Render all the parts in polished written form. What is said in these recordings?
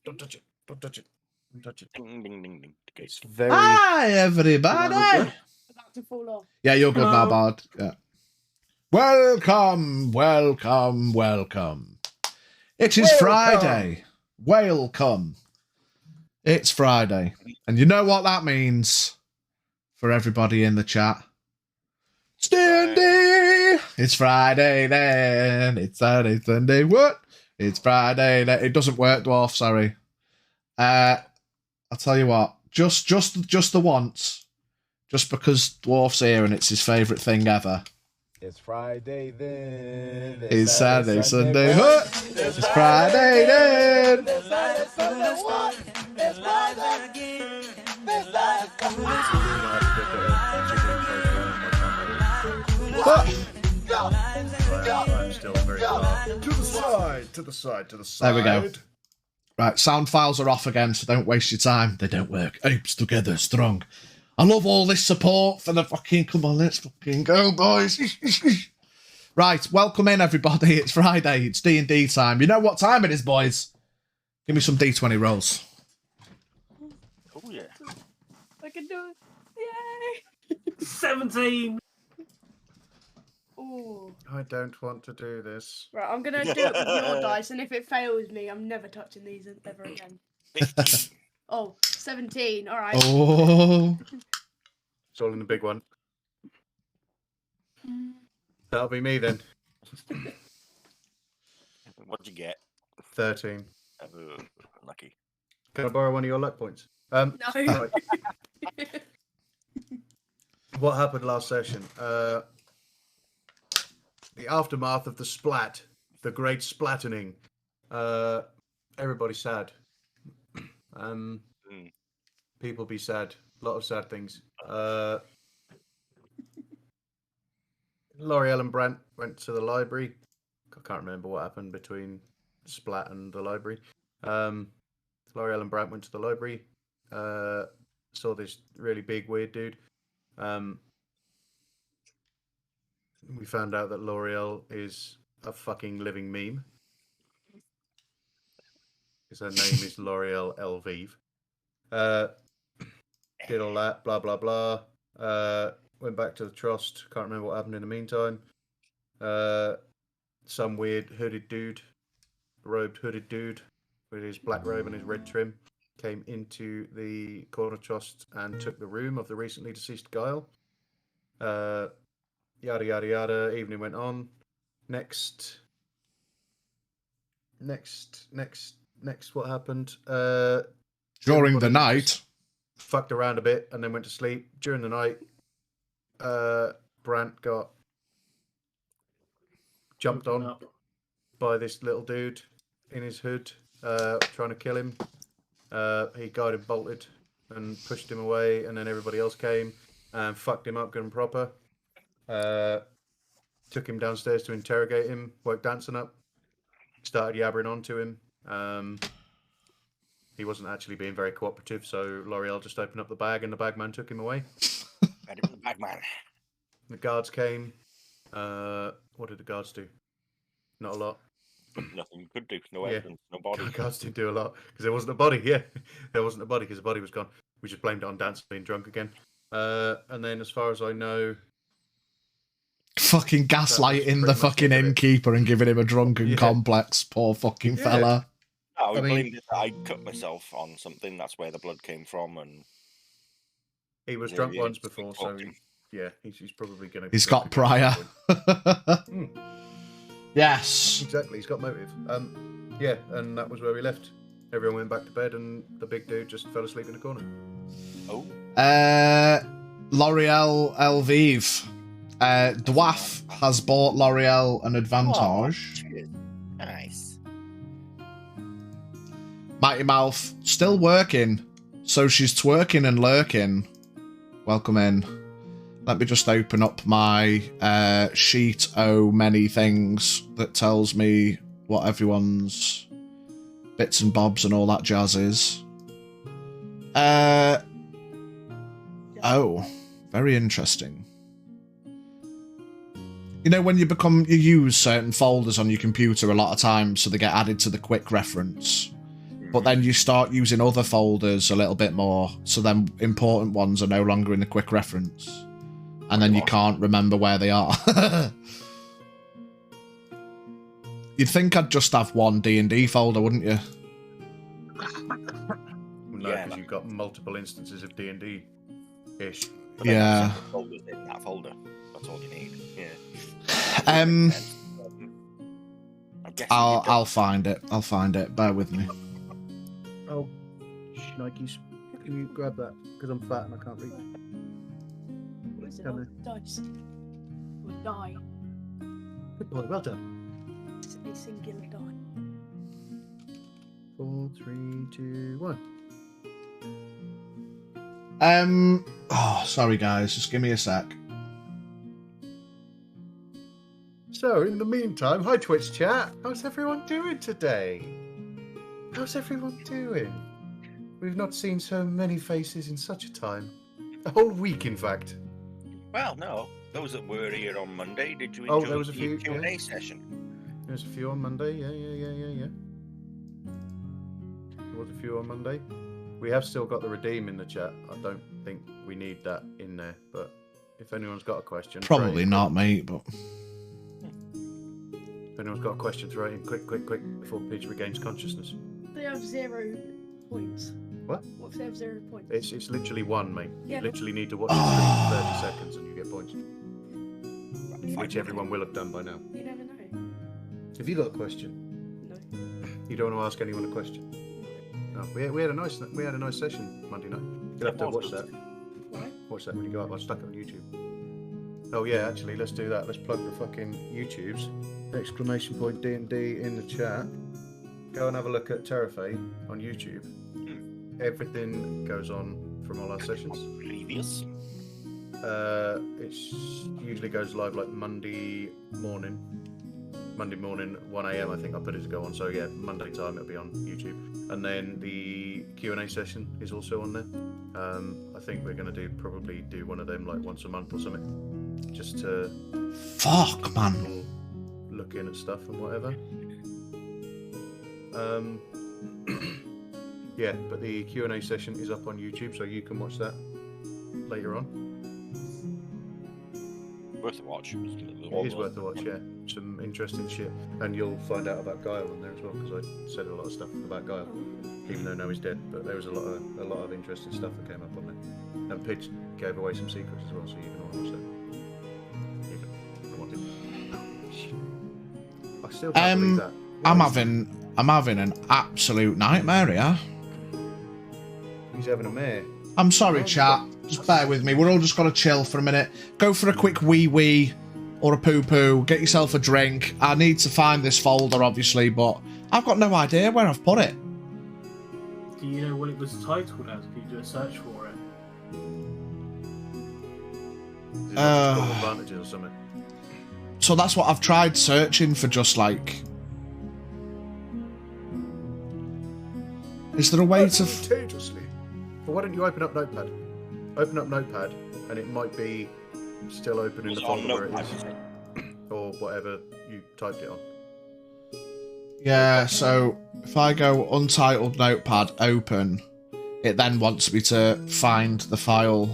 Don't touch it. Don't touch it. Don't touch it. Ding, ding, ding, ding. Okay. It's very... Hi, everybody. About to fall off. Yeah, you're good now, Hello. Bard. Yeah. Welcome, welcome, welcome. It is Friday. Welcome. It's Friday. And you know what that means for everybody in the chat? It's D&D. It's Friday then. It's Saturday, Sunday. What? It's Friday then. It doesn't work, Dwarf. Sorry. I'll tell you what. Just the once. Just because Dwarf's here and it's his favourite thing ever. It's Friday then. It's Saturday, Sunday. What? It's Friday then. It's Saturday, Sunday. What? It's Friday again. What? I'm still very far. To the side, to the side, to the side. There we go. Right, sound files are off again, so don't waste your time. They don't work. Apes together, strong. I love all this support for the fucking... Come on, let's fucking go, boys. Right, welcome in, everybody. It's Friday. It's D&D time. You know what time it is, boys? Give me some D20 rolls. Oh, yeah. I can do it. Yay! 17. Ooh. I don't want to do this. Right, I'm going to do it with your dice, and if it fails me, I'm never touching these ever again. 15. Oh, 17. All right. Oh. It's all in the big one. That'll be me then. What'd you get? 13. Lucky. Can I borrow one of your luck points? No. Right. What happened last session? The aftermath of the splat, the great splattening. Everybody's sad. People be sad. A lot of sad things. L'Oreal and Brandt went to the library. I can't remember what happened between Splat and the library. L'Oreal and Brandt went to the library. Saw this really big weird dude. We found out that L'Oreal is a fucking living meme. Because her name is L'Oreal Elvive. Did all that, blah, blah, blah. Went back to the Trust. Can't remember what happened in the meantime. Some weird hooded dude, robed hooded dude, with his black robe and his red trim, came into the corner Trust and took the room of the recently deceased Guile. Yada, yada, yada. Evening went on. Next, what happened? During the night. Fucked around a bit and then went to sleep. During the night, Brandt got jumped on by this little dude in his hood, trying to kill him. He guided, bolted, and pushed him away, and then everybody else came and fucked him up good and proper. Took him downstairs to interrogate him, woke Danson up, started yabbering onto him. He wasn't actually being very cooperative, so L'Oreal just opened up the bag and the bagman took him away. The bagman. The guards came. What did the guards do? Not a lot. Nothing you could do. No evidence, no body. The guards didn't do a lot because there wasn't a body. Yeah, there wasn't a body because the body was gone. We just blamed it on Danson being drunk again. And then, as far as I know, fucking gaslighting the fucking innkeeper and giving him a drunken complex. Poor fucking fella. I blamed it that I cut myself on something. That's where the blood came from, and he was drunk once before, so yeah, he's probably gonna. He's got prior. Yes, exactly. He's got motive. Yeah, and that was where we left. Everyone went back to bed, and the big dude just fell asleep in the corner. Oh. L'Oreal Elvive. Dwarf has bought L'Oreal an advantage. Oh, nice. Mighty Mouth still working, so she's twerking and lurking. Welcome in. Let me just open up my sheet many things that tells me what everyone's bits and bobs and all that jazz is. Oh, very interesting. You know, when you use certain folders on your computer a lot of times so they get added to the quick reference. but then you start using other folders a little bit more, so then important ones are no longer in the quick reference, and then you can't remember where they are. You'd think I'd just have one D&D folder, wouldn't you? No, because you've got multiple instances of D&D ish. Yeah. Folders in that folder. That's all you need. Yeah. I'll find it. I'll find it. Bear with me. Oh, shnikes. Can you grab that? Because I'm fat and I can't reach. What is it? Come Oh, on. dice. Or die. Good boy, well done. It's a singular die. 4, 3, 2, 1. Oh, sorry guys, just give me a sec. So, in the meantime, hi Twitch chat. How's everyone doing today? How's everyone doing? We've not seen so many faces in such a time. A whole week, in fact. Well, no. Those that were here on Monday, did you Oh, enjoy there was a the few, Q&A yeah. session? There was a few on Monday. Yeah. There was a few on Monday. We have still got the redeem in the chat. I don't think we need that in there, but if anyone's got a question, Probably not, mate, but... If anyone's got a question, throw it in quick, before Peach regains consciousness. They have 0 points. What? What if they have 0 points? It's literally 1, mate. Yeah. You literally need to watch the stream for 30 seconds and you get points. Which everyone will have done by now. You never know. Have you got a question? No. You don't want to ask anyone a question? No. We had a nice session Monday night. You'll have to watch that. Why? Watch that when you go up. I stuck it on YouTube. Oh yeah, actually, let's do that. Let's plug the fucking YouTubes. Exclamation point D&D in the chat. Go and have a look at Terrafae on YouTube. Everything goes on from all our sessions. Previous. It usually goes live like Monday morning, 1 a.m. I think I put it to go on. So yeah, Monday time it'll be on YouTube, and then the Q&A session is also on there. I think we're gonna probably do one of them like once a month or something, just to Fuck, man. people looking at stuff and whatever. Yeah, but the Q&A session is up on YouTube, so you can watch that later on. Worth a watch. It is worth a watch, yeah. Some interesting shit. And you'll find out about Guile on there as well, because I said a lot of stuff about Guile, even though now he's dead. But there was a lot of interesting stuff that came up on there. And Pitch gave away some secrets as well, so you can all watch that. You can watch it. I still can't believe that. I'm having an absolute nightmare here. He's having a mare. I'm sorry, chat. Just bear with me. We're all just gonna chill for a minute. Go for a quick wee or a poo. Get yourself a drink. I need to find this folder, obviously, but I've got no idea where I've put it. Do you know what it was titled as? Can you do a search for it? Is it just called advantages or something? So that's what I've tried searching for. Just like, is there a way to? Contagiously. But why don't you open up Notepad? Open up Notepad, and it might be still open in the folder where it is, or whatever you typed it on. Yeah. So if I go untitled Notepad, open, it then wants me to find the file.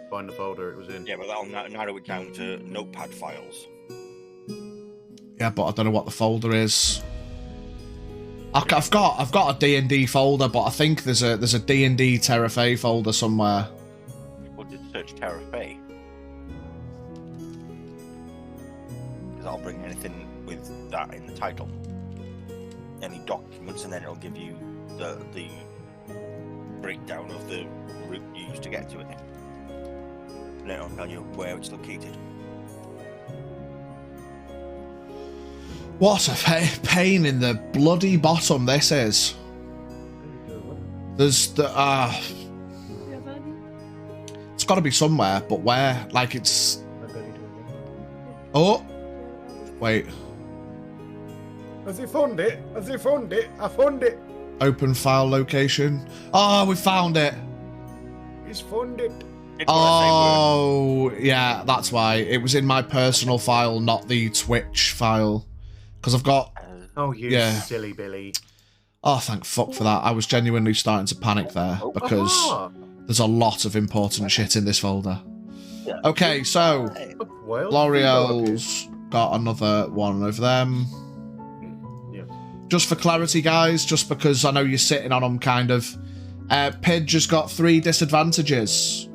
Find the folder it was in. Yeah, but that'll narrow it down to notepad files. Yeah, but I don't know what the folder is. I've got a D&D folder, but I think there's a D&D Terrafae folder somewhere. We'll just search Terrafae. Because I'll bring anything with that in the title. Any documents, and then it'll give you the breakdown of the route you used to get to it. And it'll tell you where it's located. What a pain in the bloody bottom this is. There's the it's got to be somewhere, but where? Like it's. Oh, wait. Has he found it? Has he found it? I found it. Open file location. Oh, we found it. He's found it. Oh, yeah, that's why. It was in my personal file, not the Twitch file. Because I've got... Oh, you Yeah. silly Billy. Oh, thank fuck for that. I was genuinely starting to panic there because Aha! there's a lot of important shit in this folder. Yeah. Okay, so Well, L'Oreal's got another one of them. Yeah. Just for clarity, guys, just because I know you're sitting on them, kind of. Pidge has got 3 disadvantages.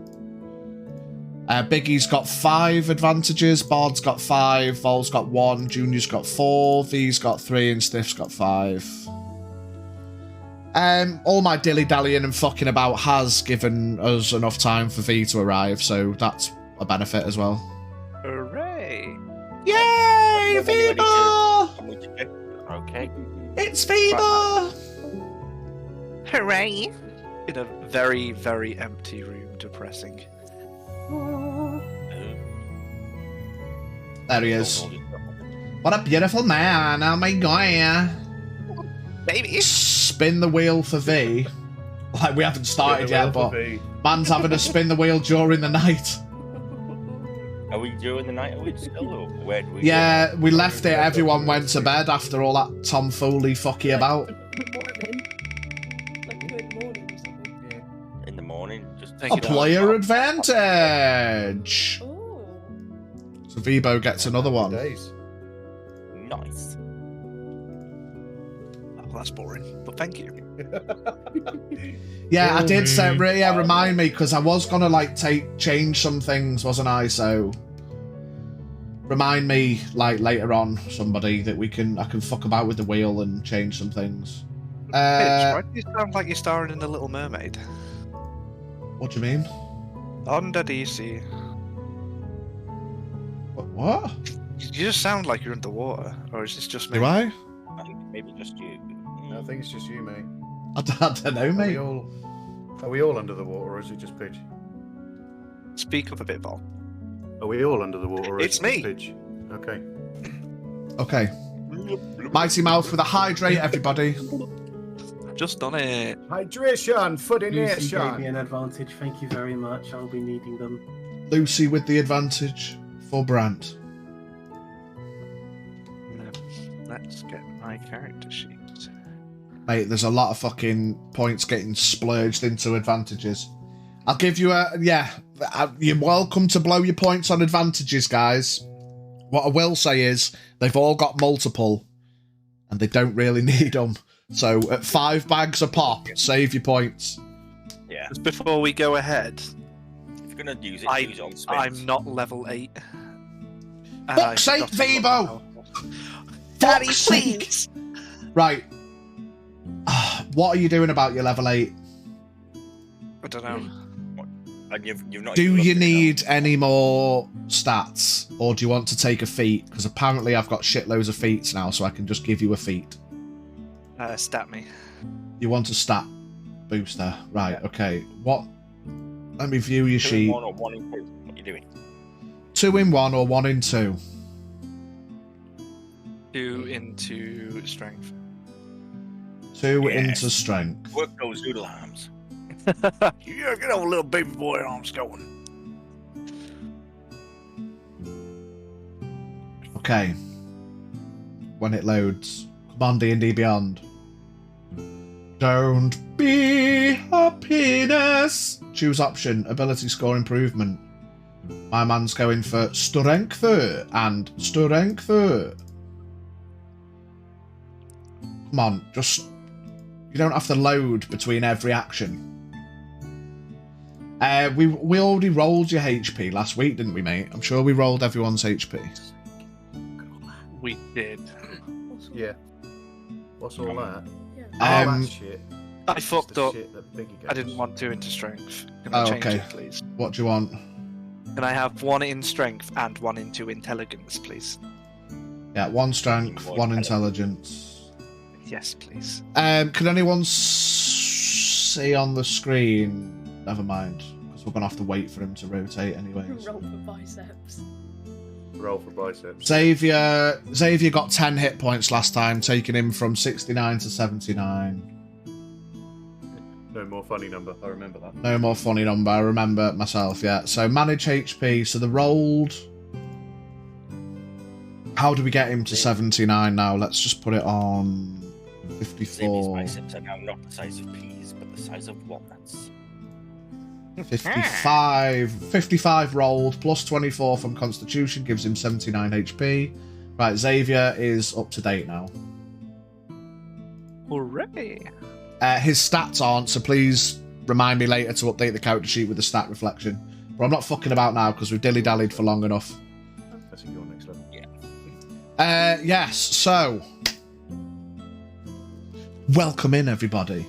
Biggie's got 5 advantages. Bard's got 5. Vol's got 1. Junior's got 4. V's got 3, and Stiff's got 5. All my dilly-dallying and fucking about has given us enough time for V to arrive, so that's a benefit as well. Hooray! Yay, Feeble! Okay. It's Feeble! Hooray! In a very, very empty room, depressing. There he is. What a beautiful man, oh my god. Baby! Spin the wheel for V. Like, we haven't started yet, but man's having to spin the wheel during the night. Are we during the night? Are we still? Or where do we Yeah, we left it. Everyone went to bed after all that tomfooly fucky about. Like 2 in the morning or something. go? In the morning? Just A player advantage! Oh. So Vibo gets another one. Days. Nice. Oh, that's boring, but thank you. Yeah, I did say, yeah, remind me, because I was gonna like change some things, wasn't I? So remind me, like later on, somebody that I can fuck about with the wheel and change some things. Bitch, why do you sound like you're starring in The Little Mermaid? What do you mean? Under DC. What? You just sound like you're underwater, or is this just me? Do I? I think maybe just you. I think it's just you, mate. I don't know, mate. Are we all under the water, or is it just Pidge? Speak up a bit, Vol. Are we all under the water, or is It's it just me. Pidge? Okay. Okay. Mighty Mouth with a hydrate, everybody. I've just done it. Hydration for the Lucy gave me nation. an advantage. Thank you very much. I'll be needing them. Lucy with the advantage for Brant. Let's get my character sheet. Mate, there's a lot of fucking points getting splurged into advantages. I'll give you you're welcome to blow your points on advantages, guys. What I will say is, they've all got multiple, and they don't really need them. So, at 5 bags a pop, save your points. Yeah. Just before we go ahead, If you're gonna use it, use it on spins. I'm not level 8. And Fuck's I sake, forgot to Vibo! lock myself. Daddy, Fuck's sake! please! Right. What are you doing about your level 8? I don't know. And you've not Do even you looked at it need any more stats? Or do you want to take a feat? Because apparently I've got shitloads of feats now, so I can just give you a feat. Stat me. You want a stat booster? Right, okay. What? Let me view your now. 2 in sheet. 1 or 1 in 2. What are you doing? 2 in 1 or 1 in 2? 2 into strength. 2 Yes. into strength. Work those noodle arms. Yeah, get over little baby boy arms going. Okay. When it loads. Come on, D&D Beyond. Don't be happiness. Choose option. Ability score improvement. My man's going for strength and strength. Come on, just... You don't have to load between every action. We already rolled your HP last week, didn't we, mate? I'm sure we rolled everyone's HP. We did. Yeah. What's all that? Yeah. Oh, Um, that shit. I That's fucked the up. shit that Biggie I gets. didn't want 2 into strength. Can I change okay. it, please? What do you want? Can I have 1 in strength and 1 into intelligence, please? Yeah, 1 strength, 1 intelligence. Yes, please. Can anyone see on the screen? Never mind, because we're gonna have to wait for him to rotate anyways. Roll for biceps. Roll for biceps. Xavier got 10 hit points last time, taking him from 69 to 79. No more funny number. I remember that. No more funny number. I remember myself. Yeah. So manage HP. So the rolled. How do we get him to 79 now? Let's just put it on 54. biceps are now not the size of peas, but the size of walnuts. 55 rolled, plus 24 from Constitution, gives him 79 HP. Right, Xavier is up to date now. Hooray! His stats aren't, so please remind me later to update the character sheet with the stat reflection. But I'm not fucking about now because we've dilly-dallied for long enough. That's at your next level. Yeah. Yes, so... Welcome in, everybody.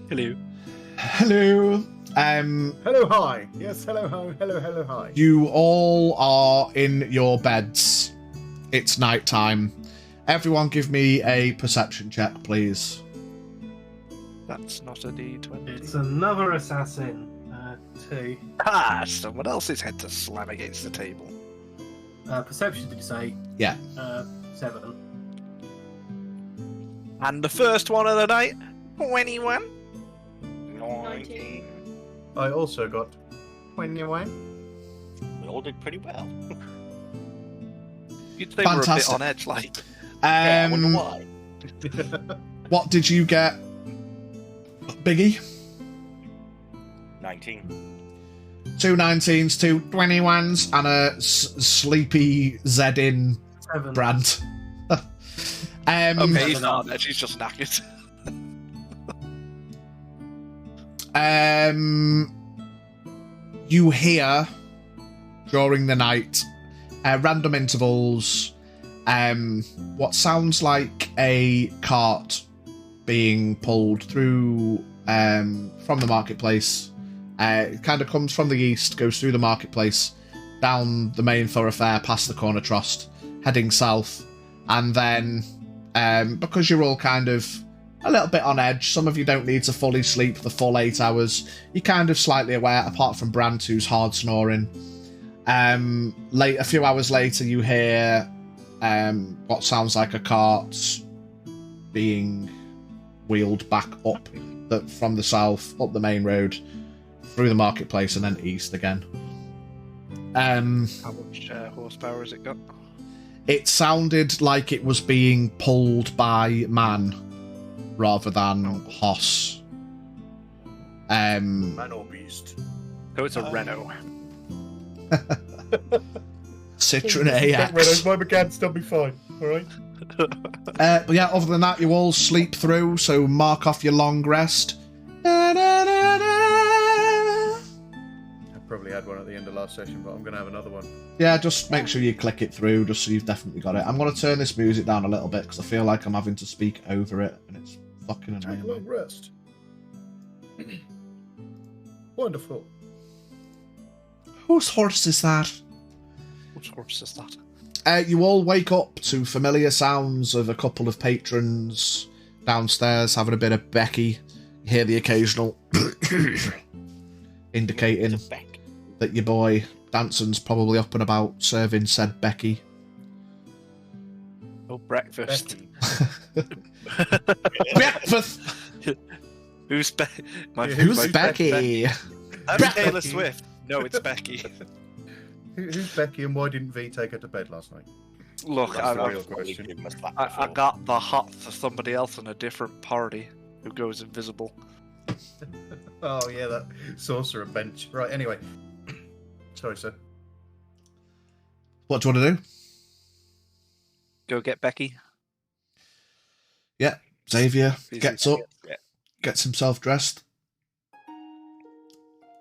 Hello. Hello. Hello, hi. Yes, hello, hi. Hello, hi. You all are in your beds. It's night time. Everyone give me a perception check, please. That's not a D20. It's another assassin. 2. Ah, someone else's head to slam against the table. Perception, did you say? Yeah. 7. And the first one of the night, 21. 19. I also got 21. We all did pretty well. You'd say we're a bit Fantastic. on edge, like. Yeah, I wonder why. What did you get, Biggie? 19. 2 19s, 2 21s, and a sleepy Z-in 7. brand. Okay, he's not on edge, he's just knackered. You hear during the night, random intervals, what sounds like a cart being pulled through from the marketplace. It kind of comes from the east, goes through the marketplace, down the main thoroughfare, past the corner trust, heading south, and then because you're all kind of a little bit on edge, some of you don't need to fully sleep the full 8 hours, you're kind of slightly aware, apart from Brandt, who's hard snoring. A few hours later, you hear what sounds like a cart being wheeled back up from the south, up the main road, through the marketplace, and then east again. How much horsepower has it got? It sounded like it was being pulled by man rather than horse. Man or beast? So it's a Renault. Citroen Don't worry, AX. my mechanics will be fine, alright? But yeah, other than that, you all sleep through, so mark off your long rest. I probably had one at the end of last session, but I'm going to have another one. Yeah, just make sure you click it through, just so you've definitely got it. I'm going to turn this music down a little bit, because I feel like I'm having to speak over it, and it's fucking Take a annoying. long rest. Wonderful. Whose horse is that? What horse is that? You all wake up to familiar sounds of a couple of patrons downstairs having a bit of Becky. You hear the occasional indicating It's a beck. that your boy Danson's probably up and about serving said Becky. Oh, breakfast. Becky. Breakfast! Who's Who's Becky? I'm Becky. Taylor Swift. No, it's Becky. Who's Becky and why didn't V take her to bed last night? Look, That's the I, real question. I got the hot for somebody else in a different party who goes invisible. Oh yeah, that sorcerer bench. Right, anyway. Sorry, sir. What do you want to do? Go get Becky. Yeah, Xavier Easy. gets up, Yeah. gets himself dressed,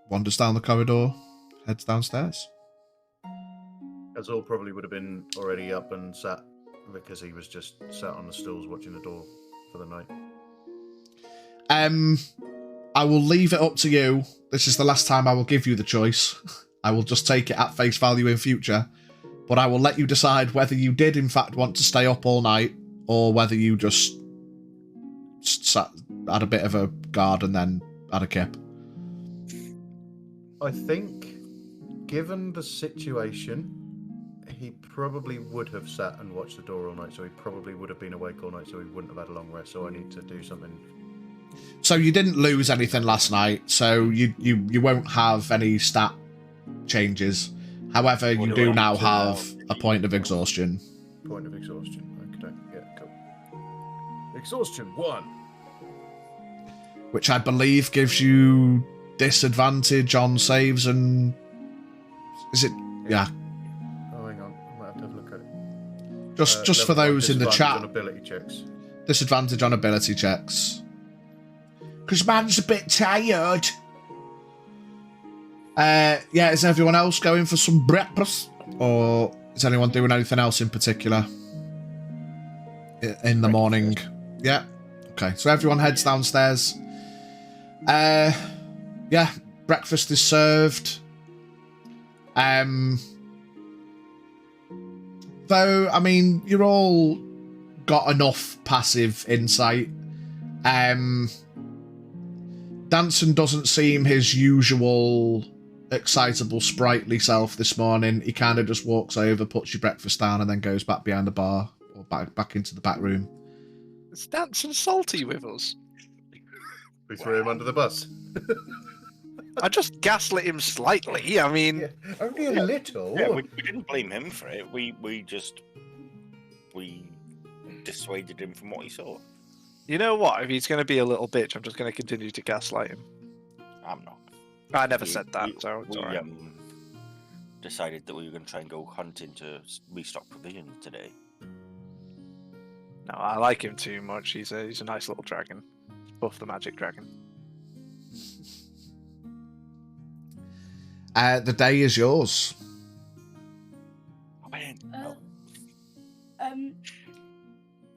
wanders down the corridor, heads downstairs. Azul probably would have been already up and sat because he was just sat on the stools watching the door for the night. I will leave it up to you. This is the last time I will give you the choice. I will just take it at face value in future. But I will let you decide whether you did in fact want to stay up all night or whether you just sat, had a bit of a guard and then had a kip. I think, given the situation, he probably would have sat and watched the door all night, so he probably would have been awake all night, so he wouldn't have had a long rest, so I need to do something. So you didn't lose anything last night, so you won't have any stat changes. However, you do now have a point of exhaustion. Point of exhaustion. Okay, yeah, cool. Exhaustion 1. which I believe gives you disadvantage on saves and... Is it? Yeah. Oh, hang on. I might have to have a look at it. Just for level 1 those in the disadvantage chat. on ability checks. Disadvantage on ability checks. Because man's a bit tired. Yeah, is everyone else going for some breakfast? Or is anyone doing anything else in particular? In the morning? Yeah. Okay, so everyone heads downstairs. Yeah, breakfast is served. Though, I mean, you're all got enough passive insight. Danson doesn't seem his usual excitable, sprightly self this morning. He kind of just walks over, puts your breakfast down, and then goes back behind the bar or back into the back room. Is Danson salty with us? We threw him under the bus. I just gaslit him slightly. I mean, Yeah, only a little. Yeah, we didn't blame him for it. We dissuaded him from what he saw. you know what? If he's going to be a little bitch, I'm just going to continue to gaslight him. I'm not. I never said that, so it's we alright. decided that we were going to try and go hunting to restock provisions today. No, I like him too much. He's a nice little dragon. Buff the magic dragon. The day is yours.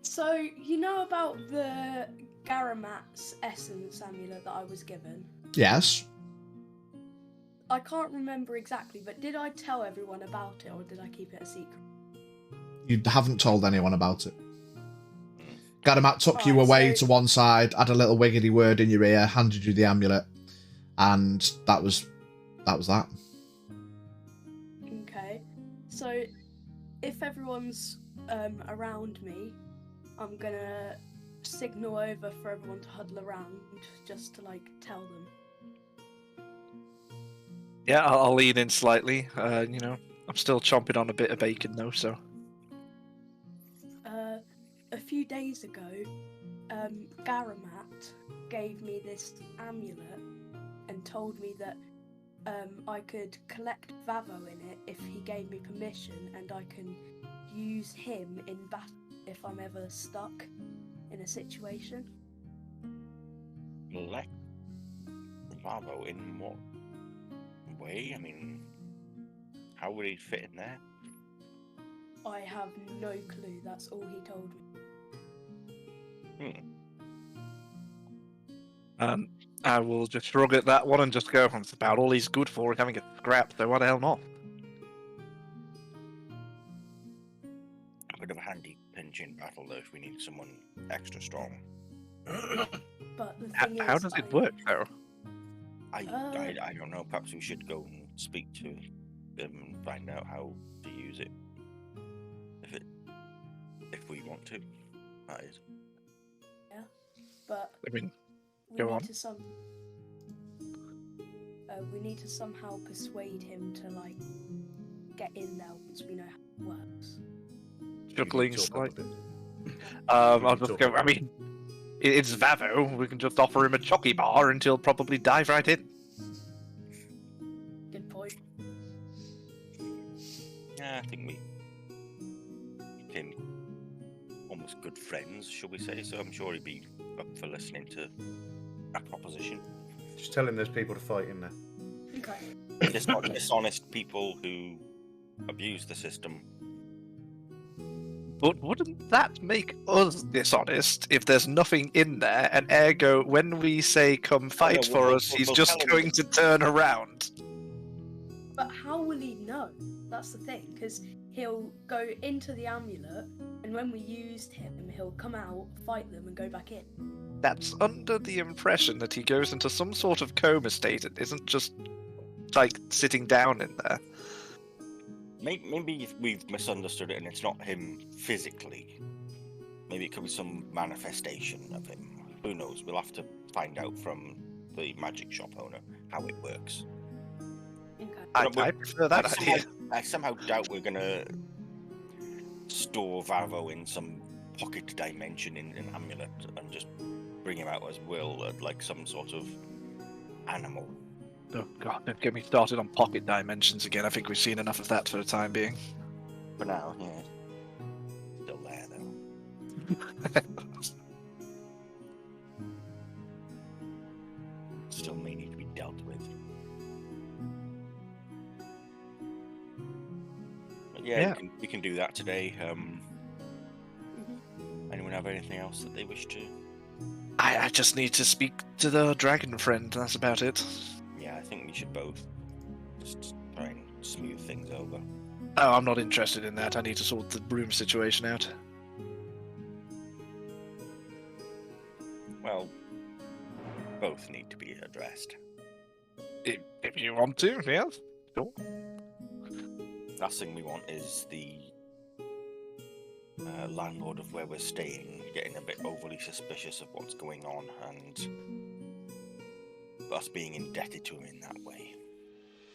So you know about the Garamat's essence amulet that I was given? Yes. I can't remember exactly, but did I tell everyone about it or did I keep it a secret? You haven't told anyone about it. Gadamat took you Right, away so- to one side, had a little wiggity word in your ear, handed you the amulet, and that was that. Okay. So if everyone's around me, I'm gonna signal over for everyone to huddle around just to like tell them. Yeah, I'll lean in slightly. You know, I'm still chomping on a bit of bacon though, so. A few days ago, Garamat gave me this amulet and told me that I could collect Vavo in it if he gave me permission, and I can use him in battle if I'm ever stuck in a situation. Collect Vavo in what way? I mean, how would he fit in there? I have no clue, that's all he told me. I will just shrug at that one and just go, it's about all he's good for, having a scrap, so why the hell not? A bit of a handy pinch in battle though if we need someone extra strong. But the thing How is, does it work though? I don't know, perhaps we should go and speak to them and find out how to use it. If we want to, that is. But I mean, we go need on. to we need to somehow persuade him to like get in there once we know how it works. Juggling Talk up a slightly. bit. I'll just go, I mean, it's Vavo, we can just offer him a jockey bar and he'll probably dive right in. Good point. Yeah, I think we became almost good friends, shall we say? So I'm sure he'd be up for listening to a proposition. Just tell him there's people to fight in there. Okay. Dishonest people who abuse the system. But wouldn't that make us dishonest if there's nothing in there, and ergo, when we say come fight no, for we'll- us, we'll- he's we'll just tell him going that- to turn around? But how will he know? That's the thing, because he'll go into the amulet, and when we used him, he'll come out, fight them, and go back in. That's under the impression that he goes into some sort of coma state and isn't just, like, sitting down in there. Maybe we've misunderstood it and it's not him physically. Maybe it could be some manifestation of him. Who knows? We'll have to find out from the magic shop owner how it works. Okay. I prefer that idea. I somehow doubt we're gonna store Vavo in some pocket dimension in an amulet and just bring him out as Will, like some sort of animal. Oh god, don't get me started on pocket dimensions again. I think we've seen enough of that for the time being. For now, yeah. Still there, though. Still may need to be dealt with. But yeah, we can do that today. Anyone have anything else that they wish to? I just need to speak to the dragon friend, that's about it. Yeah, I think we should both just try and smooth things over. Oh, I'm not interested in that. I need to sort the room situation out. Well, both need to be addressed. If you want to, yes. Sure. Last thing we want is the landlord of where we're staying getting a bit overly suspicious of what's going on and us being indebted to him in that way.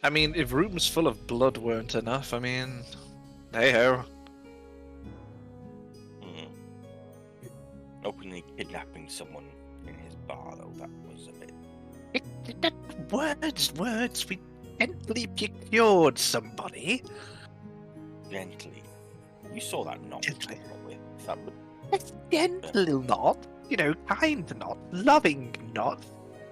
I mean, if rooms full of blood weren't enough, I mean, hey-ho. Openly kidnapping someone in his bar, though, that was a bit... Words, we gently procured somebody. Gently. You saw that knot. Gently. That would... Gentle not, kind not, loving not.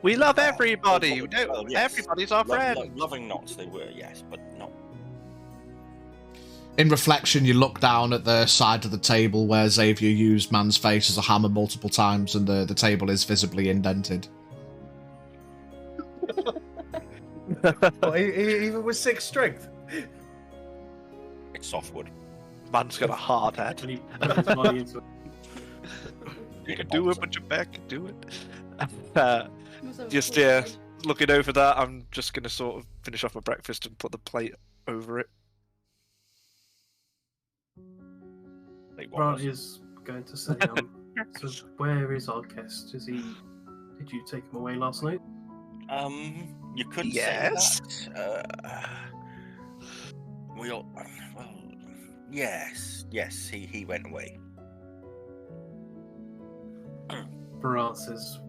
We love everybody. Well, yes. Everybody's our friend. Loving knots they were, yes, but not. In reflection, you look down at the side of the table where Xavier used man's face as a hammer multiple times, and the table is visibly indented. Well, even with 6 strength. It's softwood. Man's got a hard head. And he put his body into it. You can do it, but your back can do it. Also, Just, before yeah, we- looking over that, I'm just going to sort of finish off my breakfast and put the plate over it. Like, what Grant was- is going to say, so where is our guest? Did you take him away last night? You could Yes. say that. We all, well, yes, he went away. Barat says,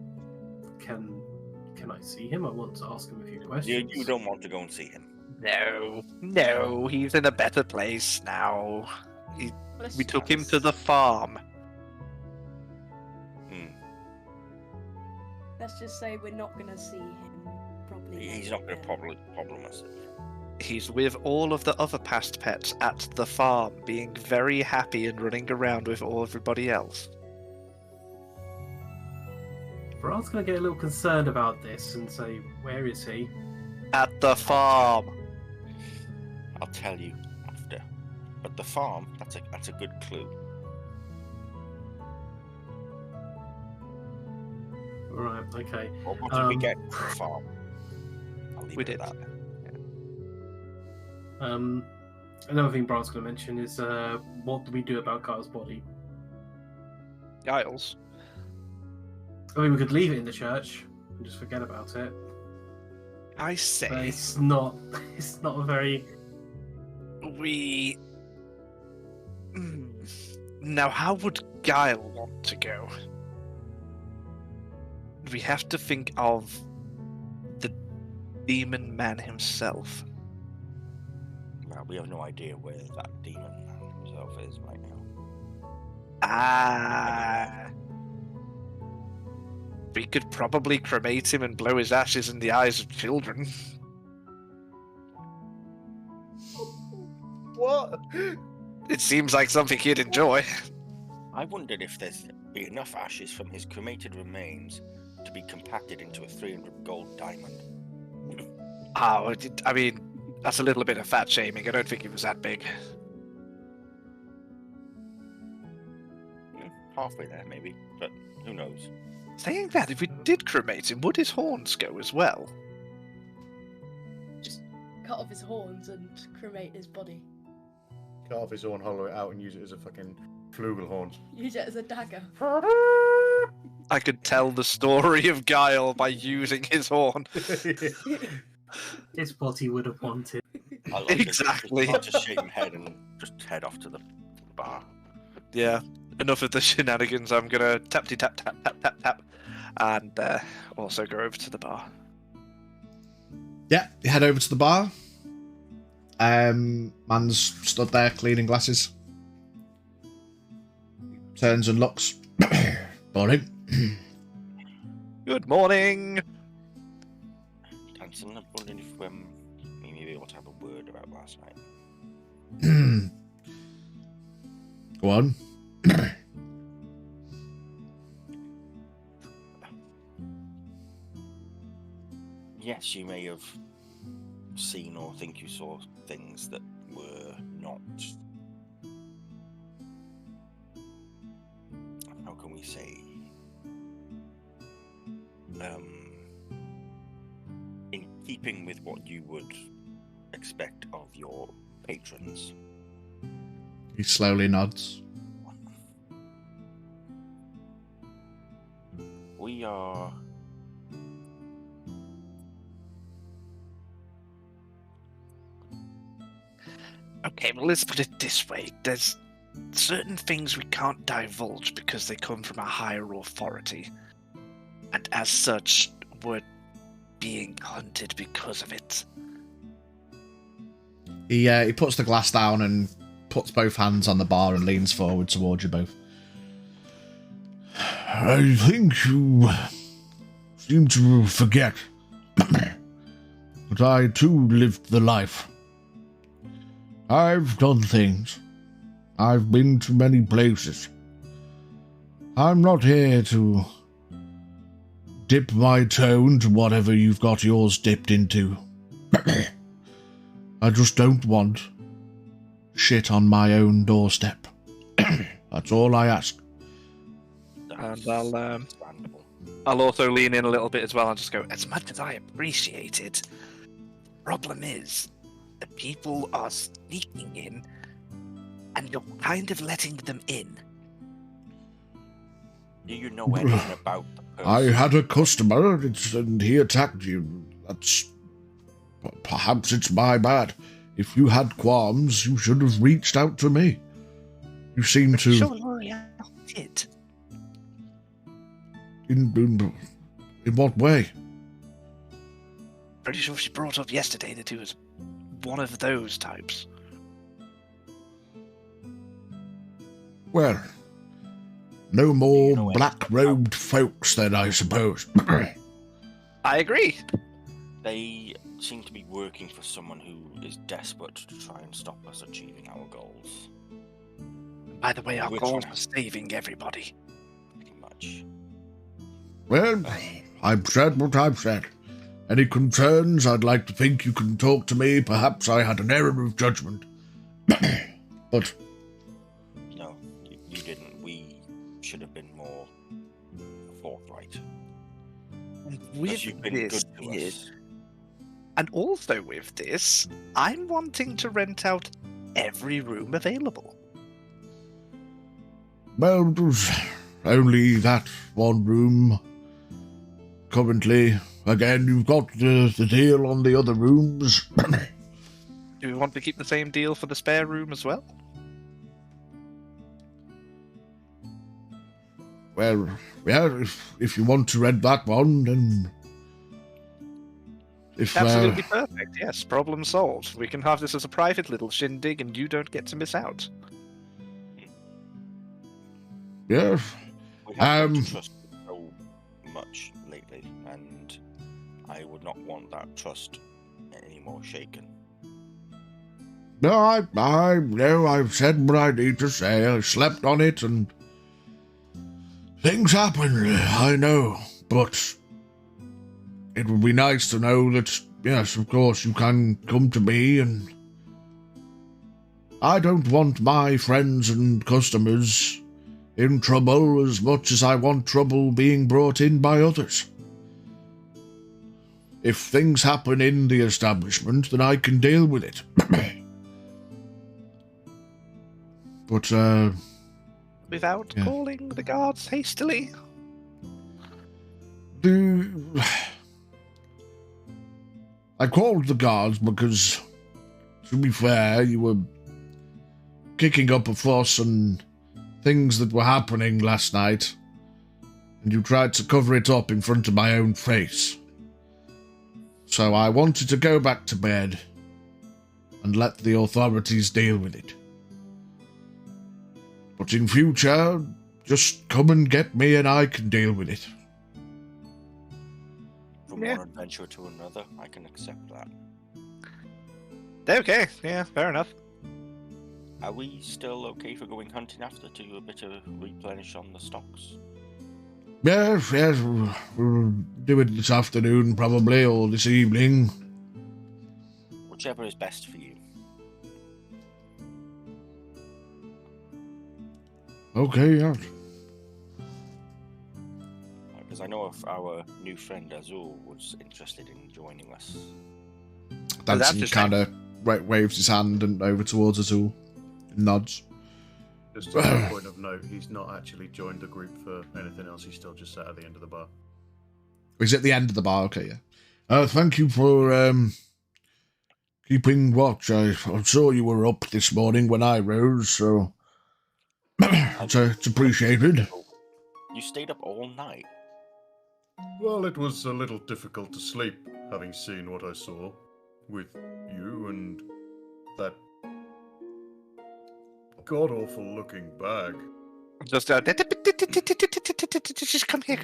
can I see him? I want to ask him a few questions. You don't want to go and see him. No, he's in a better place now. Let's We took him just- to the farm. Let's just say we're not gonna see him. Probably. He's not going to again. problem us. He's with all of the other past pets at the farm, being very happy and running around with everybody else. Barat's going to get a little concerned about this and say, where is he? At the farm. I'll tell you after. But the farm, that's a good clue. Right, okay. Well, what did we get from the farm? I'll leave We it at did. that. Another thing Barat's going to mention is, what do we do about Kyle's body? Giles. I mean, we could leave it in the church and just forget about it. I But say it's not a very... we... Now, how would Guile want to go? We have to think of the demon man himself. Well, we have no idea where that demon man himself is right now. Ah. We could probably cremate him and blow his ashes in the eyes of children. What? It seems like something he'd enjoy. I wondered if there's be enough ashes from his cremated remains to be compacted into a 300 gold diamond. Oh, I mean, that's a little bit of fat shaming. I don't think he was that big. Halfway there, maybe, but who knows? Saying that, if we did cremate him, would his horns go as well? Just cut off his horns and cremate his body. Cut off his horn, hollow it out, and use it as a fucking flugelhorn. Use it as a dagger. I could tell the story of Guile by using his horn. It's what he would have wanted. I like Exactly. Just shake him head and just head off to the bar. Yeah. enough of the shenanigans. I'm gonna tap tap tap tap tap tap, and also go over to the bar. Yeah, you head over to the bar. Man's stood there cleaning glasses. Turns and looks. Morning. Good morning. Hanson, I'm wondering if we may be able to have a word about last night. Go on. Yes, you may have seen or think you saw things that were not. How can we say? In keeping with what you would expect of your patrons. He slowly nods. We are. Okay, well, let's put it this way. There's certain things we can't divulge because they come from a higher authority. And as such, we're being hunted because of it. He puts the glass down and puts both hands on the bar and leans forward towards you both. I think you seem to forget that I too lived the life. I've done things. I've been to many places. I'm not here to dip my toe into whatever you've got yours dipped into. I just don't want shit on my own doorstep. That's all I ask. And I'll also lean in a little bit as well and just go, as much as I appreciate it, problem is, the people are sneaking in, and you're kind of letting them in. Do you know anything about the person? I had a customer, and he attacked you. That's... Perhaps it's my bad. If you had qualms, you should have reached out to me. You seem to... Sure, I did. In what way? Pretty sure she brought up yesterday that he was one of those types. Well, no more black-robed folks then, I suppose. I agree. They seem to be working for someone who is desperate to try and stop us achieving our goals. By the way, our We're goals trying are saving everybody. Pretty much. Well, I've said what I've said. Any concerns, I'd like to think you can talk to me. Perhaps I had an error of judgment. But... No, you didn't. We should have been more forthright. With You've been this, good to us. and also with this, I'm wanting to rent out every room available. Well, there's only that one room. Currently, again, you've got the deal on the other rooms. Do we want to keep the same deal for the spare room as well? Well, yeah, if you want to rent that one, then... Absolutely perfect, yes, problem solved. We can have this as a private little shindig and you don't get to miss out. Yeah. We have learned to trust you so much lately, and I would not want that trust any more shaken. No, I've said what I need to say. I slept on it, and things happen, I know, but it would be nice to know that, yes, of course, you can come to me, and I don't want my friends and customers in trouble as much as I want trouble being brought in by others. If things happen in the establishment, then I can deal with it. But, Without calling the guards hastily. I called the guards because, to be fair, you were kicking up a fuss and things that were happening last night, and you tried to cover it up in front of my own face. So I wanted to go back to bed and let the authorities deal with it. But in future, just come and get me and I can deal with it. From one adventure to another, I can accept that. Okay, yeah, fair enough. Are we still okay for going hunting after to do a bit of replenish on the stocks? Yes, we'll do it this afternoon probably, or this evening. Whichever is best for you. Okay, yeah. Because I know if our new friend Azul was interested in joining us. Danson kind of waves his hand and over towards Azul. Nods. Just a point of note, he's not actually joined the group for anything else. He's still just sat at the end of the bar. He's at the end of the bar, okay, yeah. Thank you for keeping watch. I saw you were up this morning when I rose, so it's appreciated. You stayed up all night? Well, it was a little difficult to sleep, having seen what I saw with you and that god-awful looking bag. Just come here.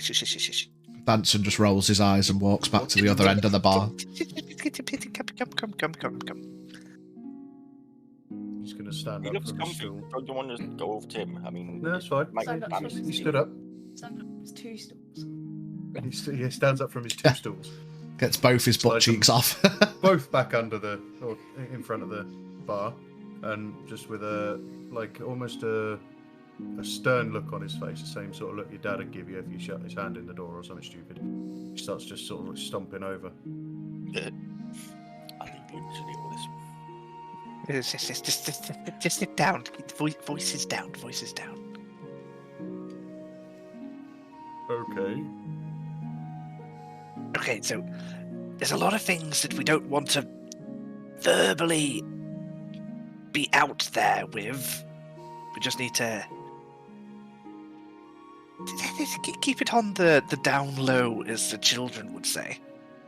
Shh. Danson just rolls his eyes and walks back to the other end of the bar. Come. He's going to stand He up looks from his comfy. stool. Don't you want to go over to him? I mean, No, that's fine. Stand up from his He stood up. There's 2 stools. He stands up from his 2 stools. Gets both his butt Slides cheeks them off. both back under or in front of the bar, and just with almost a stern look on his face, the same sort of look your dad would give you if you shut his hand in the door or something stupid. He starts just sort of like stomping over. I think you should deal with this. Just sit down. Voices down. Okay. Okay, so there's a lot of things that we don't want to verbally be out there with. We just need to keep it on the down low, as the children would say.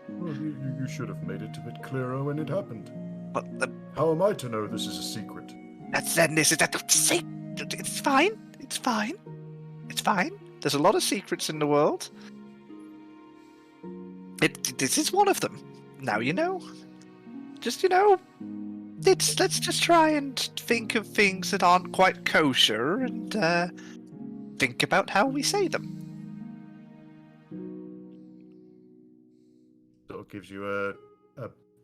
Well, you should have made it a bit clearer when it happened. But How am I to know this is a secret? it's fine. It's fine. There's a lot of secrets in the world. This is one of them. Now you know. Let's just try and think of things that aren't quite kosher and think about how we say them. Sort of gives you a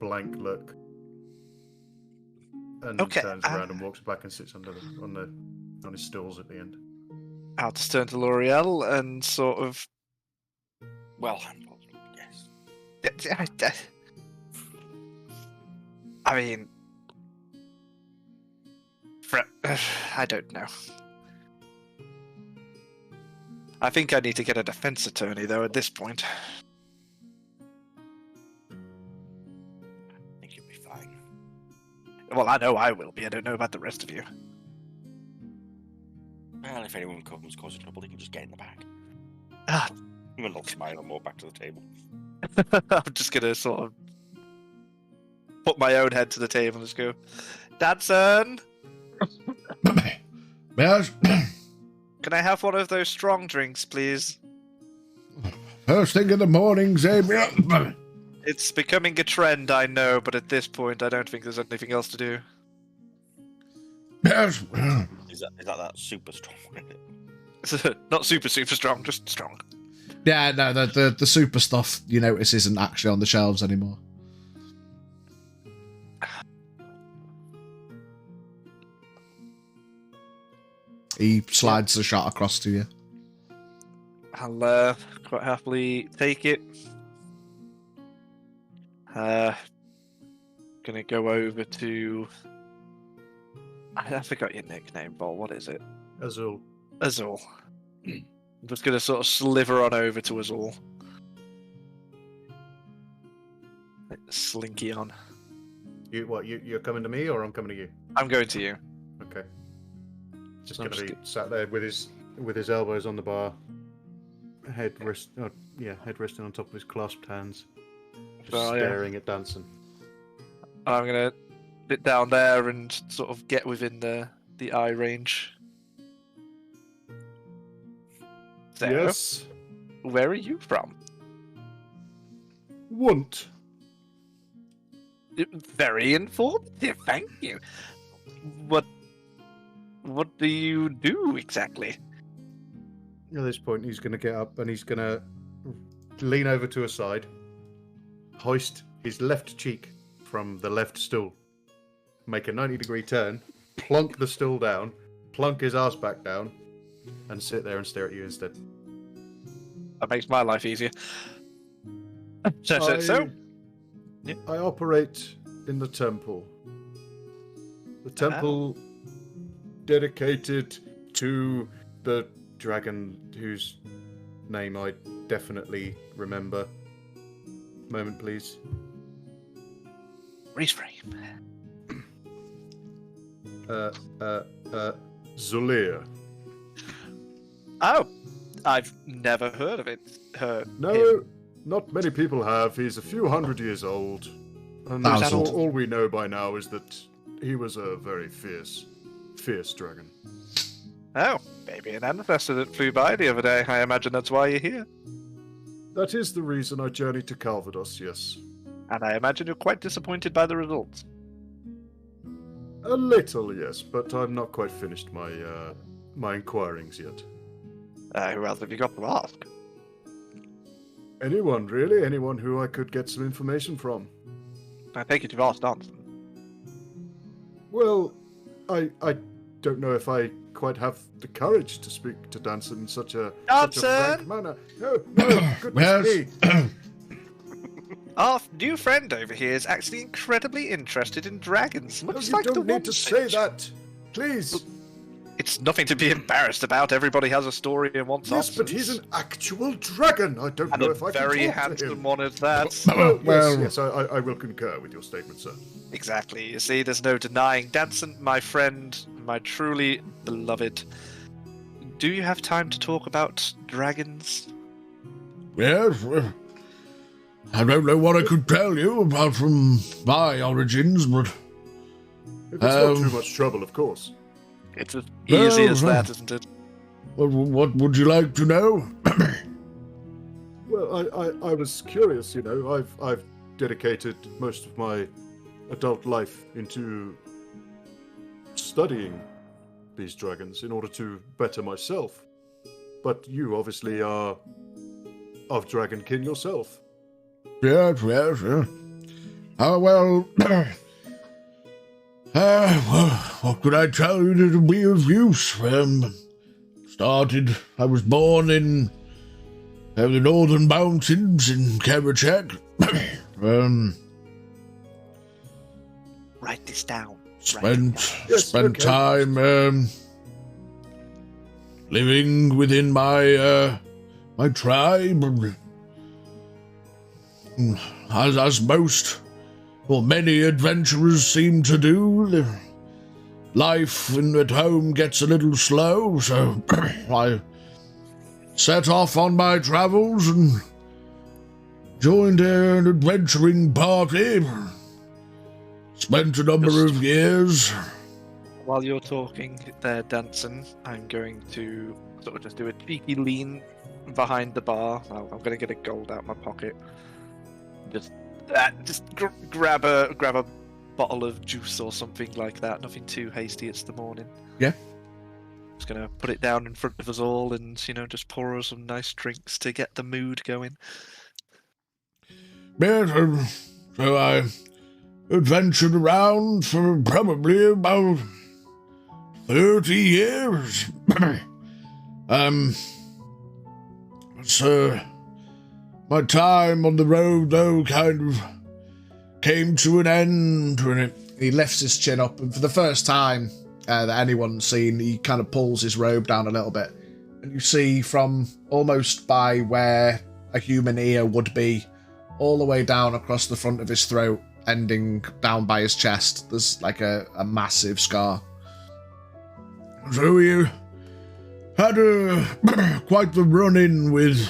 blank look, and Okay, turns around and walks back and sits on his stools at the end. I'll just turn to L'Oreal and sort of. Well handled, yes. I mean, I don't know. I think I need to get a defense attorney, though, at this point. I think you'll be fine. Well, I know I will be. I don't know about the rest of you. Well, if anyone comes causing trouble, they can just get in the back. Ah. And I'll smile and walk back to the table. I'm just gonna sort of put my own head to the table and just go, Dadson, Yes? can I have one of those strong drinks, please? First thing in the morning, Xavier. It's becoming a trend, I know, but at this point, I don't think there's anything else to do. Yes. Is that super strong? Not super strong, just strong. Yeah, no, the super stuff you notice isn't actually on the shelves anymore. He slides the shot across to you. I'll quite happily take it. Gonna go over to. I forgot your nickname, Bol. What is it? Azul. Azul. I'm just gonna sort of sliver on over to Azul. Slinky on. You're coming to me or I'm coming to you? I'm going to you. Okay. Just going to be sat there with his elbows on the bar, head resting on top of his clasped hands, just staring at Danson. I'm going to sit down there and sort of get within the eye range. So, Yes. Where are you from? Want. Very informative, thank you. What do you do exactly? At this point, he's going to get up and he's going to lean over to a side, hoist his left cheek from the left stool, make a 90-degree turn, plonk the stool down, plonk his ass back down, and sit there and stare at you instead. That makes my life easier. I operate in the temple. The temple dedicated to the dragon whose name I definitely remember. Moment, please. Freeze frame. Zulir. Oh, I've never heard of it. No, not many people have. He's a few hundred years old. And all we know by now is that he was a very fierce dragon. Oh, maybe an ancestor that flew by the other day. I imagine that's why you're here. That is the reason I journeyed to Calvados, yes. And I imagine you're quite disappointed by the results. A little, yes, but I'm not quite finished my inquirings yet. Who else have you got to ask? Anyone, really. Anyone who I could get some information from. I take it you've asked Danson. Well, I don't know if I quite have the courage to speak to Danson in such a frank manner. No, goodness me. Our new friend over here is actually incredibly interested in dragons. No, you don't need to say that. Please. It's nothing to be embarrassed about. Everybody has a story and wants Yes, options. but he's an actual dragon. I don't know if I can talk to him. Very handsome one at that. Yes, I will concur with your statement, sir. Exactly. You see, there's no denying. Danson, my friend, my truly beloved. Do you have time to talk about dragons? Yes. I don't know what I could tell you apart from my origins, but... If it's not too much trouble, of course. It's as easy as that, isn't it? What would you like to know? Well, I was curious, you know. I've dedicated most of my adult life into studying these dragons in order to better myself. But you obviously are of dragonkin yourself. Yes. Oh, well... what could I tell you that'll be of use? I was born in the northern mountains in Terrafae. Write this down. Spent time living within my tribe, as many adventurers seem to do. Life at home gets a little slow, so I set off on my travels and joined an adventuring party. Spent a number of years. While you're talking there, Danson, I'm going to sort of just do a cheeky lean behind the bar. I'm going to get a gold out of my pocket. Just grab a bottle of juice or something like that. Nothing too hasty. It's the morning. Yeah. Just gonna put it down in front of us all, and just pour us some nice drinks to get the mood going. Yeah. So I adventured around for probably about 30 years. So my time on the road, though, kind of came to an end when he lifts his chin up, and for the first time that anyone's seen, he kind of pulls his robe down a little bit, and you see from almost by where a human ear would be, all the way down across the front of his throat, ending down by his chest, there's like a massive scar. So we had quite the run-in with...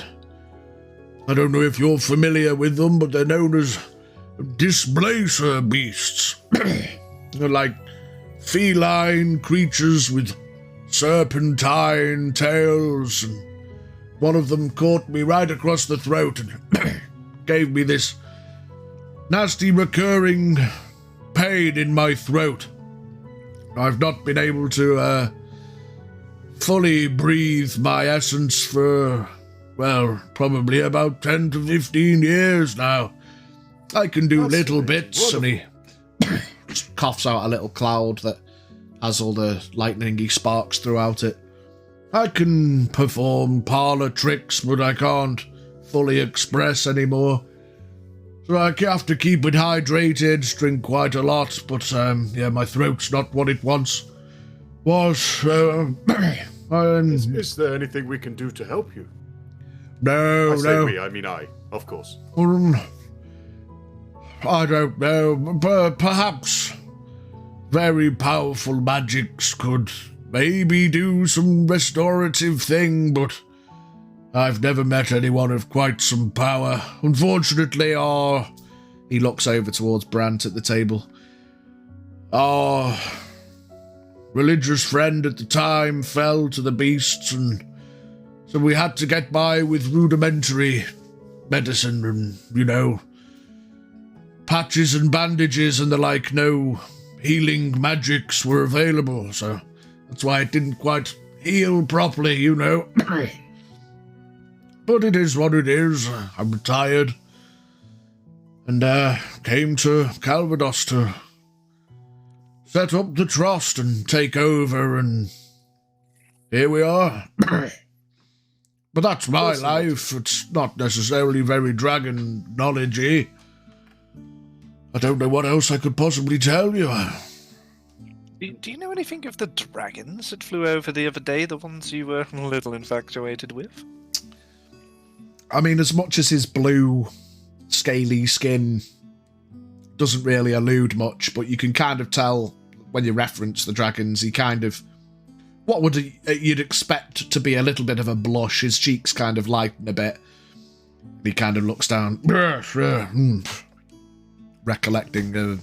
I don't know if you're familiar with them, but they're known as displacer beasts. They're like feline creatures with serpentine tails, and one of them caught me right across the throat and gave me this nasty recurring pain in my throat. I've not been able to fully breathe my essence for, well, probably about 10 to 15 years now. I can do little bits, and he just coughs out a little cloud that has all the lightningy sparks throughout it. I can perform parlour tricks, but I can't fully express anymore. So I have to keep it hydrated, drink quite a lot, but my throat's not what it once was. Is there anything we can do to help you? No, I say we, I mean I, of course. I don't know. Perhaps very powerful magics could maybe do some restorative thing, but I've never met anyone of quite some power. Unfortunately, he looks over towards Brant at the table. Our religious friend at the time fell to the beasts, and so we had to get by with rudimentary medicine and, patches and bandages and the like. No healing magics were available, so that's why it didn't quite heal properly, But it is what it is. I'm retired and came to Calvados to set up the trust and take over, and here we are. But that's my life. It's not necessarily very dragon knowledge-y. I don't know what else I could possibly tell you. Do you know anything of the dragons that flew over the other day, the ones you were a little infatuated with? I mean, as much as his blue, scaly skin doesn't really allude much, but you can kind of tell when you reference the dragons, he kind of... What would you'd expect to be a little bit of a blush? His cheeks kind of lighten a bit. He kind of looks down, recollecting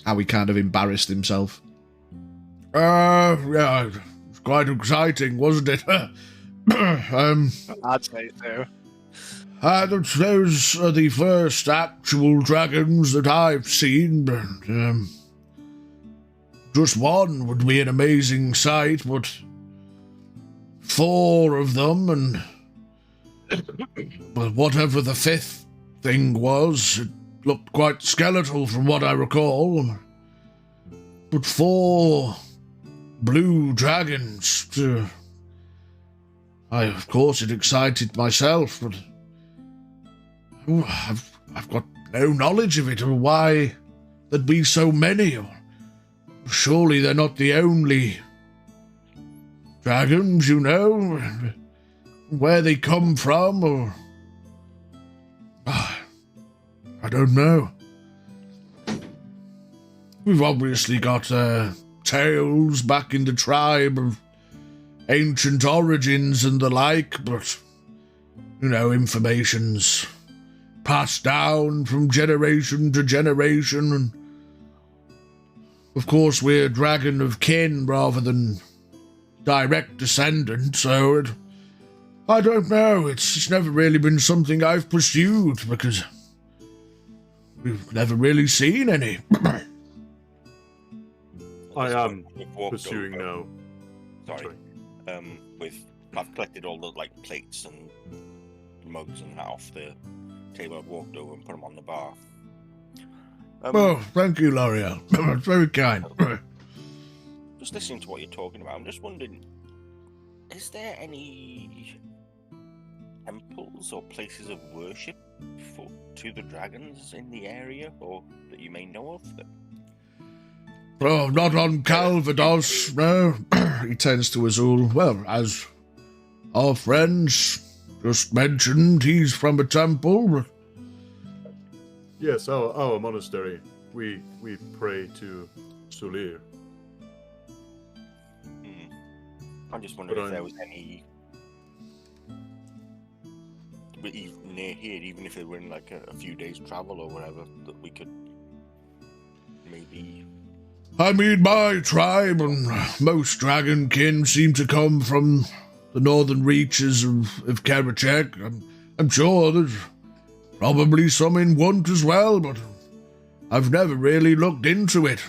how he kind of embarrassed himself. Yeah, it was quite exciting, wasn't it? I'd say so. Those are the first actual dragons that I've seen, but just one would be an amazing sight, but 4 of them, and but whatever the 5th thing was, it looked quite skeletal from what I recall. But 4 blue dragons, of course it excited myself, but I've got no knowledge of it, or why there'd be so many. Surely they're not the only dragons, where they come from, or... I don't know. We've obviously got tales back in the tribe of ancient origins and the like, but, information's passed down from generation to generation, and of course we're dragon of kin rather than direct descendant, so I don't know, it's never really been something I've pursued, because we've never really seen any. I am pursuing now. Sorry. I've collected all the plates and mugs and that off the table. I've walked over and put them on the bar. Thank you, L'Oreal. That's very kind. Just listening to what you're talking about, I'm just wondering, is there any temples or places of worship to the dragons in the area, or that you may know of? Oh, not on Calvados, no. He turns to Azul. Well, as our friends just mentioned, he's from a temple. Yes, our monastery. We pray to Sulir. I'm just wondering But if there was any near here, even if it were in like a few days travel or whatever, that we could maybe. I mean, my tribe and most dragonkin seem to come from the northern reaches of Karachek. I'm sure there's probably some in Want as well, but I've never really looked into it.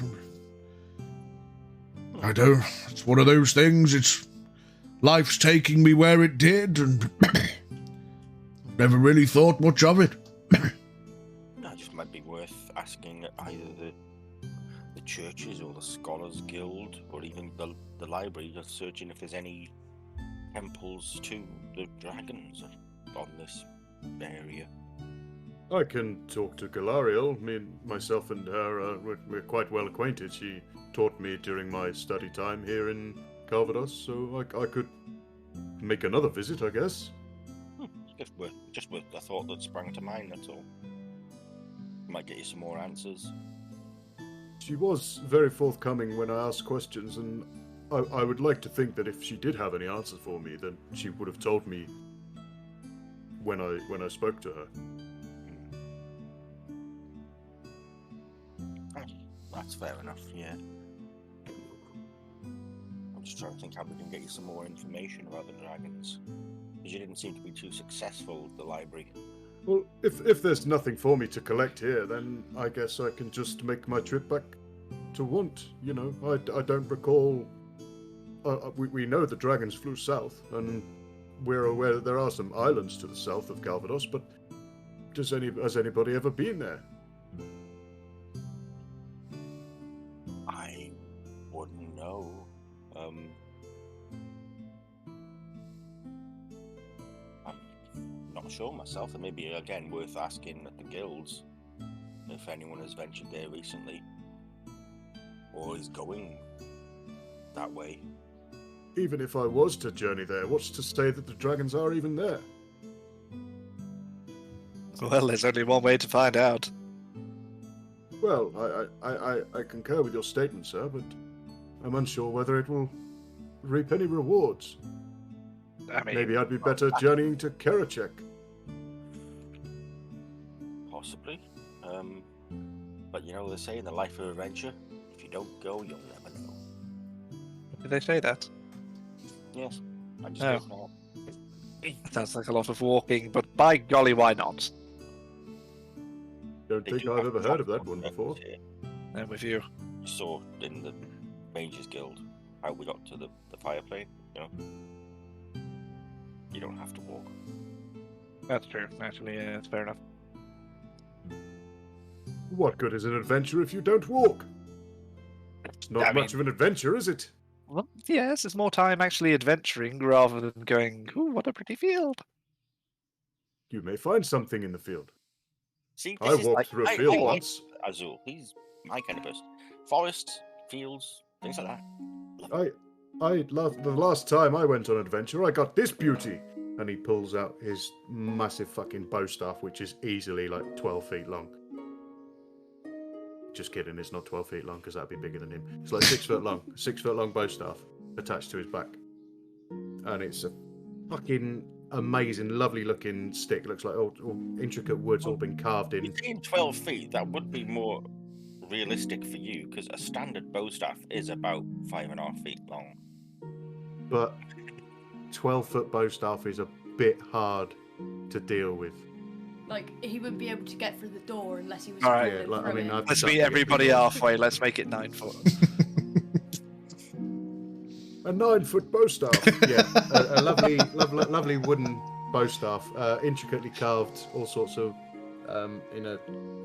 It's one of those things, life's taking me where it did, and never really thought much of it. It just might be worth asking either the churches or the Scholars Guild or even the library, just searching if there's any temples to the dragons on this area. I can talk to Galariel. Myself and her, we're quite well acquainted. She taught me during my study time here in Calvados, so I could make another visit, I guess. Just worth a thought that sprang to mind, that's all. Might get you some more answers. She was very forthcoming when I asked questions, and I would like to think that if she did have any answers for me, then she would have told me when I spoke to her. That's fair enough, yeah. I'm just trying to think how we can get you some more information about the dragons. Because you didn't seem to be too successful with the library. Well, if there's nothing for me to collect here, then I guess I can just make my trip back to Want. You know, I don't recall. We know the dragons flew south, and we're aware that there are some islands to the south of Calvados, but has anybody ever been there? I wouldn't know. I'm not sure myself. It may be, again, worth asking at the guilds if anyone has ventured there recently or is going that way. Even if I was to journey there, what's to say that the dragons are even there? Well, there's only one way to find out. Well, I concur with your statement, sir, but I'm unsure whether it will reap any rewards. I mean, Maybe I'd be better journeying to Karachek. Possibly. But you know, they say in the life of adventure, if you don't go, you'll never know. Did they say that? Yes. I just Oh. don't know. Sounds like a lot of walking, but by golly, why not? Don't They think do I've have ever heard of that one before. here. I'm with you. You saw in the Rangers Guild how we got to the fireplane, you know. You don't have to walk. That's true. Actually, yeah, that's fair enough. What good is an adventure if you don't walk? It's not I much of an adventure, is it? Well, yes, it's more time actually adventuring rather than going, ooh, what a pretty field. You may find something in the field. See, I this is walked like, through a field like once. Azul. He's my kind of person. Forests, fields, things like that. The last time I went on adventure, I got this beauty. And he pulls out his massive fucking bow staff, which is easily like 12 feet long. Just kidding, it's not 12 feet long because that'd be bigger than him. It's like 6 foot long. 6 foot long bow staff attached to his back. And it's a fucking amazing, lovely looking stick. Looks like all intricate woods all been carved in. You're saying 12 feet, that would be more realistic for you because a standard bow staff is about 5.5 feet long. But 12-foot bow staff is a bit hard to deal with. Like, he wouldn't be able to get through the door unless he was. All right. Yeah, like, I mean, I'd Let's chuck meet it everybody through. halfway. Let's make it 9 foot. A 9-foot bow staff. Yeah, a lovely wooden bow staff, intricately carved, all sorts of, in a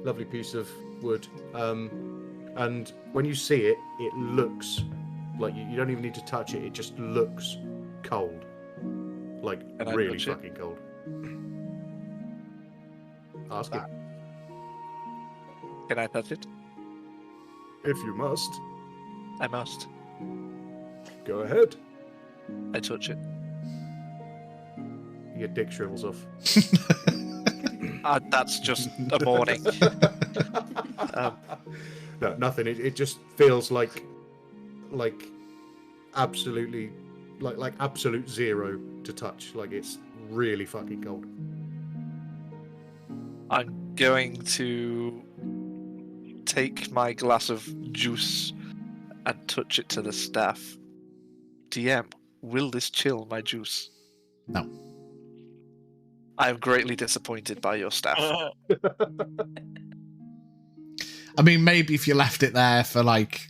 lovely piece of wood. And when you see it, it looks like you don't even need to touch it. It just looks cold, like Can I really touch it? fucking cold. Ask him Can I touch it? if you must. I must. Go ahead. I touch it. Your dick shrivels off. That's just a morning. No, nothing. It just feels like absolutely like absolute 0 to touch. Like it's really fucking cold. I'm going to take my glass of juice and touch it to the staff. DM, will this chill my juice? No. I'm greatly disappointed by your staff. I mean, maybe if you left it there for like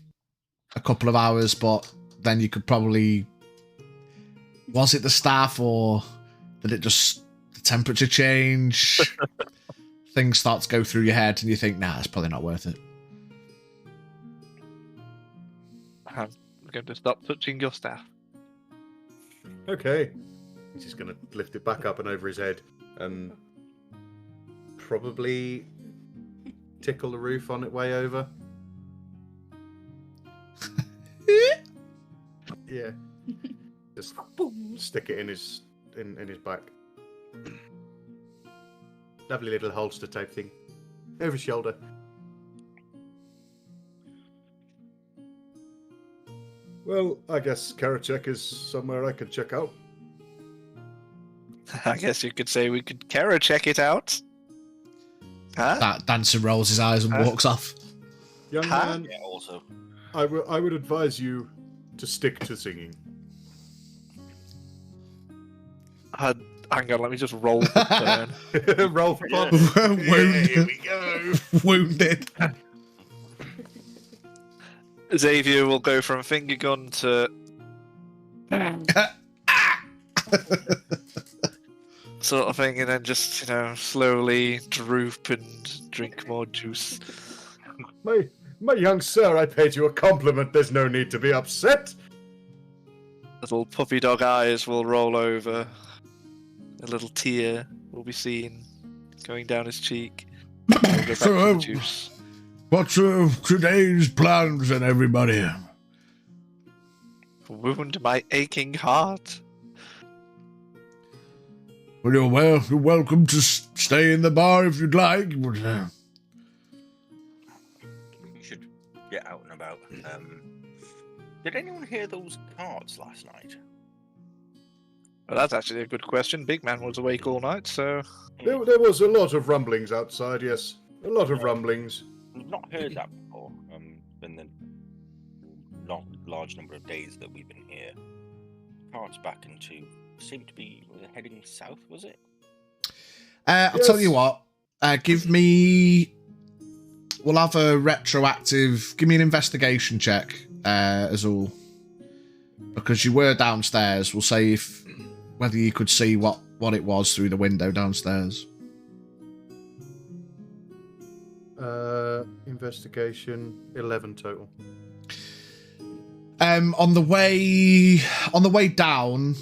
a couple of hours, but then you could probably... Was it the staff, or did it just... the temperature change? Things start to go through your head and you think, nah, it's probably not worth it. I'm going to stop touching your staff. Okay. He's just going to lift it back up and over his head and probably tickle the roof on its way over. Yeah. Just stick it in his back. Lovely little holster type thing. Over his shoulder. Well, I guess Karachek is somewhere I could check out. I guess you could say we could Kara check it out. Huh? That dancer rolls his eyes and walks off. Young man, Yeah, also. I would advise you to stick to singing. Hang on, let me just roll for turn. Roll for fun. Wounded. Here we go. Wounded. Xavier will go from finger gun to sort of thing, and then just, slowly droop and drink more juice. My young sir, I paid you a compliment. There's no need to be upset. Little puppy dog eyes will roll over. A little tear will be seen going down his cheek. We'll go back to the juice. What's today's plans and everybody? Wound my aching heart. Well, you're welcome to stay in the bar if you'd like. But, You should get out and about. Did anyone hear those carts last night? Well, that's actually a good question. Big Man was awake all night, so... There was a lot of rumblings outside, yes. A lot of rumblings. We've not heard that before. Been the not large number of days that we've been here. Carts back into seemed to be heading south, was it? I'll tell you what. Give me... We'll have a retroactive... Give me an investigation check, as all. Because you were downstairs. We'll say whether you could see what it was through the window downstairs. Investigation 11 total. On the way down,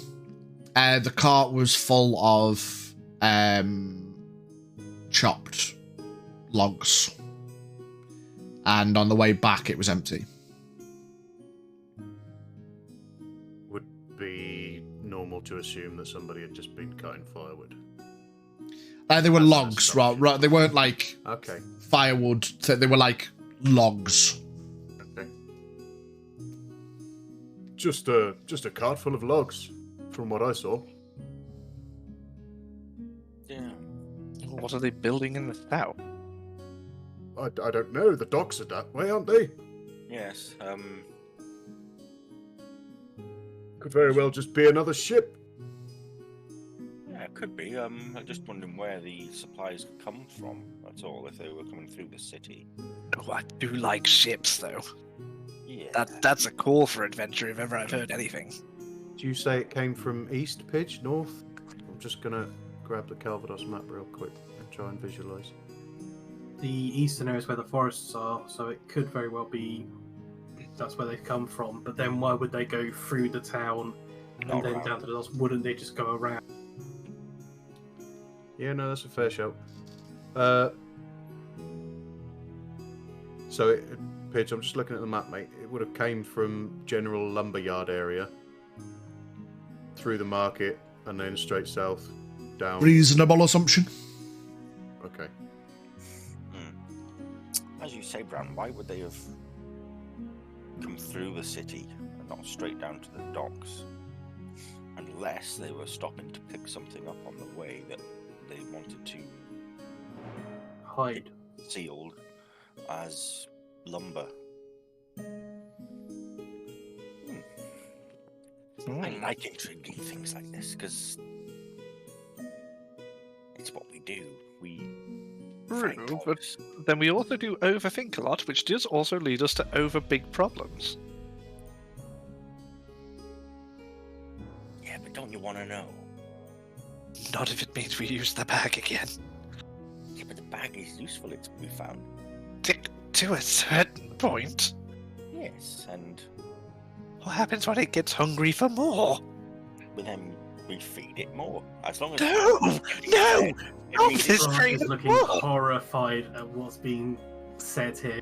the cart was full of chopped logs, and on the way back, it was empty. Would be normal to assume that somebody had just been cutting firewood. They were That's logs, right? They weren't like Okay. firewood. They were like logs. Okay. Just a cart full of logs, from what I saw. Yeah. What are they building in the south? I don't know. The docks are that way, aren't they? Yes. Could very well just be another ship. Yeah, it could be. I'm just wondering where the supplies come from. That's all. If they were coming through the city. Oh, I do like ships, though. Yeah. That's a call for adventure if ever I've heard anything. Do you say it came from east, Pidge, north? I'm just gonna grab the Calvados map real quick and try and visualize. The eastern area is where the forests are, so it could very well be that's where they come from. But then why would they go through the town and then down to the docks? Wouldn't they just go around? Yeah, no, that's a fair shout. So, Pidge, I'm just looking at the map, mate. It would have came from general lumberyard area, through the market, and then straight south, down. Reasonable assumption. Okay. As you say, Bran, why would they have come through the city and not straight down to the docks? Unless they were stopping to pick something up on the way that they wanted to Hide. sealed as lumber. I like intriguing things like this because it's what we do. We find True, but toys. then we also do overthink a lot, which does also lead us to over big problems. Yeah, but don't you want to know? Not if it means we use the bag again. Yeah, but the bag is useful. We found. To a certain point. Yes, and What happens when it gets hungry for more? then we feed it more. As long as No! No! it Not means this it's- Brian train is of looking thought! horrified at what's being said here.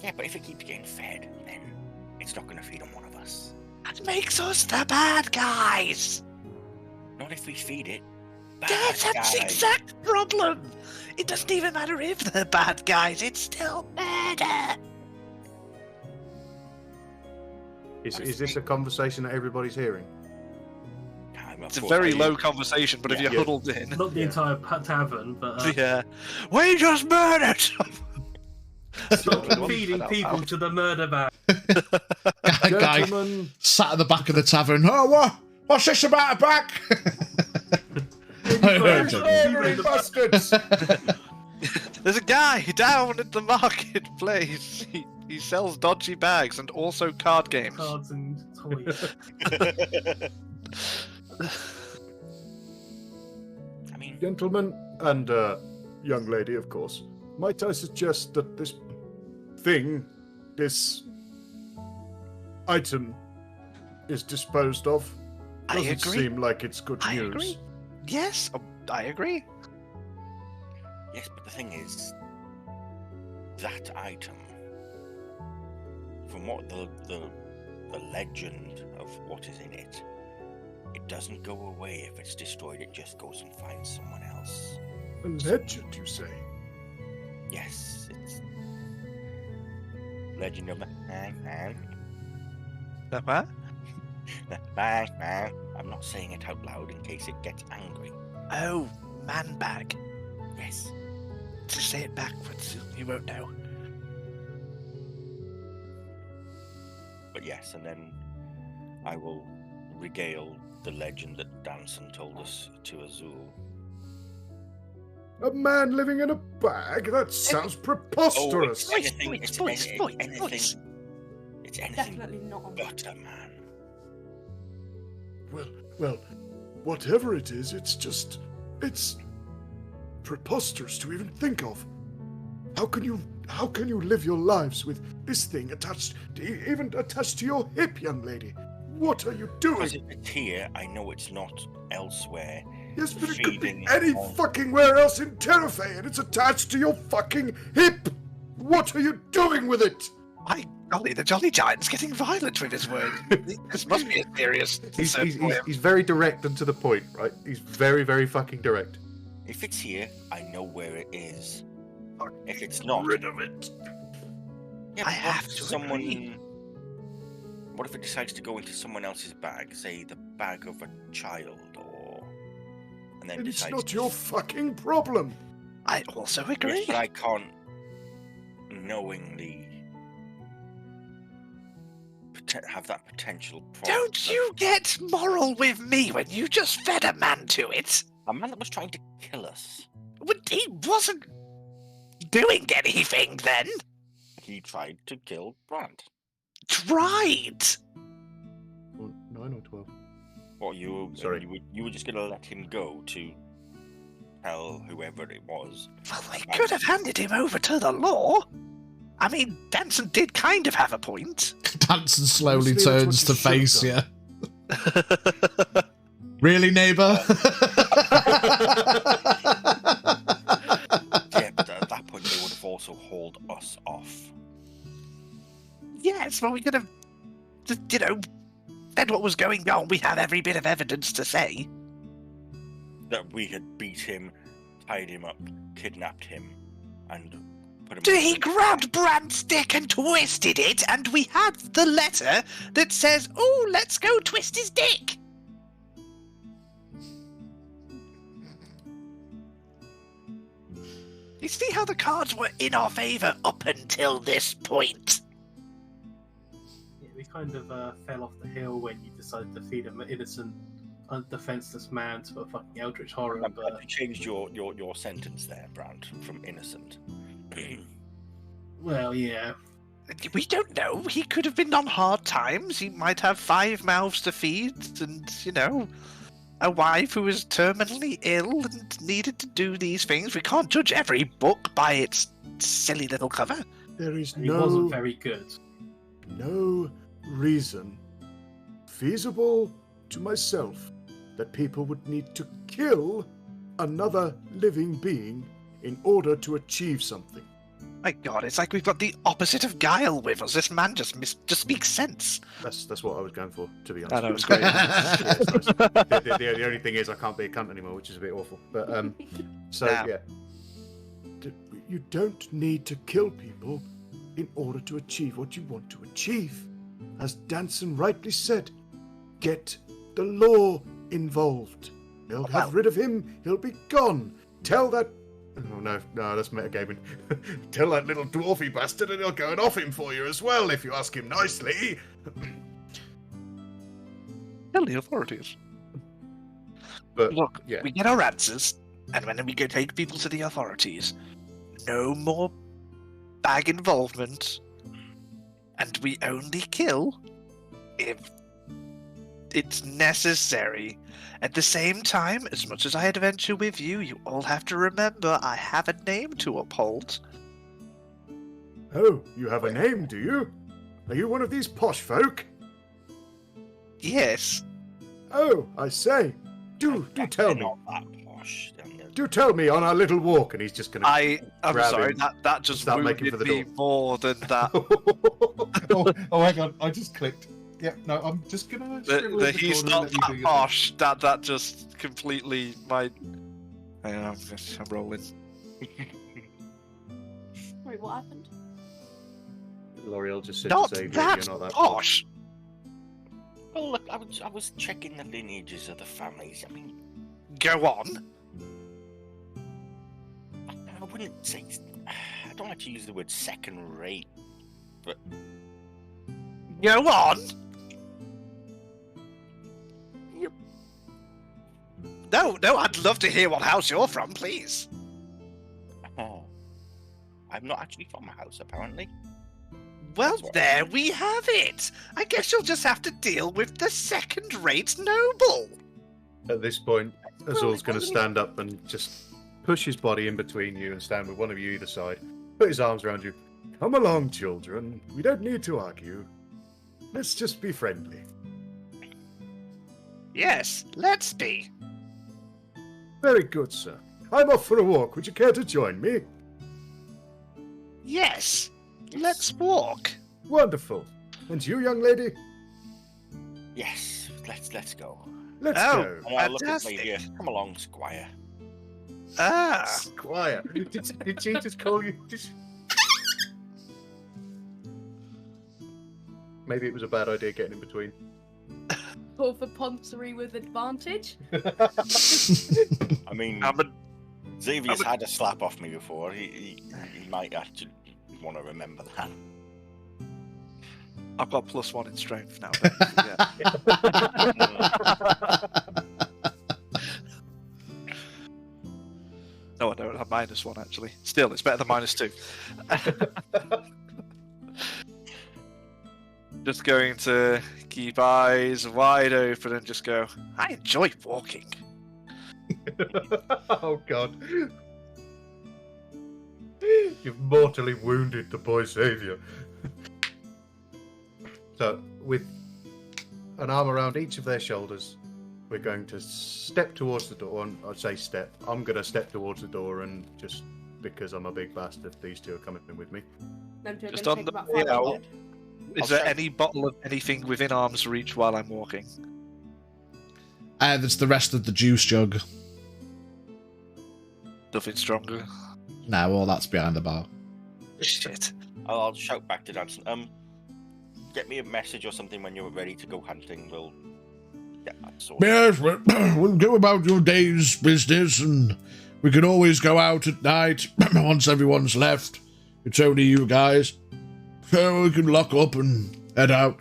Yeah, but if it keeps getting fed, then it's not going to feed on one of us. That makes us the bad guys! Not if we feed it. That's Bad the guy. exact problem! It doesn't even matter if they're bad guys, it's still murder! Is this a conversation that everybody's hearing? It's a very low conversation, but if Yeah. you're huddled in... Not the Yeah. entire tavern, but Yeah. We just murdered someone! stop Someone feeding fell people out. to the murder bag. Guy Gentlemen, sat at the back of the tavern. Oh, what's this about a back? murdering bastards! There's a guy down at the marketplace. He sells dodgy bags and also card games. Cards and toys. I mean, Gentlemen, and young lady, of course, might I suggest that this item is disposed of? I Doesn't agree. seem like it's good I news. agree. Yes, I agree. yes, but the thing is, that item, from what the legend of what is in it, it doesn't go away if it's destroyed. It just goes and finds someone else. A legend, you say? Yes, it's legend of the Hangman. That what? The Hangman. I'm not saying it out loud in case it gets angry. Oh, man bag. Yes. To say it backwards, you won't know. But yes, and then I will regale the legend that Danson told us to Azul. A man living in a bag? That sounds preposterous! Oh, it's anything. It's Voice. anything. It's anything Definitely not on but a man. Well, whatever it is, it's preposterous to even think of. How can you live your lives with this thing attached to your hip, young lady? What are you doing? Because if it's here, I know it's not elsewhere. Yes, but it could be feeding any on- fucking where else in Terrafae, and it's attached to your fucking hip. What are you doing with it? My golly, the Jolly Giant's getting violent with his words. This must be a serious concern for him. He's very direct and to the point, right? He's very, very fucking direct. If it's here, I know where it is. If it's not, Rid of it. yeah, I but what have if to someone. agree. What if it decides to go into someone else's bag, say the bag of a child, and then And it's decides not to your fucking problem. I also Yes, agree. but I can't knowingly have that potential problem. Don't you get moral with me when you just fed a man to it? A man that was trying to kill us. But he wasn't doing anything then. He tried to kill Brand. Tried. 9 or 12? What Sorry. you were just gonna let him go to tell whoever it was. Well, they could have handed him over to the law. I mean, Danson did kind of have a point. Danson slowly Honestly, that's turns to what you should face you. have Really, neighbour? Yeah, but at that point they would have also hauled us off. Yes, well, we could have, said what was going on. We have every bit of evidence to say. That we had beat him, tied him up, kidnapped him, and put him. He grabbed Brand's dick and twisted it, and we had the letter that says, "Oh, let's go twist his dick." see how the cards were in our favour up until this point. Yeah, we kind of fell off the hill when you decided to feed an innocent, defenseless man to a fucking eldritch horror. You But changed your sentence there, Brand, from innocent. well, yeah. We don't know. He could have been on hard times. He might have 5 mouths to feed and, a wife who was terminally ill and needed to do these things. We can't judge every book by its silly little cover. There is He wasn't very good. no reason feasible to myself that people would need to kill another living being in order to achieve something. My God, it's like we've got the opposite of guile with us. This man just speaks sense. That's what I was going for, to be honest. I know, it's great. Yeah, it's nice. The only thing is I can't be a cunt anymore, which is a bit awful. But so Now. yeah, you don't need to kill people in order to achieve what you want to achieve. As Danson rightly said, get the law involved. They'll have rid of him. He'll be gone. Tell that. Oh no, that's metagaming. Tell that little dwarfy bastard and he'll go and off him for you as well if you ask him nicely. Tell the authorities. But Look, yeah. we get our answers, and when we go take people to the authorities, no more bag involvement, and we only kill if it's necessary. At the same time, as much as I adventure with you, you all have to remember I have a name to uphold. Oh, you have a name, do you? Are you one of these posh folk? Yes. Oh, I say. Do tell me. Not that posh. Do tell me on our little walk, and he's just gonna. I'm grab sorry, him, that just start making wounded for the me door. more than that. oh, hang on. I just clicked. Yeah, no, I'm just gonna. The he's not that posh. That just completely my. I'm rolling. Wait, what happened? L'Oreal just said Not to say that that you're not that posh. Oh look, I was checking the lineages of the families. I mean, Go on. I wouldn't say. I don't like to use the word second rate, but Go on. No, I'd love to hear what house you're from, please. oh, I'm not actually from a house apparently. Well, That's what- there we have it. I guess you'll just have to deal with the second-rate noble. At this point, Azul's going to stand up and just push his body in between you and stand with one of you either side. Put his arms around you. Come along, children. We don't need to argue. Let's just be friendly. Yes, let's be. Very good, sir. I'm off for a walk. Would you care to join me? Yes, let's walk. Wonderful. And you, young lady? Yes, let's go. Let's Oh. go. And I'll look at Fantastic. Xavier. Come along, Squire. Ah, Squire. Did she just call you? Maybe it was a bad idea getting in between. Call for Poncery with advantage. I mean, I'm a Xavier's had a slap off me before. He might actually want to remember that. I've got +1 in strength now. Don't forget. No, I don't have -1 actually. Still, it's better than -2. Just going to keep eyes wide open and just go, I enjoy walking. Oh, God. You've mortally wounded the boy Xavier. So, with an arm around each of their shoulders, we're going to step towards the door. And I'd say step. I'm going to step towards the door, and just because I'm a big bastard, these two are coming in with me. Them two are Just gonna on take the about way 500. out. Is I'll there shout. any bottle of anything within arm's reach while I'm walking? There's the rest of the juice jug. Nothing stronger. No, all that's behind the bar. Shit. I'll shout back to Danson. Get me a message or something when you're ready to go hunting. We'll get that sorted. Yes, we'll go about your day's business and We can always go out at night once everyone's left. It's only you guys. So we can lock up and head out.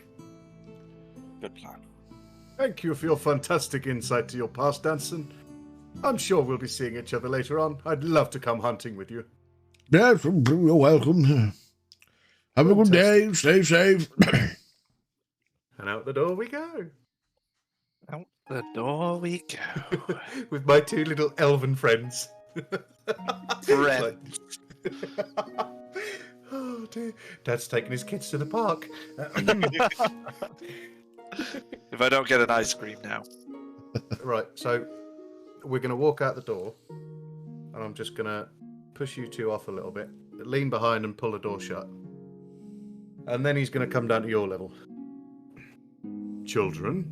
Good plan. Thank you for your fantastic insight to your past, Danson. I'm sure we'll be seeing each other later on. I'd love to come hunting with you. Yes, you're welcome. Have a good day. Stay safe. And out the door we go. Out the door we go. With my two little elven friends. Friends. Oh dear. Dad's taking his kids to the park. If I don't get an ice cream now. Right, so we're going to walk out the door. And I'm just going to push you two off a little bit. Lean behind and pull the door shut. And then he's going to come down to your level. Children,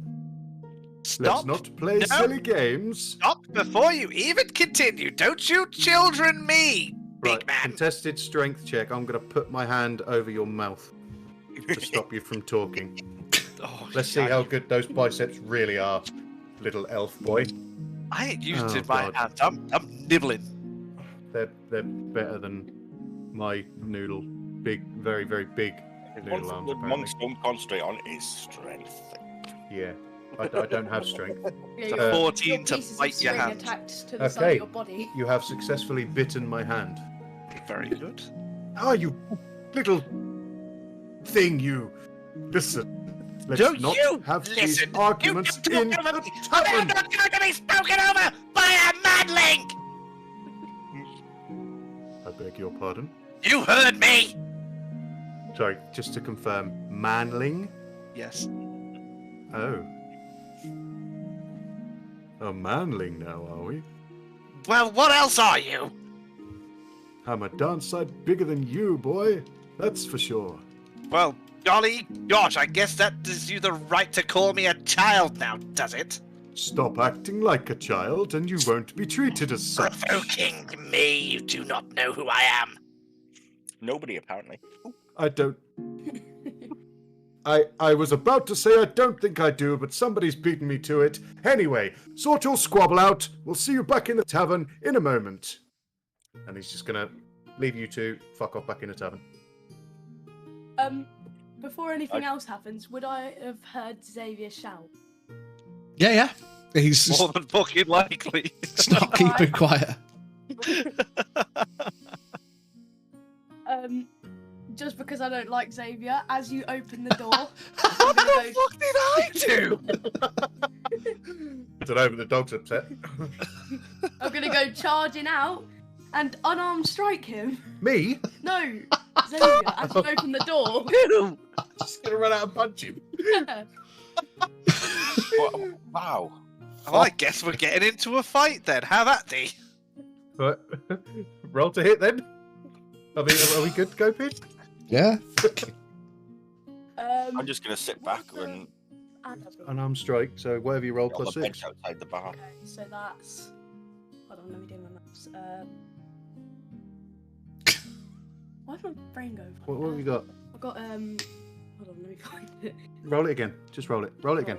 Stop. let's not play silly games. Stop before you even continue. Don't you children me, Right, big man. contested strength check. I'm going to put my hand over your mouth to stop you from talking. Oh, Let's see how good those biceps really are, little elf boy. I ain't used Oh, to my God. hands. I'm nibbling. They're better than my noodle. Big, very, very big noodle arms, The apparently. monks don't concentrate on is strength. Yeah, I don't have strength. Yeah, Uh, 14 your to pieces of bite your string hand. attached to the side Okay. of your body. You have successfully bitten my hand. Very good. Ah, you little thing, you. Listen, let's Don't not you have these listen. arguments You in talk over the me. I'm tavern. not going to be spoken over by a madling. I beg your pardon. You heard me. Sorry, just to confirm, manling? Yes. Oh. A manling now, are we? Well, what else are you? I'm a darn sight bigger than you, boy. That's for sure. Well, golly gosh, I guess that gives you the right to call me a child now, does it? Stop acting like a child, and you won't be treated as such. Provoking me, you do not know who I am. Nobody, apparently. I don't. I was about to say I don't think I do, but somebody's beaten me to it. Anyway, sort your squabble out. We'll see you back in the tavern in a moment. And he's just gonna leave you two fuck off back in the tavern. Before anything else happens, would I have heard Xavier shout? Yeah. He's just, More than fucking likely. just not keeping quiet. Just because I don't like Xavier, as you open the door, What the fuck did I do? I don't know, but the dog's upset. I'm gonna go charging out and unarmed strike him. Me? No, Xavier, as you open the door. Just gonna run out and punch him. Wow. Well, I guess we're getting into a fight then. Have at thee. But roll to hit then. Are we good to go, Pete? Yeah. I'm just going to sit back and Unarmed strike, so whatever you roll on the plus bench 6. outside the bar. Okay, so that's. Hold on, let me do my maths. Why did my brain go? What have you got? I've got Hold on, let me find it. Roll it again. Just roll it. Roll it again.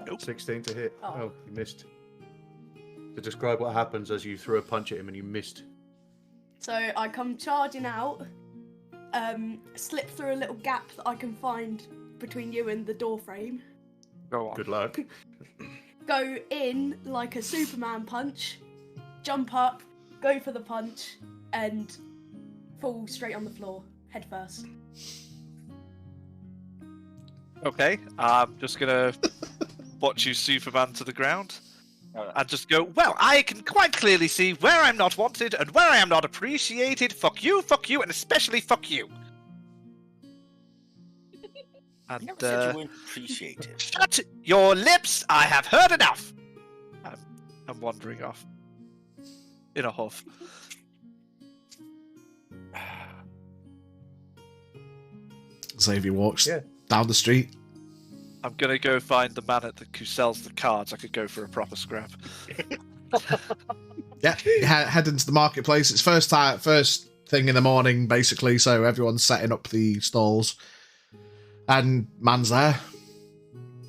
Nope. 16 to hit. Oh. Oh, you missed. To describe what happens as you throw a punch at him and you missed. So I come charging out, slip through a little gap that I can find between you and the door frame. Go on. Good luck. Go in like a Superman punch, jump up, go for the punch, and fall straight on the floor, head first. Okay, I'm just gonna watch you Superman to the ground and just go, well, I can quite clearly see where I'm not wanted and where I am not appreciated. Fuck you, and especially fuck you. I And never said you weren't appreciated. shut your lips! I have heard enough. I'm wandering off in a huff. Xavier walks Yeah. down the street. I'm gonna go find the man who sells the cards. I could go for a proper scrap. Yeah, head into the marketplace. It's first thing in the morning, basically, so everyone's setting up the stalls. And man's there.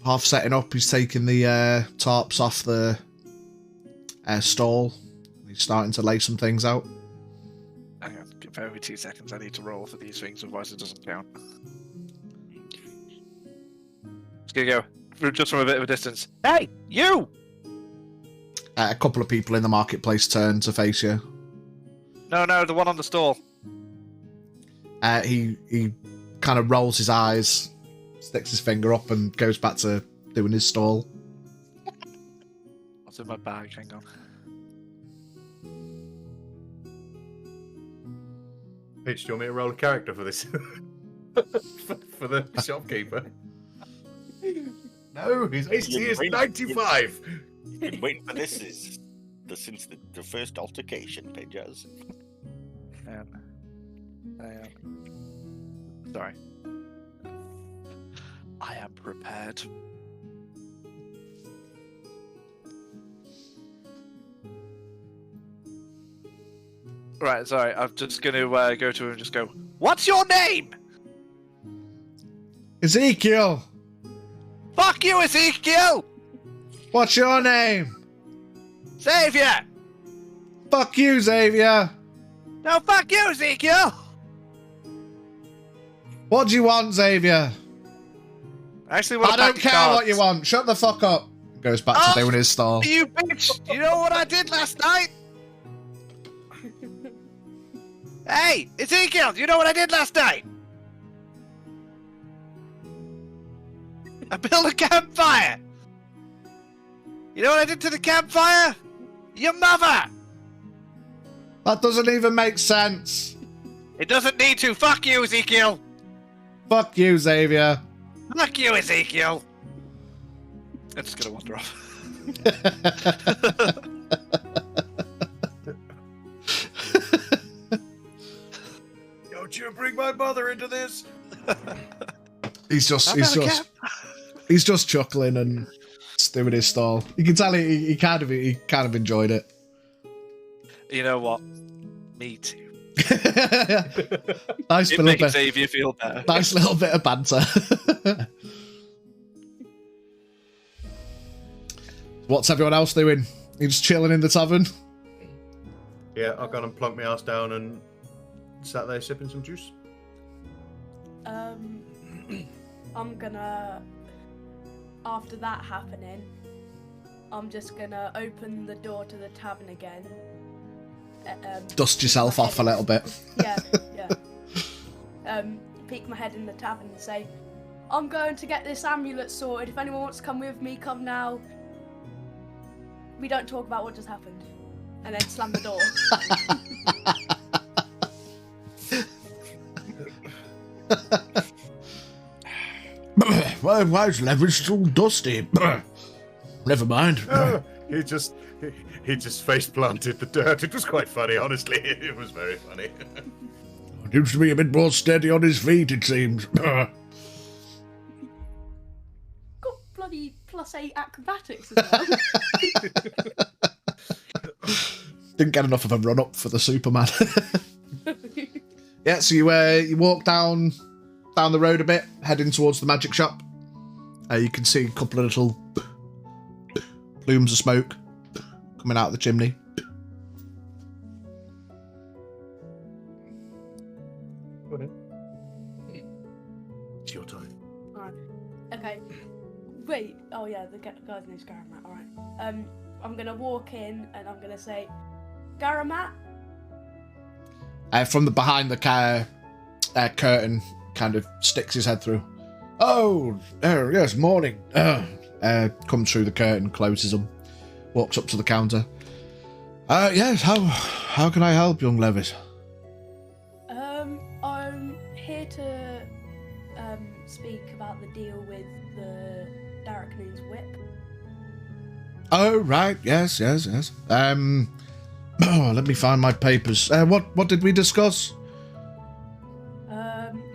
half setting up. He's taking the tarps off the stall. He's starting to lay some things out. Hang on, give me 2 seconds. I need to roll for these things, otherwise it doesn't count. Just gonna go just from a bit of a distance. Hey, you! A couple of people in the marketplace turn to face you. No, the one on the stall. He kind of rolls his eyes, sticks his finger up, and goes back to doing his stall. What's in my bag? Hang on. Pitch, do you want me to roll a character for this? for the shopkeeper? No, his AC is 95. Been waiting for this since the first altercation, Pidgeys. Sorry. I am prepared. Right, sorry. I'm just going to go to him and just go, "What's your name?" Ezekiel! Fuck you, Ezekiel! What's your name? Xavier! Fuck you, Xavier! No, fuck you, Ezekiel! What do you want, Xavier? Actually, what I don't care what you want. Shut the fuck up. Goes back to doing his stall. You bitch! You know what I did last night? Hey, Ezekiel, do you know what I did last night? I built a campfire. You know what I did to the campfire? Your mother! That doesn't even make sense. It doesn't need to. Fuck you, Ezekiel. Fuck you, Xavier. Fuck you, Ezekiel. I'm just gonna wander off. Don't you bring my mother into this. He's just chuckling and doing his stall. You can tell he kind of enjoyed it. You know what? Me too. Nice It little makes bit. Xavier feel better. Nice little bit of banter. What's everyone else doing? You just chilling in the tavern? Yeah, I've gone and plunked my ass down and sat there sipping some juice. I'm gonna, after that happening, I'm just gonna open the door to the tavern again. Dust yourself off a little bit. Yeah. Peek my head in the tavern and say, "I'm going to get this amulet sorted. If anyone wants to come with me, come now. We don't talk about what just happened." And then slam the door. Why is leverage still dusty? Never mind. He just face planted the dirt. It was quite funny, honestly. It was very funny. Seems to be a bit more steady on his feet, it seems. Got bloody +8 acrobatics as well. Didn't get enough of a run up for the Superman. Yeah, so you walk down the road a bit, heading towards the magic shop. You can see a couple of little plumes of smoke coming out of the chimney. Go ahead. It's your time. Alright. Okay. Wait. Oh yeah, the guy's name's Garamat. Alright. I'm gonna walk in and I'm gonna say, "Garamat." From the behind the curtain, kind of sticks his head through. Oh, yes, morning. Comes through the curtain, closes them, walks up to the counter. Yes, how can I help, young Levis? I'm here to speak about the deal with the Derek Noon's whip. Oh, right, yes. Let me find my papers. What did we discuss?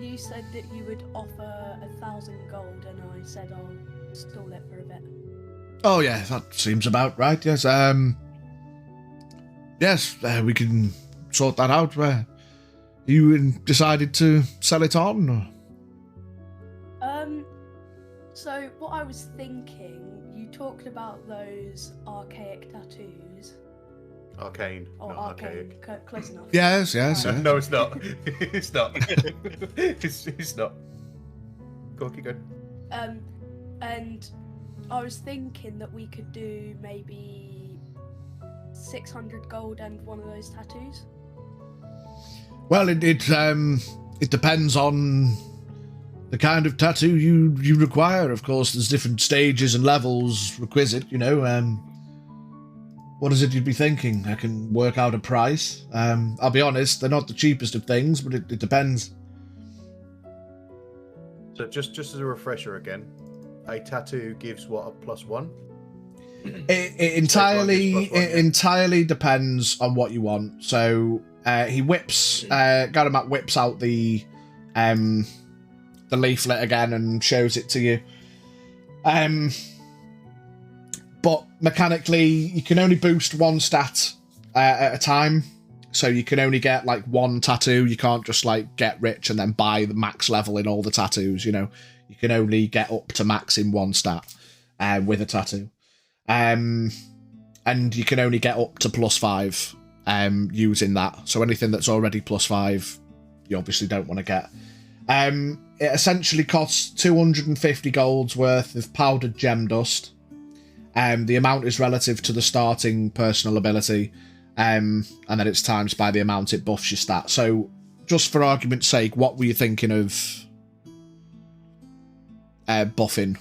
You said that you would offer 1,000 gold, and I said I'll stall it for a bit. Oh, yeah, that seems about right, yes. Yes, we can sort that out. You decided to sell it on? Or? So what I was thinking, you talked about those archaic tattoos. Arcane, Or not arcane, archaic. close enough. Yes, yes, No, yes. no, it's not. It's not. It's not. Go on, keep going. And I was thinking that we could do maybe 600 gold and one of those tattoos. Well, it depends on the kind of tattoo you require. Of course, there's different stages and levels requisite. You know, what is it you'd be thinking? I can work out a price. I'll be honest, they're not the cheapest of things, but it depends. So just as a refresher again, a tattoo gives what, a +1? It entirely depends on what you want. So he whips, Garamat whips out the leaflet again and shows it to you. But mechanically, you can only boost one stat at a time. So you can only get like one tattoo. You can't just like get rich and then buy the max level in all the tattoos. You know, you can only get up to max in one stat with a tattoo. And you can only get up to +5 using that. So anything that's already +5, you obviously don't want to get. It essentially costs 250 gold's worth of powdered gem dust. The amount is relative to the starting personal ability, and then it's times by the amount it buffs your stat. So, just for argument's sake, what were you thinking of buffing?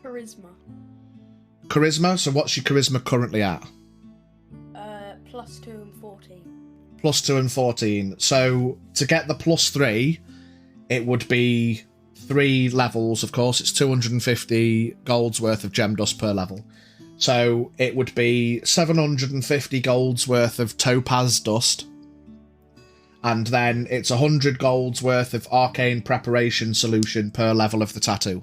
Charisma. Charisma? So what's your charisma currently at? +2 and 14. +2 and 14. So, to get the +3, it would be 3 levels, of course. It's 250 gold's worth of gem dust per level. So it would be 750 gold's worth of topaz dust. And then it's 100 gold's worth of arcane preparation solution per level of the tattoo.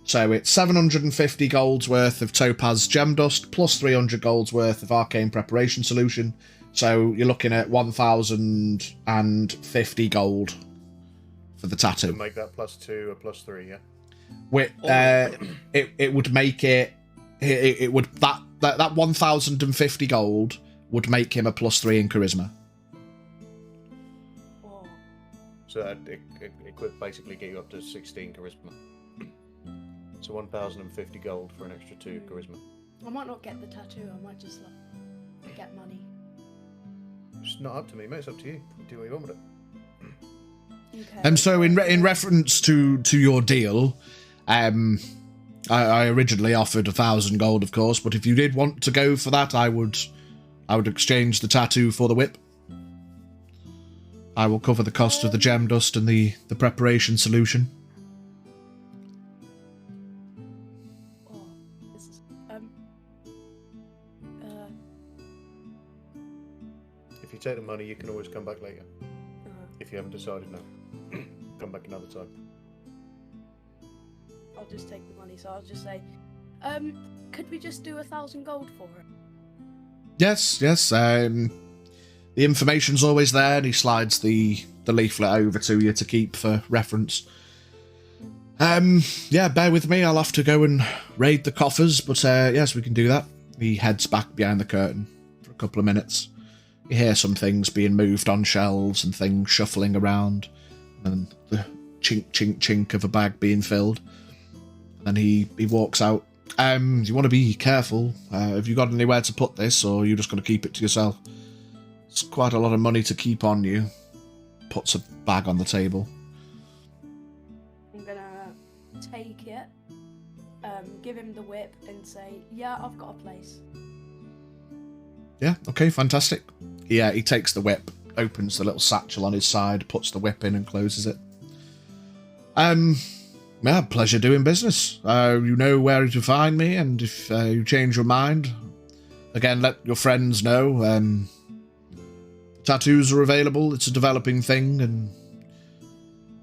So it's 750 gold's worth of topaz gem dust plus 300 gold's worth of arcane preparation solution. So you're looking at 1,050 gold for the tattoo. To make that +2 a +3, yeah. It would make it. It would that 1,050 gold would make him a +3 in charisma. Oh. So it could basically get you up to 16 charisma. So 1,050 gold for an extra 2 charisma. I might not get the tattoo. I might just get money. It's not up to me, mate. It's up to you. You do what you want with it. Okay. And so, in reference to your deal, I originally offered 1,000 gold, of course. But if you did want to go for that, I would exchange the tattoo for the whip. I will cover the cost of the gem dust and the preparation solution. Oh, this is, If you take the money, you can always come back later. If you haven't decided now. Come back another time. I'll just take the money. So I'll just say, could we just do 1,000 gold for it? Yes. The information's always there, and he slides the leaflet over to you to keep for reference. Yeah, bear with me. I'll have to go and raid the coffers, but yes, we can do that. He heads back behind the curtain for a couple of minutes. You hear some things being moved on shelves and things shuffling around, and the chink, chink, chink of a bag being filled. And he walks out. You want to be careful. Have you got anywhere to put this, or are you just going to keep it to yourself? It's quite a lot of money to keep on you. Puts a bag on the table. I'm gonna take it, give him the whip, and say, "Yeah, I've got a place." Yeah, okay, fantastic. Yeah, he takes the whip, opens the little satchel on his side, puts the whip in and closes it. Yeah, pleasure doing business. You know where to find me, and if you change your mind, again, let your friends know. Tattoos are available. It's a developing thing, and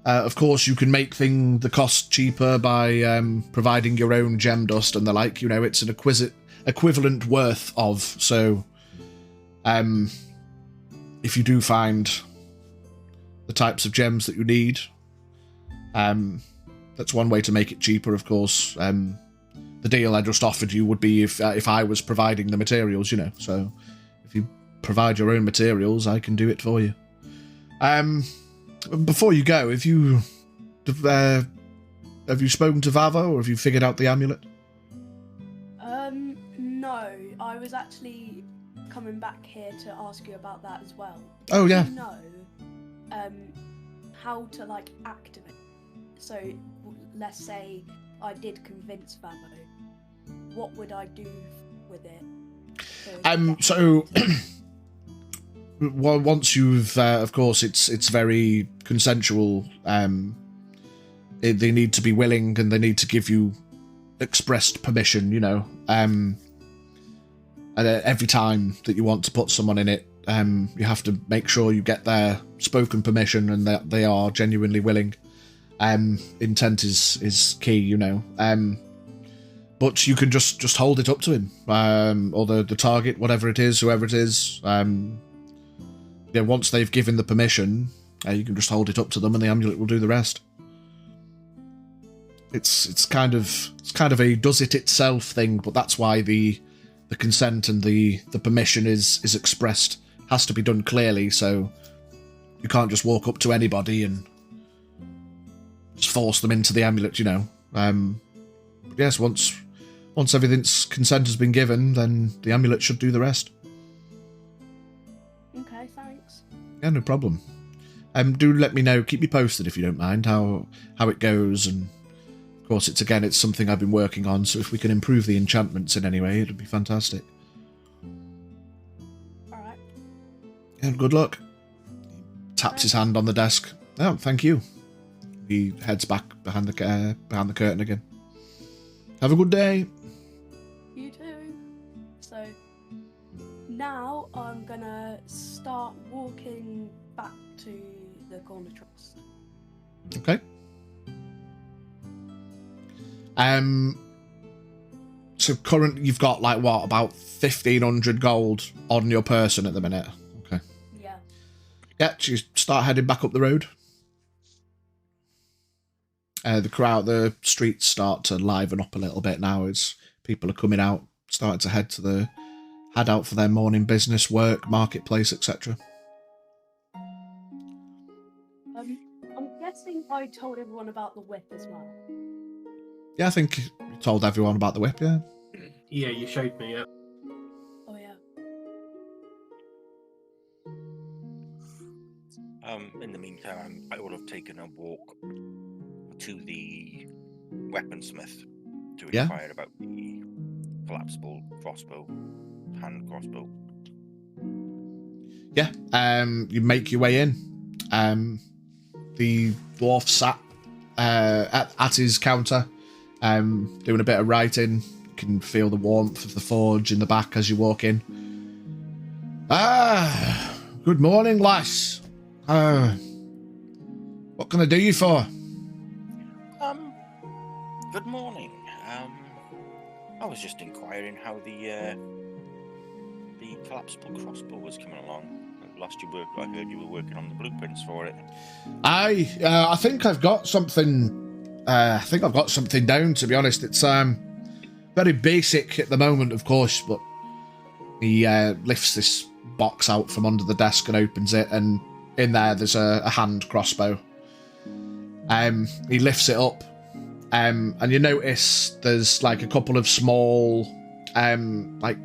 of course you can make the cost cheaper by providing your own gem dust and the like. You know, it's an equivalent worth of. So, if you do find the types of gems that you need, That's one way to make it cheaper, of course. The deal I just offered you would be if I was providing the materials, you know. So if you provide your own materials, I can do it for you. Before you go, have you spoken to Vavo, or have you figured out the amulet? No. I was actually coming back here to ask you about that as well. Oh, yeah. Do you know how to, like, activate? So, let's say I did convince Vavo. What would I do with it? So well, once you've, of course, it's very consensual. They need to be willing, and they need to give you expressed permission, you know. And every time that you want to put someone in it, you have to make sure you get their spoken permission and that they are genuinely willing. Intent is key, you know. But you can just hold it up to him, or the target, whatever it is, whoever it is. Yeah, once they've given the permission, you can just hold it up to them, and the amulet will do the rest. It's kind of a does it itself thing, but that's why the consent and the permission is expressed, has to be done clearly. So you can't just walk up to anybody and just force them into the amulet, you know. But yes, once everything's consent has been given, then the amulet should do the rest. Okay, thanks. Yeah, no problem. Do let me know, keep me posted if you don't mind, how it goes, and of course it's something I've been working on, so if we can improve the enchantments in any way, it'd be fantastic. Alright. And good luck. He taps his hand on the desk. Oh, thank you. He heads back behind the curtain again. Have a good day. You too. So now I'm gonna start walking back to the corner trust. Okay. So currently you've got like what, about 1,500 gold on your person at the minute. Okay. Yeah. Yeah, so you start heading back up the road. The streets start to liven up a little bit now as people are coming out, starting to head out for their morning business, work, marketplace, etc. I'm guessing I told everyone about the whip as well. Yeah, I think you told everyone about the whip, yeah. Yeah, you showed me it. Oh yeah. In the meantime, I would have taken a walk to the weaponsmith to inquire about the collapsible crossbow, hand crossbow. Yeah, you make your way in. The dwarf sat at his counter, doing a bit of writing. You can feel the warmth of the forge in the back as you walk in. Good morning, lass. What can I do you for? Good morning. I was just inquiring how the collapsible crossbow was coming along. Last I heard you were working on the blueprints for it. I think I've got something. I think I've got something down. To be honest, it's very basic at the moment, of course. But he lifts this box out from under the desk and opens it, and in there's a hand crossbow. He lifts it up, and you notice there's like a couple of small like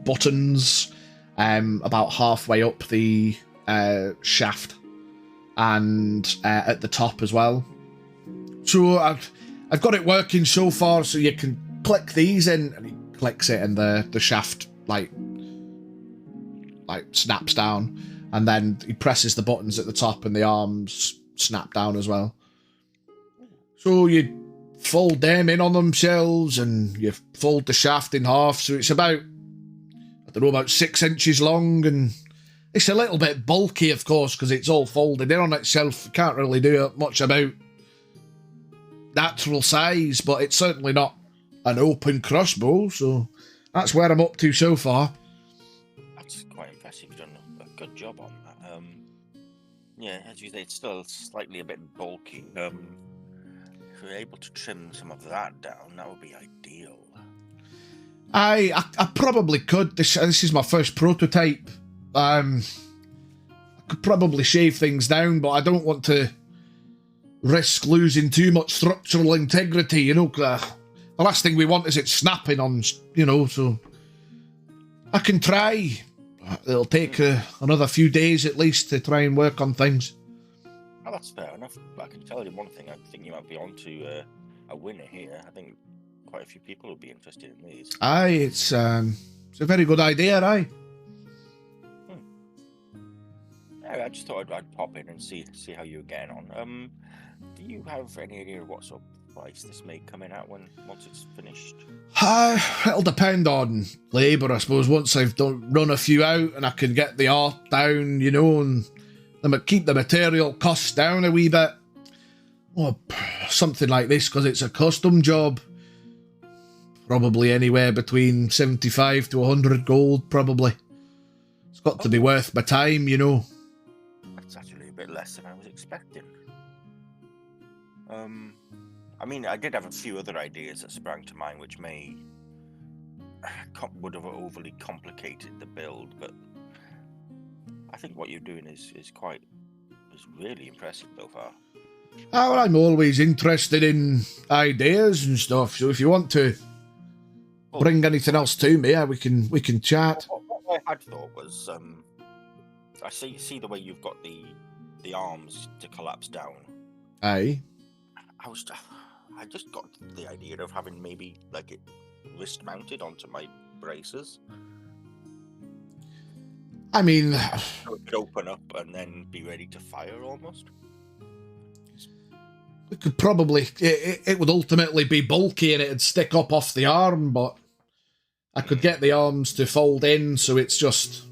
buttons about halfway up the shaft and at the top as well. So I've got it working so far, so you can click these in, and he clicks it, and the shaft like snaps down, and then he presses the buttons at the top, and the arms snap down as well. So you fold them in on themselves, and you fold the shaft in half, so it's about, I don't know, about 6 inches long, and it's a little bit bulky, of course, because it's all folded in on itself. You can't really do much about natural size, but it's certainly not an open crossbow, so that's where I'm up to so far. That's quite impressive. You've done a good job on that. Yeah, as you say, it's still slightly a bit bulky. if we're able to trim some of that down, that would be ideal. I probably could. This is my first prototype. I could probably shave things down, but I don't want to risk losing too much structural integrity, you know. The last thing we want is it snapping on, you know, so I can try. It'll take another few days at least to try and work on things. Oh, that's fair enough. I can tell you one thing. I think you might be onto a winner here. I think quite a few people will be interested in these. Aye, it's a very good idea, aye. Yeah, I just thought I'd pop in and see how you're getting on. Do you have any idea of what sort of price this may come in at once it's finished? It'll depend on labour, I suppose. Once I've run a few out and I can get the art down, you know, and keep the material costs down a wee bit. Well, something like this, because it's a custom job, probably anywhere between 75 to 100 gold, probably. It's got to be worth my time, you know. That's actually a bit less than I was expecting. I mean, I did have a few other ideas that sprang to mind, which would have overly complicated the build, but I think what you're doing is really impressive so far. Oh, well, I'm always interested in ideas and stuff, so if you want to bring anything else to me, we can chat. What I had thought was, I see the way you've got the arms to collapse down. Aye. I just got the idea of having maybe like it wrist mounted onto my braces. I mean, so it could open up and then be ready to fire almost. We could probably. It would ultimately be bulky and it'd stick up off the arm, but I could get the arms to fold in, so it's just.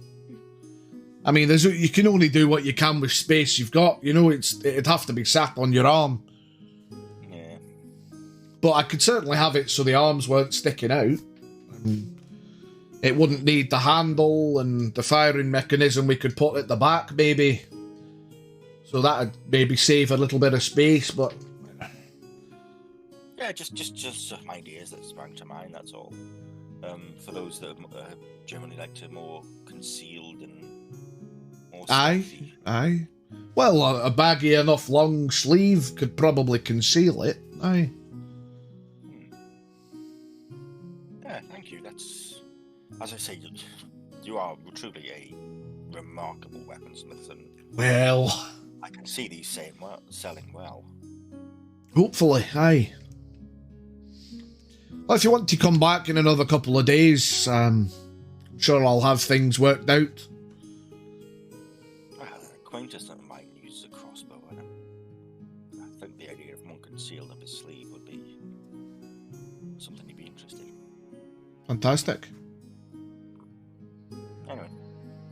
I mean, you can only do what you can with space you've got. You know, it'd have to be sat on your arm. Yeah. But I could certainly have it so the arms weren't sticking out. It wouldn't need the handle and the firing mechanism we could put at the back, maybe. So that'd maybe save a little bit of space, but... Yeah, just some ideas that sprang to mind, that's all. For those that generally like to more concealed and more stealthy. Aye. Well, a baggy enough long sleeve could probably conceal it. Aye. Yeah, thank you. That's, as I say, you are truly a remarkable weaponsmith, and well, I can see these selling well. Hopefully, aye. Well, if you want to come back in another couple of days, I'm sure I'll have things worked out. Well, an acquaintance of mine uses a crossbow, and I think the idea of one concealed up his sleeve would be something he'd be interested in. Fantastic. Anyway,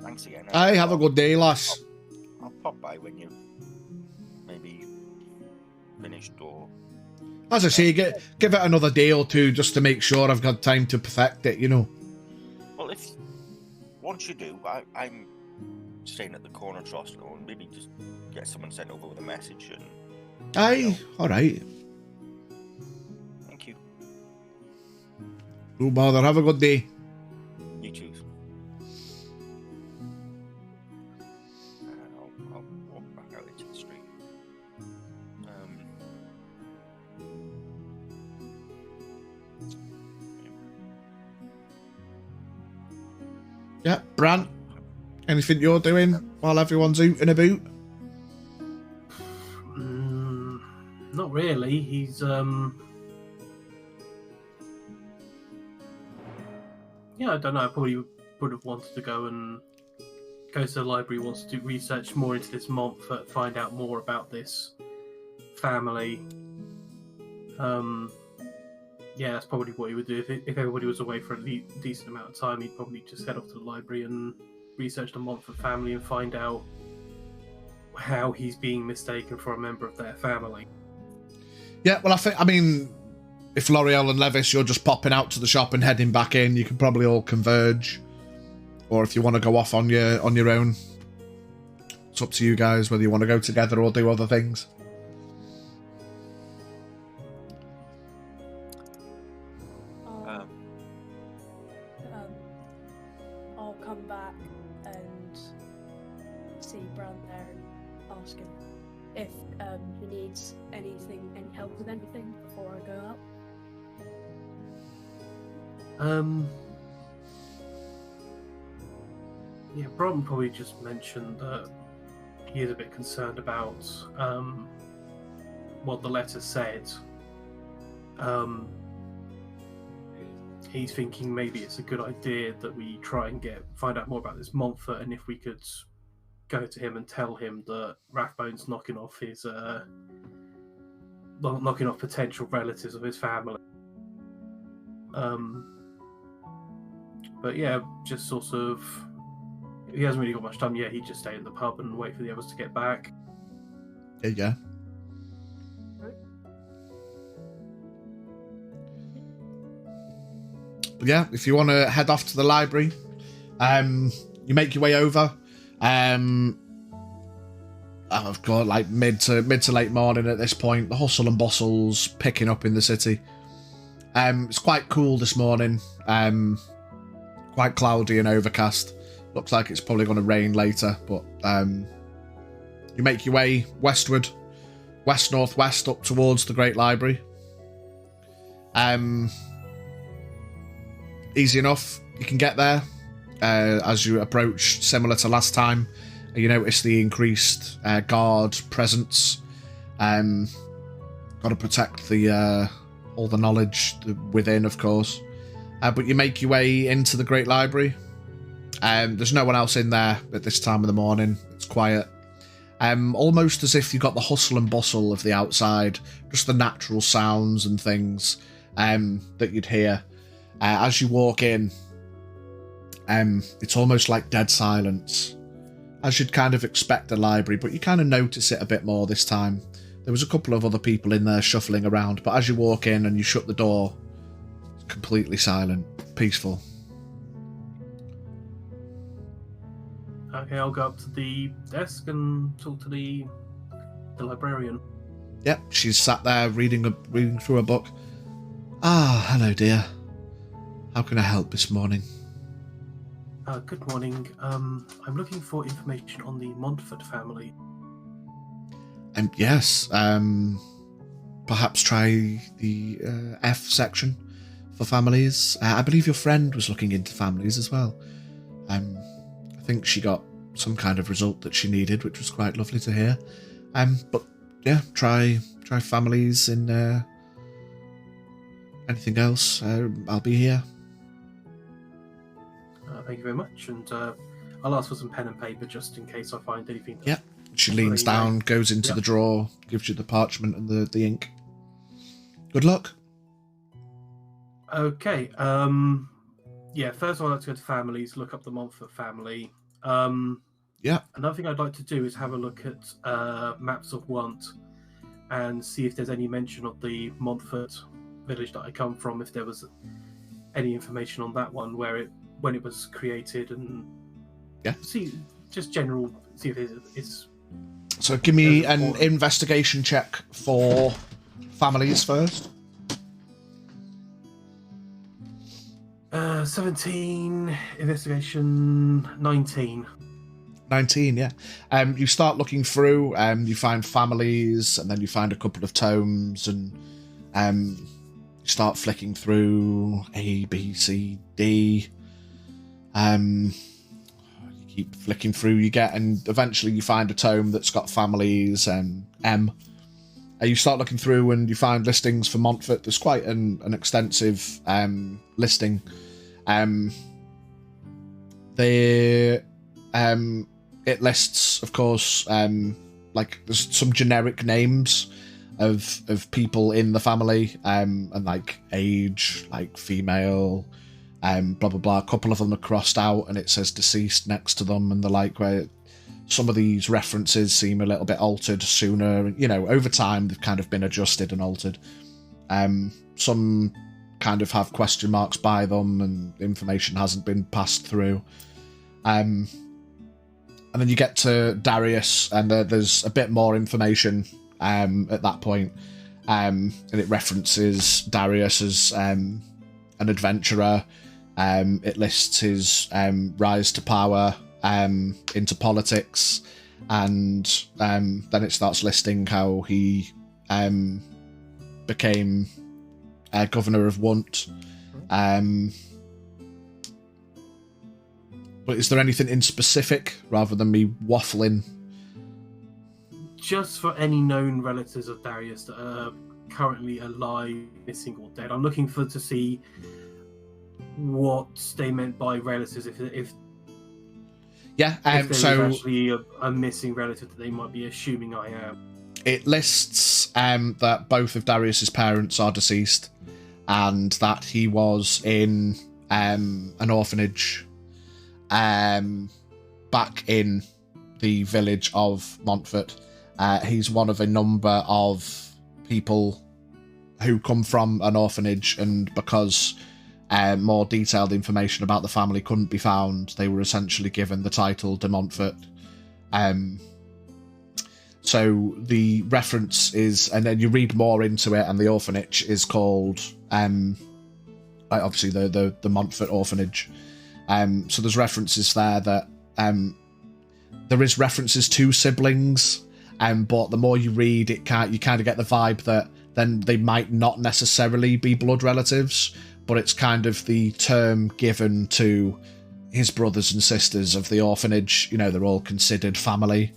thanks again. Aye, have a good day, lass. I'll pop by when you maybe finished or... As I say, give it another day or two just to make sure I've got time to perfect it, you know. Well, once you do, I'm staying at the corner trust, and maybe just get someone sent over with a message and... Aye, alright. Thank you. No bother, have a good day. You too. I'll walk back out into the street. Yeah, Brant, anything you're doing while everyone's out and about? Not really. He's yeah, I don't know. I probably would have wanted to go to the library. Wants to do research more into this Montfort, find out more about this family. Yeah, that's probably what he would do. If everybody was away for a decent amount of time, he'd probably just head off to the library and research the Montfort family and find out how he's being mistaken for a member of their family. Yeah, well, I mean, if L'Oreal and Levis, you're just popping out to the shop and heading back in, you can probably all converge. Or if you want to go off on your own, it's up to you guys whether you want to go together or do other things. I'll come back and see Bran there and ask him if he needs any help with anything before I go out. Yeah, Bron probably just mentioned that he is a bit concerned about what the letter said. He's thinking maybe it's a good idea that we try and find out more about this Montfort, and if we could go to him and tell him that Rathbone's knocking off potential relatives of his family. But yeah, just sort of, he hasn't really got much time yet. He'd just stay in the pub and wait for the others to get back. There you go. But yeah, if you want to head off to the library, you make your way over. I've got like mid to late morning at this point. The hustle and bustle's picking up in the city. It's quite cool this morning. Quite cloudy and overcast. Looks like it's probably going to rain later, but you make your way westward, west-northwest up towards the Great Library. Easy enough. You can get there as you approach, similar to last time. You notice the increased guard presence. Got to protect the all the knowledge within, of course. But you make your way into the Great Library. There's no one else in there at this time of the morning. It's quiet. Almost as if you've got the hustle and bustle of the outside, just the natural sounds and things that you'd hear. As you walk in, it's almost like dead silence, as you'd kind of expect a library, but you kind of notice it a bit more this time. There was a couple of other people in there shuffling around, but as you walk in and you shut the door, it's completely silent, peaceful. Okay, I'll go up to the desk and talk to the librarian. Yep, she's sat there reading through a book. Ah, hello, dear. How can I help this morning? Good morning. I'm looking for information on the Montfort family. Yes. Perhaps try the F section for families. I believe your friend was looking into families as well. I think she got some kind of result that she needed, which was quite lovely to hear. But yeah, try families in anything else. I'll be here. Thank you very much, and I'll ask for some pen and paper just in case I find anything. Yeah, she leans down, goes into the drawer, gives you the parchment and the ink. Good luck. Okay. Yeah, first of all, I'd like to go to families, look up the Montfort family. Yeah. Another thing I'd like to do is have a look at maps of Want and see if there's any mention of the Montfort village that I come from, if there was any information on that one, when it was created, and see if it's. So give me an investigation check for families first. 17, investigation 19. 19, yeah. You start looking through, you find families, and then you find a couple of tomes, and you start flicking through A, B, C, D. You keep flicking through, and eventually you find a tome that's got families, M. You start looking through and you find listings for Montfort. There's quite an extensive listing. It lists, of course, like there's some generic names of people in the family, and like age, like female, blah blah blah. A couple of them are crossed out and it says deceased next to them, and the like, where some of these references seem a little bit altered sooner. You know, over time they've kind of been adjusted and altered. Some kind of have question marks by them and information hasn't been passed through. And then you get to Darius, and there's a bit more information at that point. And it references Darius as an adventurer. It lists his rise to power into politics, and then it starts listing how he became governor of Wunt. But is there anything in specific, rather than me waffling? Just for any known relatives of Darius that are currently alive, missing, or dead. I'm looking to see what they meant by relatives. If Yeah, there so is actually a missing relative that they might be assuming I am. it lists that both of Darius's parents are deceased, and that he was in an orphanage back in the village of Montfort. He's one of a number of people who come from an orphanage, and because more detailed information about the family couldn't be found, they were essentially given the title de Montfort. So the reference is, and then you read more into it, and the orphanage is called, obviously the Montfort Orphanage. So there's references there that there is references to siblings, but the more you read, you kind of get the vibe that then they might not necessarily be blood relatives, but it's kind of the term given to his brothers and sisters of the orphanage. You know, they're all considered family.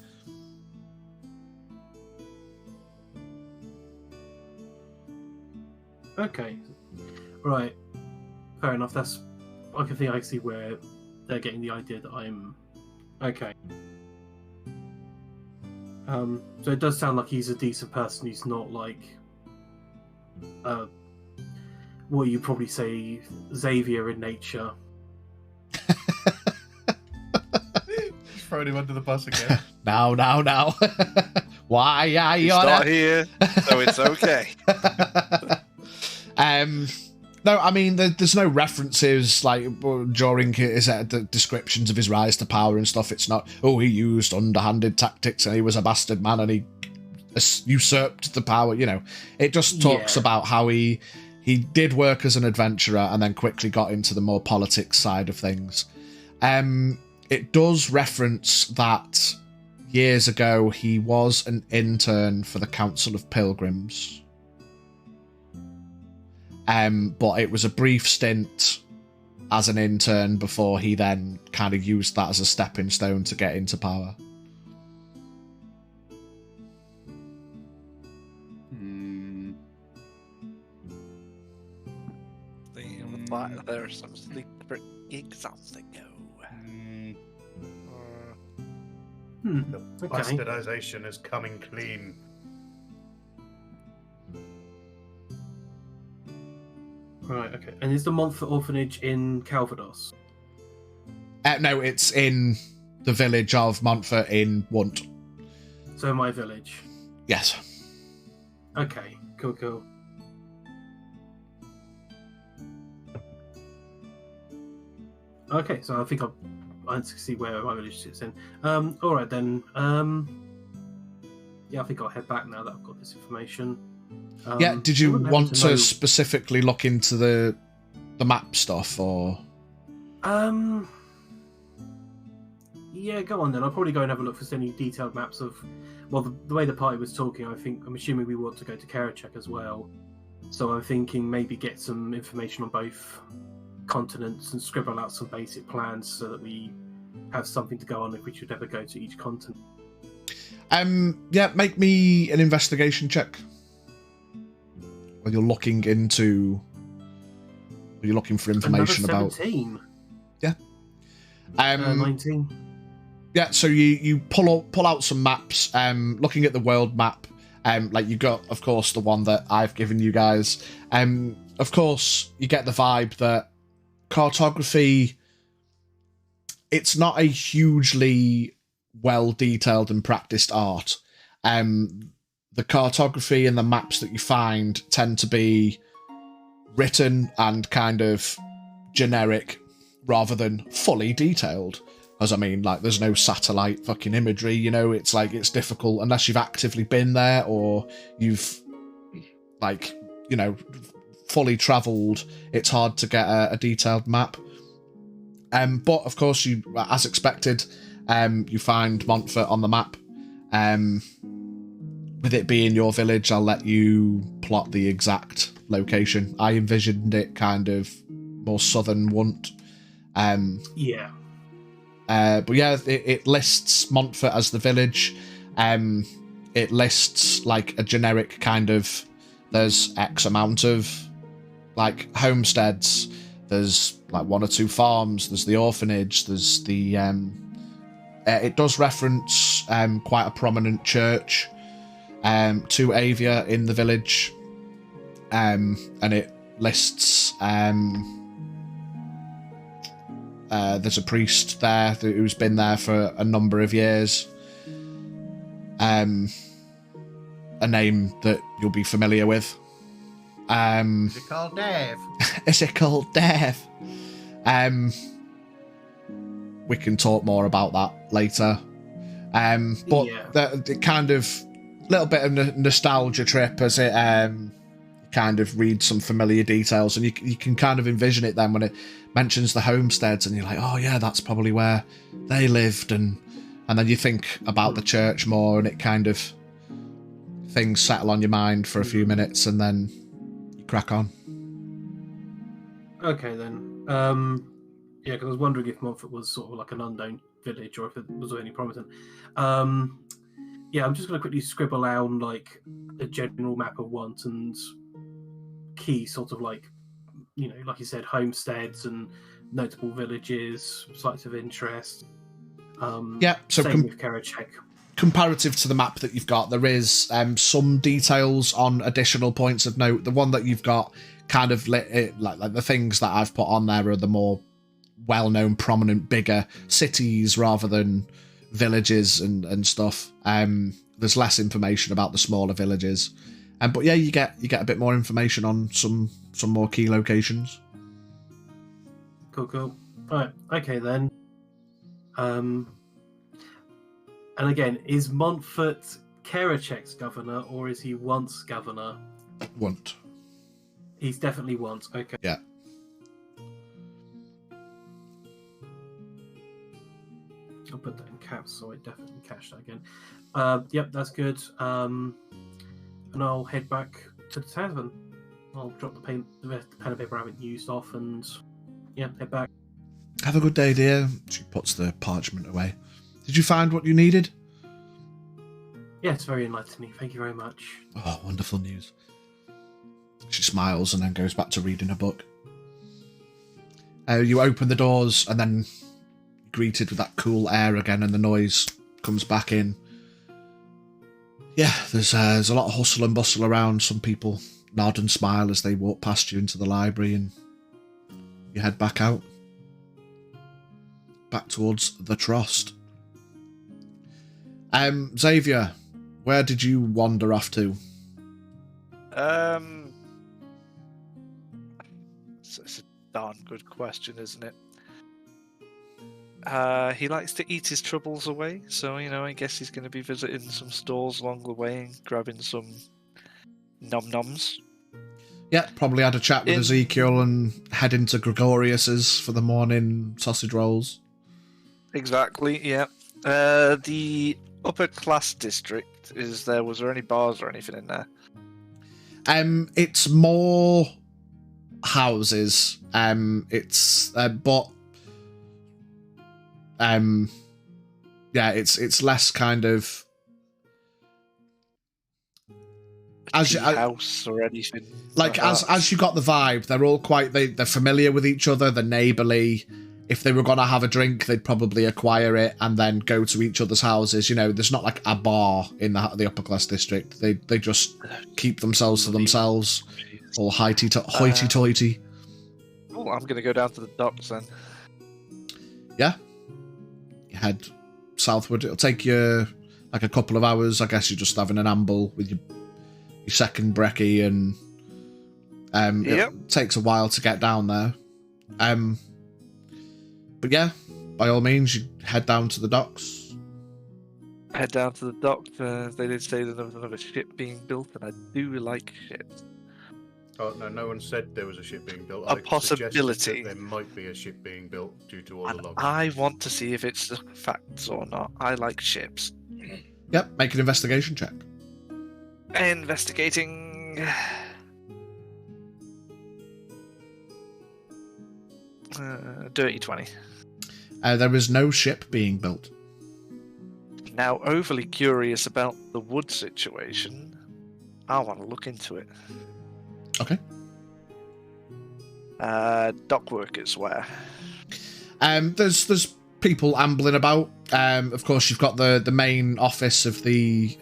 Okay, right, fair enough. I can see where they're getting the idea that I'm okay. So it does sound like he's a decent person. He's not like what you probably say Xavier in nature. He's throwing him under the bus again. Now. Why are you He's not here, so it's okay. No, I mean, there's no references like during his the descriptions of his rise to power and stuff. It's not, oh, he used underhanded tactics and he was a bastard man and he usurped the power. You know, it just talks about how he did work as an adventurer and then quickly got into the more politics side of things. It does reference that years ago he was an intern for the Council of Pilgrims. But it was a brief stint as an intern before he then kind of used that as a stepping stone to get into power. There's some secret exams to go. The bastardization is coming clean. Right, okay. And is the Montfort Orphanage in Calvados? No, it's in the village of Montfort in Wunt. So my village? Yes. Okay, cool. Okay, so I think I see where my village sits in. Alright then. Yeah, I think I'll head back now that I've got this information. Yeah, did you want to specifically look into the map stuff, or? Yeah, go on then. I'll probably go and have a look for any detailed maps of, well, the way the party was talking, I'm assuming we want to go to Karachek as well. So I'm thinking maybe get some information on both continents and scribble out some basic plans so that we have something to go on if we should ever go to each continent. Yeah, make me an investigation check. When you're looking into, you're looking for information about 17. Yeah. 19. Yeah, so you pull out some maps. Looking at the world map, like you got, of course, the one that I've given you guys. Of course, you get the vibe that cartography, it's not a hugely well detailed and practiced art. The cartography and the maps that you find tend to be written and kind of generic rather than fully detailed. As I mean, like, there's no satellite fucking imagery, you know, it's like, it's difficult unless you've actively been there or you've, like, you know, fully travelled, it's hard to get a detailed map. But of course, you, as expected, you find Montfort on the map. With it being your village, I'll let you plot the exact location. I envisioned it kind of more southern Wunt. Yeah. But yeah, it lists Montfort as the village. It lists like a generic kind of, there's X amount of like homesteads, there's like 1 or 2 farms, there's the orphanage, there's the it does reference quite a prominent church to Avia in the village, and it lists there's a priest there who's been there for a number of years, a name that you'll be familiar with. Is it called Dave? Is it called Dave? We can talk more about that later. But the kind of little bit of nostalgia trip as it kind of reads some familiar details, and you can kind of envision it then when it mentions the homesteads, and you're like, oh yeah, that's probably where they lived, and then you think about the church more, and it kind of, things settle on your mind for a few minutes, and then you crack on. Okay then. Yeah, because I was wondering if Montfort was sort of like an unknown village, or if it was any promising. Yeah, I'm just going to quickly scribble down like a general map of Want and key sort of like, you know, like you said, homesteads and notable villages, sites of interest. Yeah, so same with Karachek. Comparative to the map that you've got, there is some details on additional points of note. The one that you've got kind of like the things that I've put on there are the more well-known, prominent, bigger cities rather than villages and stuff. There's less information about the smaller villages, but yeah, you get a bit more information on some more key locations. Cool. Right, okay then. And again, is Montfort Karachek's governor, or is he once governor? Want. He's definitely once. Okay. Yeah. I'll put that in caps so I definitely catch that again. Yep, that's good. And I'll head back to the tavern. I'll drop the pen and paper I haven't used off, and yeah, head back. Have a good day, dear. She puts the parchment away. Did you find what you needed? Yeah, it's very enlightening. Thank you very much. Oh, wonderful news. She smiles and then goes back to reading a book. You open the doors and then greeted with that cool air again, and the noise comes back in. Yeah, there's a lot of hustle and bustle around. Some people nod and smile as they walk past you into the library, and you head back out. Back towards the Trost. Xavier, where did you wander off to? It's a darn good question, isn't it? He likes to eat his troubles away, so, you know, I guess he's going to be visiting some stores along the way and grabbing some nom-noms. Yeah, probably had a chat with Ezekiel and head into Gregorius's for the morning sausage rolls. Exactly, yeah. The upper class district, was there any bars or anything in there? It's more houses. Yeah, it's less kind of house or anything. Like as you got the vibe, they're all they're familiar with each other, they're neighbourly. If they were gonna have a drink, they'd probably acquire it and then go to each other's houses. You know, there's not like a bar in the upper class district. They just keep themselves to themselves, all hoity-toity. Oh, I'm gonna go down to the docks then. Yeah. You head southward. It'll take you like a couple of hours. I guess you're just having an amble with your second brekkie, and it takes a while to get down there. But yeah, by all means, you head down to the docks. Head down to the docks. They did say that there was another ship being built, and I do like ships. Oh no, no one said there was a ship being built. A I suggested that possibility. there might be a ship being built due to all And the logs. I want to see if it's facts or not. I like ships. Yep, make an investigation check. Investigating. Dirty 20. There is no ship being built. Now, overly curious about the wood situation. I want to look into it. Okay. Dock workers, where? There's people ambling about. Of course, you've got the main office of the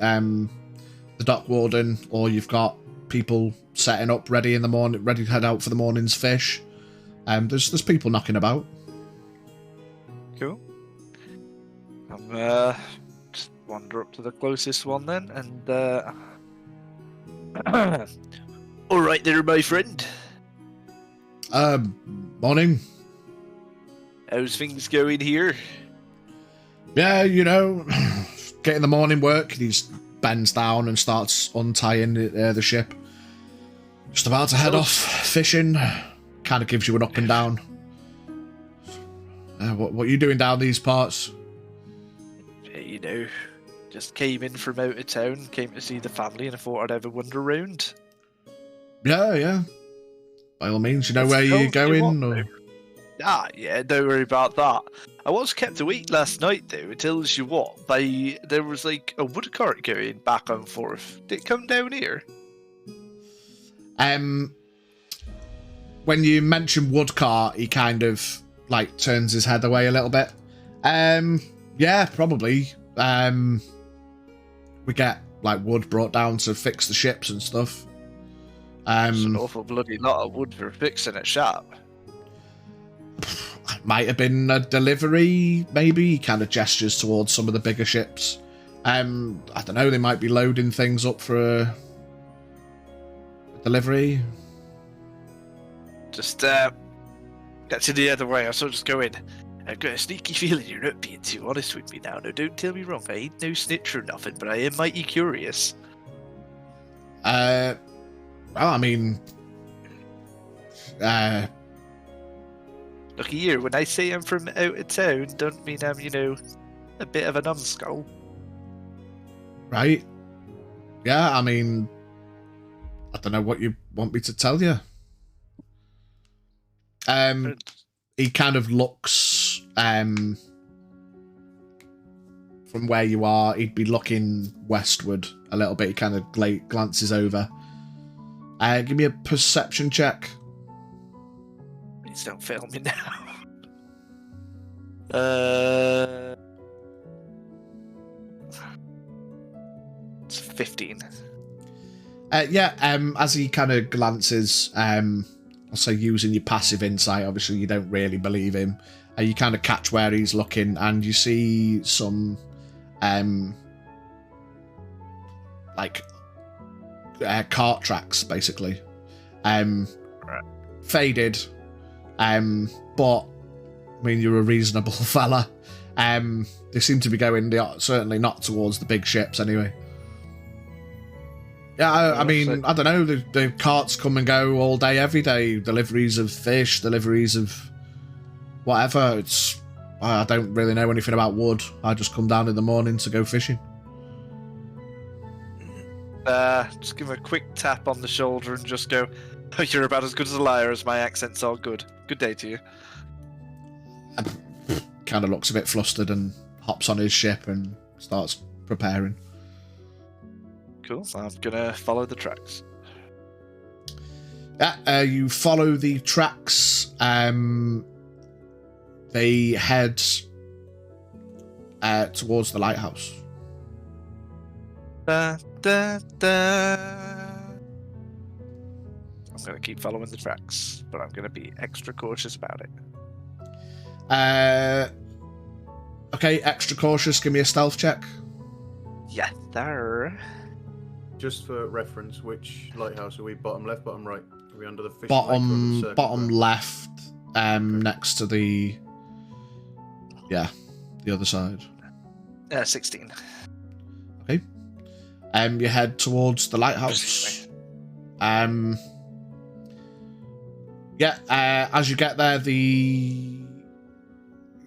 dock warden, or you've got people setting up ready in the morning, ready to head out for the morning's fish. There's people knocking about. Cool. Just wander up to the closest one then, and all right there, my friend. Morning. How's things going here? Yeah, getting the morning work. He bends down and starts untying the ship. Just about to head off fishing. Kind of gives you an up and down. What are you doing down these parts? Just came in from out of town, came to see the family, and I thought I'd have a wander around. Yeah. By all means, you know where you're going? Or... Yeah, don't worry about that. I was kept awake last night, though. It tells you what. There was like a wood cart going back and forth. Did it come down here? When you mention wood cart, he kind of like turns his head away a little bit. Yeah, probably. We get like wood brought down to fix the ships and stuff. It's an awful bloody lot of wood for fixing it sharp. Might have been a delivery, maybe. He kind of gestures towards some of the bigger ships. I don't know, they might be loading things up for a delivery. Just get to the other way, I'll sort of just go in. I've got a sneaky feeling you're not being too honest with me now. Now, don't tell me wrong, I ain't no snitch or nothing, but I am mighty curious. Well, I mean... Look here, when I say I'm from out of town, don't mean I'm, a bit of a numbskull. Right. Yeah, I mean... I don't know what you want me to tell you. He kind of looks from where you are. He'd be looking westward a little bit. He kind of glances over. Give me a perception check. Please don't fail me now. It's 15. As he kind of glances, I'll say using your passive insight, obviously you don't really believe him. You kind of catch where he's looking, and you see some, cart tracks, basically. Faded, but, I mean, you're a reasonable fella. They seem to be going, certainly not towards the big ships, anyway. Yeah, I mean, I don't know, the carts come and go all day, every day. Deliveries of fish, deliveries of whatever. I don't really know anything about wood. I just come down in the morning to go fishing. Just give him a quick tap on the shoulder and just go, oh, you're about as good as a liar as my accent's all good. Good day to you. Kind of looks a bit flustered and hops on his ship and starts preparing. Cool, I'm gonna follow the tracks. Yeah, you follow the tracks. They head towards the lighthouse. Da, da, da. I'm gonna keep following the tracks, but I'm gonna be extra cautious about it. Okay, extra cautious. Give me a stealth check. Yeah, there. Just for reference, which lighthouse are we? Bottom left, bottom right? Are we under the fish? Bottom left, next to the other side. 16. Okay. You head towards the lighthouse. Yeah, as you get there, you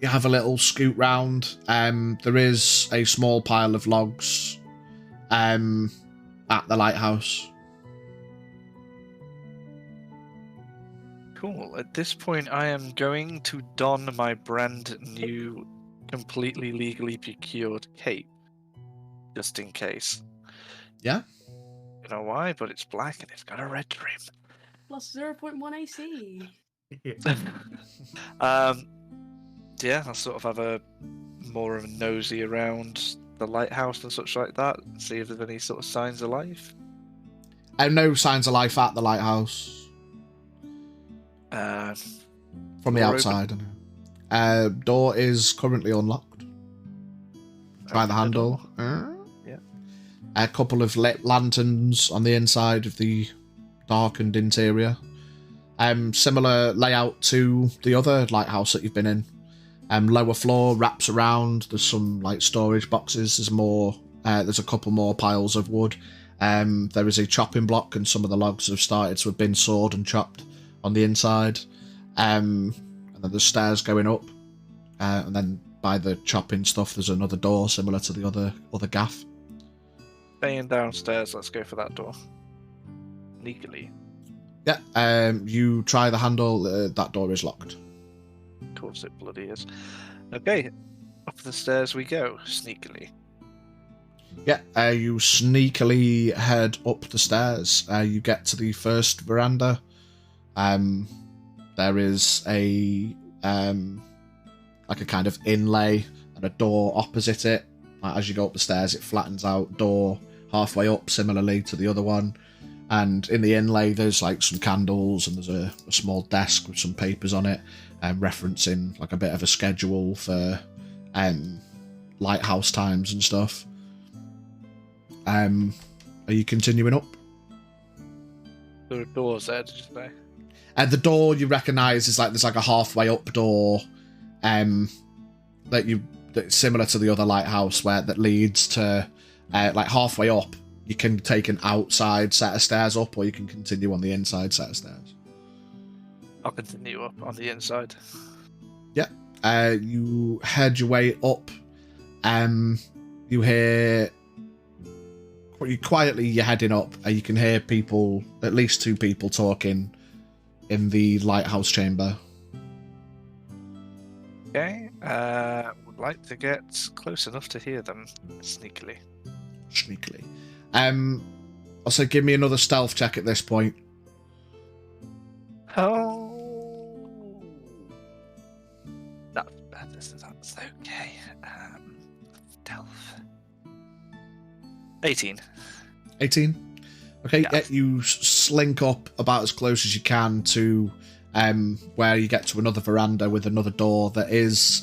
have a little scoot round. There is a small pile of logs at the lighthouse. Cool. At this point, I am going to don my brand new, completely legally procured cape, just in case. Yeah? You know why? But it's black and it's got a red trim. Plus 0.1 AC. Yeah, I'll sort of have a more of a nosy around the lighthouse and such like that, see if there's any sort of signs of life. No signs of life at the lighthouse. From the door outside. Door is currently unlocked. Try the handle. Yeah. A couple of lit lanterns on the inside of the darkened interior. Similar layout to the other lighthouse that you've been in. Lower floor wraps around. There's some like storage boxes. There's more. There's a couple more piles of wood. There is a chopping block, and some of the logs have started to have been sawed and chopped on the inside. And then there's stairs going up. And then by the chopping stuff, there's another door similar to the other gaff. Staying downstairs, let's go for that door. Sneakily. Yeah, you try the handle, that door is locked. Of course it bloody is. Okay, up the stairs we go, sneakily. Yeah, you sneakily head up the stairs. You get to the first veranda. There is a like a kind of inlay and a door opposite it. As you go up the stairs, it flattens out, door halfway up, similarly to the other one. And in the inlay, there's like some candles, and there's a small desk with some papers on it, referencing like a bit of a schedule for lighthouse times and stuff. Are you continuing up? There are doors there, did you say? The door you recognise is like there's like a halfway up door, that's similar to the other lighthouse that leads to like halfway up. You can take an outside set of stairs up, or you can continue on the inside set of stairs. I'll continue up on the inside. Yeah. You head your way up. You hear... You're heading up, and you can hear people, at least two people talking in the lighthouse chamber. Okay. Would like to get close enough to hear them sneakily. Also, give me another stealth check at this point. Oh, that's okay. Stealth. 18. 18. Okay, yeah. You slink up about as close as you can to where you get to another veranda with another door that is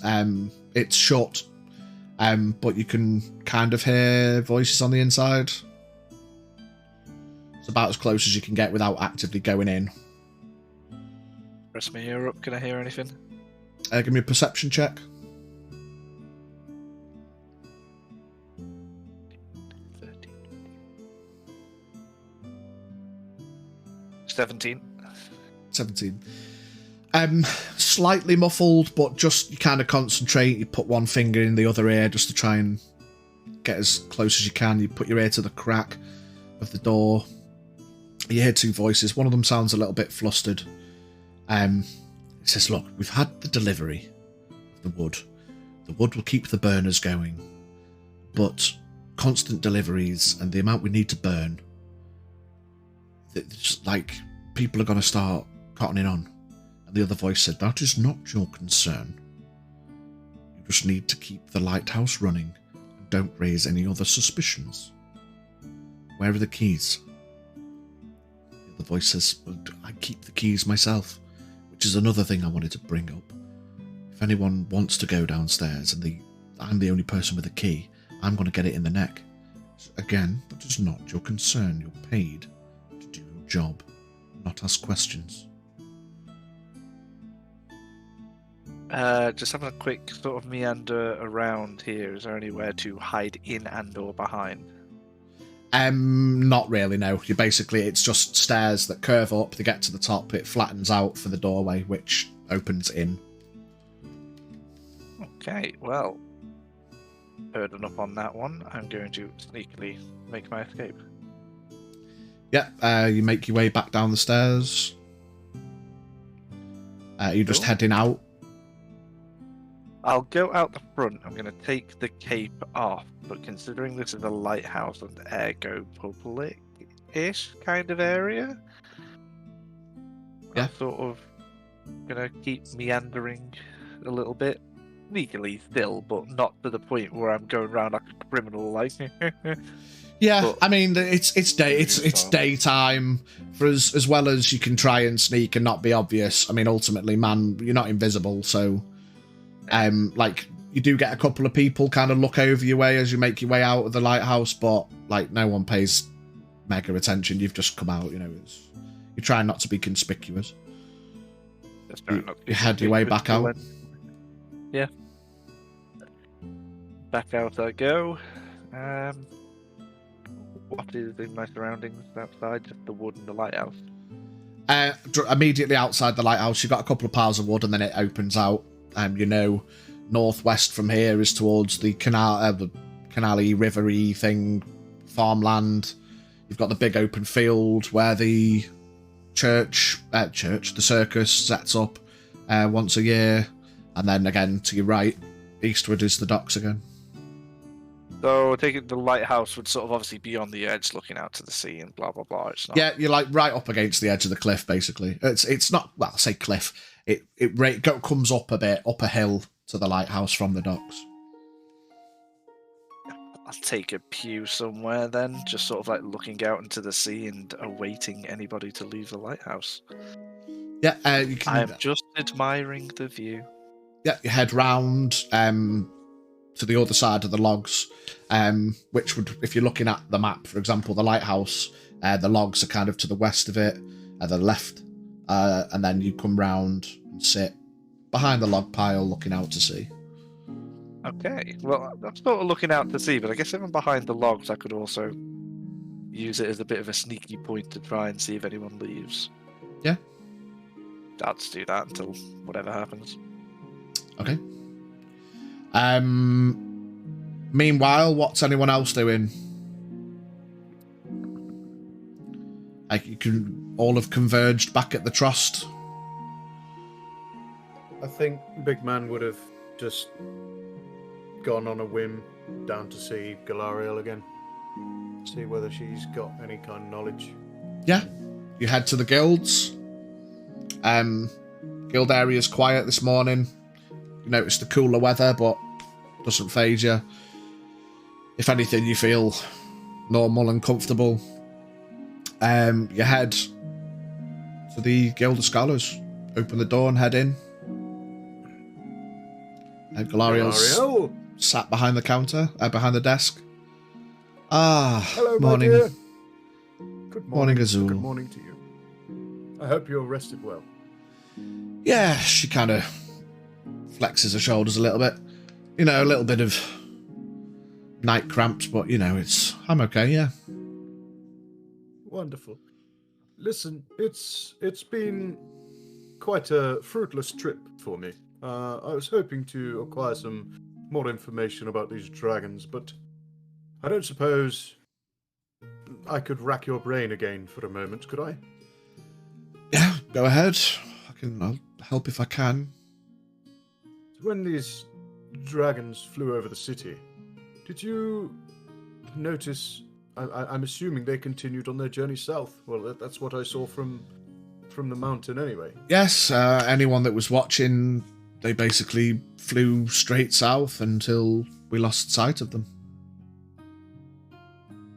it's shut, but you can kind of hear voices on the inside. It's about as close as you can get without actively going in. Press my ear up. Can I hear anything? Give me a perception check. 13. 17. 17. Slightly muffled, but just you kind of concentrate. You put one finger in the other ear just to try and get as close as you can. You put your ear to the crack of the door. You hear two voices. One of them sounds a little bit flustered. It says, "Look, we've had the delivery of the wood. The wood will keep the burners going, but constant deliveries and the amount we need to burn, it's like people are going to start cottoning on." And the other voice said, "That is not your concern. You just need to keep the lighthouse running and don't raise any other suspicions. Where are the keys?" The voice says, "Well, I keep the keys myself," which is another thing I wanted to bring up. If anyone wants to go downstairs and I'm the only person with a key, I'm going to get it in the neck. So again, that is not your concern. You're paid to do your job, not ask questions. Just having a quick sort of meander around here. Is there anywhere to hide in and or behind? Not really, no. You basically, it's just stairs that curve up, they get to the top, it flattens out for the doorway, which opens in. Okay, well, heard enough on that one. I'm going to sneakily make my escape. Yeah, you make your way back down the stairs. You're just Cool. heading out. I'll go out the front. I'm going to take the cape off, but considering this is a lighthouse and ergo public-ish kind of area, Yeah. I'm sort of going to keep meandering a little bit. Legally still, but not to the point where I'm going around like a criminal, like. Yeah, But- I mean it's daytime for as well as you can try and sneak and not be obvious. I mean, ultimately, man, you're not invisible, so like you do get a couple of people kind of look over your way as you make your way out of the lighthouse, but like no one pays mega attention. You've just come out, you know. You're trying not to be conspicuous. Just trying not to be You head your way back out. Yeah. Back out I go. What is in my surroundings outside? Just the wood and the lighthouse. Immediately outside the lighthouse, you've got a couple of piles of wood, and then it opens out. You know, northwest from here is towards the the canal-y, river-y thing, farmland. You've got the big open field where the the circus sets up once a year, and then again to your right, eastward is the docks again. So I take it the lighthouse would sort of obviously be on the edge, looking out to the sea and blah blah blah. It's not. Yeah, you're like right up against the edge of the cliff, basically. It's not, well, I say cliff. It comes up a bit, up a hill to the lighthouse from the docks. I'll take a pew somewhere then, just sort of like looking out into the sea and awaiting anybody to leave the lighthouse. Yeah, you can. I'm just admiring the view. Yeah, you head round to the other side of the logs, which would, if you're looking at the map, for example, the lighthouse, the logs are kind of to the west of it, the left, and then you come round and sit behind the log pile looking out to sea. Okay, well, I'm sort of looking out to sea, but I guess if I'm behind the logs, I could also use it as a bit of a sneaky point to try and see if anyone leaves. Yeah. I'll just do that until whatever happens. Okay. Meanwhile, what's anyone else doing? Like, you can all have converged back at the Trust. I think Big Man would have just gone on a whim down to see Galariel again. See whether she's got any kind of knowledge. Yeah. You head to the guilds. Guild area's quiet this morning. You notice the cooler weather, but doesn't faze you. If anything, you feel normal and comfortable. You head to the Guild of Scholars. Open the door and head in. Galariel's Galariel! sat behind the counter, behind the desk. Ah, Hello, morning. my dear. Good Morning, morning, Azul. Good morning to you. I hope you're rested well. Yeah, she kind of flexes her shoulders a little bit. You know, a little bit of night cramps, but you know, I'm okay, yeah. Wonderful. Listen, it's been quite a fruitless trip for me. I was hoping to acquire some more information about these dragons, but I don't suppose I could rack your brain again for a moment, could I? Yeah, go ahead. I'll help if I can. When these dragons flew over the city, did you notice? I'm assuming they continued on their journey south. Well, that's what I saw from the mountain, anyway. Yes, anyone that was watching, they basically flew straight south until we lost sight of them.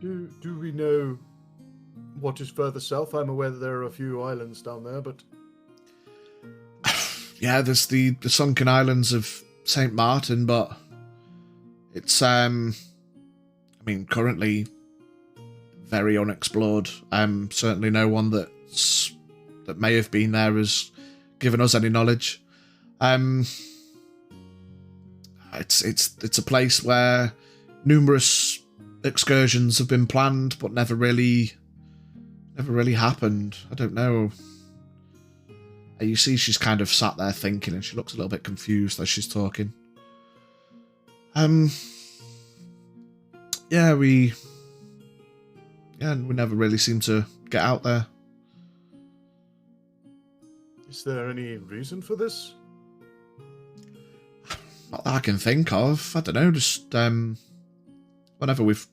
Do we know what is further south? I'm aware that there are a few islands down there, but Yeah, there's the sunken islands of St. Martin, but it's I mean, currently very unexplored. Certainly no one that may have been there has given us any knowledge. It's a place where numerous excursions have been planned but never really happened. I don't know. You see she's kind of sat there thinking, and she looks a little bit confused as she's talking. We never really seem to get out there. Is there any reason for this? Not that I can think of. I don't know, just whenever we've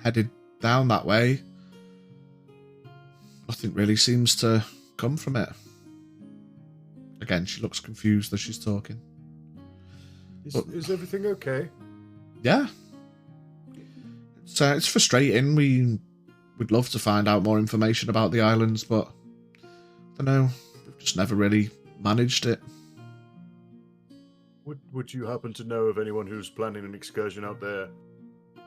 headed down that way, nothing really seems to come from it. Again, she looks confused as she's talking. Is everything okay? Yeah. It's frustrating. We'd love to find out more information about the islands, but I don't know. We've just never really managed it. Would you happen to know of anyone who's planning an excursion out there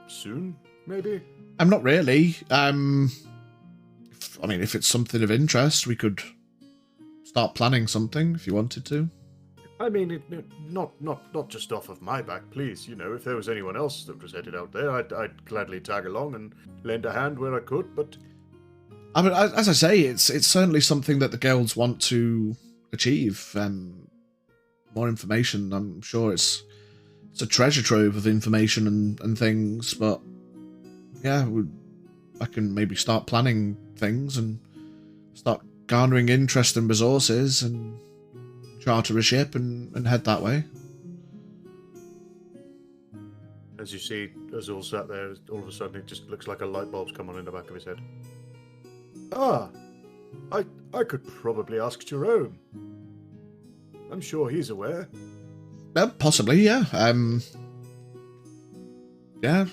soon, maybe? I'm not really. If it's something of interest, we could start planning something if you wanted to. I mean, not just off of my back, please. You know, if there was anyone else that was headed out there, I'd gladly tag along and lend a hand where I could. But I mean, as I say, it's certainly something that the guilds want to achieve. More information. I'm sure it's a treasure trove of information and things. But yeah, I can maybe start planning things and start garnering interest and resources and charter a ship and head that way. As you see, Azul sat there, all of a sudden it just looks like a light bulb's come on in the back of his head. I could probably ask Jerome. I'm sure he's aware. Possibly, yeah. Yeah.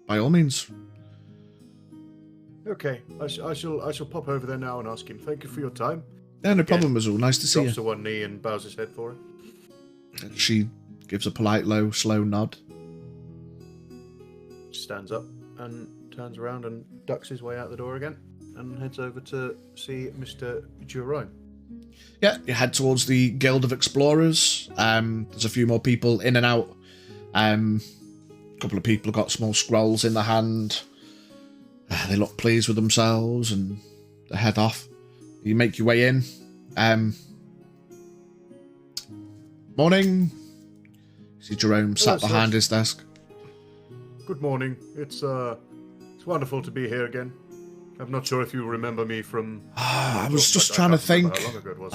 By all means. Okay, I shall pop over there now and ask him. Thank you for your time. Yeah, no problem, Azul. Nice to see you. Drops to one knee and bows his head for it. She gives a polite, low, slow nod. Stands up and turns around and ducks his way out the door again and heads over to see Mr. Jerome. Yeah, you head towards the Guild of Explorers. There's a few more people in and out. A couple of people have got small scrolls in their hand. They look pleased with themselves and they head off. You make your way in. Morning. You see Jerome sat behind his desk. Good morning. It's wonderful to be here again. I'm not sure if you remember me from... I was just trying to think. How long ago it was.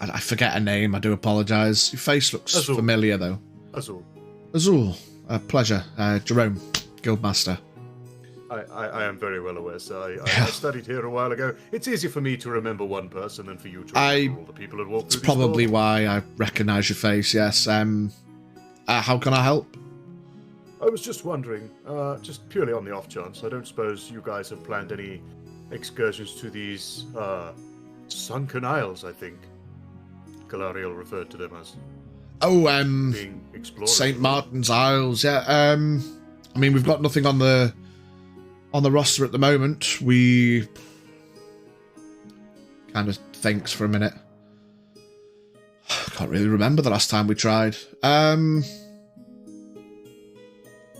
I forget a name. I do apologise. Your face looks Azul. familiar, though. Azul. Pleasure. Jerome, Guildmaster. I am very well aware, sir. I studied here a while ago. It's easier for me to remember one person than for you to remember all the people who walked through It's probably these doors. why I recognise your face, yes. How can I help? I was just wondering, just purely on the off chance, I don't suppose you guys have planned any excursions to these, sunken isles, I think Galariel referred to them as. Oh, Being explored. St. Martin's Isles, yeah. I mean, we've got nothing on the roster at the moment. We kind of thinks for a minute. Can't really remember the last time we tried. I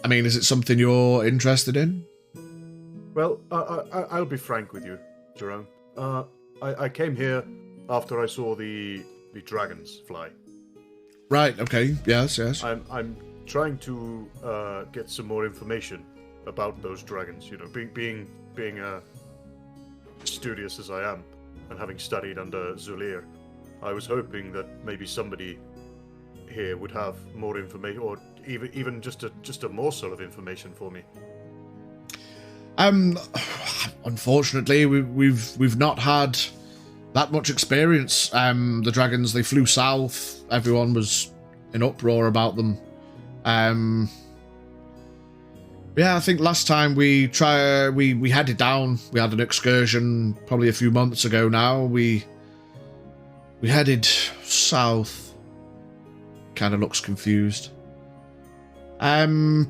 mean, is it something you're interested in? Well, I'll be frank with you, Jerome. I came here after I saw the dragons fly. Right, okay, yes. I'm trying to get some more information about those dragons. You know, being studious as I am, and having studied under Zulir, I was hoping that maybe somebody here would have more information, or even just a morsel of information for me. Unfortunately, we've not had that much experience. The dragons, they flew south. Everyone was in uproar about them. Yeah, I think last time we headed down. We had an excursion probably a few months ago now. We headed south. Kind of looks confused. You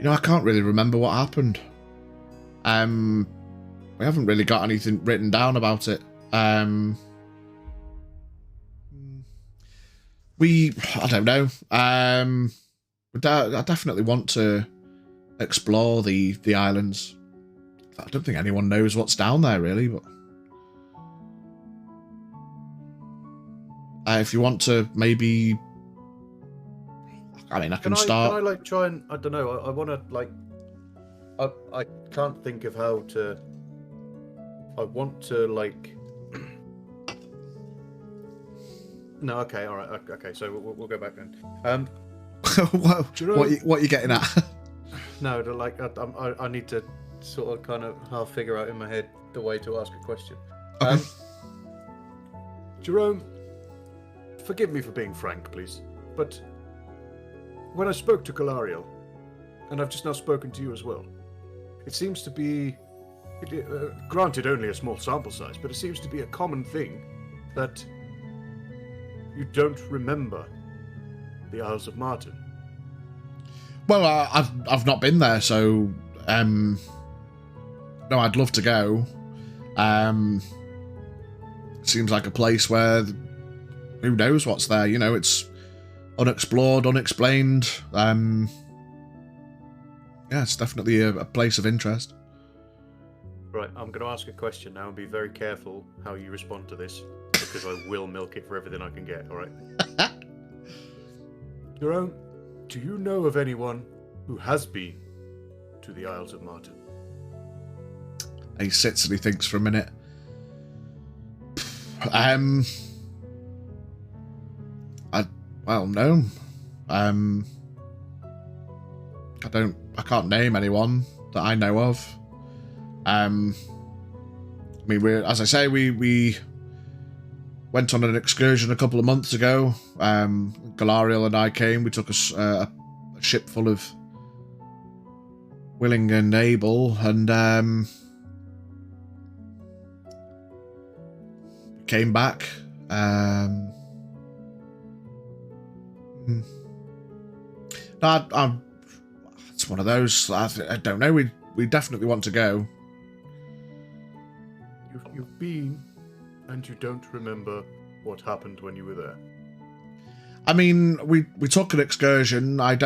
know, I can't really remember what happened. We haven't really got anything written down about it. I don't know. I definitely want to explore the islands. I don't think anyone knows what's down there really, but if you want to, maybe. I mean, I can start. Can I like try and I don't know. I want to like. I can't think of how to. I want to like. No, okay, all right, okay. So we'll go back then. Whoa, you know, what are you getting at? No, like I need to sort of kind of half figure out in my head the way to ask a question. Okay. Jerome, forgive me for being frank, please, but when I spoke to Galariel, and I've just now spoken to you as well, it seems to be, granted only a small sample size, but it seems to be a common thing that you don't remember the Isles of Martin. Well, I've not been there, so no, I'd love to go. Seems like a place where who knows what's there. You know, it's unexplored, unexplained. Yeah, it's definitely a place of interest. Right, I'm going to ask a question now and be very careful how you respond to this, because I will milk it for everything I can get, alright? Jerome, do you know of anyone who has been to the Isles of Martin? He sits and he thinks for a minute. No. I can't name anyone that I know of. I mean, as I say, we went on an excursion a couple of months ago. Galariel and I came. We took a ship full of willing and able, and came back. It's one of those. I don't know. We definitely want to go. You've been, and you don't remember what happened when you were there. I mean, we took an excursion. I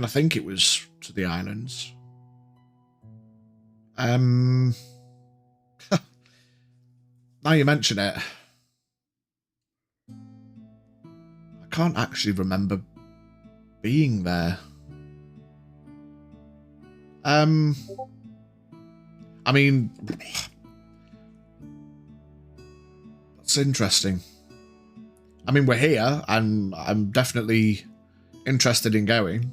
think it was to the islands. Now you mention it, I can't actually remember being there. I mean, that's interesting. I mean, we're here, and I'm definitely interested in going.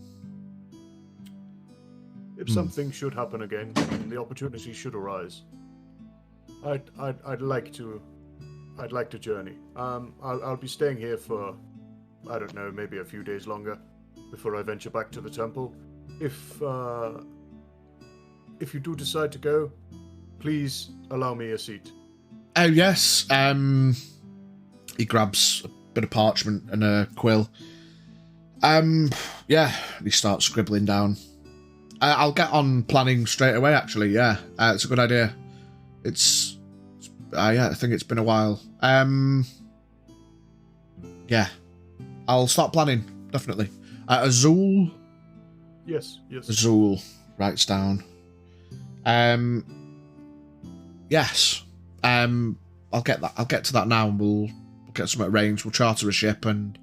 If something should happen again, and the opportunity should arise, I'd like to journey. I'll be staying here for, I don't know, maybe a few days longer before I venture back to the temple. If you do decide to go, please allow me a seat. Oh yes. He grabs a bit of parchment and a quill. Yeah, he starts scribbling down. I'll get on planning straight away. Actually, yeah, it's a good idea. It's I think it's been a while. Yeah, I'll start planning definitely. Azul. Yes. Azul writes down. Yes. I'll get that. I'll get to that now, and we'll get something arranged. We'll charter a ship, and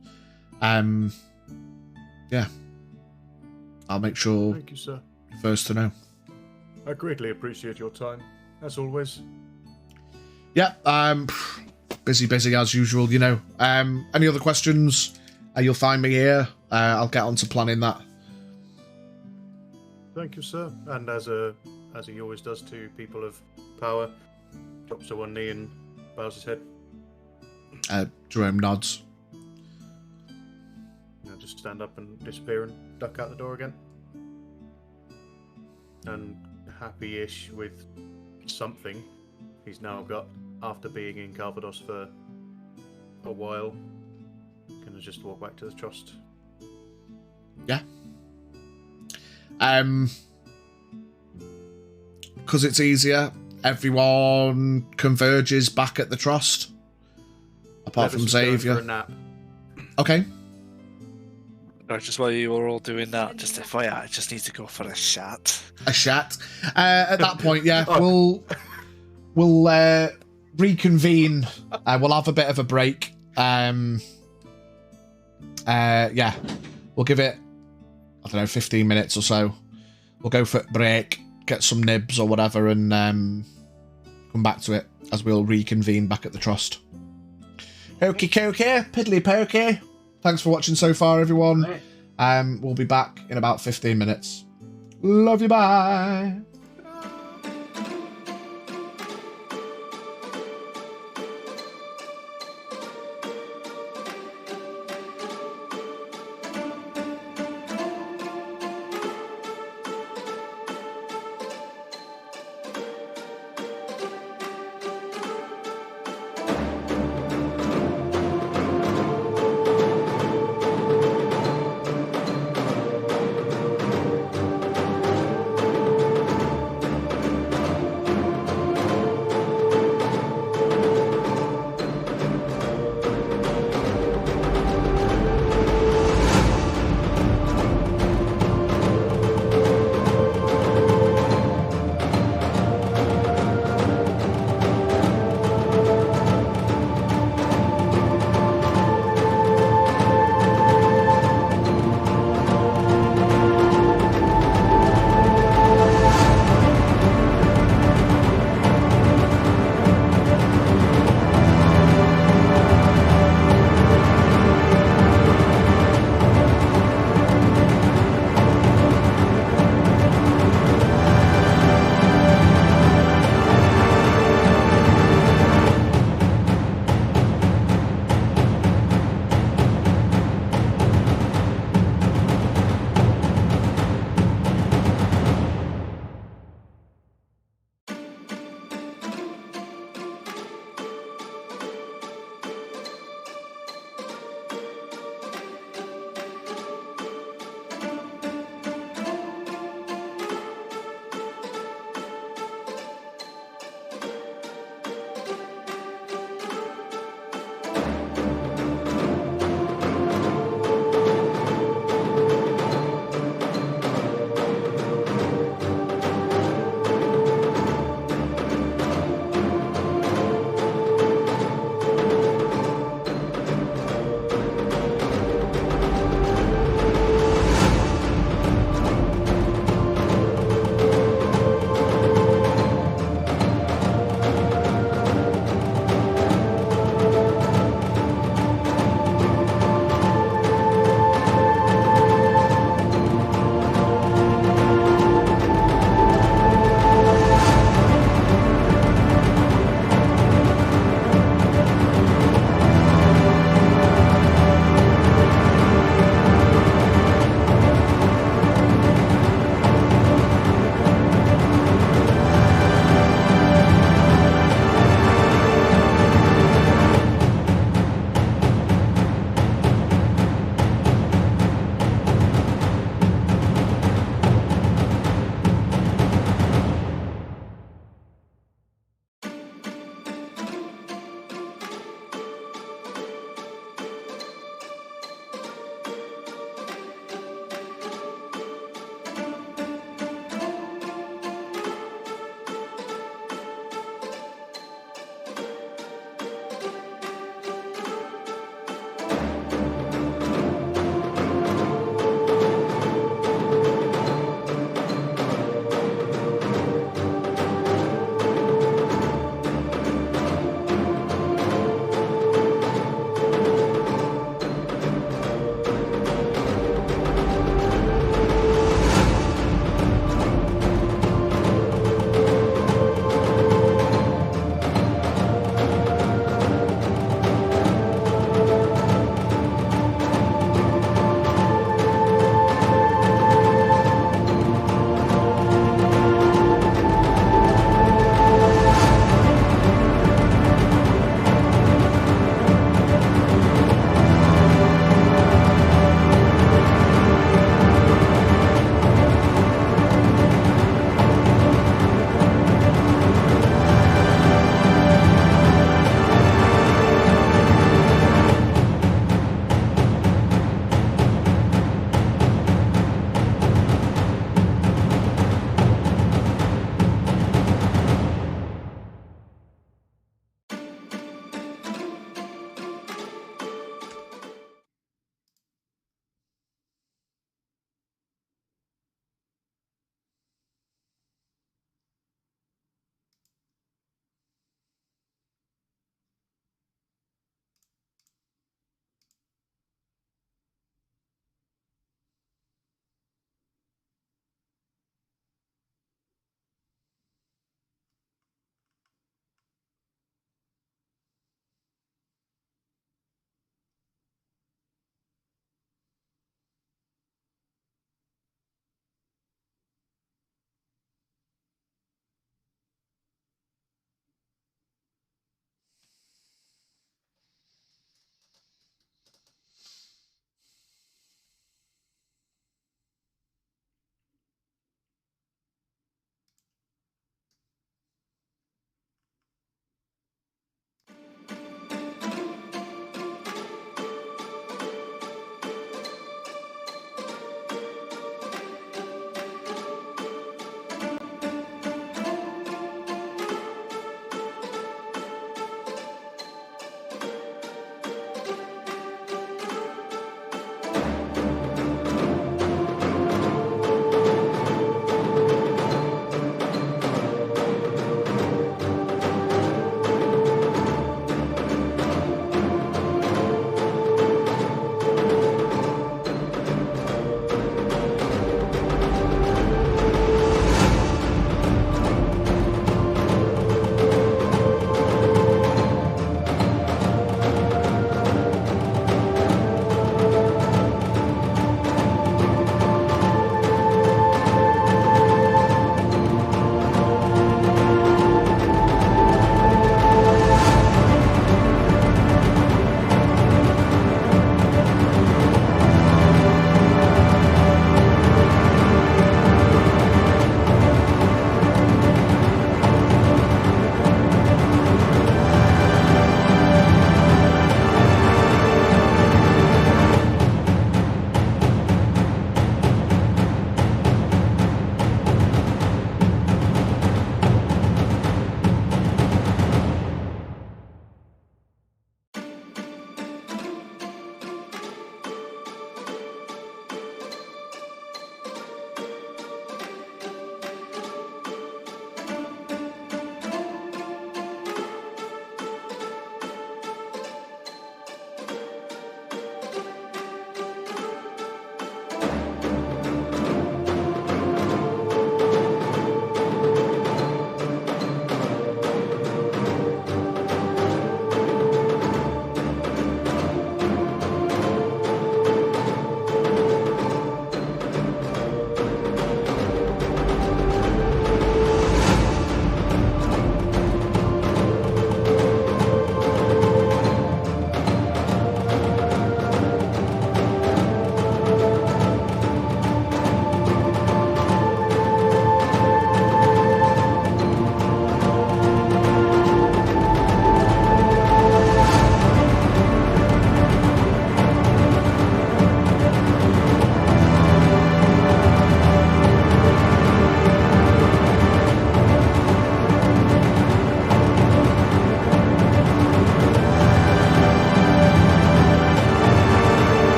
yeah, I'll make sure. Thank you, sir. You're first to know. I greatly appreciate your time, as always. Yeah. Busy as usual. You know. Any other questions? You'll find me here. I'll get on to planning that. Thank you, sir. And as he always does to people of power, drops to one knee and bows his head. Jerome nods. Just stand up and disappear and duck out the door again. And happy-ish with something he's now got after being in Calvados for a while. Gonna just walk back to the trust. Yeah. Because it's easier, everyone converges back at the trust. apart from Levis is going for Xavier. a nap. Okay. Right, just while you were all doing that, just FYI, I just need to go for a shat. A shat. At that point, yeah, we'll reconvene. We'll have a bit of a break. Yeah, we'll give it, I don't know, 15 minutes or so. We'll go for a break, get some nibs or whatever, and come back to it as we'll reconvene back at the Trust. Okie dokie, piddly pokey. Thanks for watching so far, everyone. We'll be back in about 15 minutes. Love you, bye.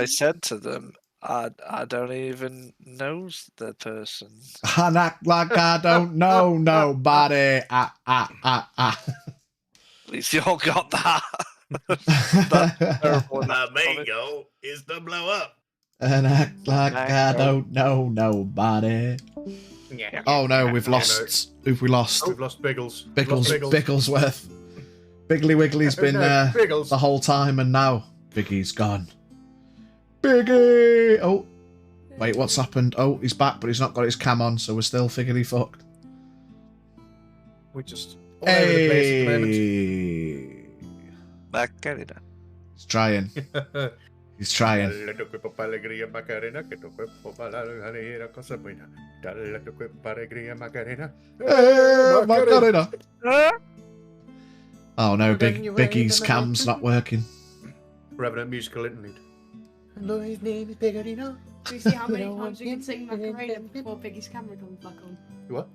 I said to them, I don't even know the person. And act like I don't know nobody. At least you all got that. That's terrible. My main goal is to blow up. And act like I don't know nobody. Oh no, we've lost. Who've we lost? We've lost Biggles. Bigglesworth. Biggly Wiggly's been there the whole time, and now Biggie's gone. Biggie! Oh, wait, what's happened? Oh, he's back, but he's not got his cam on, so we're still figurely fucked. We're just all over the place at the moment. Macarena. He's trying. He's trying. Macarena. Oh no, Biggie's cam's not working. We're having a musical interlude. Do you see how many times we can sing Macarena before Biggie's camera comes back on? What?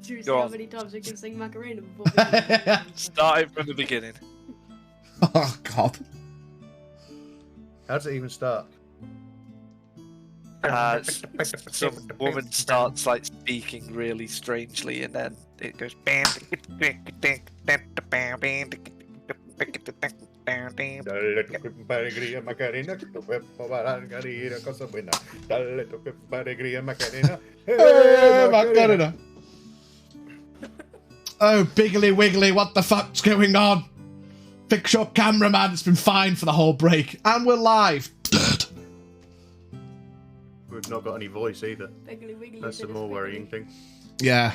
Do you see Go how on. many times we can sing Macarena before Biggie's camera comes on? Starting from the beginning. Oh god. How does it even start? Some woman starts like speaking really strangely, and then it goes. Macarena. Oh, Biggly Wiggly, what the fuck's going on? Fix your camera, man. It's been fine for the whole break. And we're live. We've not got any voice either. Biggly Wiggly That's the did more his worrying Biggly. thing. Yeah.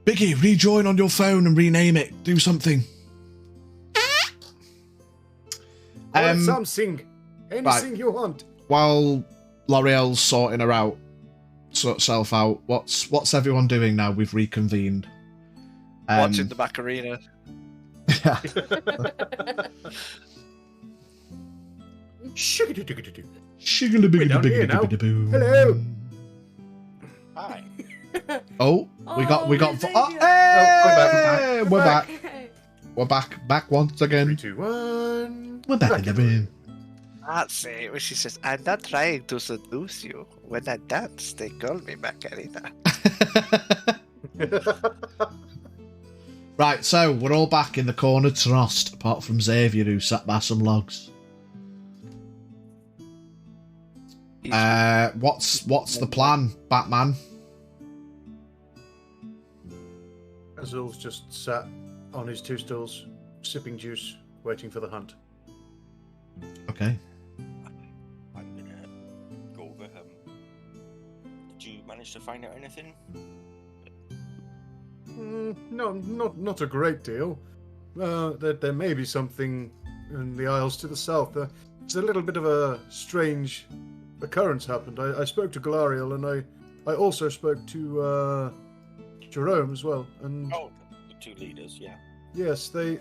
Biggie, rejoin on your phone and rename it. Do something. Something. Anything you want. While L'Oreal's sorting herself out, what's everyone doing now? We've reconvened. Watching the Macarena. Yeah. Hello. Hi. Oh, we got. Xavier. Oh, hey, we're back. We're back. Back once again. 3, 2, 1. We're back in the room. That's it. Where she says, "I'm not trying to seduce you. When I dance, they call me Macarena." Right, so we're all back in the corner trust, apart from Xavier, who sat by some logs. What's the plan, Batman? Azul's just sat on his 2 stools, sipping juice, waiting for the hunt. Okay. I'm gonna go over. Did you manage to find out anything? No, not a great deal. There may be something in the Isles to the south. It's a little bit of a strange occurrence happened. I spoke to Galariel, and I also spoke to Jerome as well. And Oh, the 2 leaders, yeah. yes, they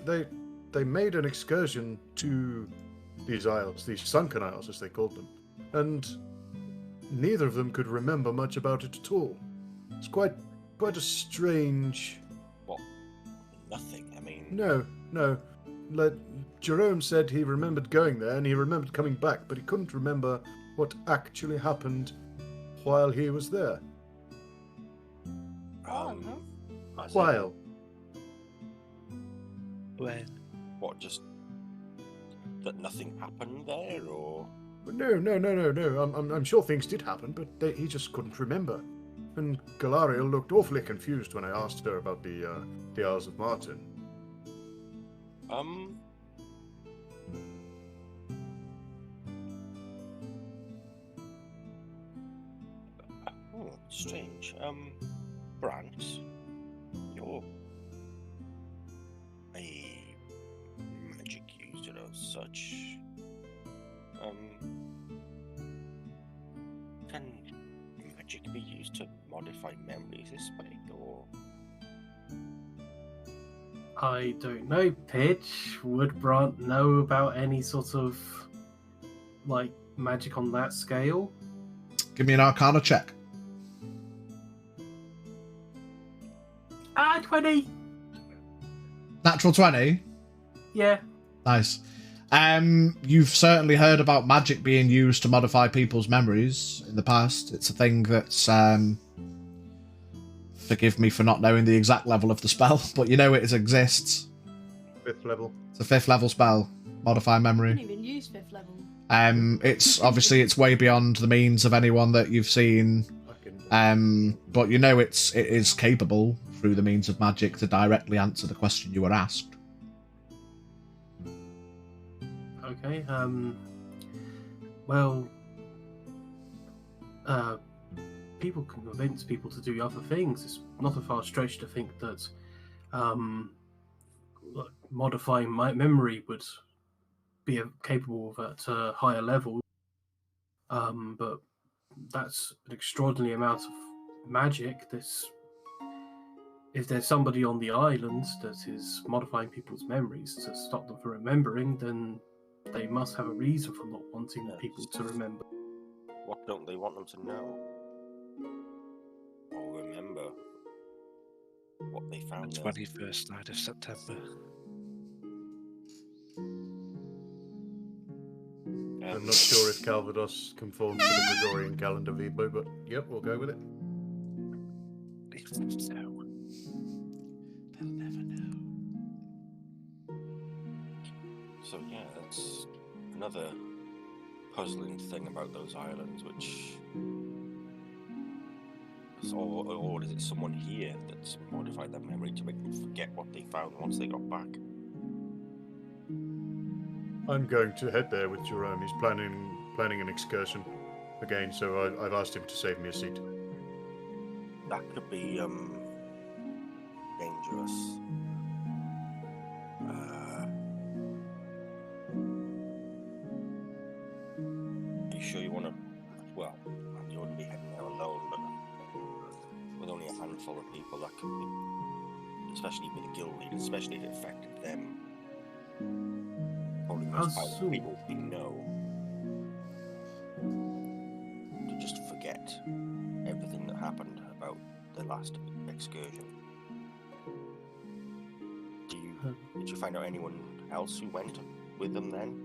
made an excursion to these isles, these sunken isles as they called them, and neither of them could remember much about it at all. It's quite a strange. What? Nothing. I mean. No. Jerome said he remembered going there and he remembered coming back, but he couldn't remember what actually happened while he was there. While. When? What? Just that nothing happened there, or? No. I'm sure things did happen, but he just couldn't remember. And Galariel looked awfully confused when I asked her about the Isles of Martin. Oh, strange. Brant, you're a magic user as such. Can magic be used to modify memories this way, or? I don't know, Pitch. Would Brant know about any sort of like magic on that scale? Give me an Arcana check. 20. Natural 20. Yeah. Nice. You've certainly heard about magic being used to modify people's memories in the past. It's a thing that's, forgive me for not knowing the exact level of the spell, but you know it exists. 5th level. It's a 5th level spell, modify I memory. didn't even use 5th level. It's obviously it's way beyond the means of anyone that you've seen. But you know it is capable through the means of magic to directly answer the question you were asked. Okay. Well, people can convince people to do other things. It's not a far stretch to think that modifying my memory would be capable of at a higher level. But that's an extraordinary amount of magic. If there's somebody on the island that is modifying people's memories to stop them from remembering, then they must have a reason for not wanting people to remember. What don't they want them to know? Or remember what they found there? 21st night of September. I'm not sure if Calvados conforms to the Gregorian calendar, Vibo, but yep, we'll go with it. No. They'll never know. So yeah, that's another puzzling thing about those islands, which... Or is it someone here that's modified their memory to make them forget what they found once they got back? I'm going to head there with Jerome. He's planning an excursion again, so I've asked him to save me a seat. That could be dangerous. Are you sure you want to? Well, you wouldn't be heading there alone, but with only a handful of people, that could be, especially with the guild leaders, especially if it affected them. Probably most powerful people we know to just forget everything that happened about the last excursion. Did you find out anyone else who went with them then?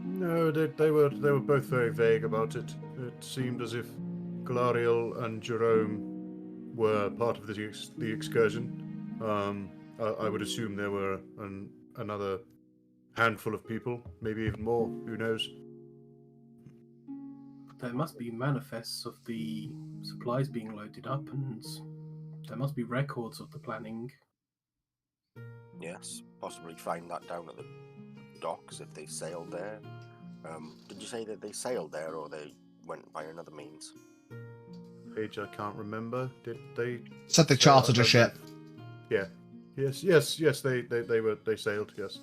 No, they were both very vague about it. It seemed as if Galariel and Jerome were part of the excursion. I would assume there were another handful of people, maybe even more. Who knows? There must be manifests of the supplies being loaded up, and there must be records of the planning. Yes, possibly find that down at the docks if they sailed there. Did you say that they sailed there or they went by another means? Page, I can't remember. Did they? Said they chartered a ship. Yeah. Yes. They sailed. Yes.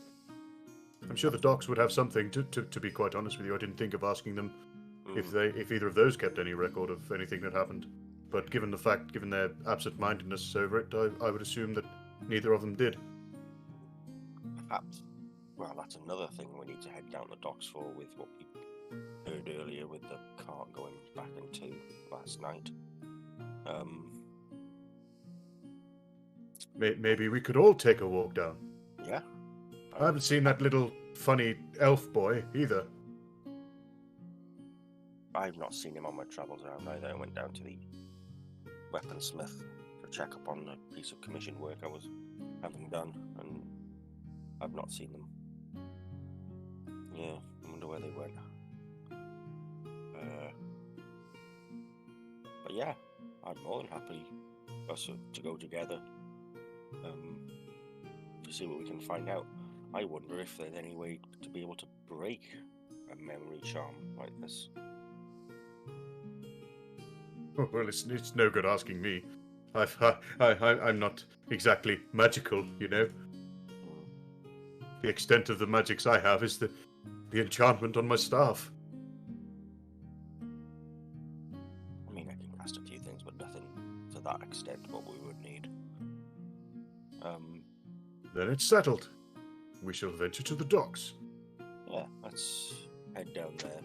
I'm sure the docks would have something. To be quite honest with you, I didn't think of asking them if either of those kept any record of anything that happened. But given their absent-mindedness over it, I would assume that neither of them did. Perhaps. Well, that's another thing we need to head down the docks for, with what we heard earlier with the cart going back into last night. Maybe we could all take a walk down. Yeah. I haven't seen that little funny elf boy either. I've not seen him on my travels around either. I went down to the weaponsmith to check up on the piece of commission work I was having done, and I've not seen them. Yeah, I wonder where they went. But yeah, I'm more than happy us to go together to see what we can find out. I wonder if there's any way to be able to break a memory charm like this. Oh, well, it's no good asking me. I'm not exactly magical, you know. The extent of the magics I have is the enchantment on my staff. I mean, I can cast a few things, but nothing to that extent what we would need. Then it's settled. We shall venture to the docks. Yeah, let's head down there.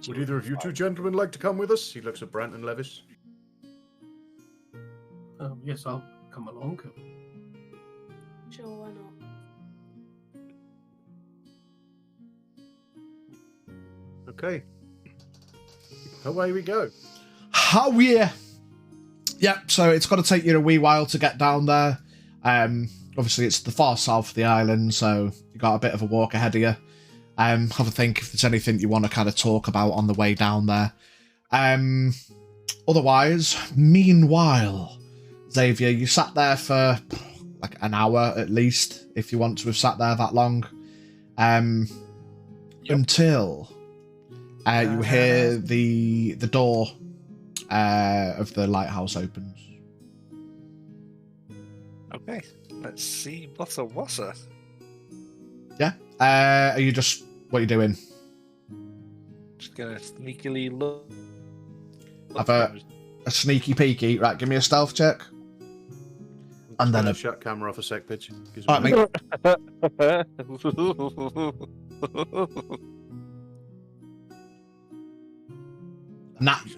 Would either of you two gentlemen like to come with us? He looks at Brant and Levis. Yes, I'll come along. Sure, why Okay. Away we go. Oh yeah. Yep, so it's got to take you a wee while to get down there. Obviously, it's the far south of the island, so you got a bit of a walk ahead of you. Have a think if there's anything you want to kind of talk about on the way down there. Otherwise, meanwhile, Xavier, you sat there for like an hour at least, if you want to have sat there that long. Until you hear the door of the lighthouse opens. Okay, let's see. Wassa. Yeah. Are you just... What are you doing? Just gonna sneakily look. Have a sneaky peeky. Right, give me a stealth check. And then a... shut camera off a sec, bitch. All right, mate.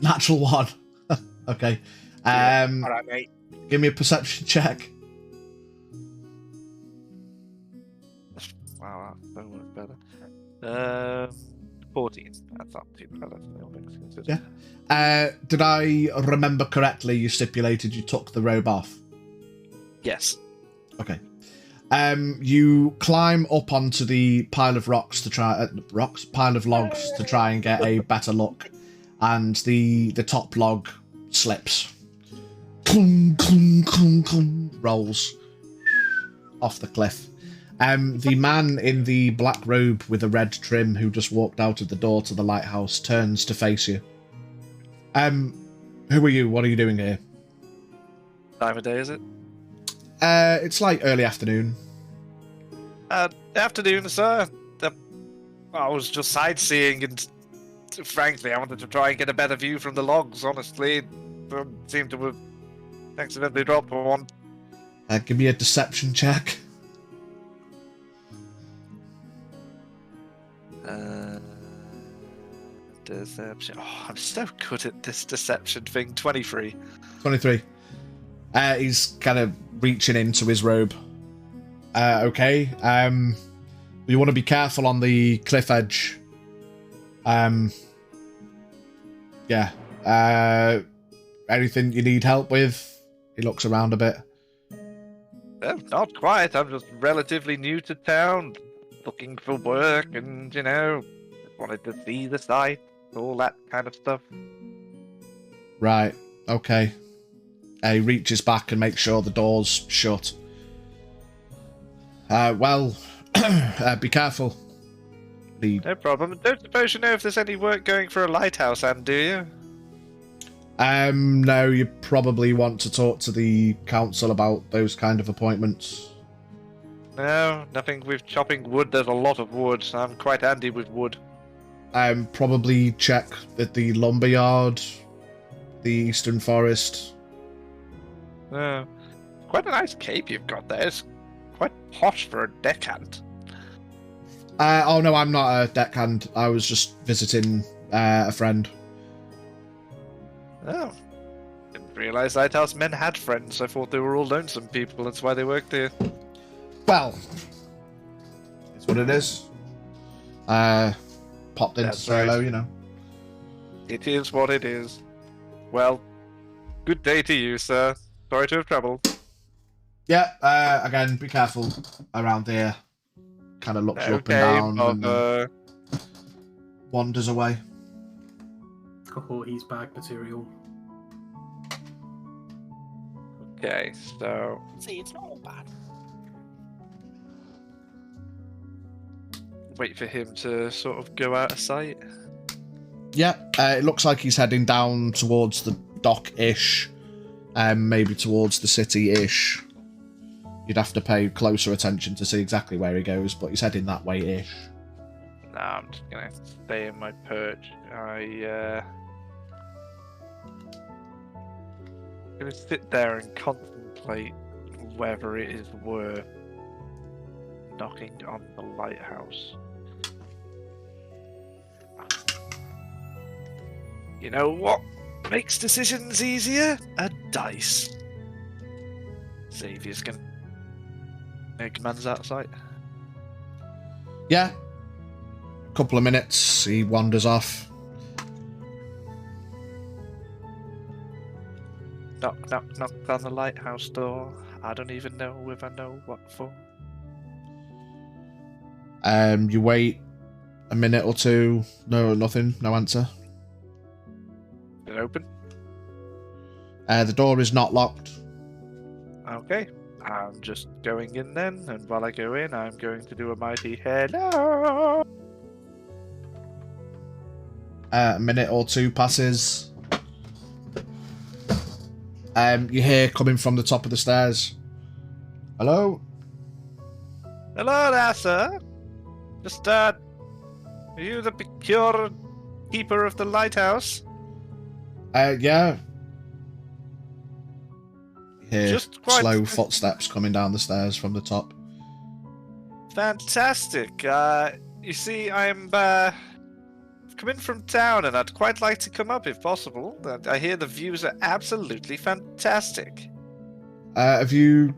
Natural one. Okay. All right, mate. Give me a perception check. Wow, that's so much better. 14. That's not too bad. Yeah. Did I remember correctly? You stipulated you took the robe off. Yes. Okay. You climb up onto the pile of logs to try and get a better look, and the top log slips. Clunk, clunk, clunk, clunk, rolls off the cliff. The man in the black robe with a red trim who just walked out of the door to the lighthouse turns to face you. Who are you? What are you doing here? Time of day, is it? It's like early afternoon. Afternoon, sir. I was just sightseeing, and frankly, I wanted to try and get a better view from the logs, honestly. Seemed to have accidentally dropped one. Give me a deception check. Deception. Oh, I'm so good at this deception thing. 23. 23. He's kind of reaching into his robe. Okay. You want to be careful on the cliff edge. Yeah. Anything you need help with? He looks around a bit. Well, not quite. I'm just relatively new to town, looking for work, and wanted to see the site, all that kind of stuff. Right. Okay. He reaches back and makes sure the door's shut. Be careful. No problem. Don't suppose you know if there's any work going for a lighthouse, and do you? No, you probably want to talk to the council about those kind of appointments. No, nothing with chopping wood. There's a lot of wood. I'm quite handy with wood. Probably check at the lumberyard, the Eastern Forest. Oh, quite a nice cape you've got there. It's quite posh for a deckhand. Oh no, I'm not a deckhand. I was just visiting a friend. Oh. Didn't realise lighthouse men had friends. I thought they were all lonesome people. That's why they worked here. Well, it's what it is. Popped in to That's say right. hello, It is what it is. Well, good day to you, sir. Sorry to have troubled. Yeah, again, be careful around here. Kind of looks you up and down and then wanders away. Oh, he's bag material. Okay, so See, it's not all bad. wait for him to sort of go out of sight. Yeah, it looks like he's heading down towards the dock-ish, maybe towards the city-ish. You'd have to pay closer attention to see exactly where he goes, but he's heading that way-ish. Nah, I'm just gonna stay in my perch. I'm gonna sit there and contemplate whether it is worth knocking on the lighthouse. You know what makes decisions easier? A dice. Xavier's gonna make commands out of sight. Yeah. Of couple of minutes, he wanders off. Knock, knock, knock on the lighthouse door. I don't even know if I know what for. You wait a minute or two. No, nothing. No answer. Is it open? The door is not locked. Okay. I'm just going in then, and while I go in, I'm going to do a mighty hello. A minute or two passes. You hear coming from the top of the stairs. Hello? Hello there, sir. Just, are you the pure keeper of the lighthouse? Yeah. You hear Just quite slow footsteps coming down the stairs from the top. fantastic. You see, I'm come in from town, and I'd quite like to come up if possible. I hear the views are absolutely fantastic. Have you...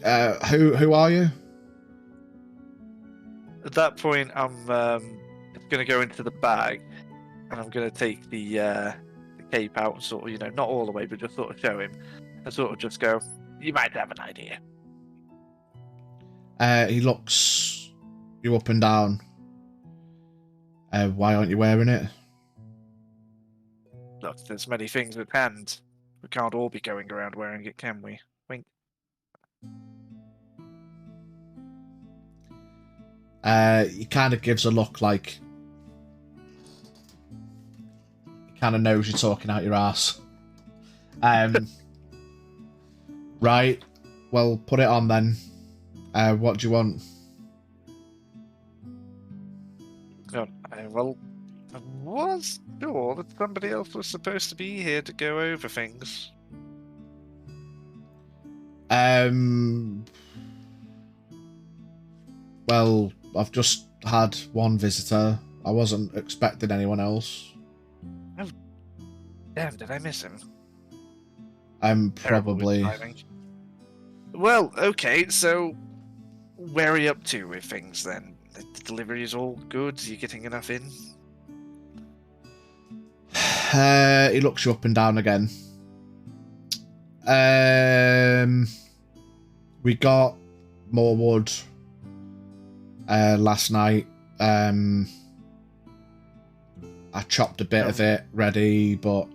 who are you? At that point, I'm going to go into the bag, and I'm going to take the cape out and sort of, not all the way, but just sort of show him, and sort of just go, you might have an idea. He looks you up and down. Why aren't you wearing it? Look, there's many things at hand. We can't all be going around wearing it, can we? Wink. He kind of gives a look like he kind of knows you're talking out your ass. Right. Well, put it on then. What do you want? Well, I was sure that somebody else was supposed to be here to go over things. Well, I've just had one visitor. I wasn't expecting anyone else. Oh, damn, did I miss him? Terrible with Probably. timing. Well, okay, so where are you up to with things then? The delivery is all good? Are you getting enough in? He looks you up and down again. We got more wood last night. I chopped a bit of it ready, but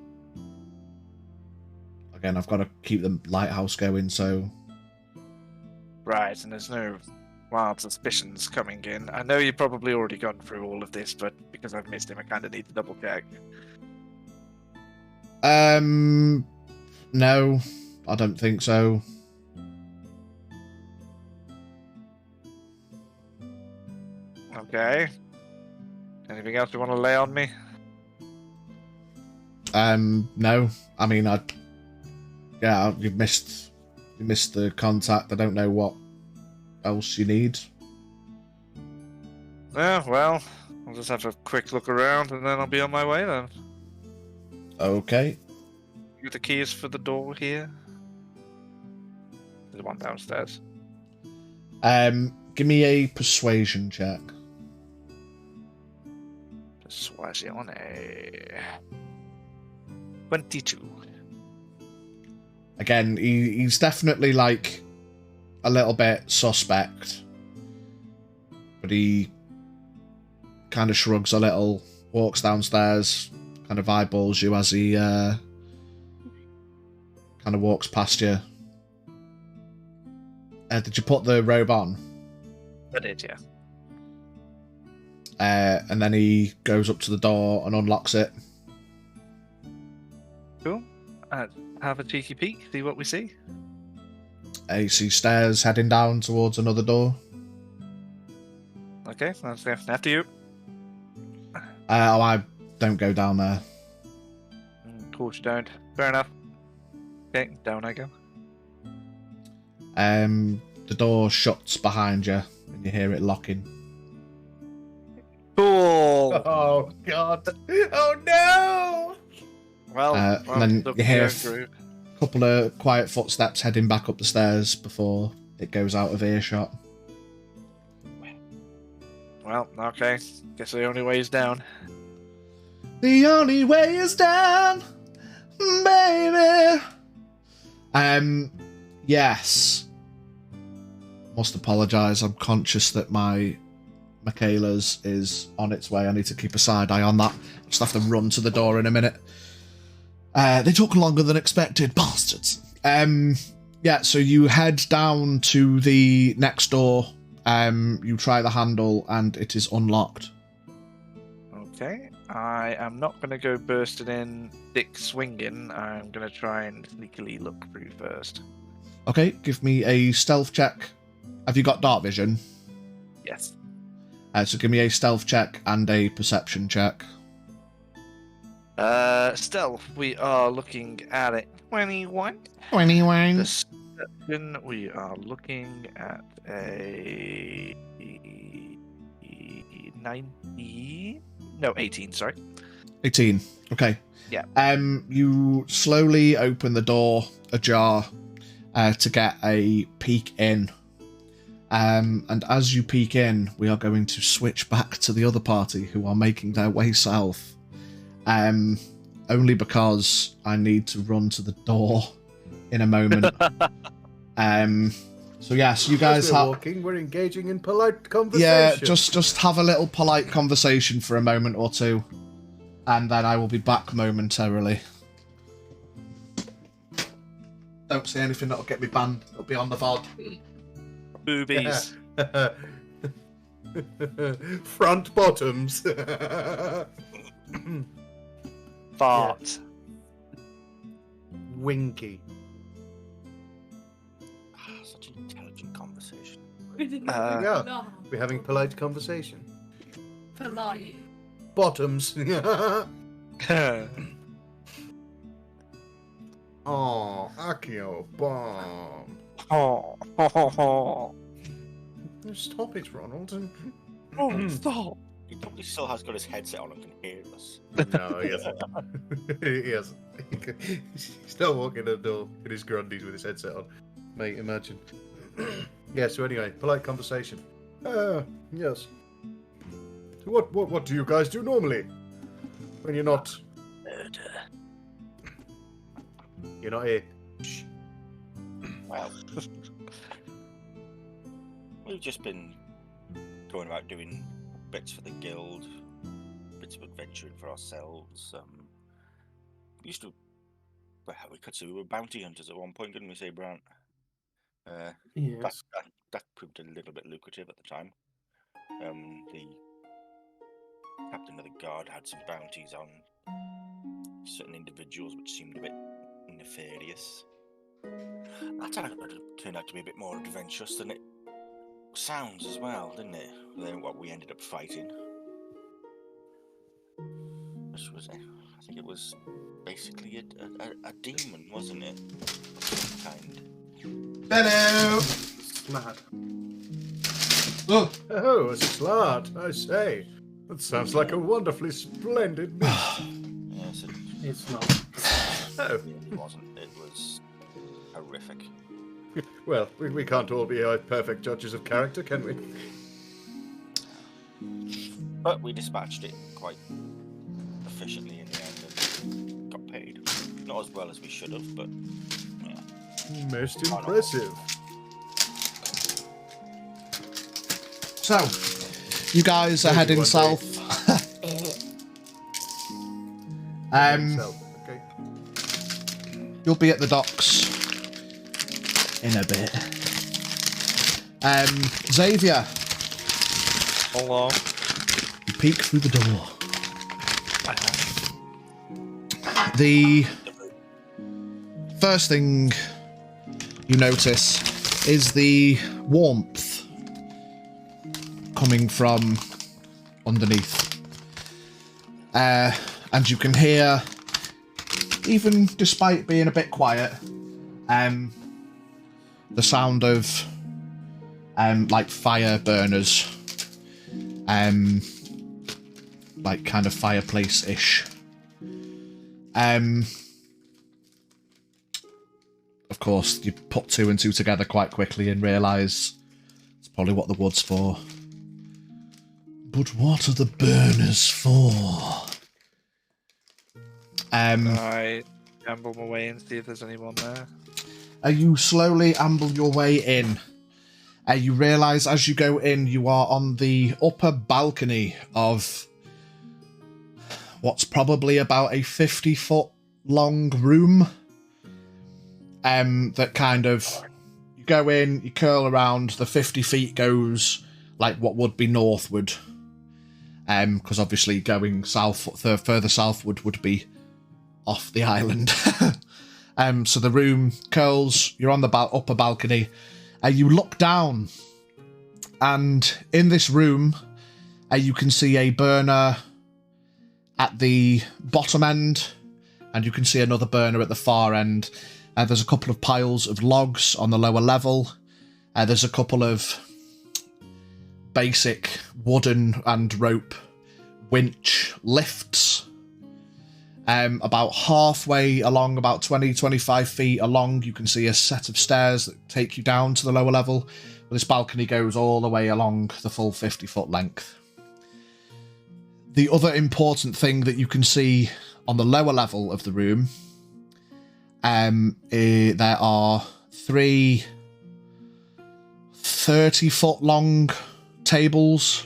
again, I've got to keep the lighthouse going, so... Right, and there's no wild suspicions coming in. I know you've probably already gone through all of this, but because I've missed him, I kind of need to double check. No, I don't think so. Okay. Anything else you want to lay on me? No. I mean, you missed the contact. I don't know what else you need. Yeah, well, I'll just have a quick look around and then I'll be on my way then. Okay. The keys for the door here. There's one downstairs. Give me a persuasion check. Persuasion. 22. Again, he's definitely like a little bit suspect, but he kind of shrugs a little, walks downstairs, kind of eyeballs you as he kind of walks past you. Did you put the robe on? I did, yeah. And then he goes up to the door and unlocks it. Cool. Have a cheeky peek, see what we see. You see stairs heading down towards another door. Okay, that's after you. I don't go down there. Of course you don't. Fair enough. Okay, down I go. The door shuts behind you and you hear it locking. Cool! Oh God! Oh no! Well, And then you hear a couple of quiet footsteps heading back up the stairs before it goes out of earshot. Well, okay. Guess the only way is down. The only way is down, baby. Yes. Must apologise. I'm conscious that my Michaela's is on its way. I need to keep a side eye on that. I'll just have to run to the door in a minute. They took longer than expected, bastards. Yeah, so you head down to the next door. You try the handle and it is unlocked. Okay. I am not going to go bursting in, dick swinging. I'm going to try and sneakily look through first. Okay, give me a stealth check. Have you got dark vision? Yes. So give me a stealth check and a perception check. Stealth, we are looking at it. 21. 21. Perception, we are looking at a 90. No, 18, sorry. 18. Okay. Yeah. You slowly open the door ajar to get a peek in. And as you peek in, we are going to switch back to the other party who are making their way south. Only because I need to run to the door in a moment. So yes, you guys As we're have walking, we're engaging in polite conversation. yeah, just have a little polite conversation for a moment or two, and then I will be back momentarily. Don't say anything that'll get me banned. It'll be on the VOD. Boobies. Front bottoms. Fart. Winky. Such an intelligent conversation. Yeah, No. we're having polite conversation. Polite. Bottoms. Oh, Akio, bomb. Oh, Stop it, Ronald. stop. He probably still has got his headset on and can hear us. No, he hasn't. He hasn't. He's still walking the door in his grundies with his headset on. Mate, imagine. Yeah, so anyway, polite conversation. Yes. What do you guys do normally? When you're not... Murder. You're not here. Shh. Well, we've just been going about doing bits for the guild, bits of adventuring for ourselves. We used to, well, we could say we were bounty hunters at one point, couldn't we say, Brant? Yes. That proved a little bit lucrative at the time. The captain of the guard had some bounties on certain individuals which seemed a bit nefarious. That turned out to be a bit more adventurous than it sounds as well, didn't it? Than what we ended up fighting. Which was, I think it was basically a demon, wasn't it? Of some kind. Hello. Mad. Oh, a slot, I say. That sounds like a wonderfully splendid meal. Yes, It's not. Oh, it wasn't. It was horrific. well, we can't all be perfect judges of character, can we? But we dispatched it quite efficiently in the end and got paid. Not as well as we should have, but yeah. Most impressive. So, you guys are heading one day. south. Okay. You'll be at the docks in a bit. Xavier, Hello. you peek through the door. The first thing you notice is the warmth coming from underneath. And you can hear, even despite being a bit quiet, the sound of like fire burners, like kind of fireplace-ish. Of course, you put two and two together quite quickly and realise it's probably what the wood's for. But what are the burners for? I amble my way in, see if there's anyone there. You slowly amble your way in. You realise as you go in, you are on the upper balcony of what's probably about a 50-foot long room. That kind of, you go in, you curl around, the 50 feet goes like what would be northward. Because obviously going further southward would be off the island. So the room curls, you're on the upper balcony. You look down, and in this room, you can see a burner at the bottom end, and you can see another burner at the far end. There's a couple of piles of logs on the lower level. There's a couple of basic wooden and rope winch lifts. About halfway along, about 20-25 feet along, you can see a set of stairs that take you down to the lower level. This balcony goes all the way along the full 50-foot length. The other important thing that you can see on the lower level of the room, there are 3 30-foot long tables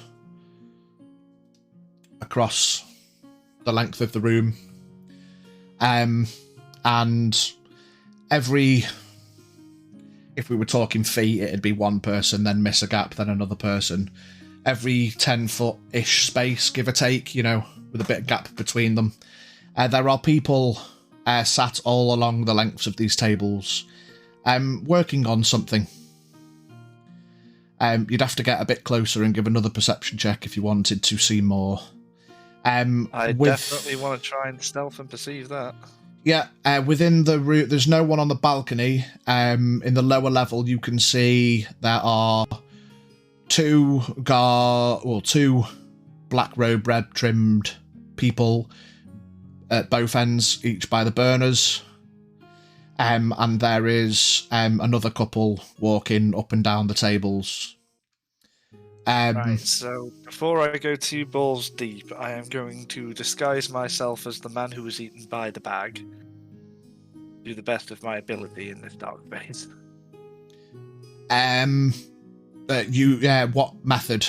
across the length of the room. And every, if we were talking feet, it'd be one person, then miss a gap, then another person. Every 10-foot-ish space, give or take, with a bit of gap between them. There are people sat all along the lengths of these tables, working on something. You'd have to get a bit closer and give another perception check if you wanted to see more. I definitely want to try and stealth and perceive that. Yeah, within the room, there's no one on the balcony. In the lower level, you can see there are two black robe, red trimmed people at both ends, each by the burners. And there is another couple walking up and down the tables. Right, so before I go 2 balls deep, I am going to disguise myself as the man who was eaten by the bag. Do the best of my ability in this dark phase. What method?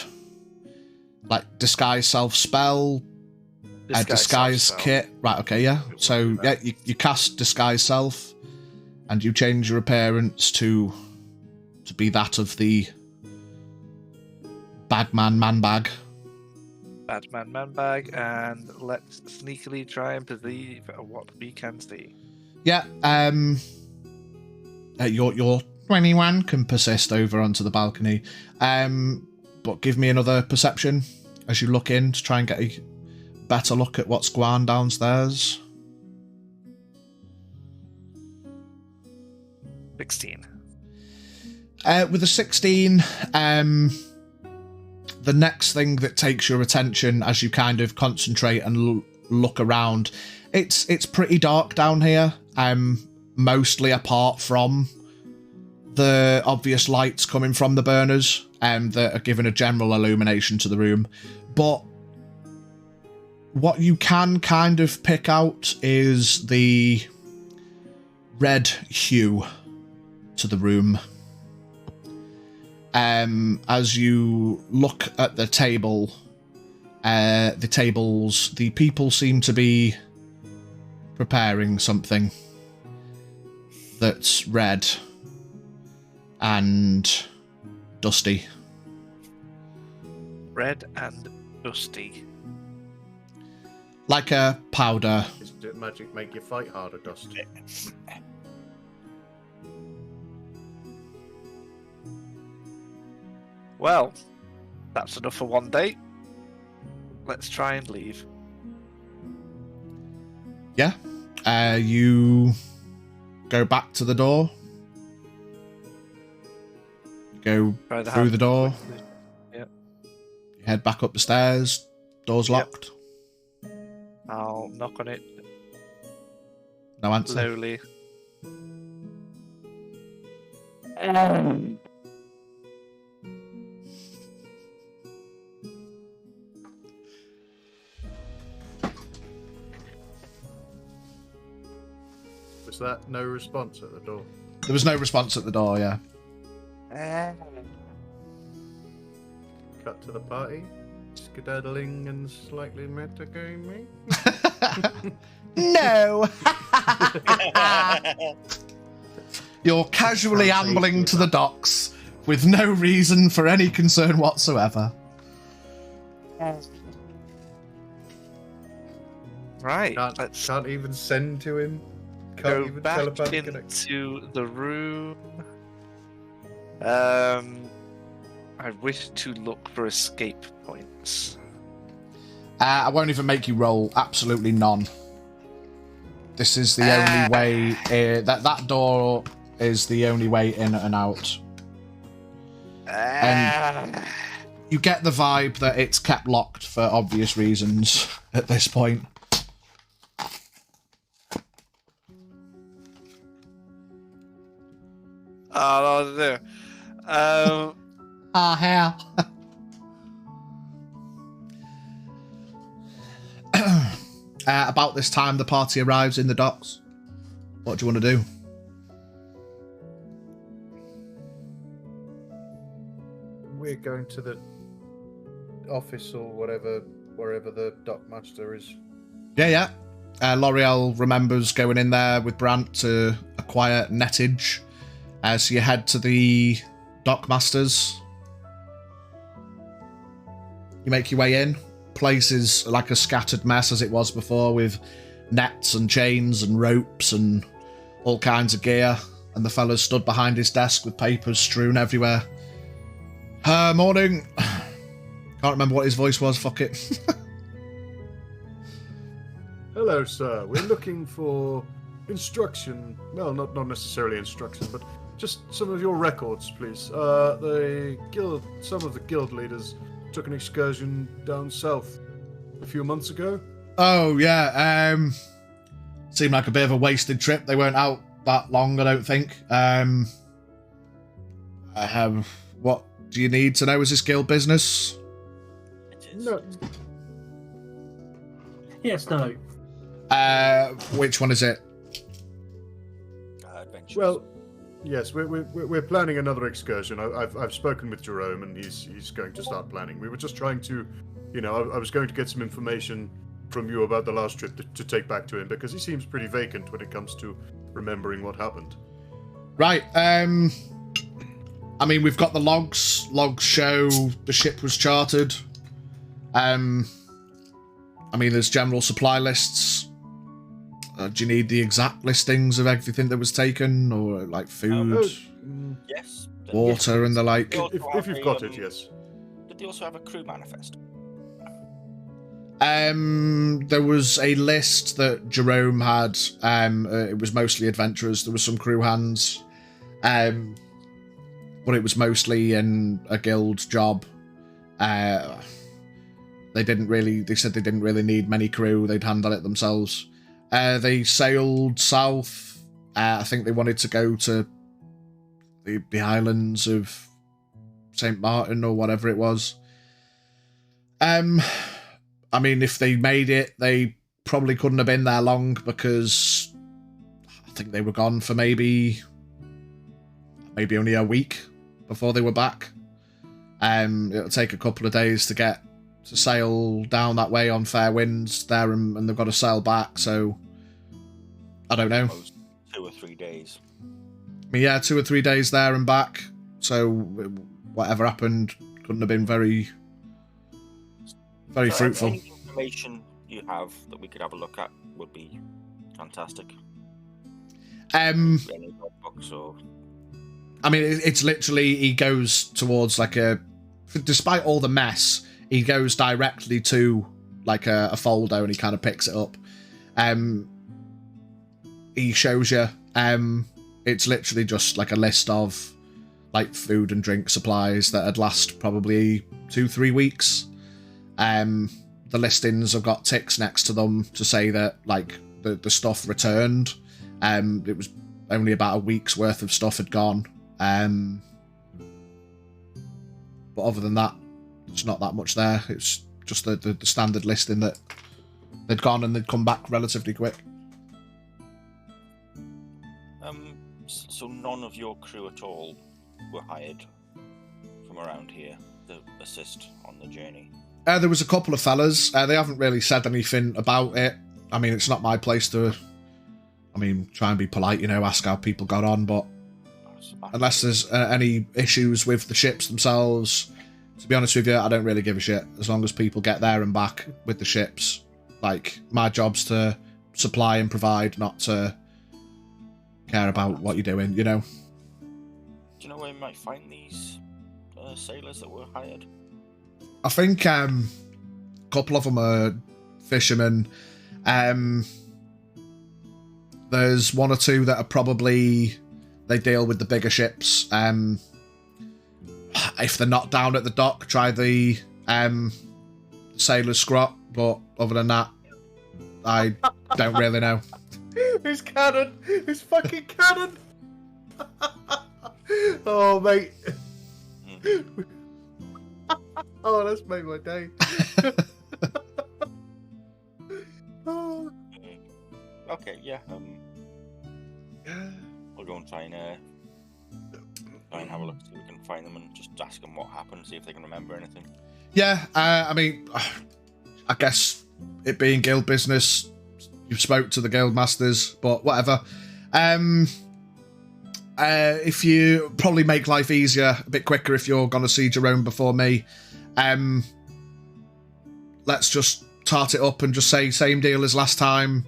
Like disguise self spell? Disguise kit? Right, okay, yeah. So, yeah, you cast disguise self, and you change your appearance to be that of the Bagman man bag. Badman man bag, and let's sneakily try and perceive what we can see. Yeah, your 21 can persist over onto the balcony. But give me another perception as you look in to try and get a better look at what's going on downstairs. 16. With a 16, the next thing that takes your attention as you kind of concentrate and look around, it's pretty dark down here, mostly apart from the obvious lights coming from the burners that are giving a general illumination to the room. But what you can kind of pick out is the red hue to the room. As you look at the table, the people seem to be preparing something that's red and dusty. Red and dusty. Like a powder. Does magic make you fight harder, Dust? Well, that's enough for one day. Let's try and leave. Yeah. You go back to the door. Go through the door. Yep. You head back up the stairs. Door's locked. I'll knock on it. No answer. Slowly. Was that no response at the door? There was no response at the door, yeah. Cut to the party. Skedaddling and slightly metagaming. No! You're casually Sounds ambling hateful, to the docks with no reason for any concern whatsoever. Right, let's Can't even send to him. Can't go even back telepathy connect. into the room. I wish to look for escape points. I won't even make you roll. Absolutely none. This is the only way. That door is the only way in and out. And you get the vibe that it's kept locked for obvious reasons at this point. Oh, no. Hell. About this time, the party arrives in the docks. What do you want to do? We're going to the office or whatever, wherever the dockmaster is. Yeah. L'Oreal remembers going in there with Brant to acquire nettage. So you head to the dockmasters. You make your way in. Place is like a scattered mess as it was before, with nets and chains and ropes and all kinds of gear. And the fellas stood behind his desk with papers strewn everywhere. Morning. Can't remember what his voice was, fuck it. Hello, sir. We're looking for instruction. Well, not necessarily instruction, but just some of your records, please. Some of the guild leaders took an excursion down south a few months ago. Oh, yeah. Seemed like a bit of a wasted trip. They weren't out that long, I don't think. What do you need to know? Is this guild business? It is. No. Yes, no. Which one is it? Adventures. Well, yes, we're planning another excursion. I've spoken with Jerome, and he's going to start planning. We were just trying to, I was going to get some information from you about the last trip to take back to him, because he seems pretty vacant when it comes to remembering what happened. Right. I mean, we've got the logs. Logs show the ship was chartered. I mean, there's general supply lists. Do you need the exact listings of everything that was taken, or like food, Yes. water, and the like? If you've got it, yes. Did they also have a crew manifest? There was a list that Jerome had. It was mostly adventurers. There was some crew hands, but it was mostly in a guild job. They said they didn't really need many crew. They'd handle it themselves. They sailed south. I think they wanted to go to the islands of St. Martin or whatever it was. I mean, if they made it, they probably couldn't have been there long, because I think they were gone for maybe only a week before they were back. It'll take a couple of days to sail down that way on fair winds there, and they've got to sail back, so I don't know. 2 or 3 days. I mean, yeah, 2 or 3 days there and back, so whatever happened couldn't have been very fruitful. Any information you have that we could have a look at would be fantastic. Any books or... I mean, it's literally, he goes towards despite all the mess, he goes directly to like a folder and he kind of picks it up. He shows you, it's literally just like a list of like food and drink supplies that'd last probably 2-3 weeks. The listings have got ticks next to them to say that like the stuff returned. It was only about a week's worth of stuff had gone. But other than that, it's not that much there. It's just the standard listing that they'd gone and they'd come back relatively quick. So none of your crew at all were hired from around here to assist on the journey? There was a couple of fellas. They haven't really said anything about it. I mean, it's not my place to, try and be polite, ask how people got on, but unless there's any issues with the ships themselves, to be honest with you, I don't really give a shit. As long as people get there and back with the ships. Like, my job's to supply and provide, not to care about what you're doing, Do you know where you might find these sailors that were hired? I think a couple of them are fishermen. There's one or two that are probably... They deal with the bigger ships. If they're not down at the dock, try the sailor's scrot. But other than that, I don't really know. His cannon! His fucking cannon! Oh, mate. Oh, that's made my day. Oh. Okay, yeah. We'll go and try and have a look, see if we can find them and just ask them what happened, see if they can remember anything. Yeah, I guess it being guild business, you spoke to the guild masters, but whatever. If you probably make life easier, a bit quicker if you're going to see Jerome before me, let's just tart it up and just say same deal as last time.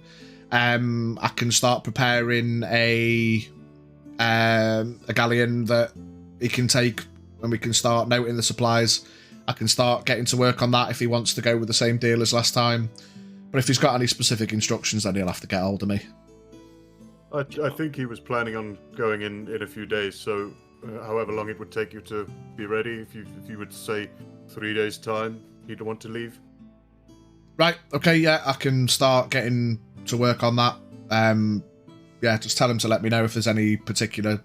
I can start preparing a galleon that he can take, and we can start noting the supplies. I can start getting to work on that if he wants to go with the same deal as last time. But if he's got any specific instructions, then he'll have to get hold of me. I think he was planning on going in a few days, so however long it would take you to be ready, if you would say 3 days' time, he'd want to leave. Right, okay, yeah, I can start getting to work on that. Yeah, just tell him to let me know if there's any particular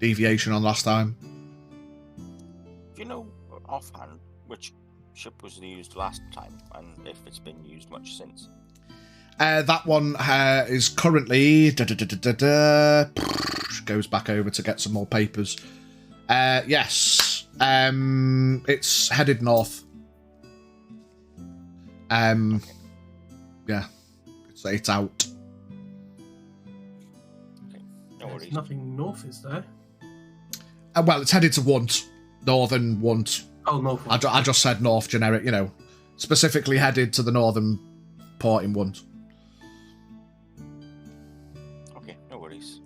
deviation on last time. Do you know offhand which ship was used last time, and if it's been used much since? That one is currently... Goes back over to get some more papers. Yes. It's headed north. Yeah. It's out. Okay. No There's worries. nothing north, is there? Well, it's headed to Wunt. Northern Wunt. Oh, north. I just said north generic, specifically headed to the northern port in Wunt. Okay, no worries.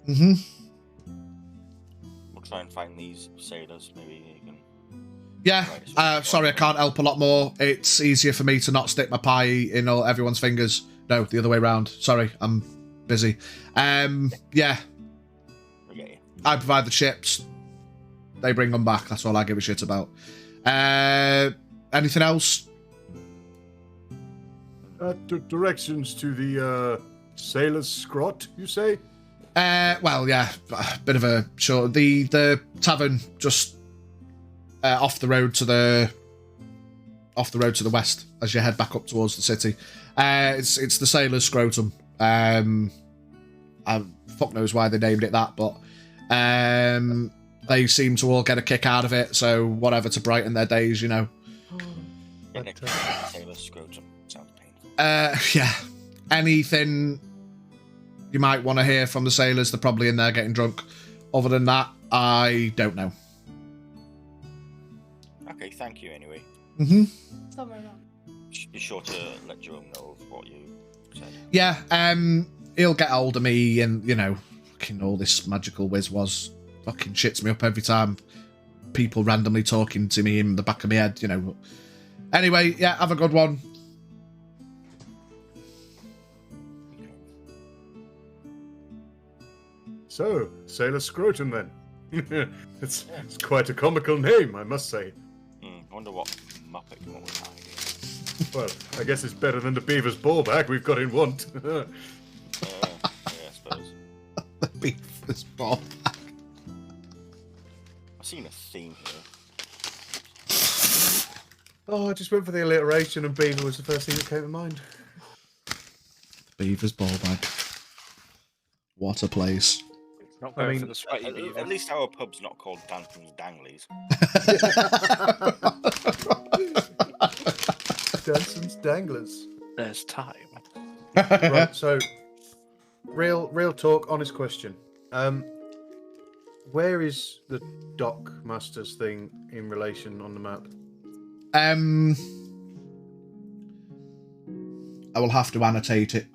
Mm-hmm. We'll try and find these sailors. Maybe you can. Yeah. Sorry, I can't help a lot more. It's easier for me to not stick my pie in everyone's fingers. No, the other way around. Sorry, I'm busy. Yeah. Okay. I provide the ships. They bring them back. That's all I give a shit about. Anything else? Directions to the sailor's scrot, you say? Well, yeah, a bit of a short. The tavern just off the road to the west as you head back up towards the city. It's the sailor's scrotum. Fuck knows why they named it that, but they seem to all get a kick out of it. So whatever to brighten their days, Sailor's scrotum sounds painful. Yeah. Anything you might want to hear from the sailors? They're probably in there getting drunk. Other than that, I don't know. Okay, thank you anyway. Mm-hmm. Somewhere around. Be sure to let Jerome know of what you said. Yeah, he'll get hold of me, and fucking all this magical whiz was fucking shits me up every time. People randomly talking to me in the back of my head, Anyway, yeah, have a good one. So, Sailor Scrotum then. It's quite a comical name, I must say. I wonder what Muppet you want with that idea. Well, I guess it's better than the Beaver's ball bag we've got in Want. Yeah, I suppose. The beaver's ball. I've seen a theme here. Oh, I just went for the alliteration, and Beaver was the first thing that came to mind. Beaver's ball bag. What a place. Not I going mean, for the sweaty beaver. At least our pub's not called Danson's Danglies. Danson's Danglers. There's time. Right, so real talk, honest question. Where is the Dock Masters thing in relation on the map? I will have to annotate it.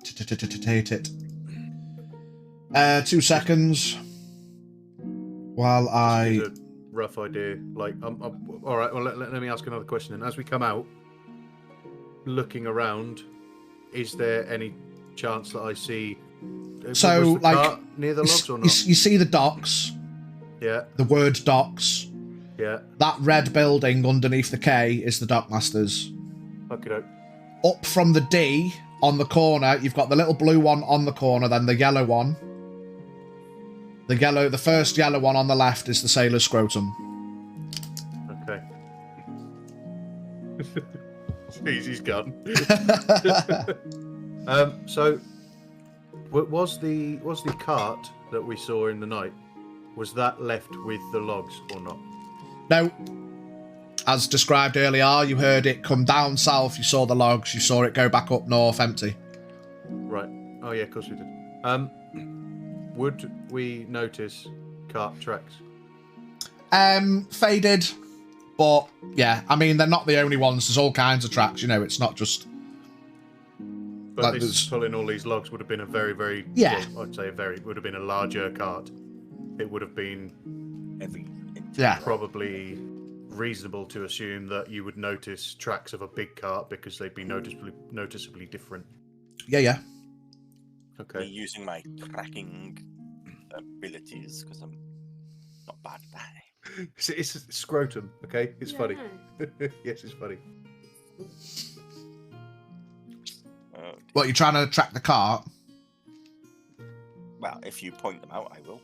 2 seconds. While I... Just a rough idea. Like, all right. Well, let me ask another question. And as we come out, looking around, is there any chance that I see? So, was the cart near the logs or not? You see the docks. Yeah. The word docks. Yeah. That red building underneath the K is the Dockmasters. Okay. Up from the D on the corner, you've got the little blue one on the corner, then the yellow one. The first yellow one on the left is the Sailor's Scrotum. Okay. He's gone. So, was the cart that we saw in the night, was that left with the logs or not? No. As described earlier, you heard it come down south, you saw the logs, you saw it go back up north empty. Right. Oh yeah, of course we did. Would we notice cart tracks? Faded. But yeah, I mean, they're not the only ones. There's all kinds of tracks, you know, it's not just... But like this pulling all these logs would have been a very, very... Yeah. Well, I'd say would have been a larger cart. It would have been probably reasonable to assume that you would notice tracks of a big cart because they'd be noticeably different. Yeah. Okay. Using my tracking abilities because I'm not bad at that. It's scrotum, okay? It's funny. Yes, it's funny. What, you're trying to track the cart? Well, if you point them out, I will.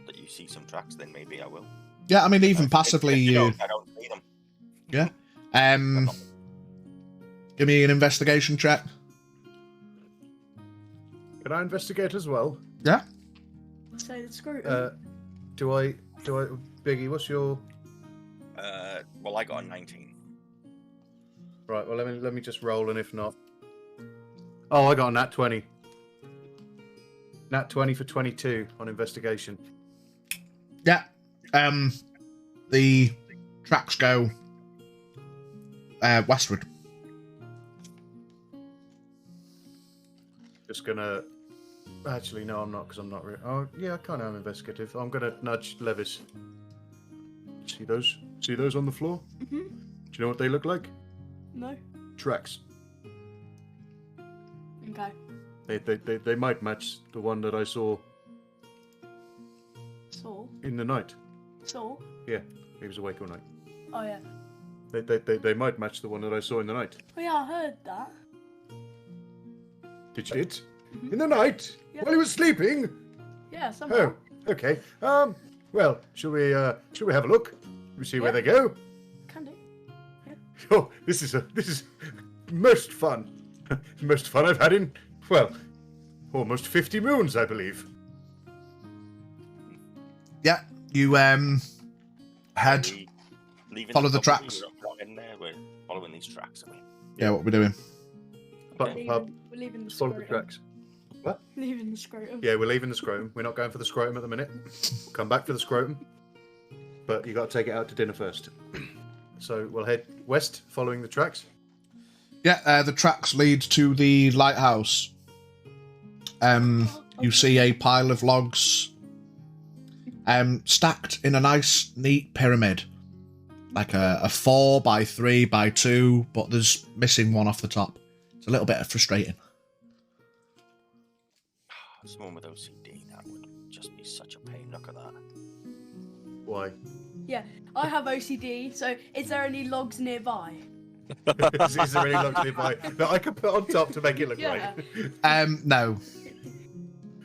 That you see some tracks, then maybe I will. Yeah, I mean, even passively, if you... I don't see them. Yeah. Give me an investigation check. Can I investigate as well? Yeah. So the scrotum. Do I, Biggie? What's your? Well, I got a 19. Right. Well, let me just roll, and if not, oh, I got a nat 20. Nat 20 for 22 on investigation. Yeah. The tracks go westward. Just gonna. Actually, no, I'm not, because I'm not. Oh, yeah, I kind of am investigative. I'm gonna nudge Levis. See those? See those on the floor? Mm-hmm. Do you know what they look like? No. Tracks. Okay. They might match the one that I saw in the night. Saw? Yeah, he was awake all night. Oh yeah. They might match the one that I saw in the night. Oh yeah, I heard that. Did you? In the night? Yeah. While he was sleeping? Yeah, somehow. Oh, okay. Well, shall we have a look? We see where they go. Can do. Yeah. Oh, this is most fun. Most fun I've had in, well, almost 50 moons, I believe. Yeah, you head, follow the tracks. We're not in there. We're following these tracks. Are we? Yeah, what we're doing. Okay. We're leaving the Follow scrotum. the tracks. What? Leaving the scrotum. Yeah, we're leaving the scrotum. We're not going for the scrotum at the minute. We'll come back for the scrotum. But you got to take it out to dinner first. So we'll head west, following the tracks. Yeah, the tracks lead to the lighthouse. You see a pile of logs stacked in a nice, neat pyramid. Like a 4x3x2, but there's missing one off the top. It's a little bit frustrating. Someone with OCD, that would just be such a pain. Look at that. Why? Yeah, I have OCD, so is there any logs nearby? Is there any logs nearby that I could put on top to make it look Yeah. right? No.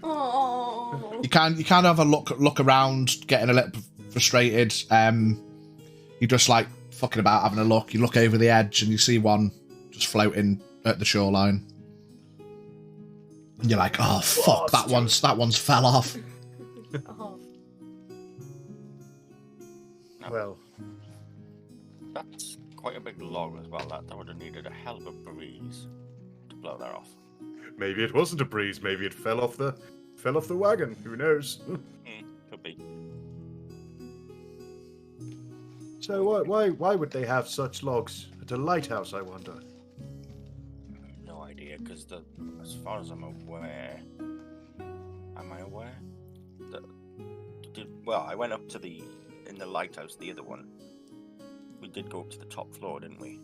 Oh. You can have a look around, getting a little frustrated. You're just like fucking about having a look. You look over the edge and you see one just floating at the shoreline. And you're like, oh fuck, that one's fell off. Oh, No, Well, that's quite a big log as well. That would have needed a hell of a breeze to blow that off. maybe it wasn't a breeze. Maybe it fell off the wagon. Who knows? Could be. So why would they have such logs at a lighthouse? I wonder. No idea, because as far as I'm aware, am I aware? Well, I went up to in the lighthouse, the other one. We did go up to the top floor, didn't we?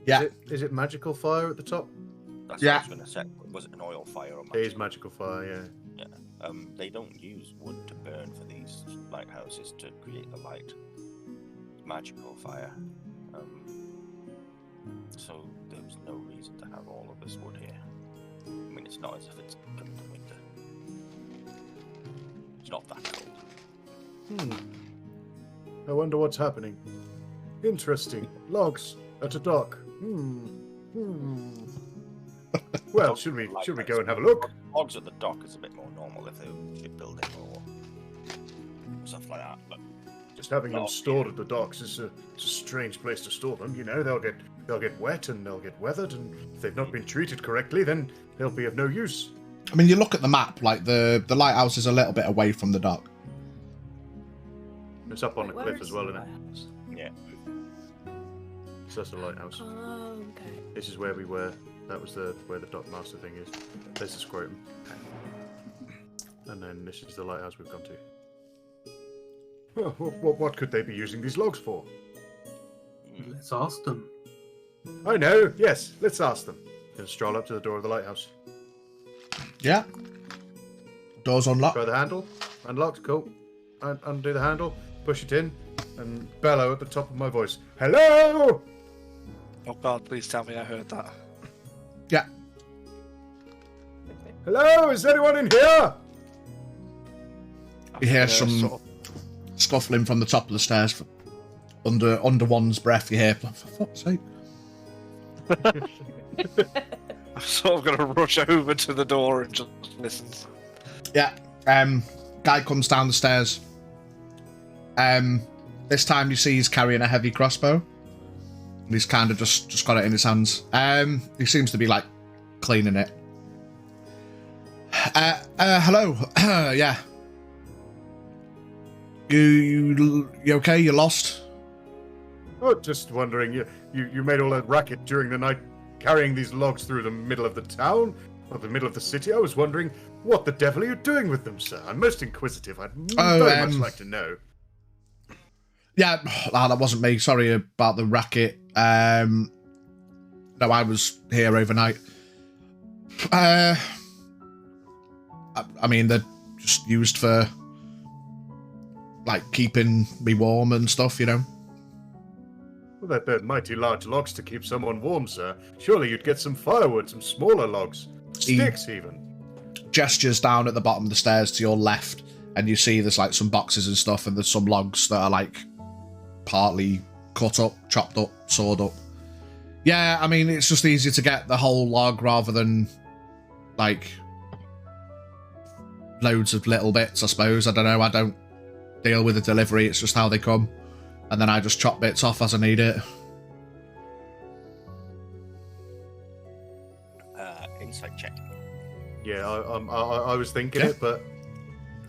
Yeah. Is it magical fire at the top? That's Yeah. what I was going to say. Was it an oil fire or It is magical fire. Yeah. They don't use wood to burn for these lighthouses to create the light. It's magical fire. So there was no reason to have all of this wood here. I mean, it's not as if it's coming to winter. It's not that cold. I wonder what's happening. Interesting. Logs at a dock. Well, should we go and have a look? Logs at the dock is a bit more normal if they're shipbuilding or stuff like that. But Just having them stored at the docks is a strange place to store them. You know, they'll get wet and they'll get weathered, and if they've not been treated correctly, then they'll be of no use. I mean, you look at the map, like the lighthouse is a little bit away from the dock. It's up on wait, the where cliff is as well, the isn't it? lighthouse? yeah, So that's the lighthouse. Oh, okay. This is where we were. That was where the dock master thing is. There's the scrotum. And then this is the lighthouse we've gone to. What could they be using these logs for? Let's ask them. I know. Yes, let's ask them. Gonna stroll up to the door of the lighthouse. Yeah. Doors unlocked. Try the handle. Unlocked. Cool. Undo the handle. Push it in. And bellow at the top of my voice. Hello! Oh God, please tell me I heard that. Yeah. Hello? Is anyone in here? You hear Yeah, some sort of- scuffling from the top of the stairs. Under one's breath, you hear, for fuck's sake. I'm sort of going to rush over to the door and just listen. Yeah. Guy comes down the stairs. This time you see he's carrying a heavy crossbow. And he's kind of just got it in his hands. He seems to be like cleaning it. Hello. Yeah. You okay? You lost? Oh, just wondering. You made all that racket during the night carrying these logs through the middle of the town? Or the middle of the city? I was wondering, what the devil are you doing with them, sir? I'm most inquisitive. I'd very much like to know. Yeah, that wasn't me. Sorry about the racket. No, I was here overnight. I mean, they're just used for, like, keeping me warm and stuff, you know? Well, they're mighty large logs to keep someone warm, sir. Surely you'd get some firewood, some smaller logs. Sticks, even. Gestures down at the bottom of the stairs to your left, and you see there's, like, some boxes and stuff, and there's some logs that are, like, partly cut up, chopped up, sawed up. Yeah, I mean, it's just easier to get the whole log rather than, like, loads of little bits, I suppose. I don't know, I don't deal with the delivery, it's just how they come. And then I just chop bits off as I need it. Insight check. Yeah, I was thinking it, but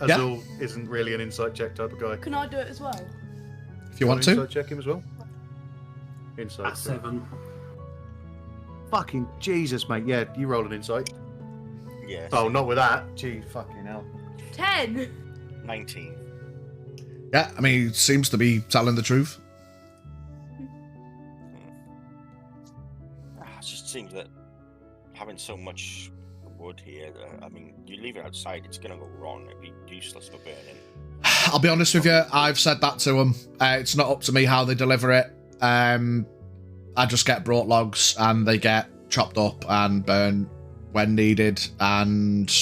Azul isn't really an insight check type of guy. Can I do it as well? If you want to. Insight check him as well? Insight. At 7. Fucking Jesus, mate. Yeah, you roll an insight. Yes. Oh, not with that. Gee, fucking hell. 10. 19. Yeah, I mean, he seems to be telling the truth. It just seems that having so much wood here, I mean, you leave it outside, it's going to go wrong. It'd be useless for burning. I'll be honest with you, I've said that to them. It's not up to me how they deliver it. I just get brought logs and they get chopped up and burned when needed. And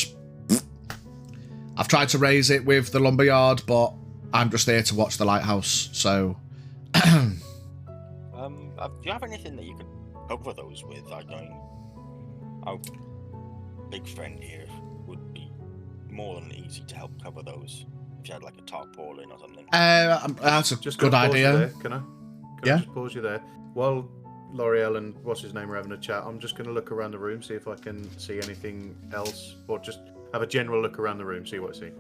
I've tried to raise it with the lumberyard, but I'm just there to watch the lighthouse, so... Do you have anything that you could cover those with? I don't... Our big friend here would be more than easy to help cover those. If you had like a tarpaulin or something. That's a Just good gonna pause you idea. there, Can I Yeah. just pause you there? While L'Oreal and what's his name are having a chat, I'm just going to look around the room, see if I can see anything else, or just have a general look around the room, see what I see.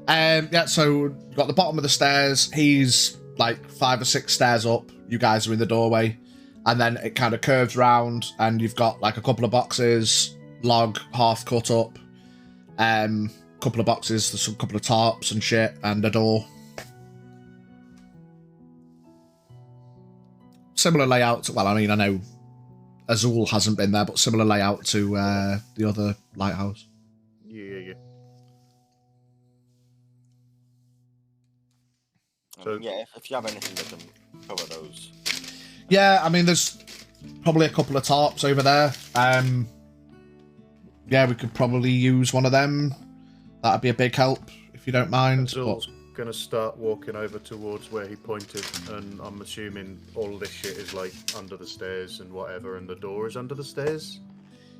Yeah, so you've got the bottom of the stairs. He's like 5 or 6 stairs up. You guys are in the doorway. And then it kind of curves round, and you've got like a couple of boxes, log half cut up, couple of boxes, there's a couple of tarps and shit, and a door. Similar layout. Well, I mean, I know Azul hasn't been there, but similar layout to the other lighthouse. Yeah. So yeah, if you have anything that can cover those. Yeah, I mean, there's probably a couple of tarps over there. Yeah, we could probably use one of them. That'd be a big help, if you don't mind. Azul's going to start walking over towards where he pointed, and I'm assuming all this shit is like under the stairs and whatever, and the door is under the stairs.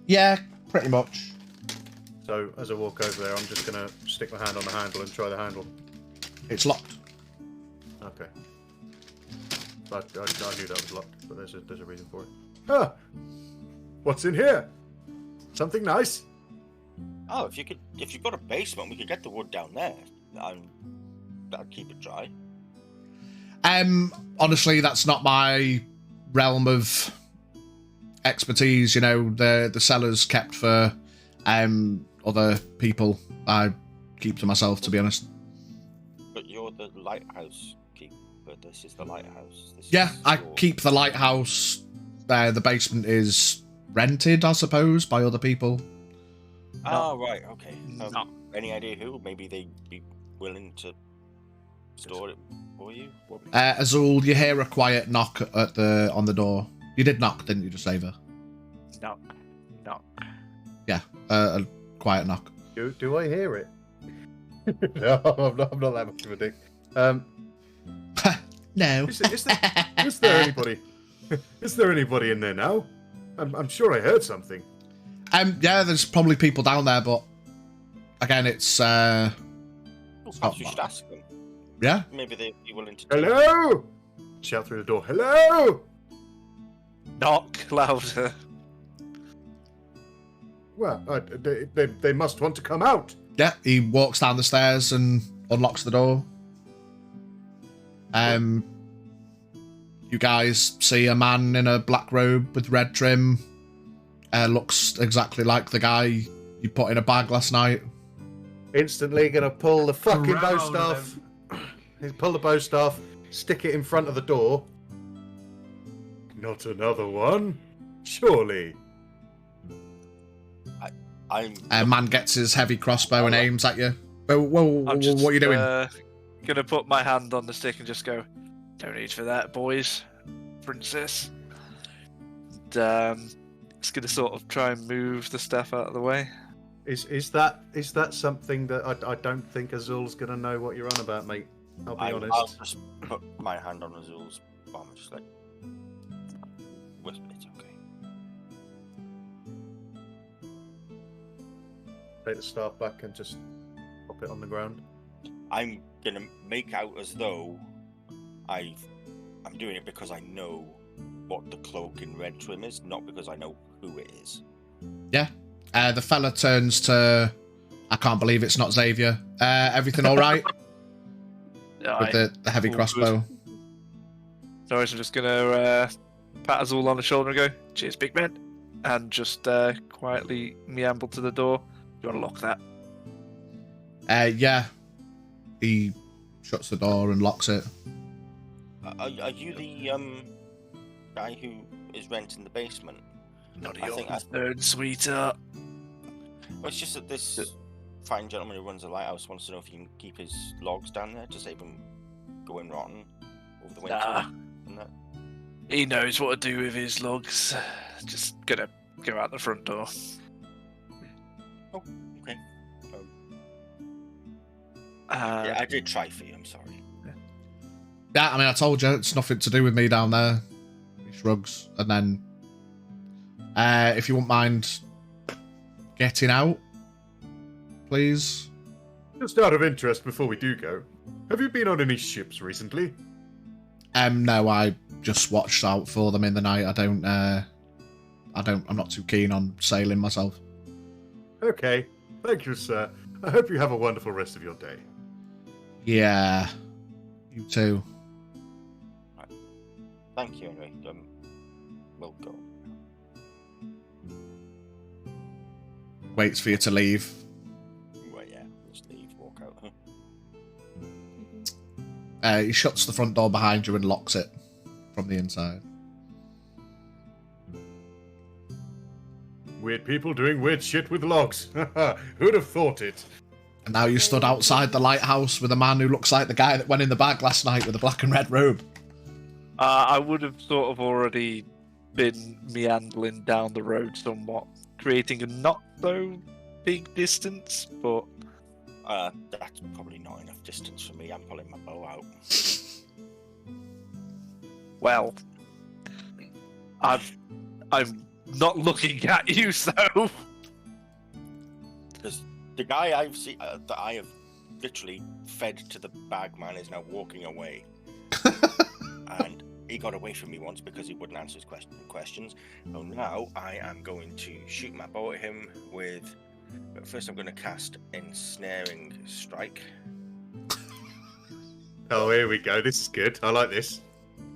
Yeah, pretty much. So as I walk over there, I'm just going to stick my hand on the handle and try the handle. It's locked. Okay. I knew that was locked, but there's a reason for it. Huh. What's in here? Something nice? Oh, if you've got a basement, we could get the wood down there. That'd keep it dry. Honestly, that's not my realm of expertise. You know, the cellar's kept for other people. I keep to myself, to be honest. But you're the lighthouse keeper. This is the lighthouse. I keep the lighthouse. The basement is rented, I suppose, by other people. Oh, right, okay. No. Any idea who? Maybe they'd be willing to store it for you? Azul, you hear a quiet knock on the door. You did knock, didn't you, just Ava? Knock. Yeah, a quiet knock. Do I hear it? No, I'm not that much of a dick. No. Is there anybody? Is there anybody in there now? I'm sure I heard something. Yeah, there's probably people down there, but again, it's Perhaps you should ask them. Yeah. Maybe they'd be willing to. Hello! Shout through the door. Hello! Knock louder. Well, they must want to come out. Yeah, he walks down the stairs and unlocks the door. You guys see a man in a black robe with red trim. Looks exactly like the guy you put in a bag last night. Instantly gonna pull the fucking bow Around staff. Pull the bow staff, stick it in front of the door. Not another one? Surely. A man gets his heavy crossbow and aims at you. Whoa, I'm just, what are you doing? Gonna put my hand on the stick and just go, no need for that, boys. Princess. And, it's gonna sort of try and move the staff out of the way. Is that something that I don't think Azul's gonna know what you're on about, mate? I'll be honest. I'll just put my hand on Azul's arm, just like whisper, it's okay. Take the staff back and just pop it on the ground. I'm gonna make out as though I'm doing it because I know what the cloak in red trim is, not because I know who it is. Yeah. The fella turns to... I can't believe it's not Xavier. Everything all right? With the heavy crossbow. So I'm just gonna pat Azul on the shoulder and go, cheers, big man. And just quietly meamble to the door. You want to lock that? Yeah. He shuts the door and locks it. Are you the guy who is renting the basement? Not I your think concern, sweetheart. Well, it's just that this fine gentleman who runs the lighthouse wants to know if you can keep his logs down there to save them going rotten over the winter. Nah. And that. He knows what to do with his logs. Just gonna go out the front door. Oh, okay. Yeah, I did try for you, I'm sorry. Yeah, I mean, I told you, it's nothing to do with me down there. He shrugs, and then... if you wouldn't mind getting out, please. Just out of interest, before we do go, have you been on any ships recently? No, I just watched out for them in the night. I'm not too keen on sailing myself. Okay. Thank you, sir. I hope you have a wonderful rest of your day. Yeah. You too. Thank you, anyway. We'll go. Waits for you to leave. Well, yeah, just leave, walk out. He shuts the front door behind you and locks it from the inside. Weird people doing weird shit with logs. Who'd have thought it? And now you stood outside the lighthouse with a man who looks like the guy that went in the bag last night with the black and red robe. I would have sort of already been meandering down the road somewhat, creating a not so big distance, but That's probably not enough distance for me. I'm pulling my bow out. well, I'm not looking at you, so Because the guy I've seen that I have literally fed to the bag man is now walking away. And he got away from me once because he wouldn't answer his questions. So now I am going to shoot my bow at him with. But first, I'm going to cast Ensnaring Strike. Oh, here we go. This is good. I like this.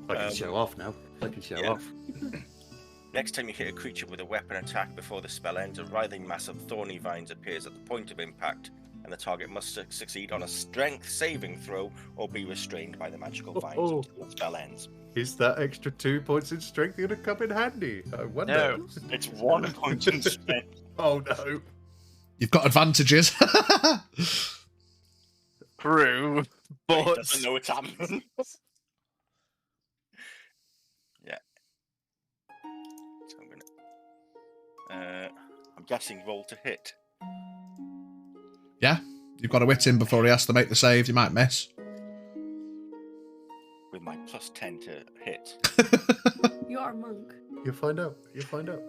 I can show off now. I can show off. Next time you hit a creature with a weapon attack before the spell ends, a writhing mass of thorny vines appears at the point of impact, and the target must succeed on a strength saving throw or be restrained by the magical vines until the spell ends. Is that extra 2 points in strength going to come in handy? I wonder. No, it's 1 point in strength. Oh no. You've got advantages. true, He but doesn't know it's happening. Yeah. So I'm gonna. I'm guessing roll to hit. Yeah, you've got to hit him before he has to make the save. You might miss. With my plus 10 to hit. You are a monk. You'll find out. You'll find out.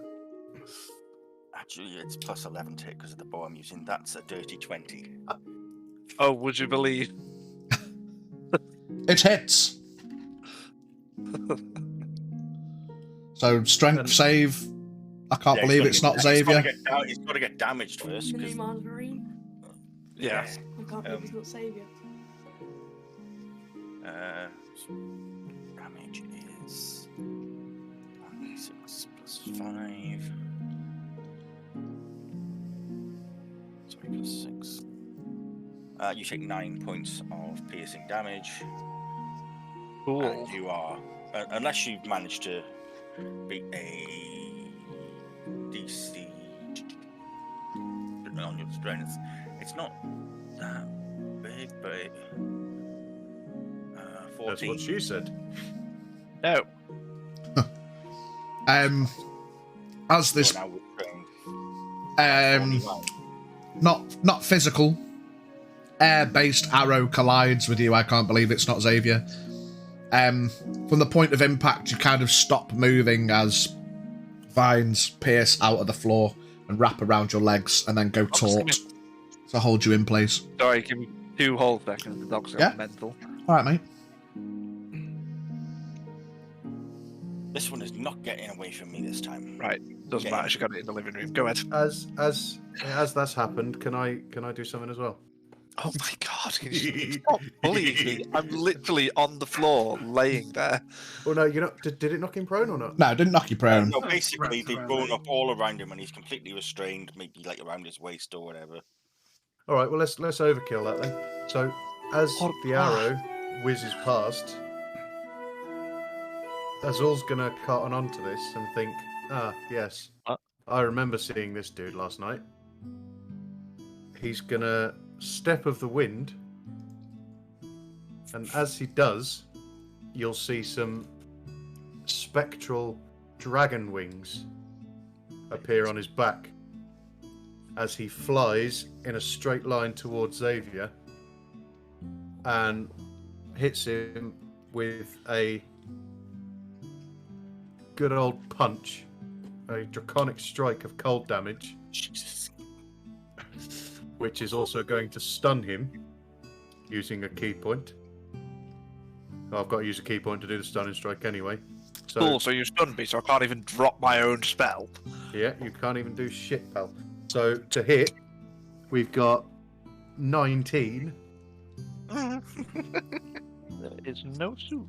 Actually, it's plus 11 to hit because of the bow I'm using. That's a dirty 20. oh, would you believe? It hits. So strength save. I can't Yeah, believe he's it's gotta not get- Xavier. He's got to get damaged first. The new 'Cause, Margarine. Yeah. I can't believe he's not Saviour. damage is 6 plus 5. Sorry, plus 6. You take 9 points of piercing damage. Cool. And you are, unless you've managed to beat a DC on your strength, it's not that big, but 14. That's what she said. No. As this You're now restrained. not physical air-based arrow collides with you, I can't believe it's not Xavier. From the point of impact, you kind of stop moving as vines pierce out of the floor and wrap around your legs and then go taut to hold you in place. Sorry, give me 2 whole seconds. The dog's got Yeah. mental. All right, mate. This one is not getting away from me this time. Right, doesn't matter. She got it in the living room. Go ahead. As that's happened, can I do something as well? Oh my god! Stop bullying me. I'm literally on the floor, laying there. Oh no, you know, did it knock him prone or not? No, it didn't knock you prone. No, basically wrapped they've around grown it. up all around him and he's completely restrained, maybe like around his waist or whatever. All right, well let's overkill that then. So as the arrow whizzes past, Azul's gonna cotton onto this and think, yes, I remember seeing this dude last night. He's gonna step of the wind, and as he does, you'll see some spectral dragon wings appear on his back as he flies in a straight line towards Xavier and hits him with a good old punch, a draconic strike of cold damage, Jesus. which is also going to stun him using a key point. I've got to use a key point to do the stunning strike anyway. So, Cool, so you stunned me, so I can't even drop my own spell. yeah, you can't even do shit, pal. So to hit, we've got 19. There is no soup.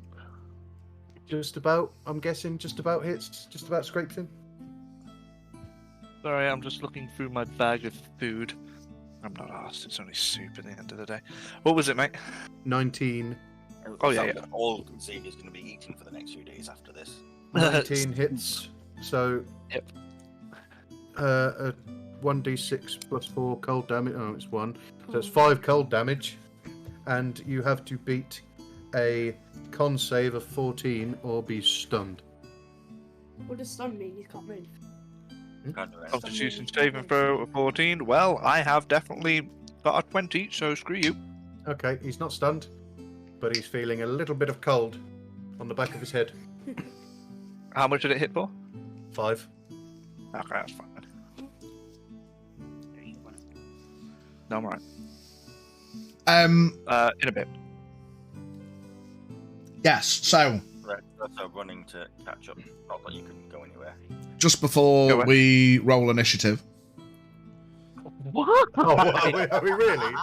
Just about, I'm guessing, just about hits, just about scrapes him. Sorry, I'm just looking through my bag of food. I'm not asked, it's only soup at the end of the day. What was it, mate? 19. Oh, yeah, Sounds like all Xavier's going to be eating for the next few days after this. 19 hits. So, Yep. 1d6 plus 4 cold damage. Oh, it's 1. So it's 5 cold damage. And you have to beat a con save of 14 or be stunned. What does stun mean? You can't move. Can't do anything. Constitution saving throw of 14. Well, I have definitely got a 20, so screw you. Okay, he's not stunned, but he's feeling a little bit of cold on the back of his head. How much did it hit for? 5. Okay, that's fine. No, I'm alright. In a bit. Yes, so Right, so running to catch up. Not that you can go anywhere. just Go before ahead. we roll initiative. What? Oh, are we really?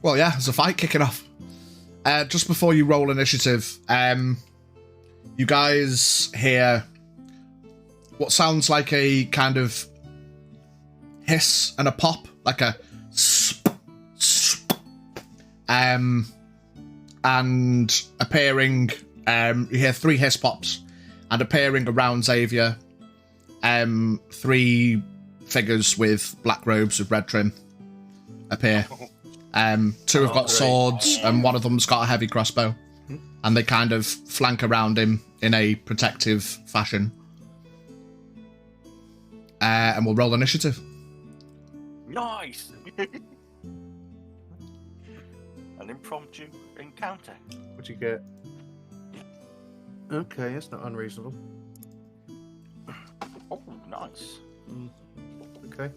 Well, yeah, there's a fight kicking off. Just before you roll initiative, you guys hear what sounds like a kind of hiss and a pop, like a sp, sp, and appearing, you hear 3 hiss pops, and appearing around Xavier, 3 figures with black robes with red trim appear. 2 have got great. swords, and one of them's got a heavy crossbow, and they kind of flank around him in a protective fashion. And we'll roll initiative. Nice! An impromptu encounter. What'd you get? Okay, that's not unreasonable. Oh, nice. Okay.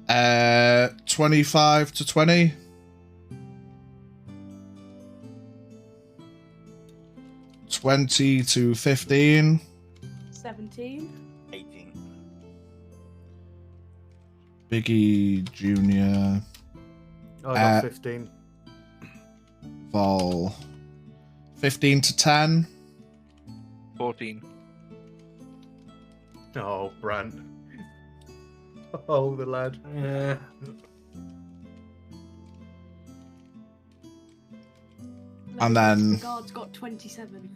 Uh, 25 to 20. 20 to 15. 17. 18. Biggie Junior. I got 15. Vol. 15 to 10. 14. Oh, Brant. Oh, the lad. Yeah. And then- The guard's got 27.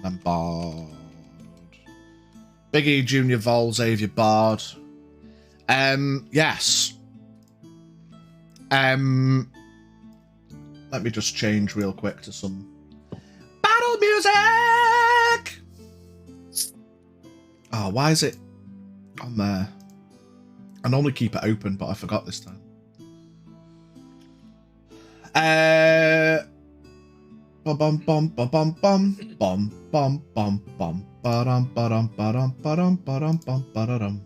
And Bard. Biggie Junior, Vol, Xavier, Bard. Yes. Let me just change real quick to some battle music. Oh, why is it on there? I normally keep it open, but I forgot this time. Bum bum bum bum bum bum bum bum bum bum ba-dum ba-dum ba-dum ba-dum ba-dum bum ba-da-dum.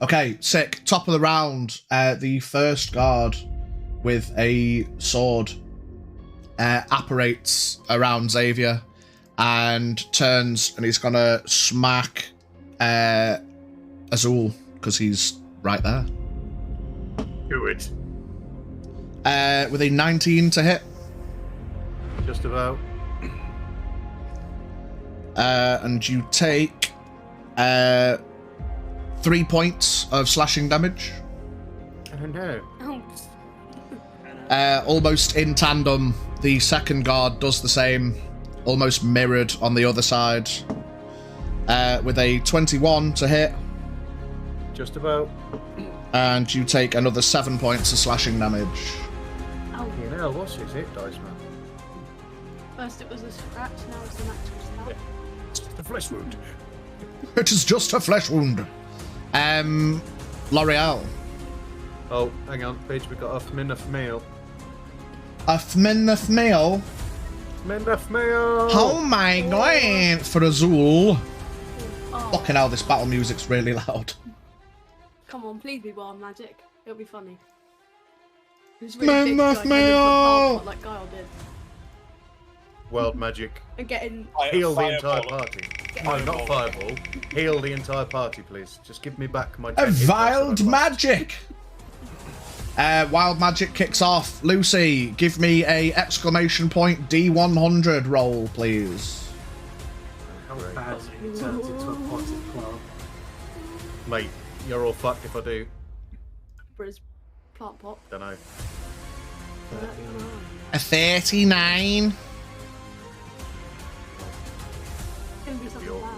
Okay, sick. Top of the round. The first guard with a sword apparates around Xavier and turns, and he's gonna smack Azul because he's right there. Do it. With a 19 to hit. Just about. And you take 3 points of slashing damage. Oh no. Oh, Almost in tandem, the second guard does the same, almost mirrored on the other side. With a 21 to hit. Just about. And you take another 7 points of slashing damage. oh. You know, what's his hit dice, man? First it was a scratch, now it's an actual stab. The flesh wound. It is just a flesh wound. L'Oreal. Oh, hang on, bitch, we got a minute meal. A minute meal. Minute meal. Oh my god! For Azul. Oh, Fucking hell, this battle music's really loud. Come on, please be wild magic. It'll be funny. It's Man, big, love so I me can just put all. power like Guile did. World magic. And getting Heal the entire Fireball. party. No, not fireball. Heal the entire party, please. Just give me back my. A 10 hit points wild that I've lost. magic. Wild magic kicks off. Lucy, give me a exclamation point D100 roll, please. How badly it turns into a potted plant. Mate, you're all fucked if I do. Briz plant pot. Don't know. A 39. It's gonna be something Yo. bad,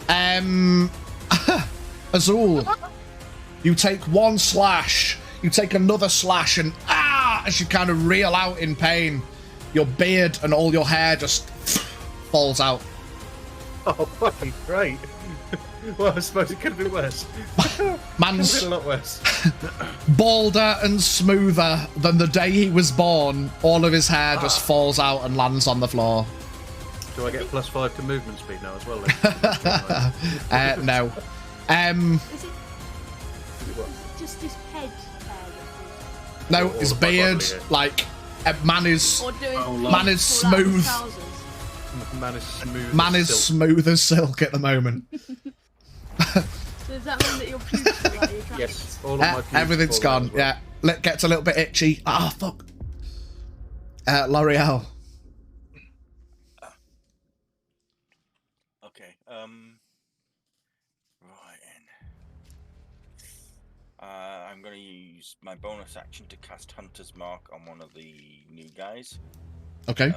isn't Azul, you take one slash, you take another slash, and as you kind of reel out in pain, your beard and all your hair just falls out. Oh, fucking great. Well, I suppose it could have been worse. Man's It's a lot worse. balder and smoother than the day he was born. All of his hair just falls out and lands on the floor. Do I get +5 to movement speed now as well? Then? No. Is it just his head hair? No, All his of my beard, bodily hair. like, man is Or doing Man is pull out his smooth. trousers? Man is smooth. man as is silk. smooth as silk at the moment. So does that mean that your pubes fall out of your trousers? Yes, all of my pubes Everything's fall out gone. as well. Yeah, gets a little bit itchy. Ah, fuck. L'Oreal. Okay. Right then. I'm gonna use my bonus action to cast Hunter's Mark on one of the new guys. Okay.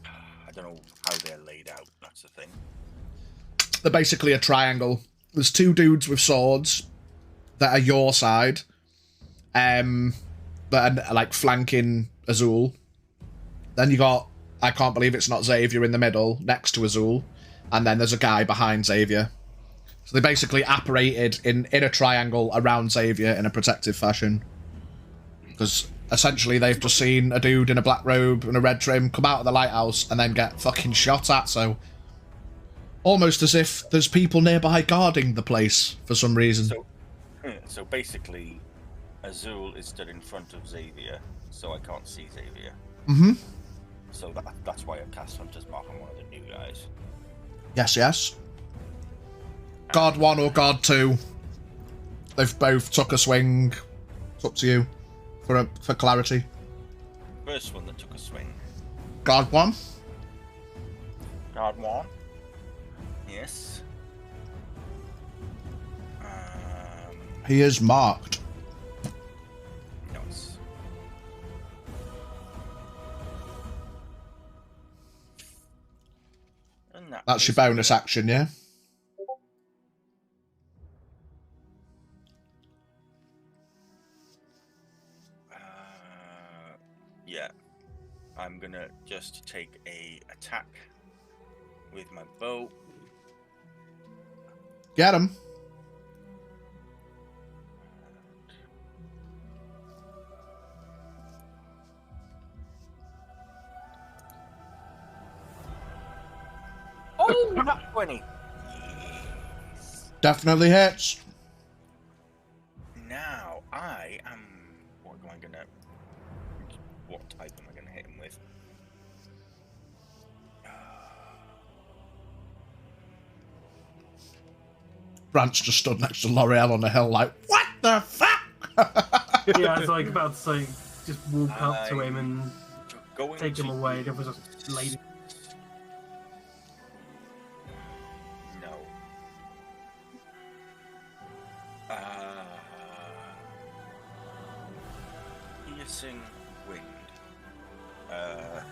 I don't know how they're laid out. That's the thing. They're basically a triangle. There's two dudes with swords that are your side, that are like flanking Azul. Then you got, I can't believe it's not Xavier in the middle, next to Azul, and then there's a guy behind Xavier. So they basically apparated in a triangle around Xavier in a protective fashion. Because essentially they've just seen a dude in a black robe and a red trim come out of the lighthouse and then get fucking shot at, so almost as if there's people nearby guarding the place for some reason. So basically, Azul is stood in front of Xavier, so I can't see Xavier. Mm-hmm. So that's why I cast Hunter's Mark on one of the new guys. Yes. Guard 1 or Guard 2. They've both took a swing. It's up to you for clarity. First one that took a swing. Guard 1. Guard 1. Yes. He is marked. Nice. And That's your bonus action, yeah? Yeah. I'm gonna just take a attack with my bow. Get him. Oh, not 20. Definitely hits. Now I am. What type am I gonna hit him with? Branch just stood next to L'Oreal on the hill like, what the fuck? Yeah, I was like about to say, just walk up to him and Going take him to away. There was a lady. No. Piercing wind. Well,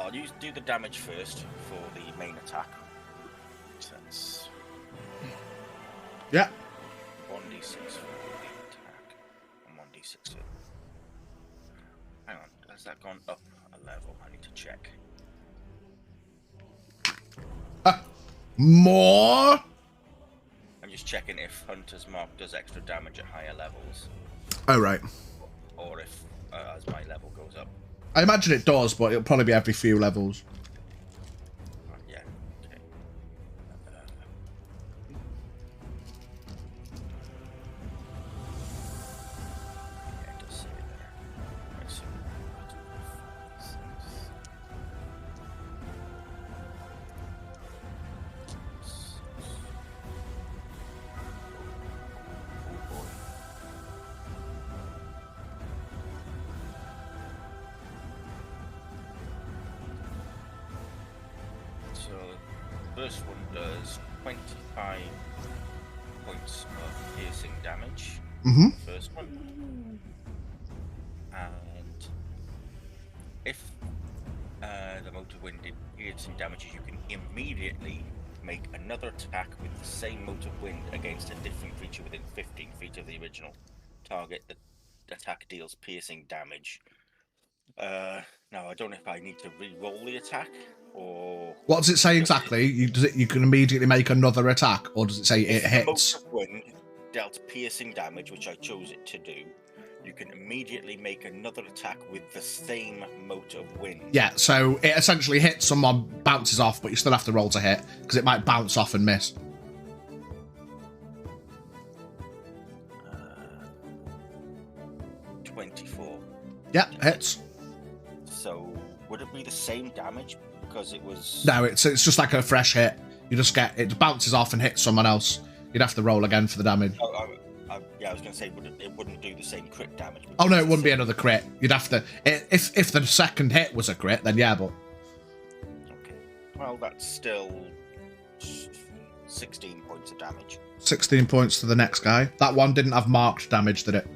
I'll do the damage first for the main attack. So that's Yeah. 1d6 for the attack and 1d6 for. Hang on, has that gone up a level? I need to check. More? I'm just checking if Hunter's Mark does extra damage at higher levels, Oh, right. or if as my level goes up. I imagine it does, but it'll probably be every few levels. Yeah. Okay. Yeah, it does say there. Right, so 6. Oh boy. So the first one does 25 points of piercing damage. Mm-hmm. First one. And if the motor wind did piercing damages, you can immediately make another attack with the same motor wind against a different creature within 15 feet of the original target. The attack deals piercing damage. Now I don't know if I need to re-roll the attack or. What does it say exactly? You can immediately make another attack, or does it say it hits? Motor wind dealt piercing damage, which I chose it to do. You can immediately make another attack with the same mote of wind. Yeah, so it essentially hits someone, bounces off, but you still have to roll to hit, because it might bounce off and miss. 24. Yeah, hits. So would it be the same damage because it was? No, it's just like a fresh hit. You just get it bounces off and hits someone else. You'd have to roll again for the damage. Yeah, I was going to say it wouldn't do the same crit damage. Oh no, it wouldn't be another crit. You'd have to if the second hit was a crit, then yeah, but. Okay. Well, that's still 16 points of damage. 16 points to the next guy. That one didn't have marked damage, did it?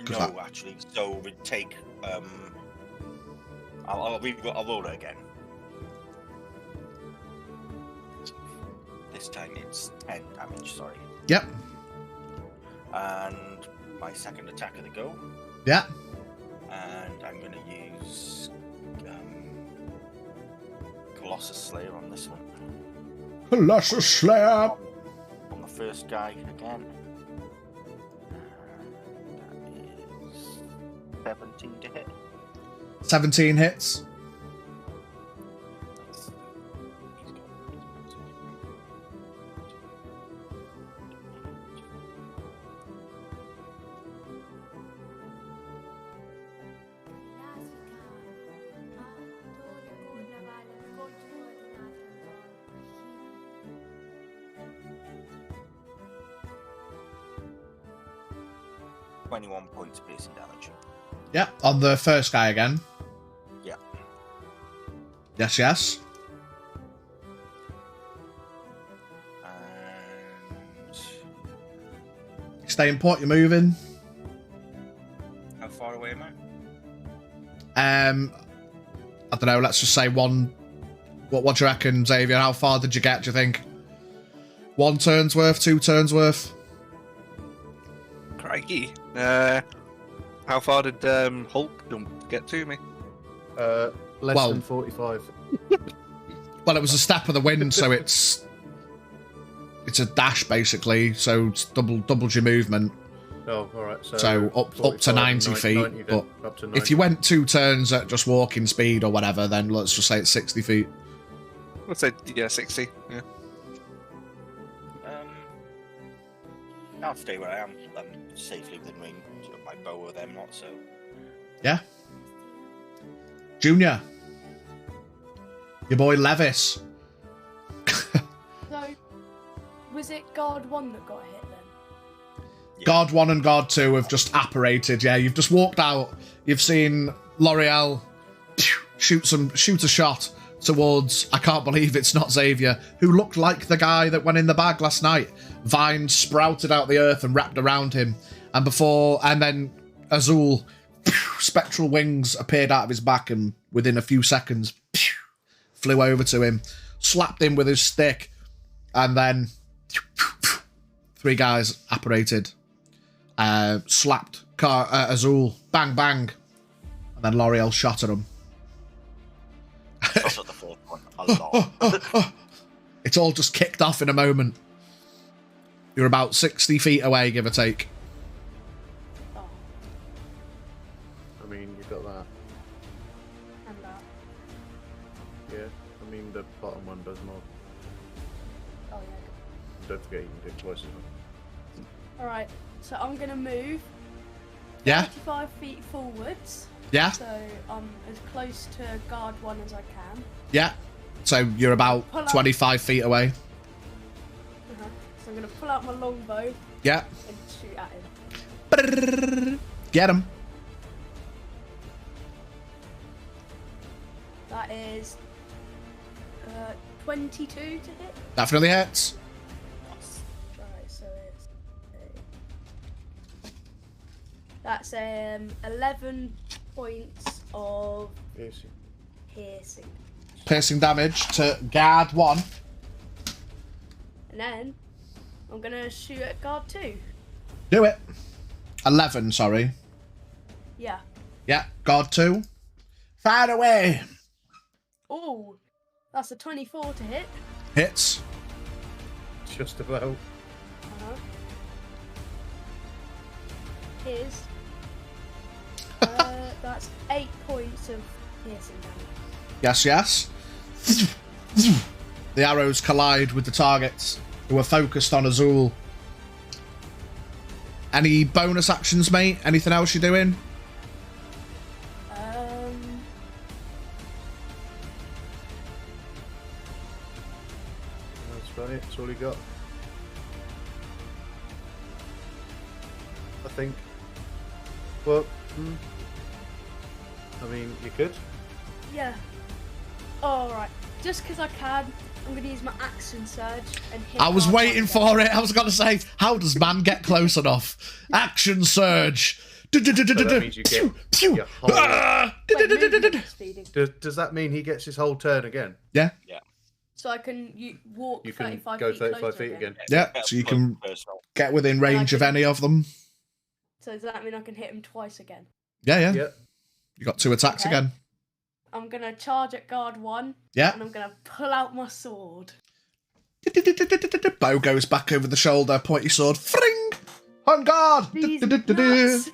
No, actually. So we'd take. I'll roll it again. This time it's 10 damage. Sorry. Yep. And my second attack of the go. Yeah. And I'm going to use Colossus Slayer on this one. Colossus Slayer. On the first guy again. That is 17 to hit. 17 hits. Twenty-one points of piercing damage. Yeah, on the first guy again. Yeah. Yes, yes. And Staying put, you're moving. how far away am I? I don't know, let's just say one. What do you reckon, Xavier? How far did you get, do you think? 1 turn's worth, 2 turns worth? Crikey. How far did Hulk get to me? Less than 45. Well, it was a step of the wind, so it's a dash basically, so it's doubles your movement. Oh, all right. So up to 90 feet. 90 but up to 90. if you went 2 turns at just walking speed or whatever, then let's just say it's 60 feet. Let's say, yeah, 60. Yeah. I'll stay where I am. I'm safely within range of my bow or them not, so. Yeah. Junior. Your boy Levis. So, was it guard 1 that got hit then? Yeah. Guard 1 and Guard 2 have just apparated, yeah. You've just walked out. You've seen L'Oreal shoot a shot towards, I can't believe it's not Xavier, who looked like the guy that went in the bag last night. Vines sprouted out the earth and wrapped around him. And then Azul, spectral wings appeared out of his back and within a few seconds flew over to him, slapped him with his stick, and then 3 guys apparated, slapped Azul, bang, bang, and then L'Oreal shot at him. Shot at the first lot. It's all just kicked off in a moment. You're about 60 feet away, give or take. Oh, I mean, you've got that. and that. Yeah. I mean, the bottom one does more. Oh yeah. Don't forget you can do twice as much. All right. So I'm gonna move Yeah? 35 feet forwards. Yeah? So I'm as close to guard 1 as I can. Yeah. So you're about Pull up. 25 feet away. So I'm gonna pull out my longbow Yeah. and shoot at him. Get him. That is 22 to hit. Definitely hits. Right, so that's 11 points of Piercing. piercing, Piercing damage to guard 1. and then I'm gonna shoot at guard 2. Do it. 11, sorry. Yeah. Yeah, guard 2. Fire away. Oh, that's a 24 to hit. Hits. Just about. Uh-huh. Here's that's 8 points of piercing damage. Yes, yes. The arrows collide with the targets who are focused on Azul. Any bonus actions, mate? Anything else you're doing? That's about it. That's all he got. I think. Well, I mean, you could. Yeah. Alright. Just because I can, I'm going to use my action surge and hit. I was guard waiting one for again. it. I was going to say, how does man get close enough? Action surge. So that means you get your whole... Wait, movement speeding. Does that mean he gets his whole turn again? Yeah, So I can walk You can 35 go feet 35 closer feet again. yeah. So you can Personal. get within range of any of them. So does that mean I can hit him twice again? Yeah, yeah. Yep. You got 2 attacks Okay. again. I'm going to charge at guard 1 Yeah. and I'm going to pull out my sword. Bow goes back over the shoulder, pointy sword. Fring! On guard! These nuts.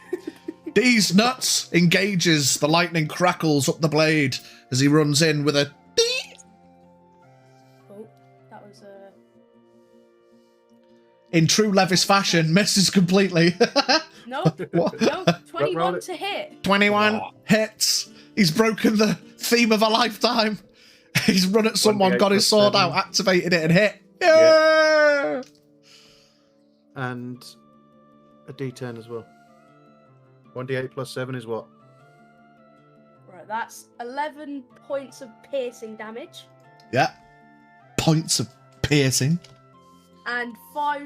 These nuts engages. The lightning crackles up the blade as he runs in with a dee. Oh, that was In true Levis fashion, misses completely. No, What? no, Roll 21 it. to hit. 21 hits. He's broken the theme of a lifetime. He's run at someone, 1d8 got his plus sword 7. out, activated it, and hit. Yeah! And a d10 as well. 1d8 plus 7 is what? Right, that's 11 points of piercing damage Yeah. Points of piercing. and 5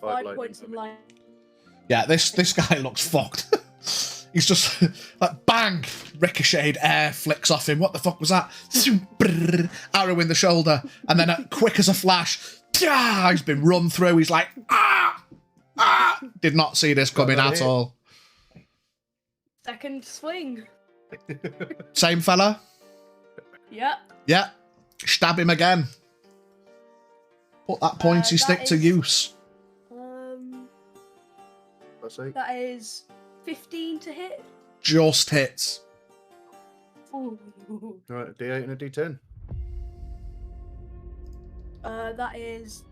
lightning points of damage. light. Yeah, this guy looks fucked. He's just like bang, ricocheted air flicks off him. What the fuck was that? Arrow in the shoulder, and then quick as a flash, he's been run through. He's like, ah! Did not see this coming that at hit. all. Second swing. Same fella. Yep. Yeah, stab him again. Put that pointy that stick to is- use. Plus 8. That is 15 to hit. Just hits. Ooh. Right, a d8 and a d10. That is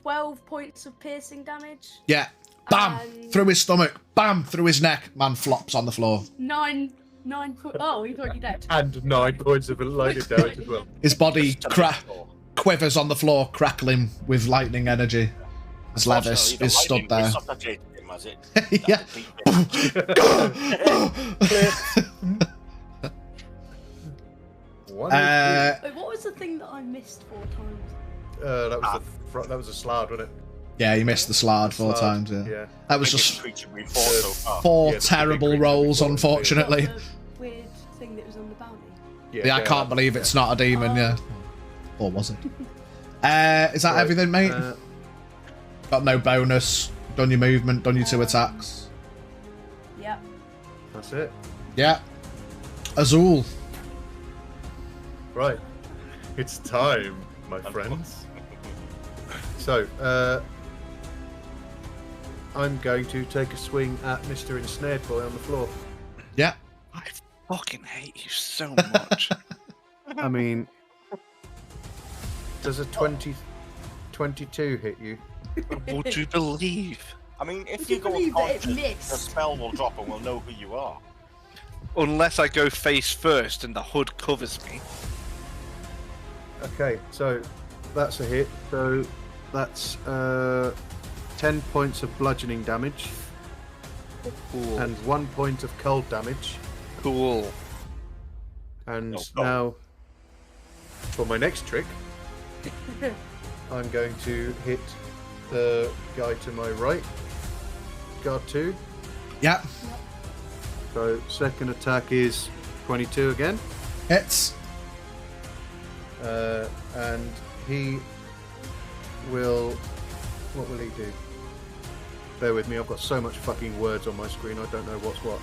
12 points of piercing damage. Yeah, bam, And- through his stomach, bam, through his neck. Man flops on the floor. 9 Oh, he's already dead. And 9 points of lightning damage as well. His body Just turn it off. quivers on the floor, crackling with lightning energy. As Levis Unfortunately, the is stood lightning there. resuscitated him, has it? Yeah. One Wait, what was the thing that I missed 4 times? that was a slard, wasn't it? Yeah, he missed the slard 4 Slard, times. Yeah. Yeah. That was Biggest just creature we've fought so far. 4 Yeah, the terrible big rolls, creature we fought, unfortunately. The weird thing that was on the bounty. Yeah, I can't believe it's not a demon. Yeah. Or was it? Is that Right, everything, mate? Got no bonus. Done your movement. Done your 2 attacks. Yep. That's it. Yeah. Azul. Right. It's time, my friends. So, I'm going to take a swing at Mr. Ensnared Boy on the floor. Yeah. I fucking hate you so much. I mean, does a 22 hit you? Would you believe? I mean, if Would you you go believe that it unconscious, the missed? spell will drop and we'll know who you are. Unless I go face first and the hood covers me. Okay, so that's a hit. So that's 10 points of bludgeoning damage Cool. and 1 point of cold damage. Cool. And Oh, now, for my next trick, I'm going to hit the guy to my right. Guard 2. Yeah. So second attack is 22 again. Hits. And he will... What will he do? Bear with me, I've got so much fucking words on my screen, I don't know what's what.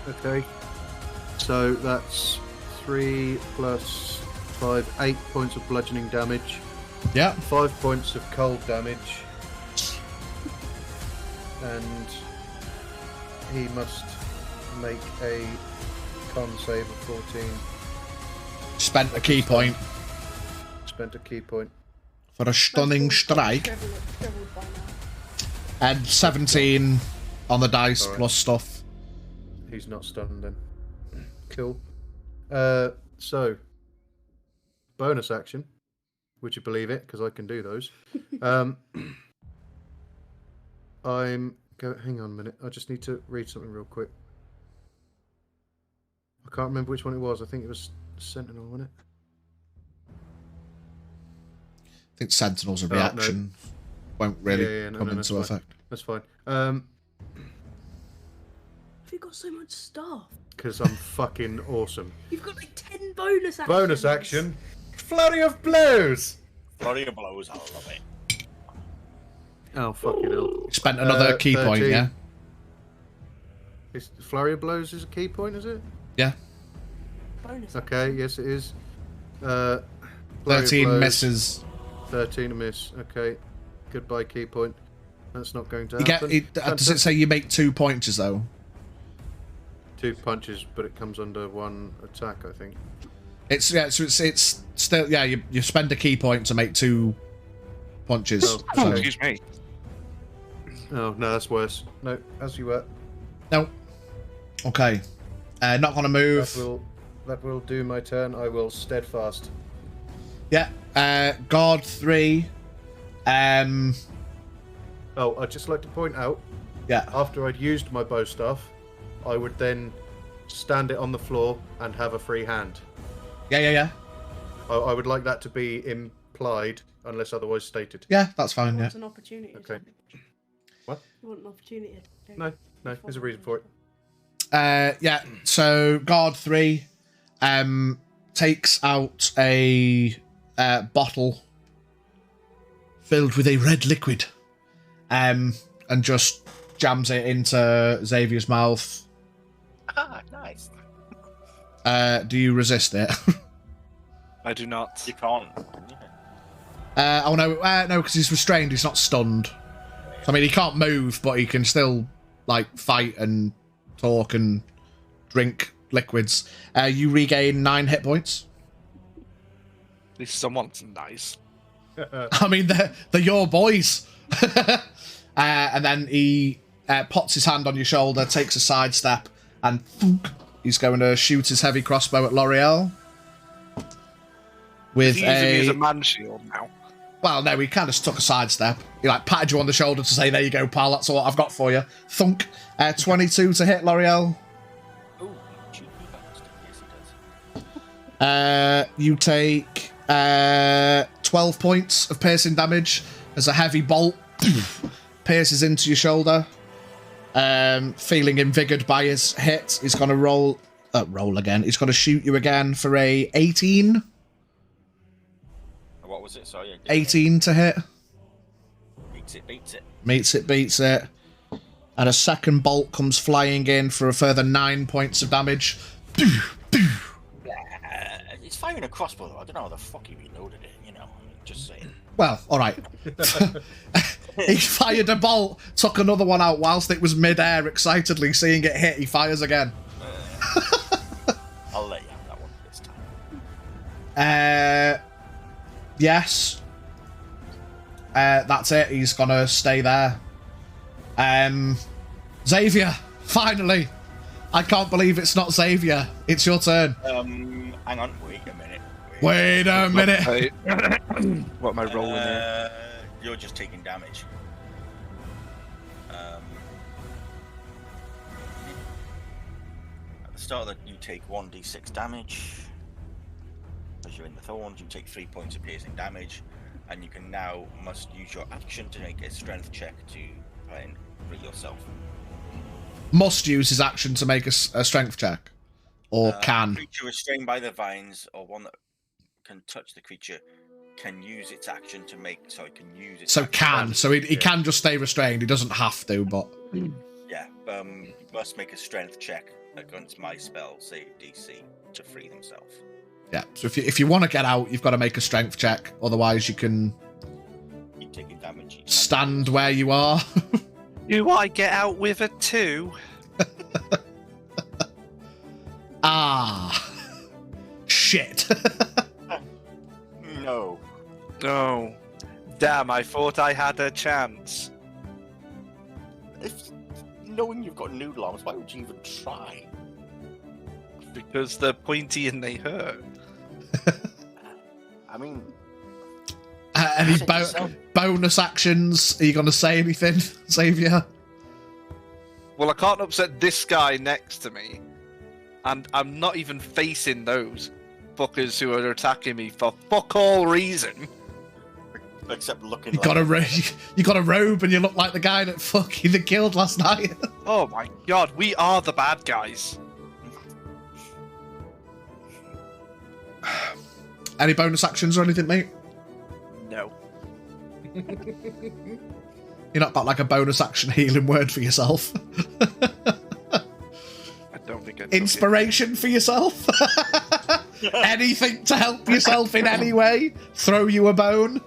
Okay. So that's 3 plus 5, 8 points of bludgeoning damage. Yeah. 5 points of cold damage. And he must make a con save of 14. Spent a key point Spent a key point. for a stunning strike. Shriveled by now. And 17 on the dice Alright. plus stuff. He's not stunned then. Cool. So, bonus action. Would you believe it? Because I can do those. Hang on a minute. I just need to read something real quick. I can't remember which one it was. I think it was Sentinel, wasn't it? I think Sentinel's a no. reaction. Won't really No, come that's into fine. effect. That's fine. Have you got so much stuff? Because I'm fucking awesome. You've got like 10 bonus actions. Bonus action. Flurry of blows. Flurry of blows, I love it. Oh, fucking hell. Spent another key point, 13. yeah? Is flurry of blows is a key point, is it? Yeah. Bonus Okay, yes it is. Flurry of 13 blows, misses. 13 a miss. Okay. Goodbye key point. That's not going to You happen. does it say you make 2 pointers, though? 2 punches, but it comes under 1 attack, I think. It's still, yeah, you spend a key point to make 2 punches. Oh, so- okay. Excuse me. Oh, no, that's worse. No, as you were. No. Okay. Not gonna move. That will do my turn. I will steadfast. Yeah. Guard 3. Oh, I'd just like to point out, Yeah. after I'd used my bow staff, I would then stand it on the floor and have a free hand. Yeah. I would like that to be implied, unless otherwise stated. Yeah, that's fine, yeah. It's an opportunity. Okay. What? You want an opportunity. No, there's a reason for it. Yeah, so guard 3 takes out a bottle filled with a red liquid and just jams it into Xavier's mouth. Ah, nice. Do you resist it? I do not. You can't. Oh no, no, because he's restrained, he's not stunned. So, I mean, he can't move, but he can still, like, fight and talk and drink liquids. You regain 9 hit points. At least someone's nice. I mean, they're your boys. And then he pots his hand on your shoulder, takes a sidestep, and he's going to shoot his heavy crossbow at L'Oreal. With He's using me as a... a man shield now. Well, no, he kind of took a sidestep. He like patted you on the shoulder to say, "There you go, pal. That's what I've got for you." Thunk. 22 to hit L'Oreal. Oh, shoot me bastard. Yes, he does. You take 12 points of piercing damage as a heavy bolt pierces into your shoulder. Feeling invigorated by his hit, he's going to roll again. He's going to shoot you again for a 18. What was it? Sorry. 18 to hit. Meets it, beats it. Meets it, beats it. And a second bolt comes flying in for a further 9 points of damage. It's firing a crossbow, though. I don't know how the fuck he reloaded it, you know. Just saying. Well, alright. He fired a bolt, took another one out whilst it was mid-air, excitedly seeing it hit. He fires again. I'll let you have that one this time. Yes. That's it. He's gonna stay there. Xavier, finally. I can't believe it's not Xavier. It's your turn. Hang on. Wait a minute. Wait a minute. What am I rolling here? You're just taking damage. At the start of that, you take 1d6 damage. As you're in the thorns, you take 3 points of piercing damage, and you can now must use your action to make a strength check to try and free yourself. Must use his action to make a strength check, or can. A creature restrained by the vines, or one that can touch the creature, can use its action to make. So it can use its. So action can. So he can just stay restrained. He doesn't have to, but. Yeah. You must make a strength check against my spell save DC to free themselves. Yeah. So if you want to get out, you've got to make a strength check. Otherwise, you can. Keep taking damage. Stand where you are. Do I get out with a 2? Shit. No. Oh. Damn, I thought I had a chance. If knowing you've got noodle arms, why would you even try? Because they're pointy and they hurt. I mean, Any bonus actions? Are you going to say anything, Xavier? Well, I can't upset this guy next to me. And I'm not even facing those fuckers who are attacking me for fuck all reason. except looking You got a robe and you look like the guy that fucking they killed last night. Oh my god, we are the bad guys. Any bonus actions or anything, mate? No. You're not got like a bonus action healing word for yourself? I don't think I Inspiration for yourself? Anything to help yourself in any way? Throw you a bone?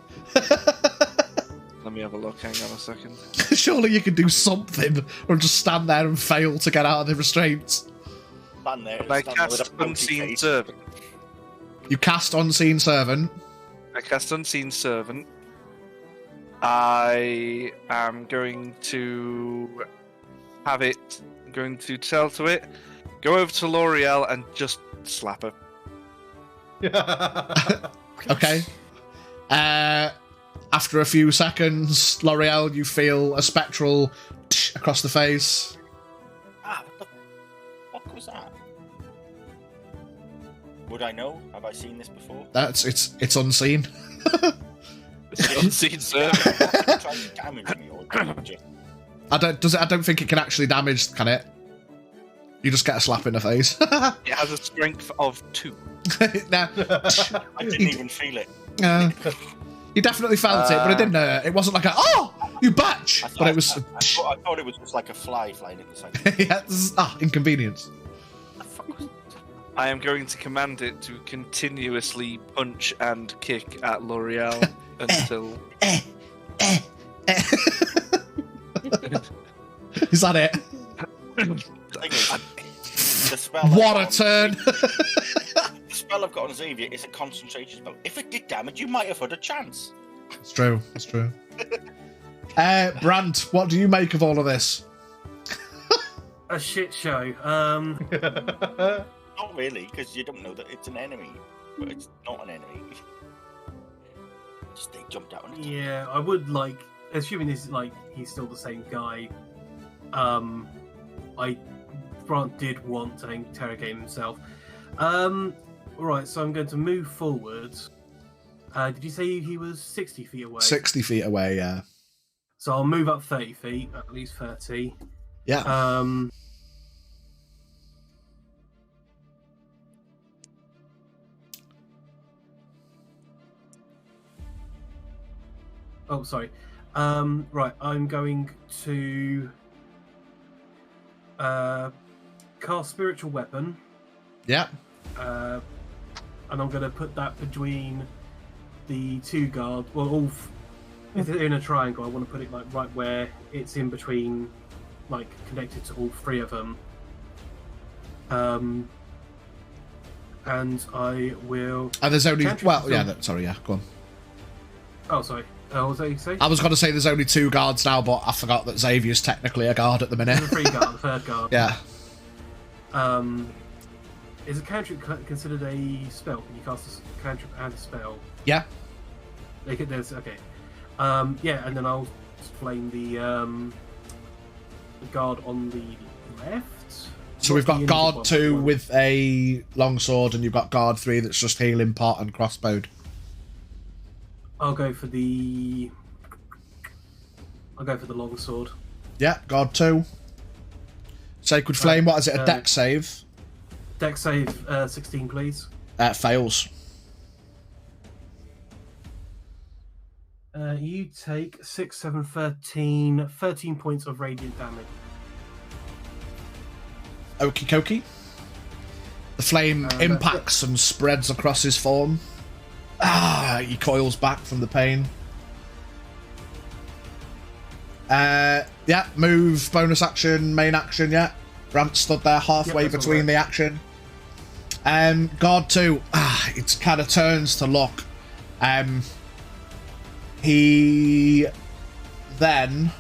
Let me have a look, hang on a second. Surely you could do something, or just stand there and fail to get out of the restraints. Stand there, I stand there with cast a pouty Unseen face. Servant. You cast Unseen Servant. I cast Unseen Servant. I am going to have it, I'm going to tell to it, go over to L'Oreal and just slap her. Okay. After a few seconds, L'Oreal, you feel a spectral across the face. Ah, what the fuck was that? Would I know? Have I seen this before? It's unseen. It's an Unseen Servant. Try to damage me or damage it. I don't think it can actually damage, can it? You just get a slap in the face. It has a strength of 2. Nah. I didn't even feel it. You definitely felt it, but it didn't hurt. It wasn't like a, oh, you batch! But it was... I thought it was just like a fly flying in the side. Yeah, inconvenience. I am going to command it to continuously punch and kick at L'Oreal until... Is that it? The spell What a turn! The spell I've got on Xavier is a concentration spell. If it did damage, you might have had a chance. It's true. It's true. Brant, what do you make of all of this? A shit show. Not really, because you don't know that it's an enemy. But it's not an enemy. Just they jumped out on it. Yeah, I would like, assuming this he's still the same guy. Brant did want to interrogate himself. Alright, so I'm going to move forward. Did you say he was 60 feet away? 60 feet away, yeah. So I'll move up 30 feet, at least 30. Yeah. Oh, sorry. Right, I'm going to cast Spiritual Weapon. Yeah. And I'm going to put that between the two guards. Well, if they're in a triangle, I want to put it like right where it's in between, like connected to all three of them. And I will. And there's only Cantrip sorry, yeah, go on. Oh, sorry. What was that you say? I was going to say there's only 2 guards now, but I forgot that Xavier's technically a guard at the minute. The third guard. Yeah. Is a cantrip considered a spell? Can you cast a cantrip and a spell? Yeah. There's okay. Yeah, and then I'll flame the guard on the left. So we've got guard 2 with a longsword, and you've got guard 3 that's just healing pot and crossbowed. I'll go for the longsword. Yeah, guard 2. Sacred Flame, what is it, a dex save? Dex save 16, please. Fails. You take 6, 7, 13 points of radiant damage. Okie dokie. The flame impacts and spreads across his form. He coils back from the pain. Yeah, move, bonus action, main action, yeah. Brant stood there halfway between the action. Guard 2, it kind of turns to look. He then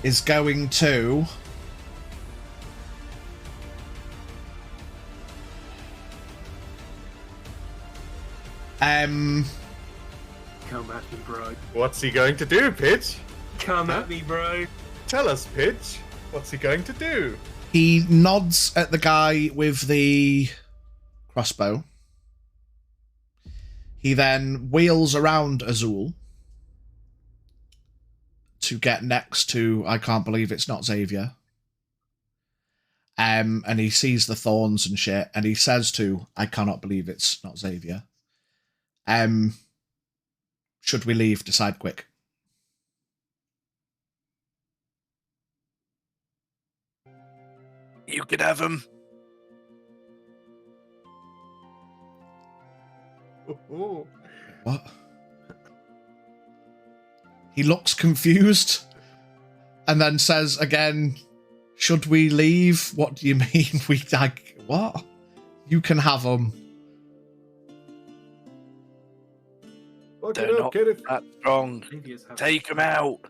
is going to come at me, bro. What's he going to do, Pitch? Come at me, bro. Tell us, Pitch. What's he going to do? He nods at the guy with the crossbow. He then wheels around Azul to get next to, I can't believe it's not Xavier. And he sees the thorns and shit, and he says to, I cannot believe it's not Xavier. Should we leave? Decide quick. You could have him. What? He looks confused and then says again, should we leave? What do you mean? What? You can have him. They're not that strong. Take him out.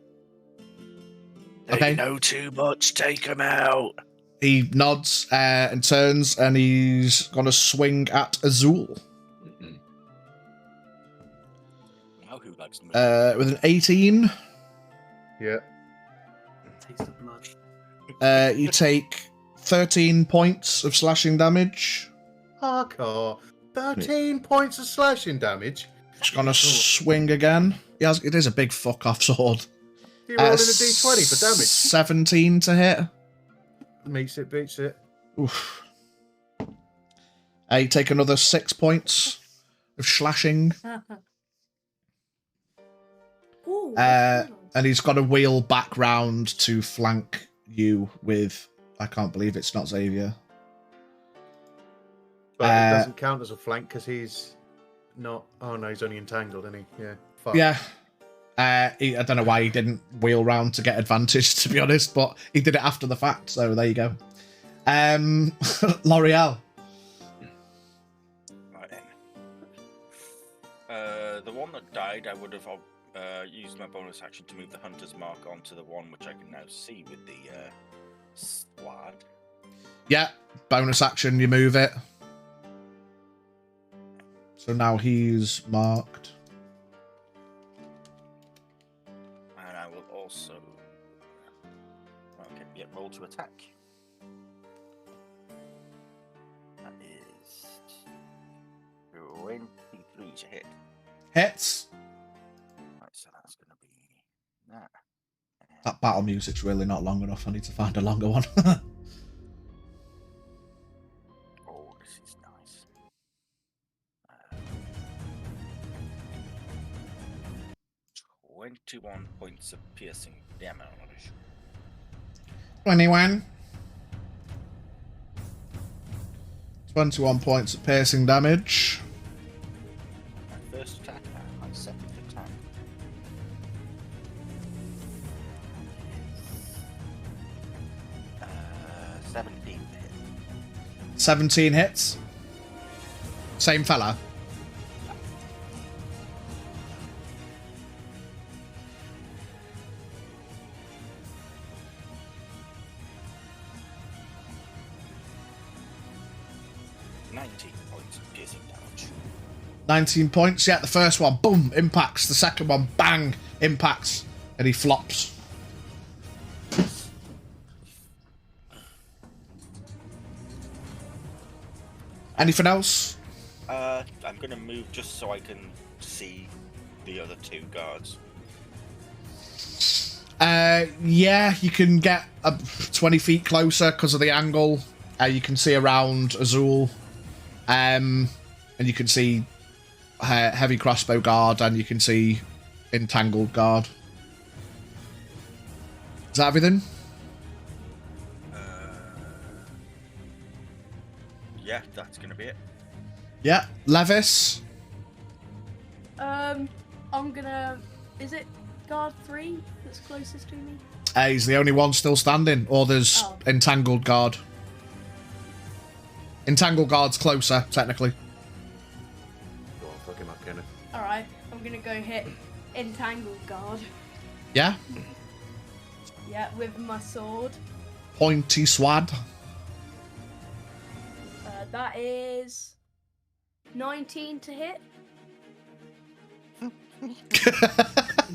They know too much. Take him out. He nods and turns, and he's going to swing at Azul. With an 18. Yeah. Taste of blood. You take 13 points of slashing damage. Hardcore. 13 points of slashing damage. It's going to swing again. It is a big fuck off sword. You rolling a d20 for damage? 17 to hit. Meets it, beats it. Oof. You take another 6 points of slashing. Ooh, And he's got to wheel back round to flank you with, I can't believe it's not Xavier. But it doesn't count as a flank because he's not. Oh no, he's only entangled, isn't he? Yeah. Fuck. Yeah. I don't know why he didn't wheel round to get advantage, to be honest, but he did it after the fact, so there you go. L'Oreal. Right then. The one that died, I would have used my bonus action to move the hunter's mark onto the one which I can now see with the squad. Yeah, bonus action, you move it. So now he's marked. And I will also... Okay, yeah, roll to attack. That is... 23 to hit. Hits. Right, so that's going to be that. That battle music's really not long enough. I need to find a longer one. Oh, this is nice. 20 21 points of piercing damage. 21. 21 points of piercing damage. My first attack, my second attack. Uh, 17 hit. 17 hits. Same fella. Points of piercing damage. 19 points. Yeah, the first one, boom, impacts. The second one, bang, impacts. And he flops. Anything else? I'm going to move just so I can see the other two guards. Yeah, you can get 20 feet closer because of the angle. You can see around Azul. And you can see heavy crossbow guard, and you can see entangled guard. Is that everything? Yeah, that's going to be it. Yeah, Levis. I'm gonna. Is it guard 3 that's closest to me? He's the only one still standing, or there's entangled guard. Entangled guard's closer, technically. Go on, fuck him up, Kenneth. Alright, I'm gonna go hit entangled guard. Yeah? Yeah, with my sword. Pointy swad. That is 19 to hit.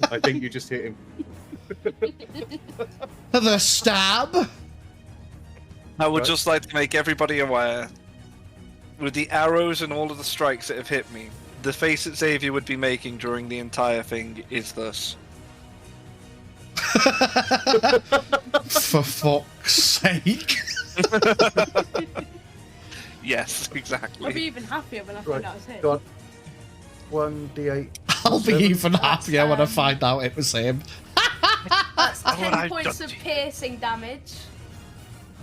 I think you just hit him. The stab. I would just like to make everybody aware, with the arrows and all of the strikes that have hit me, the face that Xavier would be making during the entire thing is this. For fuck's sake. Yes, exactly. I'll be even happier when I find out it's him. Go on. 1d8. I'll be even happier when I find out it was him. That's what 10 I've points done of to you. piercing damage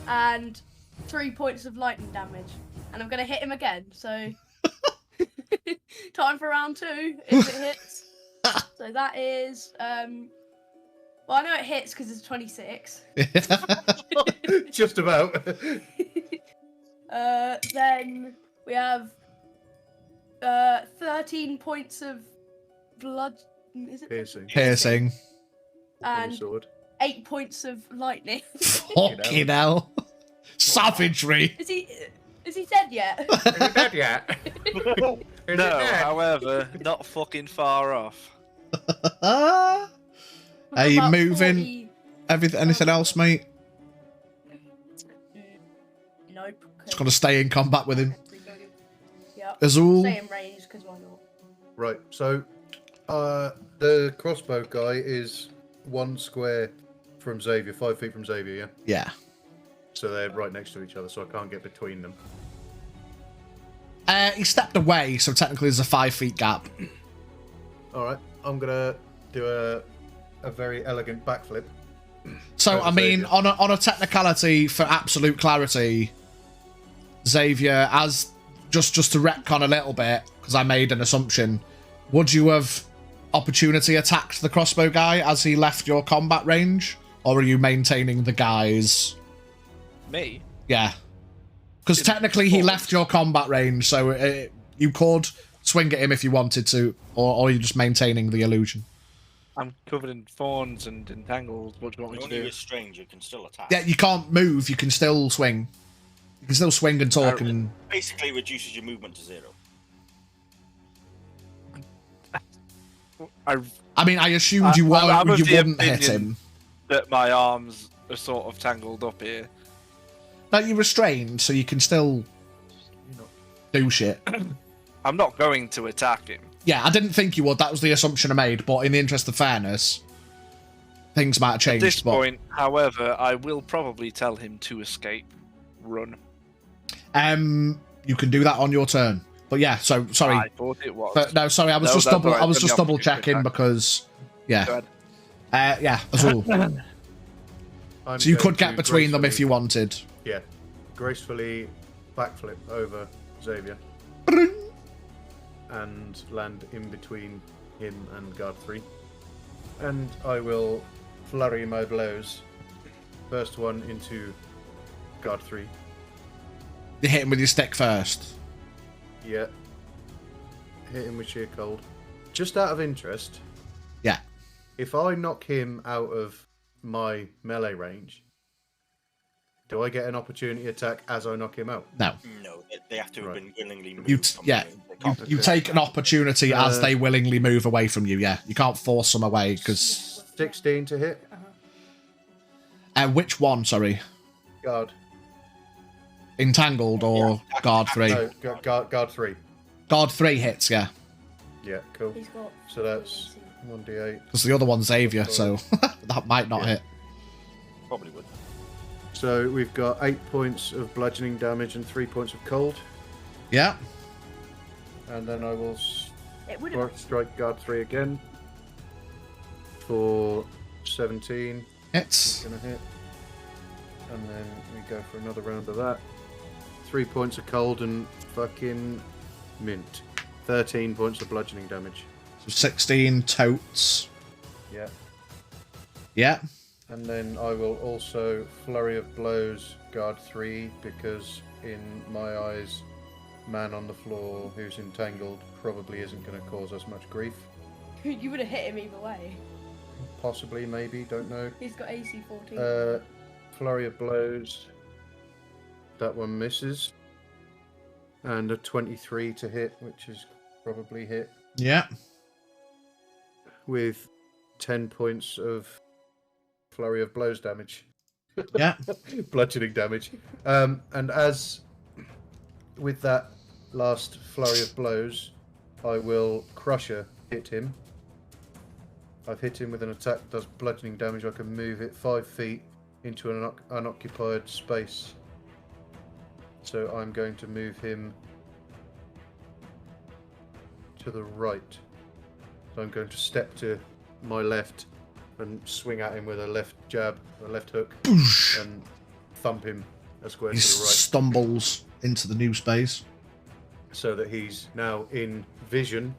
and 3 points of lightning damage. And I'm going to hit him again, so... Time for round 2, if it hits. So that is... Well, I know it hits because it's 26. Just about. Then we have 13 points of blood... Is it? Piercing. Piercing. And Sword. 8 points of lightning. Fucking hell. Savagery. Is he dead yet? Is he dead yet? Is No, he dead? however, not fucking far off. Are you About moving? 40... Anything else, mate? Nope. Just got to stay in combat with him. Yep. Azul. Stay in range, because why not? Right, so the crossbow guy is 1 square from Xavier, 5 feet from Xavier, yeah? Yeah. So they're right next to each other, so I can't get between them. He stepped away, so technically there's a 5 feet gap. Alright, I'm gonna do a very elegant backflip. So, I mean, on a technicality, for absolute clarity, Xavier, as just to retcon a little bit, because I made an assumption, would you have opportunity attacked the crossbow guy as he left your combat range? Or are you maintaining the guy's... Me? Yeah. Because technically he left your combat range, so you could swing at him if you wanted to, or you're just maintaining the illusion. I'm covered in thorns and entangled. What do you want me to Only do? a stranger can still attack. Yeah, you can't move, you can still swing. You can still swing and talk and... Basically reduces your movement to 0. I mean, I assumed you I'm of the wouldn't hit opinion him. that my arms are sort of tangled up here. No, you're restrained, so you can still do shit. I'm not going to attack him. Yeah, I didn't think you would. That was the assumption I made. But in the interest of fairness, things might have changed. At this but... point, however, I will probably tell him to escape. Run. You can do that on your turn. But yeah, so sorry. I thought it was. But, no, sorry. I was No, just that's double. all right. I was Then just the double opportunity to checking attack. because Yeah. Yeah, Azul. I'm So you going could get to between them if gracefully- you wanted. Yeah. Gracefully backflip over Xavier and land in between him and guard 3. And I will flurry my blows. First one into guard 3. You hit him with your stick first. Yeah. Hit him with sheer cold. Just out of interest, Yeah. if I knock him out of my melee range, do I get an opportunity attack as I knock him out? No. No, they have to have been willingly moved. You from yeah. the room. They You, can't you move. take an opportunity as they willingly move away from you, yeah. You can't force them away, because... 16 to hit. which one, sorry? Guard. Entangled or guard 3? No, guard 3. Guard 3 hits, yeah. Yeah, cool. He's got. So that's 1d8. Because the other one's Xavier, so that might not hit. Probably would. So we've got 8 points of bludgeoning damage and 3 points of cold. Yeah. And then I will It would have. strike guard 3 again. For 17. Hits. Gonna hit. And then we go for another round of that. 3 points of cold and fucking mint. 13 points of bludgeoning damage. So 16 totes. Yeah. Yeah. And then I will also flurry of blows guard 3 because in my eyes, man on the floor who's entangled probably isn't going to cause us much grief. You would have hit him either way. Possibly, maybe, don't know. He's got AC 14. Flurry of blows. That one misses. And a 23 to hit, which is probably hit. Yeah. With 10 points of flurry of blows damage. Yeah. Bludgeoning damage. And as with that last flurry of blows, I will Crusher hit him. I've hit him with an attack that does bludgeoning damage. I can move it 5 feet into an unoccupied space. So I'm going to move him to the right. So I'm going to step to my left and swing at him with a left jab, a left hook, and thump him a square He to the right. stumbles into the new space. So that he's now in vision,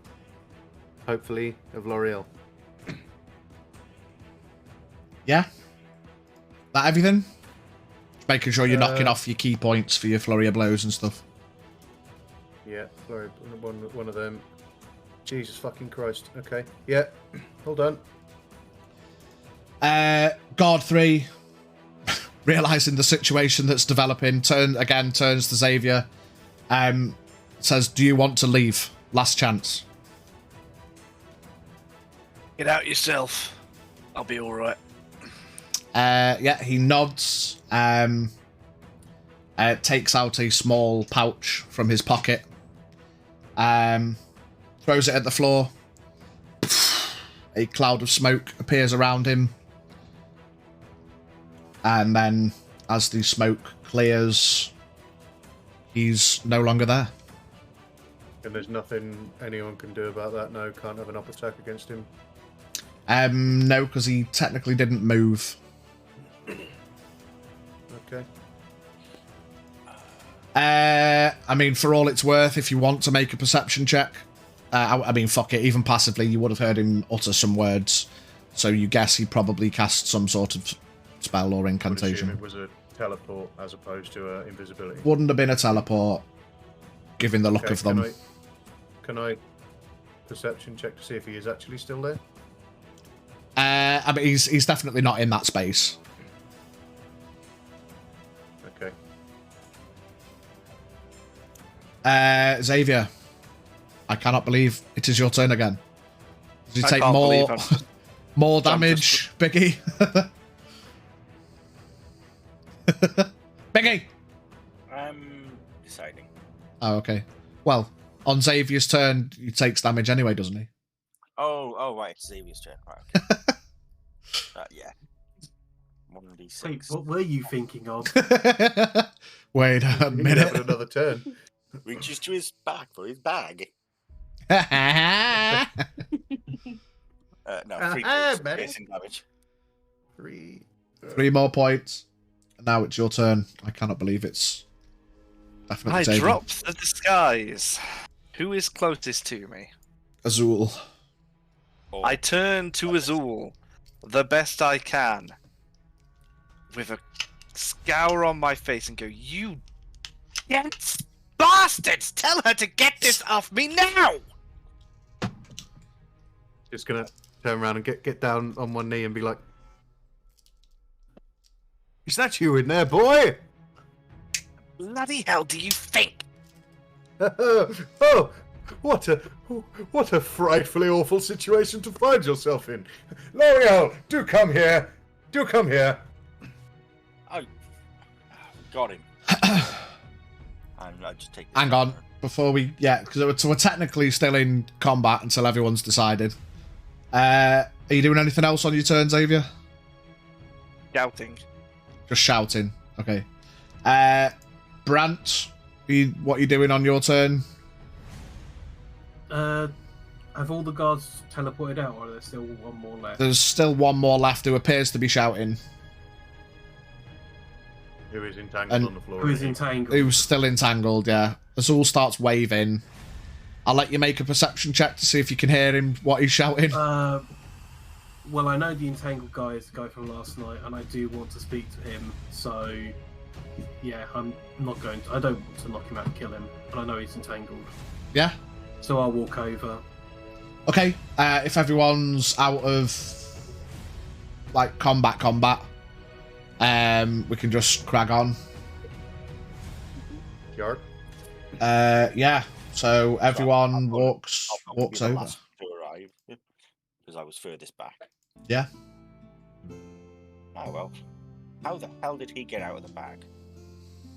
hopefully, of L'Oreal. Yeah. That everything? Just making sure you're knocking off your key points for your flurry of blows and stuff. Yeah, sorry, one of them. Jesus fucking Christ. Okay, yeah, all done. Guard 3, realising the situation that's developing, turns to Xavier. Says, do you want to leave? Last chance. Get out yourself. I'll be alright. Yeah, he nods, takes out a small pouch from his pocket, throws it at the floor. A cloud of smoke appears around him, and then as the smoke clears, he's no longer there. And there's nothing anyone can do about that. No, can't have an up attack against him. No, because he technically didn't move. Okay. I mean, for all it's worth, if you want to make a perception check, I mean, fuck it, even passively, you would have heard him utter some words. So you guess he probably cast some sort of spell or Would assume incantation. it was a teleport as opposed to invisibility. Wouldn't have been a teleport, given the look Okay, of them. Can I perception check to see if he is actually still there? I mean, he's definitely not in that space. Okay. Xavier, I cannot believe it is your turn again. Does he I take can't more believe I'm just- more I'm damage, Biggie? Biggie! I'm deciding. Oh, okay. Well, on Xavier's turn, he takes damage anyway, doesn't he? Oh, right, it's Xavier's turn. Right, okay. Yeah. 1d6. Wait, what were you thinking of? Wait a He's having minute. another turn. Reaches to his back for his bag. No, 3 Ah, points buddy. piercing damage. 3. 3 more points. And now it's your turn. I cannot believe it's definitely I taken. drop the disguise. Who is closest to me? Azul. Or- I turn to Azul the best I can with a scour on my face and go, "You dense bastards! Tell her to get this off me now!" Just gonna turn around and get down on one knee and be like, "Is that you in there, boy?" Bloody hell do you think? Oh, what a frightfully awful situation to find yourself in. L'Oreal, do come here. Do come here. I got him. And I just take. Hang on. Before we... Yeah, because we're technically still in combat until everyone's decided. Are you doing anything else on your turn, Xavier? Shouting. Just shouting. Okay. Brant, what are you doing on your turn? Have all the guards teleported out, or are there still one more left? There's still one more left who appears to be shouting. Who is entangled And- on the floor? Who is isn't he? entangled? Who's still entangled, yeah. Azul starts waving. I'll let you make a perception check to see if you can hear him, what he's shouting. Well, I know the entangled guy is the guy from last night, and I do want to speak to him. So, yeah, I'm not going to. I don't want to knock him out and kill him, but I know he's entangled. Yeah? So I'll walk over. Okay, if everyone's out of, like, combat, we can just crag on. Yard. Yeah, so everyone I'll walks probably be the over. last to arrive because I was furthest back. Yeah. Oh well. How the hell did he get out of the bag?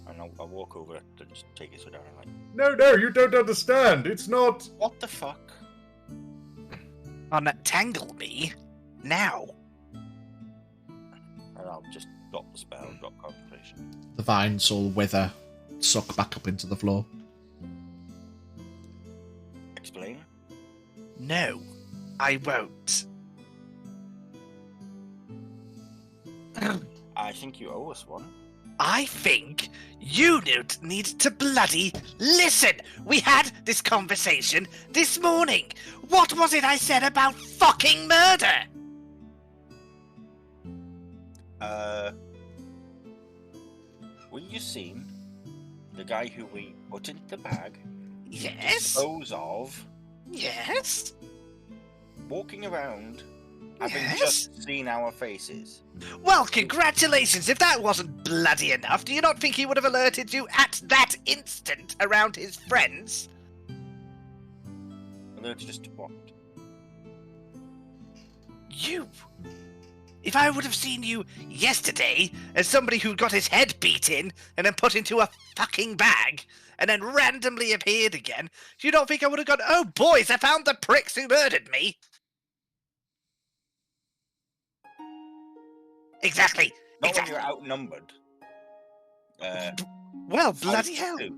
And I'll walk over and just take his hood down and like, No, you don't understand. It's not. what the fuck? Untangle me? Now? And I'll just drop the spell, drop concentration. The vines all wither, suck back up into the floor. Explain. No, I won't. I think you owe us one. I think you need to bloody listen. We had this conversation this morning. What was it I said about fucking murder? Were you seen the guy who we put into the bag? Yes. Dispose of, Yes. walking around, having Yes. just seen our faces. Well, congratulations. If that wasn't bloody enough, do you not think he would have alerted you at that instant around his friends? Alerted us to what? You. If I would have seen you yesterday as somebody who got his head beat in and then put into a fucking bag and then randomly appeared again, do you not think I would have gone, "Oh boys, I found the pricks who murdered me"? Exactly. Not Exactly. when you're outnumbered. Well, bloody hell. 5-2.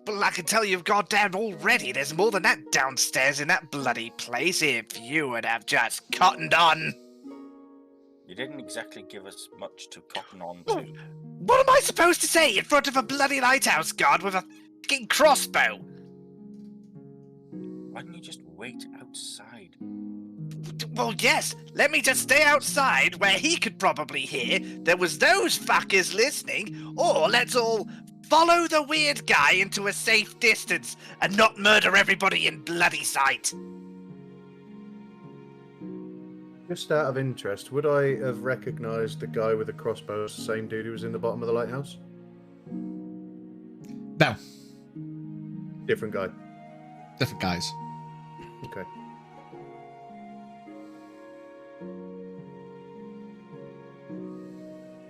But I can tell you goddamn already there's more than that downstairs in that bloody place if you would have just cottoned on. You didn't exactly give us much to cotton on to. What am I supposed to say in front of a bloody lighthouse guard with a fucking crossbow? Why didn't you just wait outside? Well, yes, let me just stay outside where he could probably hear there was those fuckers listening, or let's all follow the weird guy into a safe distance and not murder everybody in bloody sight. Just out of interest, would I have recognised the guy with the crossbow as the same dude who was in the bottom of the lighthouse? No, Different guy. different guys. Okay.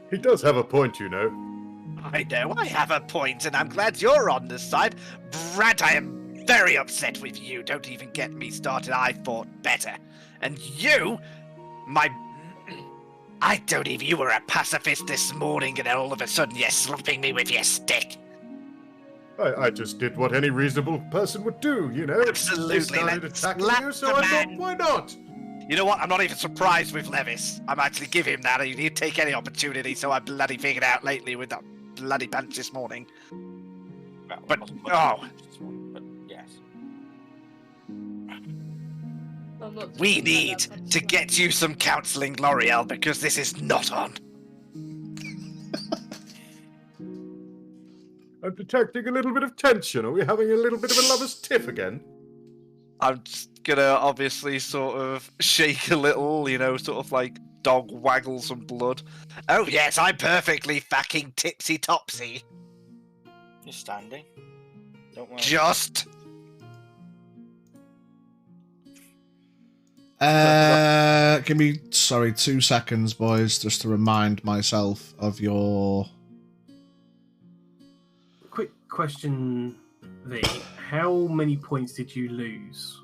He does have a point, you know. I know, I have a point, and I'm glad you're on this side. Brad, I am very upset with you. Don't even get me started. I fought better. And you, I told you you were a pacifist this morning, and then all of a sudden you're slapping me with your stick. I just did what any reasonable person would do, you know. Absolutely, They started let's attacking slap you, so the I thought, man. why not? You know what? I'm not even surprised with Levis. I'm actually give him that. He'd take any opportunity, so I bloody figured out lately with that bloody punch this morning. Well, But, it wasn't oh. much this morning, but yes. I'm not We talking need about that to get you some counselling, L'Oreal, because this is not on. I'm detecting a little bit of tension. Are we having a little bit of a lover's tiff again? I'm just gonna obviously sort of shake a little, you know, sort of like dog waggle some blood. Oh yes, I'm perfectly fucking tipsy-topsy. You're standing. Don't worry. Just... Give me, 2 seconds, boys, just to remind myself of your... Quick question, V. How many points did you lose?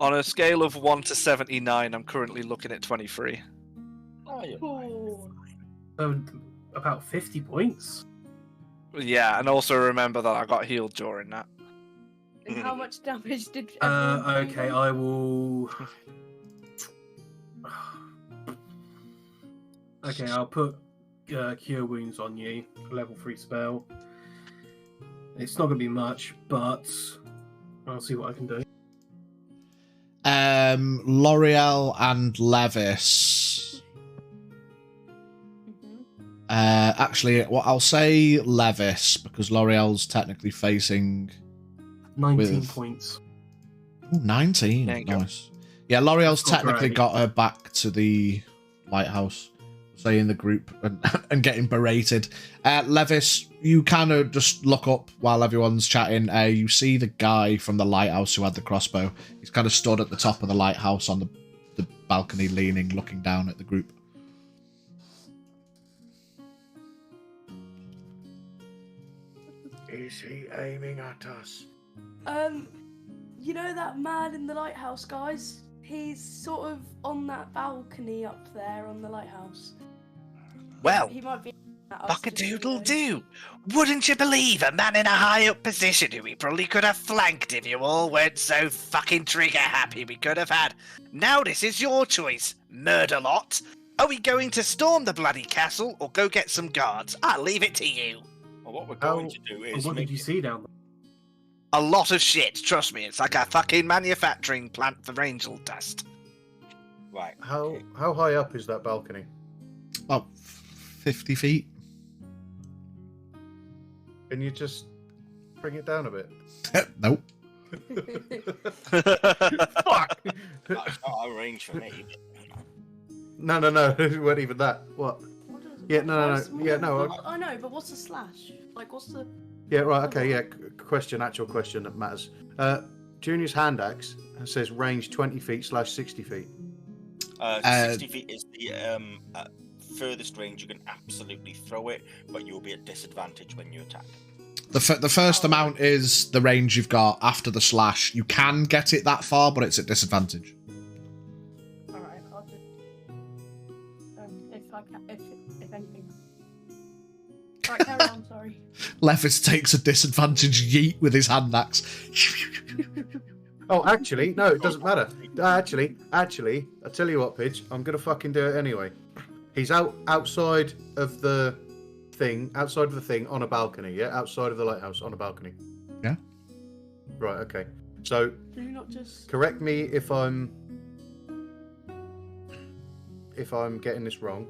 On a scale of 1 to 79, I'm currently looking at 23. Oh, you're Oh. About 50 points. Yeah, and also remember that I got healed during that. And how much damage did everyone do? Okay, I will... Okay, I'll put Cure Wounds on you. Level 3 spell. It's not going to be much, but I'll see what I can do. L'Oreal and Levis. Actually, I'll say Levis, because L'Oreal's technically facing... 19 points. Ooh, 19. There you go. Nice. Yeah, L'Oreal's That's not technically great. got her back to the lighthouse, say in the group, and getting berated. Levis, you kind of just look up while everyone's chatting. You see the guy from the lighthouse who had the crossbow. He's kind of stood at the top of the lighthouse on the balcony, leaning, looking down at the group. Is he aiming at us? You know that man in the lighthouse, guys? He's sort of on that balcony up there on the lighthouse. Well, He might be at us, just so you know. buck-a-doodle-doo. Wouldn't you believe a man in a high-up position who we probably could have flanked if you all weren't so fucking trigger-happy we could have had. Now this is your choice, Murderlot. Are we going to storm the bloody castle or go get some guards? I'll leave it to you. Well, what we're going to do is What did make you see down there? A lot of shit, trust me. It's like a fucking manufacturing plant for angel dust. right. How high up is that balcony? About 50 feet. Can you just bring it down a bit? Nope. Fuck! That's not a range for me. No, it weren't even that. What? What is it? Yeah, no. What's- Yeah, no. I know, but what's the slash? Like, what's the... Yeah, right, okay, yeah. Actual question that matters. Junior's hand axe says range 20 feet / 60 feet. 60 feet is the furthest range you can absolutely throw it, but you'll be at disadvantage when you attack. The first amount is the range you've got after the slash. You can get it that far, but it's at disadvantage. Alright, I'll just... if I can... If anything... Right, carry on, sorry. Levis takes a disadvantage yeet with his hand axe. Oh, actually, no, it doesn't matter. Actually, I tell you what, Pidge, I'm gonna fucking do it anyway. He's outside of the thing on a balcony, yeah? Outside of the lighthouse on a balcony. Yeah. Right, okay. So, Do you not just... correct me if I'm getting this wrong.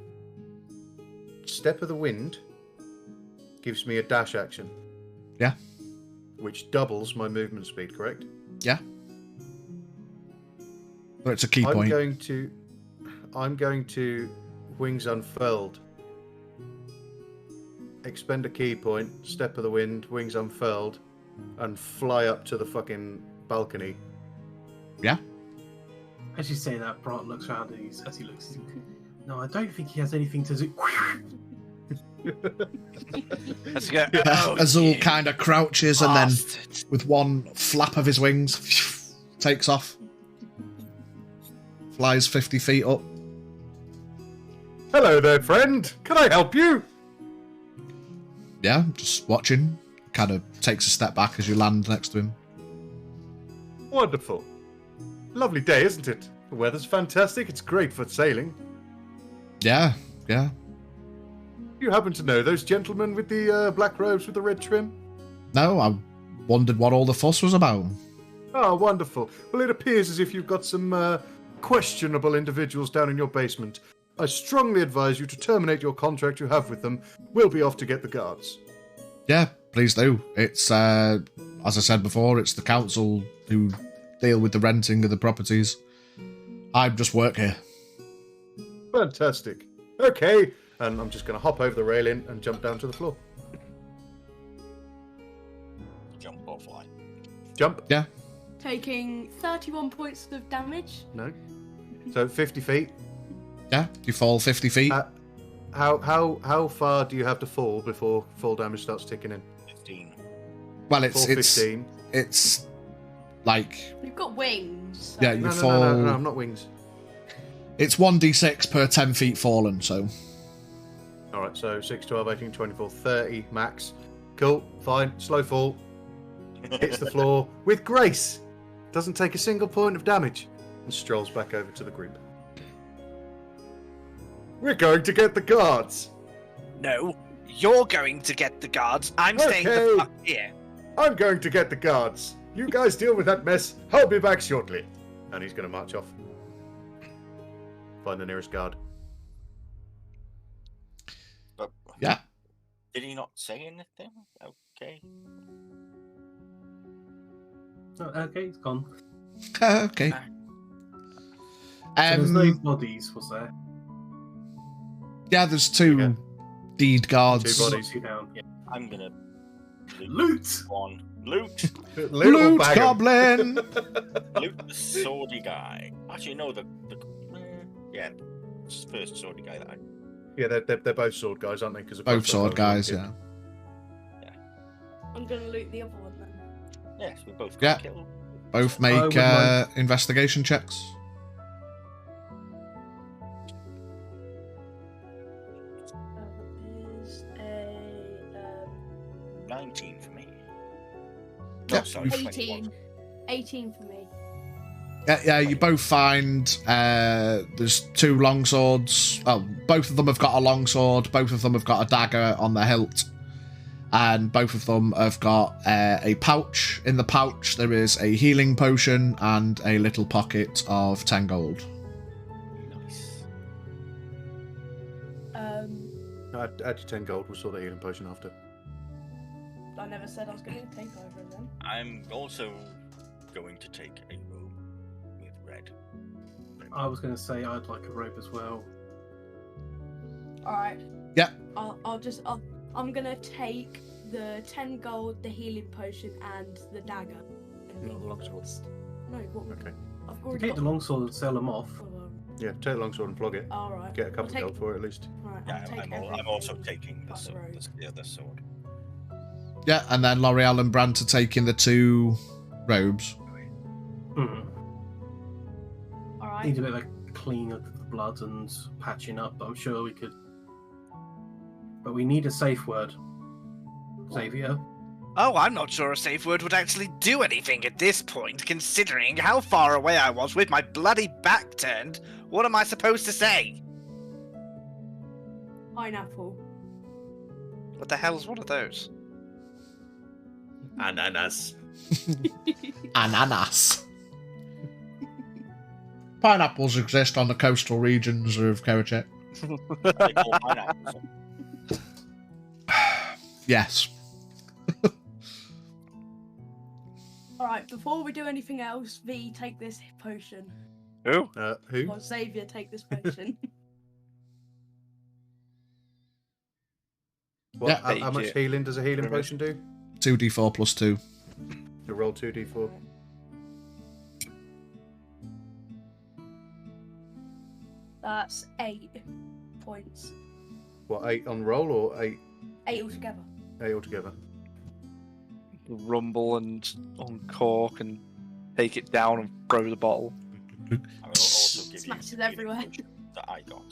Step of the Wind gives me a dash action. Yeah. Which doubles my movement speed, correct? Yeah. But it's a key I'm point. going to Wings Unfurled. Expend a key point, Step of the Wind, Wings Unfurled, and fly up to the fucking balcony. Yeah. As you say that, Bart looks around and as he looks, no, I don't think he has anything to do. Let's go. Azul kind of crouches and then, Bastard. with one flap of his wings, takes off. Flies 50 feet up. Hello there, friend. Can I help you? Yeah, just watching. Kind of takes a step back as you land next to him. Wonderful. Lovely day, isn't it? The weather's fantastic. It's great for sailing. Yeah, yeah. You happen to know those gentlemen with the black robes with the red trim? No, I wondered what all the fuss was about. Oh, wonderful. Well, it appears as if you've got some questionable individuals down in your basement. I strongly advise you to terminate your contract you have with them. We'll be off to get the guards. Yeah, please do. It's, as I said before, it's the council who deal with the renting of the properties. I just work here. Fantastic. Okay, and I'm just going to hop over the railing and jump down to the floor. Jump or fly. Jump? Yeah. Taking 31 points of damage. No. So 50 feet. Yeah, you fall 50 feet. How far do you have to fall before fall damage starts ticking in? 15. Well, Fall 15. it's like You've got wings. So. yeah, you No, fall. no, I'm not wings. It's 1d6 per 10 feet fallen. So All right, so 6, 12, 18, 24, 30 max. Cool, fine, slow fall. Hits the floor with grace. Doesn't take a single point of damage. And strolls back over to the group. We're going to get the guards. No, you're going to get the guards. I'm staying the Okay. fuck here. I'm going to get the guards. You guys deal with that mess. I'll be back shortly. And he's going to march off. Find the nearest guard. But yeah. did he not say anything? Okay. Oh, okay, it's gone. Okay. So there's no Um, bodies, was there? yeah, there's two Yeah. deed guards. Two bodies. Two down. Yeah. I'm gonna Loot! one. Loot! Loot goblin. Loot the swordy guy. Actually, no, yeah, it's the first swordy guy that I. Yeah, they're both sword guys, aren't they? Because Both sword guys, yeah. I'm gonna loot the other one then. Yes, we both Yeah. got killed. Both I make would like- investigation checks. Is a 19 for me. Yeah. No, sorry, 18. 21. 18 for me. Yeah, you both find there's two longswords. Oh, both of them have got a longsword. Both of them have got a dagger on their hilt. And both of them have got a pouch. In the pouch, there is a healing potion and a little pocket of 10 gold. Nice. Add your 10 gold. We'll sort the healing potion after. I never said I was gonna take over then. I'm also going to take a robe with red. I was going to say I'd like a robe as well. Alright. Yeah. I'm gonna take the 10 gold, the healing potion, and the dagger. Not the longsword. No, what? Okay. I've You already take got the longsword and sell them off. Yeah, take the longsword and flog it. Alright. Get a couple of gold for it at least. Right, Yeah, I'll take everything. I'm also taking the, but the robe. the other sword. Yeah, and then L'Oreal and Brant are taking the two robes. Alright. Need a bit of a clean of the blood and patching up, but I'm sure we could. But we need a safe word. Xavier. Oh, I'm not sure a safe word would actually do anything at this point, considering how far away I was with my bloody back turned. What am I supposed to say? Pineapple. What the hell's one of those? Ananas. Ananas. Pineapples exist on the coastal regions of Kerachek. They call pineapples. Yes. Alright, before we do anything else, V, take this potion. Who? Who? Or Xavier, take this potion. What? Yeah. How much healing does a healing potion do? 2d4 plus 2. You roll 2d4. That's 8 points. What, 8 on roll or 8 altogether. 8 altogether? Rumble and uncork and take it down and throw the bottle. I will also give Smashes you the healing everywhere. potion that I got.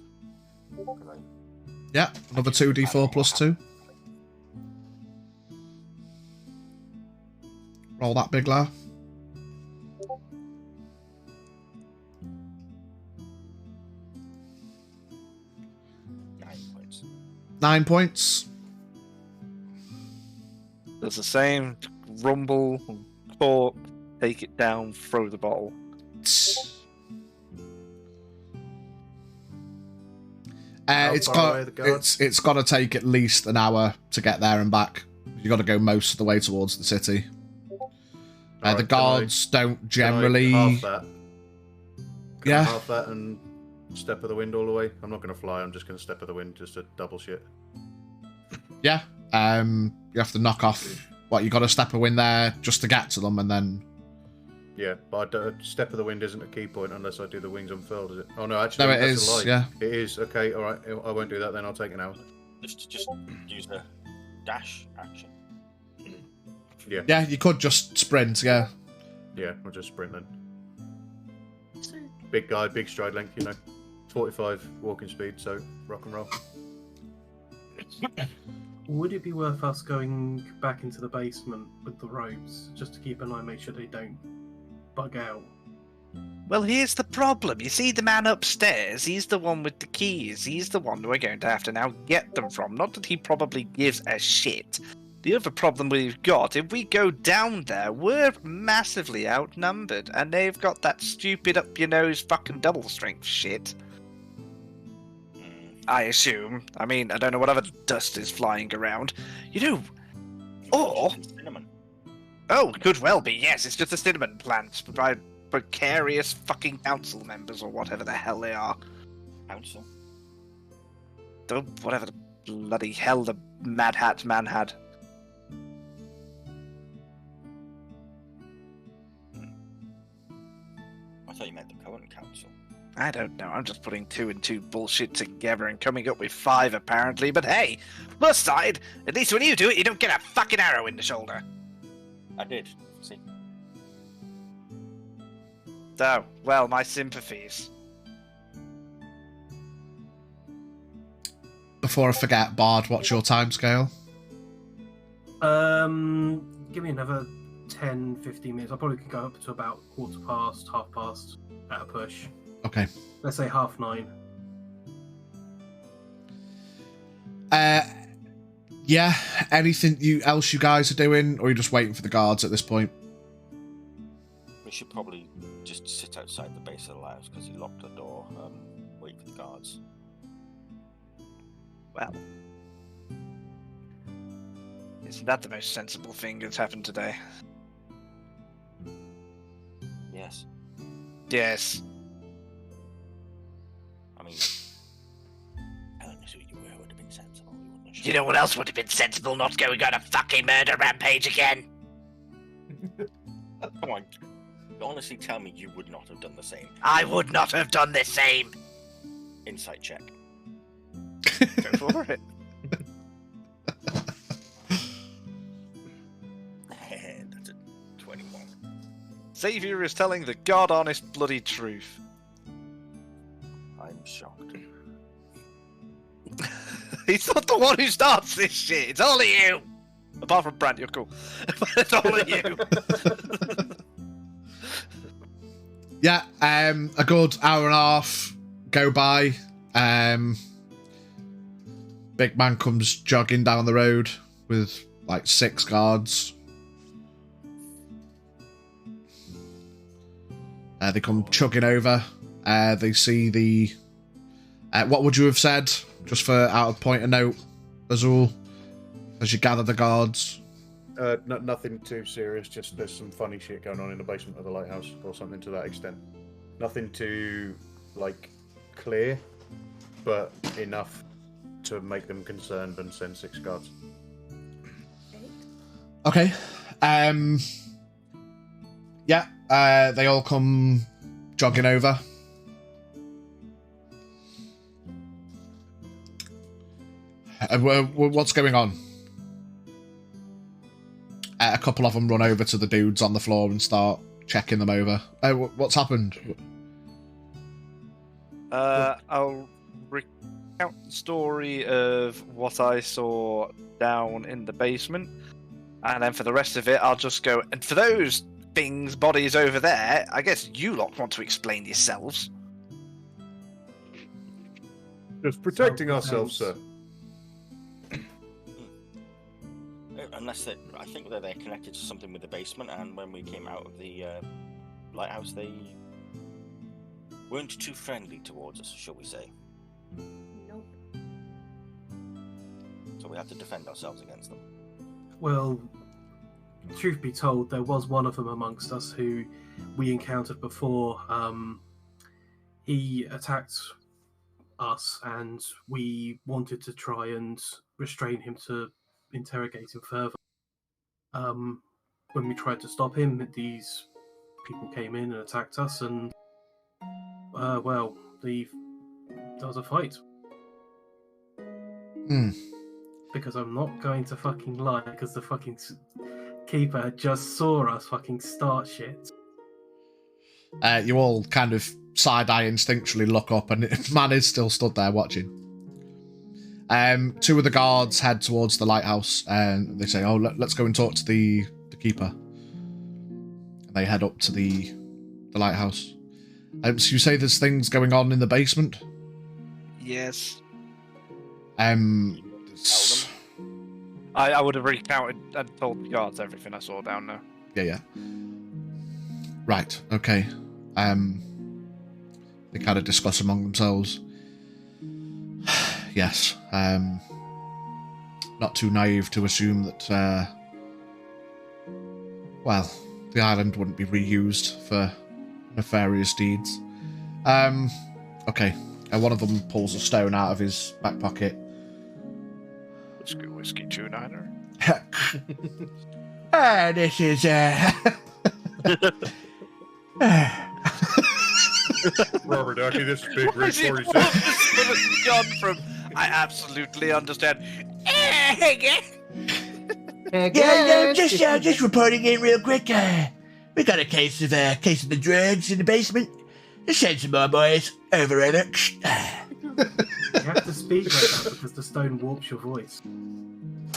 Yeah, another 2d4 plus 2. Roll that big laugh. 9 points. Does the same. Rumble, talk, take it down, throw the bottle. It's got to take at least an hour to get there and back. You got to go most of the way towards the city. The guards don't generally. Half that? Can I Yeah. half that and step of the wind all the way. I'm not going to fly. I'm just going to step of the wind just to double shit. Yeah. You have to knock off. What, you got to step a wind there just to get to them, and then. Yeah, but step of the wind isn't a key point unless I do the wings unfurled, is it? Oh no, actually, No, it that's is. a lie. Yeah. It is. Okay, all right. I won't do that then. I'll take an hour. Just use the dash action. Yeah. Yeah, you could just sprint. Yeah. Yeah, I'll just sprint then. So, Big guy, big stride length, 45 walking speed, so rock and roll. Would it be worth us going back into the basement with the ropes just to keep an eye, make sure they don't bug out? Well, here's the problem. You see the man upstairs? He's the one with the keys. He's the one we're going to have to now get them from. Not that he probably gives a shit. The other problem we've got, if we go down there, we're massively outnumbered, and they've got that stupid up-your-nose fucking double-strength shit. I assume. I mean, I don't know what other dust is flying around. Or... Cinnamon. Oh, could well be, yes, it's just a cinnamon plant by precarious fucking council members, or whatever the hell they are. Council? Whatever the bloody hell the Mad Hat man had. I thought you meant the current council. I don't know, I'm just putting 2 and 2 bullshit together and coming up with 5 apparently, but hey, plus side, at least when you do it, you don't get a fucking arrow in the shoulder. I did. See? Oh, well, my sympathies. Before I forget, Bard, what's your timescale? Give me another 10, 15 minutes. I probably can go up to about quarter past, half past at a push. Okay. Let's say 9:30. Yeah. Anything else you guys are doing, or are you just waiting for the guards at this point? We should probably just sit outside the base of the house because he locked the door. Wait for the guards. Well, isn't that the most sensible thing that's happened today? Yes. Yes. I mean, telling us who you were would have been sensible. You wouldn't have You know what else would have been sensible? Not going on a fucking murder rampage again. Come on. Honestly, tell me you would not have done the same. I would not have done the same. Insight check. Go for it. That's a 21. Xavier is telling the god honest bloody truth. I'm shocked. He's not the one who starts this shit. It's all of you. Apart from Brant, you're cool. But it's all of you. Yeah. A good hour and a half go by. Big man comes jogging down the road with like 6 guards. They come chugging over. They see the... what would you have said? Just for out of point of note, Azul, as you gather the guards. Nothing too serious, just there's some funny shit going on in the basement of the lighthouse, or something to that extent. Nothing too, clear, but enough to make them concerned and send 6 guards. Okay. Yeah, they all come jogging over. What's going on? A couple of them run over to the dudes on the floor and start checking them over. What's happened? I'll recount the story of what I saw down in the basement, and then for the rest of it, I'll just go. And for those things, bodies over there, I guess you lot want to explain yourselves. Just protecting ourselves, sir. I think that they're connected to something with the basement, and when we came out of the lighthouse, they weren't too friendly towards us, shall we say. Nope. So we had to defend ourselves against them. Well, truth be told, there was one of them amongst us who we encountered before. He attacked us, and we wanted to try and restrain him to interrogate him further. When we tried to stop him, these people came in and attacked us, and there was a fight. Because I'm not going to fucking lie, because the fucking keeper just saw us fucking start shit. You all kind of side-eye instinctually look up, and man is still stood there watching. Two of the guards head towards the lighthouse, and they say, "Oh, let's go and talk to the keeper." And they head up to the lighthouse. So you say there's things going on in the basement? Yes. s- I would have recounted and told the guards everything I saw down there. Yeah. Right, okay. They kind of discuss among themselves. Yes, not too naive to assume that, the island wouldn't be reused for nefarious deeds. Okay, one of them pulls a stone out of his back pocket. Whiskey 2-9er. This is, Robert Ducky, this is Big Rig 46. Gone from, I absolutely understand. Just reporting in real quick. We got a case of the drugs in the basement. Just send some more boys. Over. You have to speak like that because the stone warps your voice.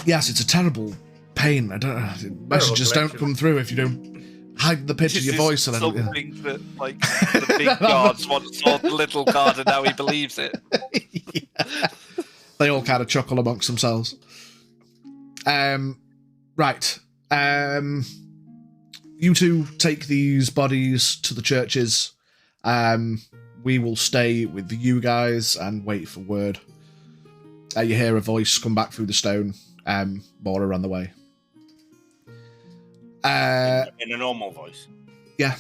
Yes, it's a terrible pain. I don't. Messages don't come through if you don't hide the pitch of your voice a little. Something that, like, the big guards once told the little guard, and now he believes it. Yeah. They all kind of chuckle amongst themselves. Right. You two take these bodies to the churches. We will stay with you guys and wait for word. You hear a voice come back through the stone. More are on the way. In a normal voice. Yeah.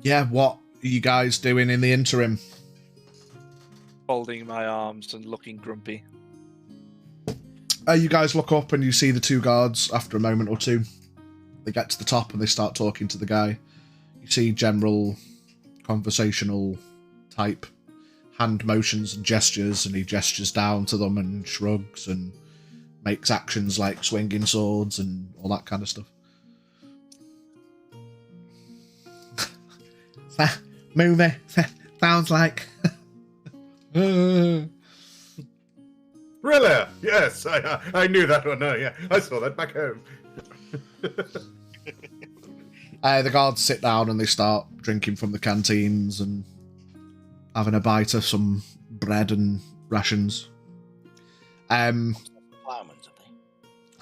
Yeah, what are you guys doing in the interim? Folding my arms and looking grumpy. You guys look up and you see the two guards after a moment or two. They get to the top and they start talking to the guy. You see general conversational type hand motions and gestures, and he gestures down to them and shrugs and makes actions like swinging swords and all that kind of stuff. Movie sounds like. Really? Yes, I knew that one. No, yeah, I saw that back home. The guards sit down and they start drinking from the canteens and having a bite of some bread and rations. Ploughmans, are they?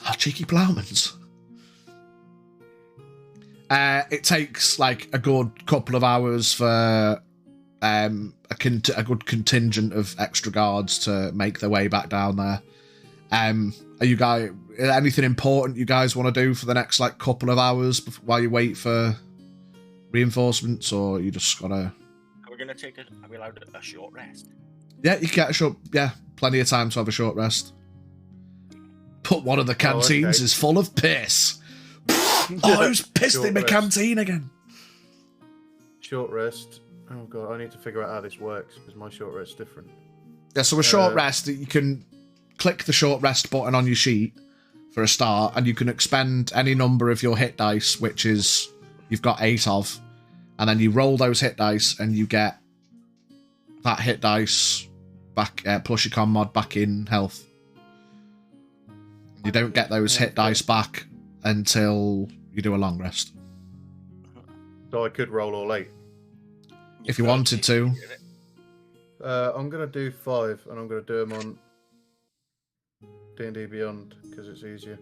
Oh, cheeky ploughmans. It takes like a good couple of hours for a good contingent of extra guards to make their way back down there. Are you guys anything important you guys want to do for the next like couple of hours while you wait for reinforcements, or you just gotta? Are we allowed a short rest? Yeah, you can get a short. Yeah, plenty of time to have a short rest. But one of the canteens is full of piss. Who's pissed in my canteen again? Short rest. Oh god, I need to figure out how this works because my short rest's different. Yeah, so a short rest, you can click the short rest button on your sheet for a start, and you can expend any number of your hit dice, which is you've got 8 of, and then you roll those hit dice and you get that hit dice back plus your con mod back in health. You don't get those hit dice back until you do a long rest. So I could roll all 8. If you wanted to. I'm going to do 5, and I'm going to do them on D&D Beyond because it's easier.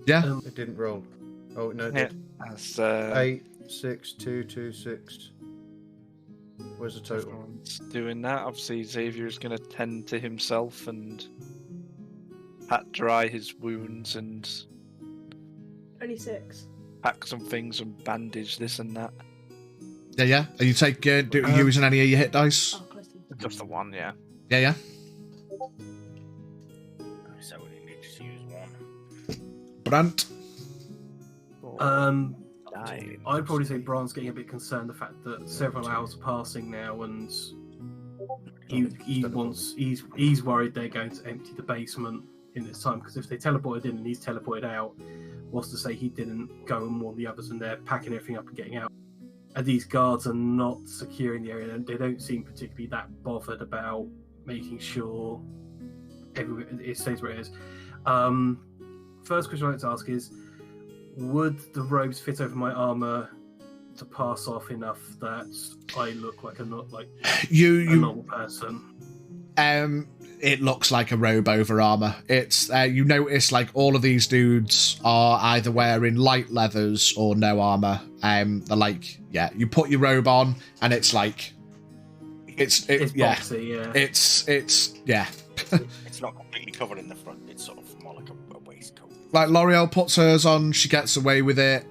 Yeah. It didn't roll. Oh no, it Yeah. did. As 8, 6, 2, 2, 6. Where's the total? everyone's doing that, obviously Xavier is going to tend to himself and pat dry his wounds and Only 6. pack some things and bandage this and that. Yeah. Are you using any of your hit dice? Oh, close to Just the one, yeah. Yeah. So we need to use one. Brant. I'd probably say Bron's getting a bit concerned the fact that several hours are passing now, and he's worried they're going to empty the basement in this time, because if they teleported in and he's teleported out, what's to say he didn't go and warn the others and they're packing everything up and getting out. And these guards are not securing the area, and they don't seem particularly that bothered about making sure it stays where it is. First question I'd like to ask is, would the robes fit over my armor to pass off enough that I look like a normal person? It looks like a robe over armor. It's you notice like all of these dudes are either wearing light leathers or no armor. They're like, you put your robe on and it's like it's boxy, yeah. It's yeah. It's not completely covered in the front. It's sort of more like a waistcoat. Like L'Oreal puts hers on, she gets away with it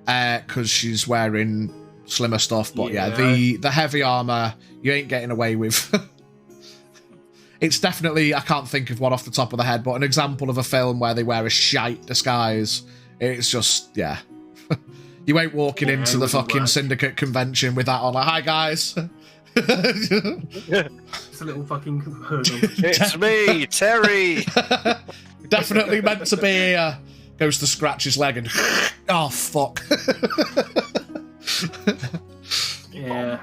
because she's wearing slimmer stuff. But the heavy armor you ain't getting away with. It's definitely, I can't think of one off the top of the head, but an example of a film where they wear a shite disguise. It's just, you ain't walking into the fucking Syndicate convention with that on. Like, hi guys. It's a little fucking hood. It's me, Terry. Definitely meant to be here. Goes to scratch his leg and oh fuck. Yeah.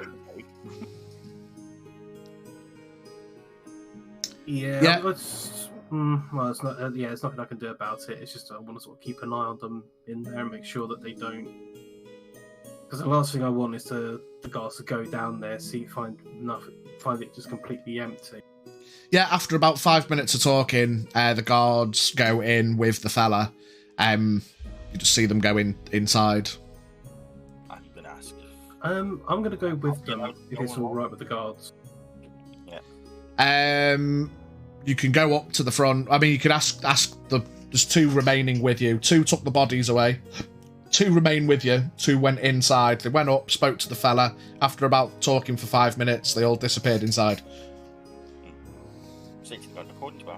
It's not. There's nothing I can do about it. It's just I want to sort of keep an eye on them in there and make sure that they don't. Because the last thing I want is the guards to go down there, find it just completely empty. Yeah, after about 5 minutes of talking, the guards go in with the fella. You just see them go inside. I'm gonna ask. I'm gonna go with them if it's all right with the guards. You can go up to the front. I mean, you could ask there's 2 remaining with you. 2 took the bodies away. 2 remain with you. 2 went inside. They went up, spoke to the fella. After about talking for 5 minutes, they all disappeared inside. According to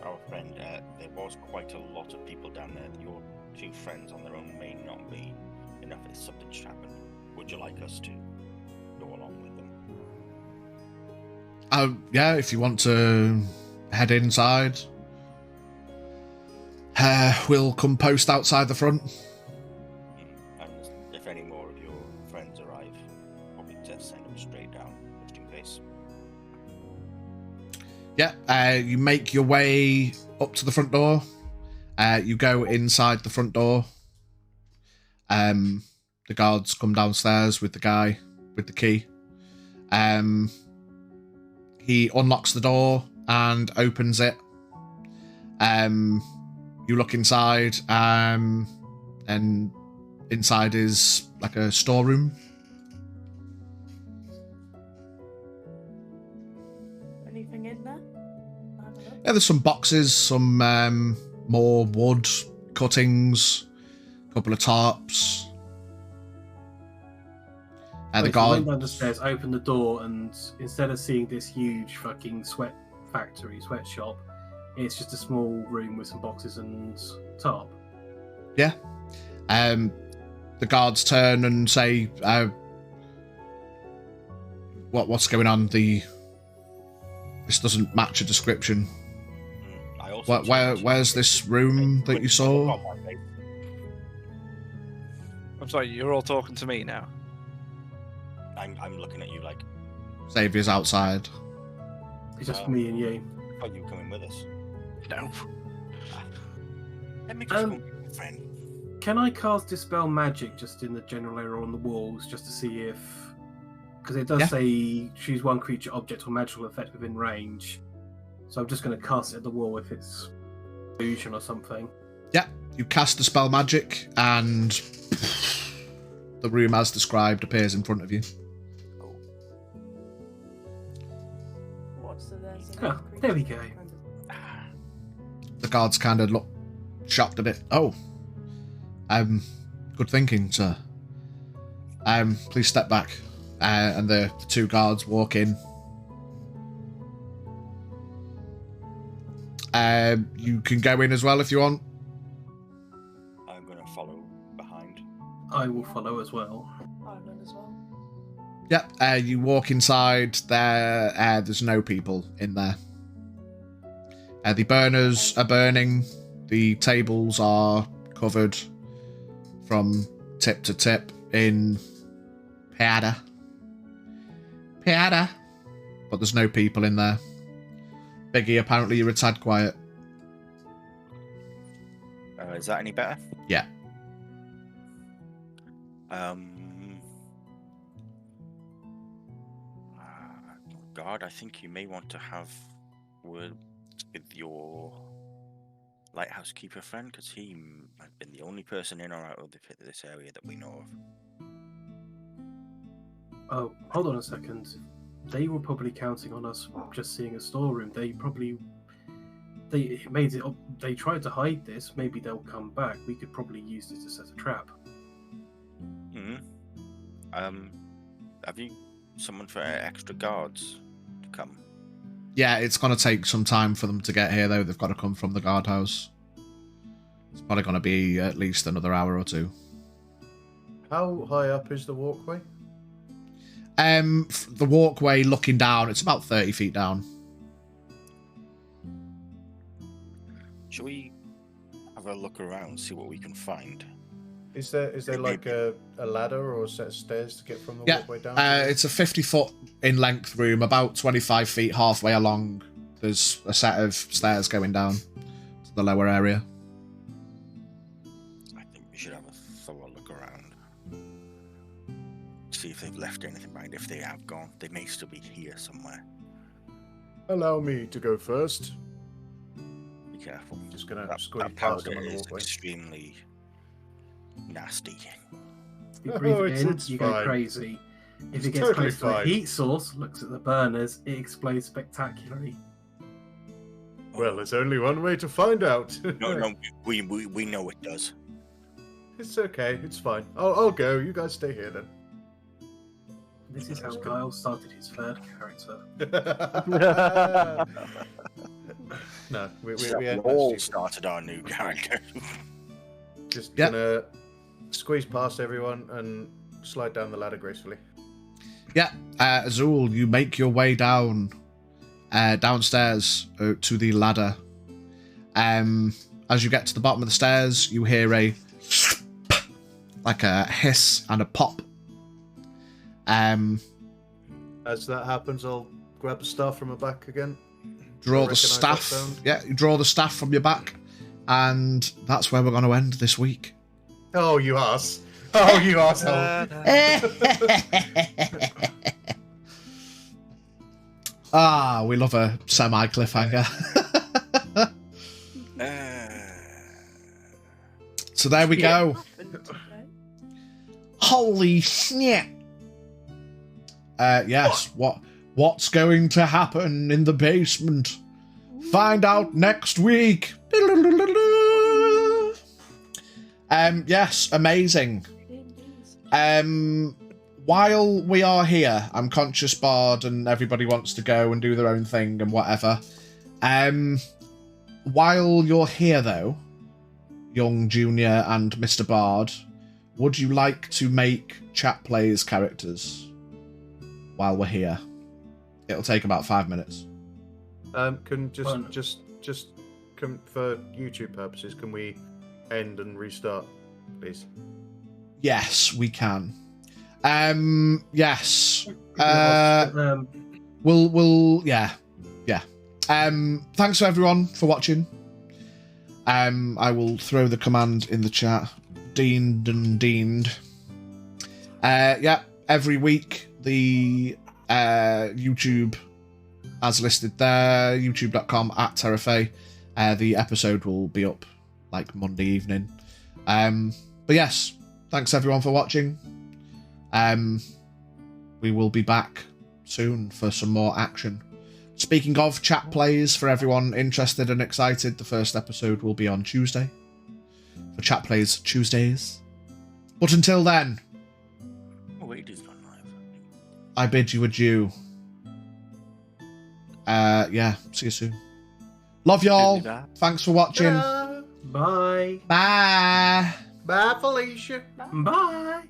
our friend, there was quite a lot of people down there. Your 2 friends on their own may not be enough if something should happen. Would you like us to go along with them? Yeah, if you want to head inside, we'll come post outside the front. And if any more of your friends arrive, probably just send them straight down, just in case. Yeah, you make your way up to the front door. You go inside the front door. The guards come downstairs with the guy with the key. He unlocks the door and opens it. You look inside, and inside is like a storeroom. Anything in there? Yeah, there's some boxes, some more wood cuttings, a couple of tarps. The I guard went down the stairs, opened the door, and instead of seeing this huge fucking sweatshop, it's just a small room with some boxes and tarp. Yeah. The guards turn and say, "What's going on? This doesn't match a description. Where's this room that you saw?" I'm sorry, you're all talking to me now. I'm looking at you like Xavier's outside. It's just me and you. Are you coming with us? No. Let me just go with my friend. Can I cast Dispel Magic just in the general area on the walls, just to see if... Because it does say choose one creature, object, or magical effect within range. So I'm just going to cast it at the wall if it's illusion or something. Yeah, you cast the spell magic, and the room as described appears in front of you. What's the there's Ah, there we go. The guards kind of look shocked a bit. Oh, good thinking, sir. Please step back. And the two guards walk in. You can go in as well if you want. I'm going to follow behind. I will follow as well. I'm in as well. Yeah, you walk inside. There's no people in there. The burners are burning. The tables are covered from tip to tip in powder. But there's no people in there. Biggie, apparently you're a tad quiet. Is that any better? Yeah. God, I think you may want to have words with your lighthouse keeper friend, because he might have been the only person in or out of this area that we know of. Oh, hold on a second. They were probably counting on us just seeing a storeroom. They tried to hide this. Maybe they'll come back. We could probably use this to set a trap. Have you summoned for extra guards to come? Yeah, it's going to take some time for them to get here, though. They've got to come from the guardhouse. It's probably going to be at least another hour or two. How high up is the walkway? The walkway looking down, it's about 30 feet down. Shall we have a look around, see what we can find? Is there like a ladder or a set of stairs to get from the walkway down? It's a 50-foot in length room, about 25 feet halfway along. There's a set of stairs going down to the lower area. I think we should have a thorough look around. See if they've left anything behind. If they have gone, they may still be here somewhere. Allow me to go first. Be careful. Just gonna That squeeze powder past them on the is walkway. extremely nasty. If you breathe it in, it's you fine. go crazy. If It's it gets totally close to a fine. heat source, looks at the burners, it explodes spectacularly. Well, there's only one way to find out. No, we know it does. It's okay. It's fine. I'll go. You guys stay here then. This is how Guile started his third character. No, we We all started our new character. Just gonna squeeze past everyone and slide down the ladder gracefully. Yeah, Azul, you make your way down, downstairs to the ladder. As you get to the bottom of the stairs, you hear a hiss and a pop. As that happens, I'll grab the staff from my back again. Draw the Recognise staff. that sound? Yeah, you draw the staff from your back, and that's where we're going to end this week. Oh, you ass! Oh, you asshole! We love a semi-cliffhanger. So there we go. Holy snap! Yes. What's going to happen in the basement? Find out next week. Yes, amazing. While we are here, I'm conscious Bard and everybody wants to go and do their own thing and whatever. While you're here though, young Junior and Mr. Bard, would you like to make chat plays characters while we're here? It'll take about 5 minutes. Can just for YouTube purposes, can we end and restart, please? Yes, we can. Yes. Um, We'll yeah. Thanks to everyone for watching. I will throw the command in the chat. Deaned and deaned. Every week the YouTube as listed there, youtube.com/Terrafae. The episode will be up like Monday evening. But yes, thanks everyone for watching. We will be back soon for some more action. Speaking of chat plays, for everyone interested and excited, the first episode will be on Tuesday. For Chat Plays Tuesdays. But until then, Oh, wait, it's gone live. I bid you adieu. Yeah, see you soon. Love y'all. Goodbye. Thanks for watching. Bye. Bye. Bye, Felicia. Bye.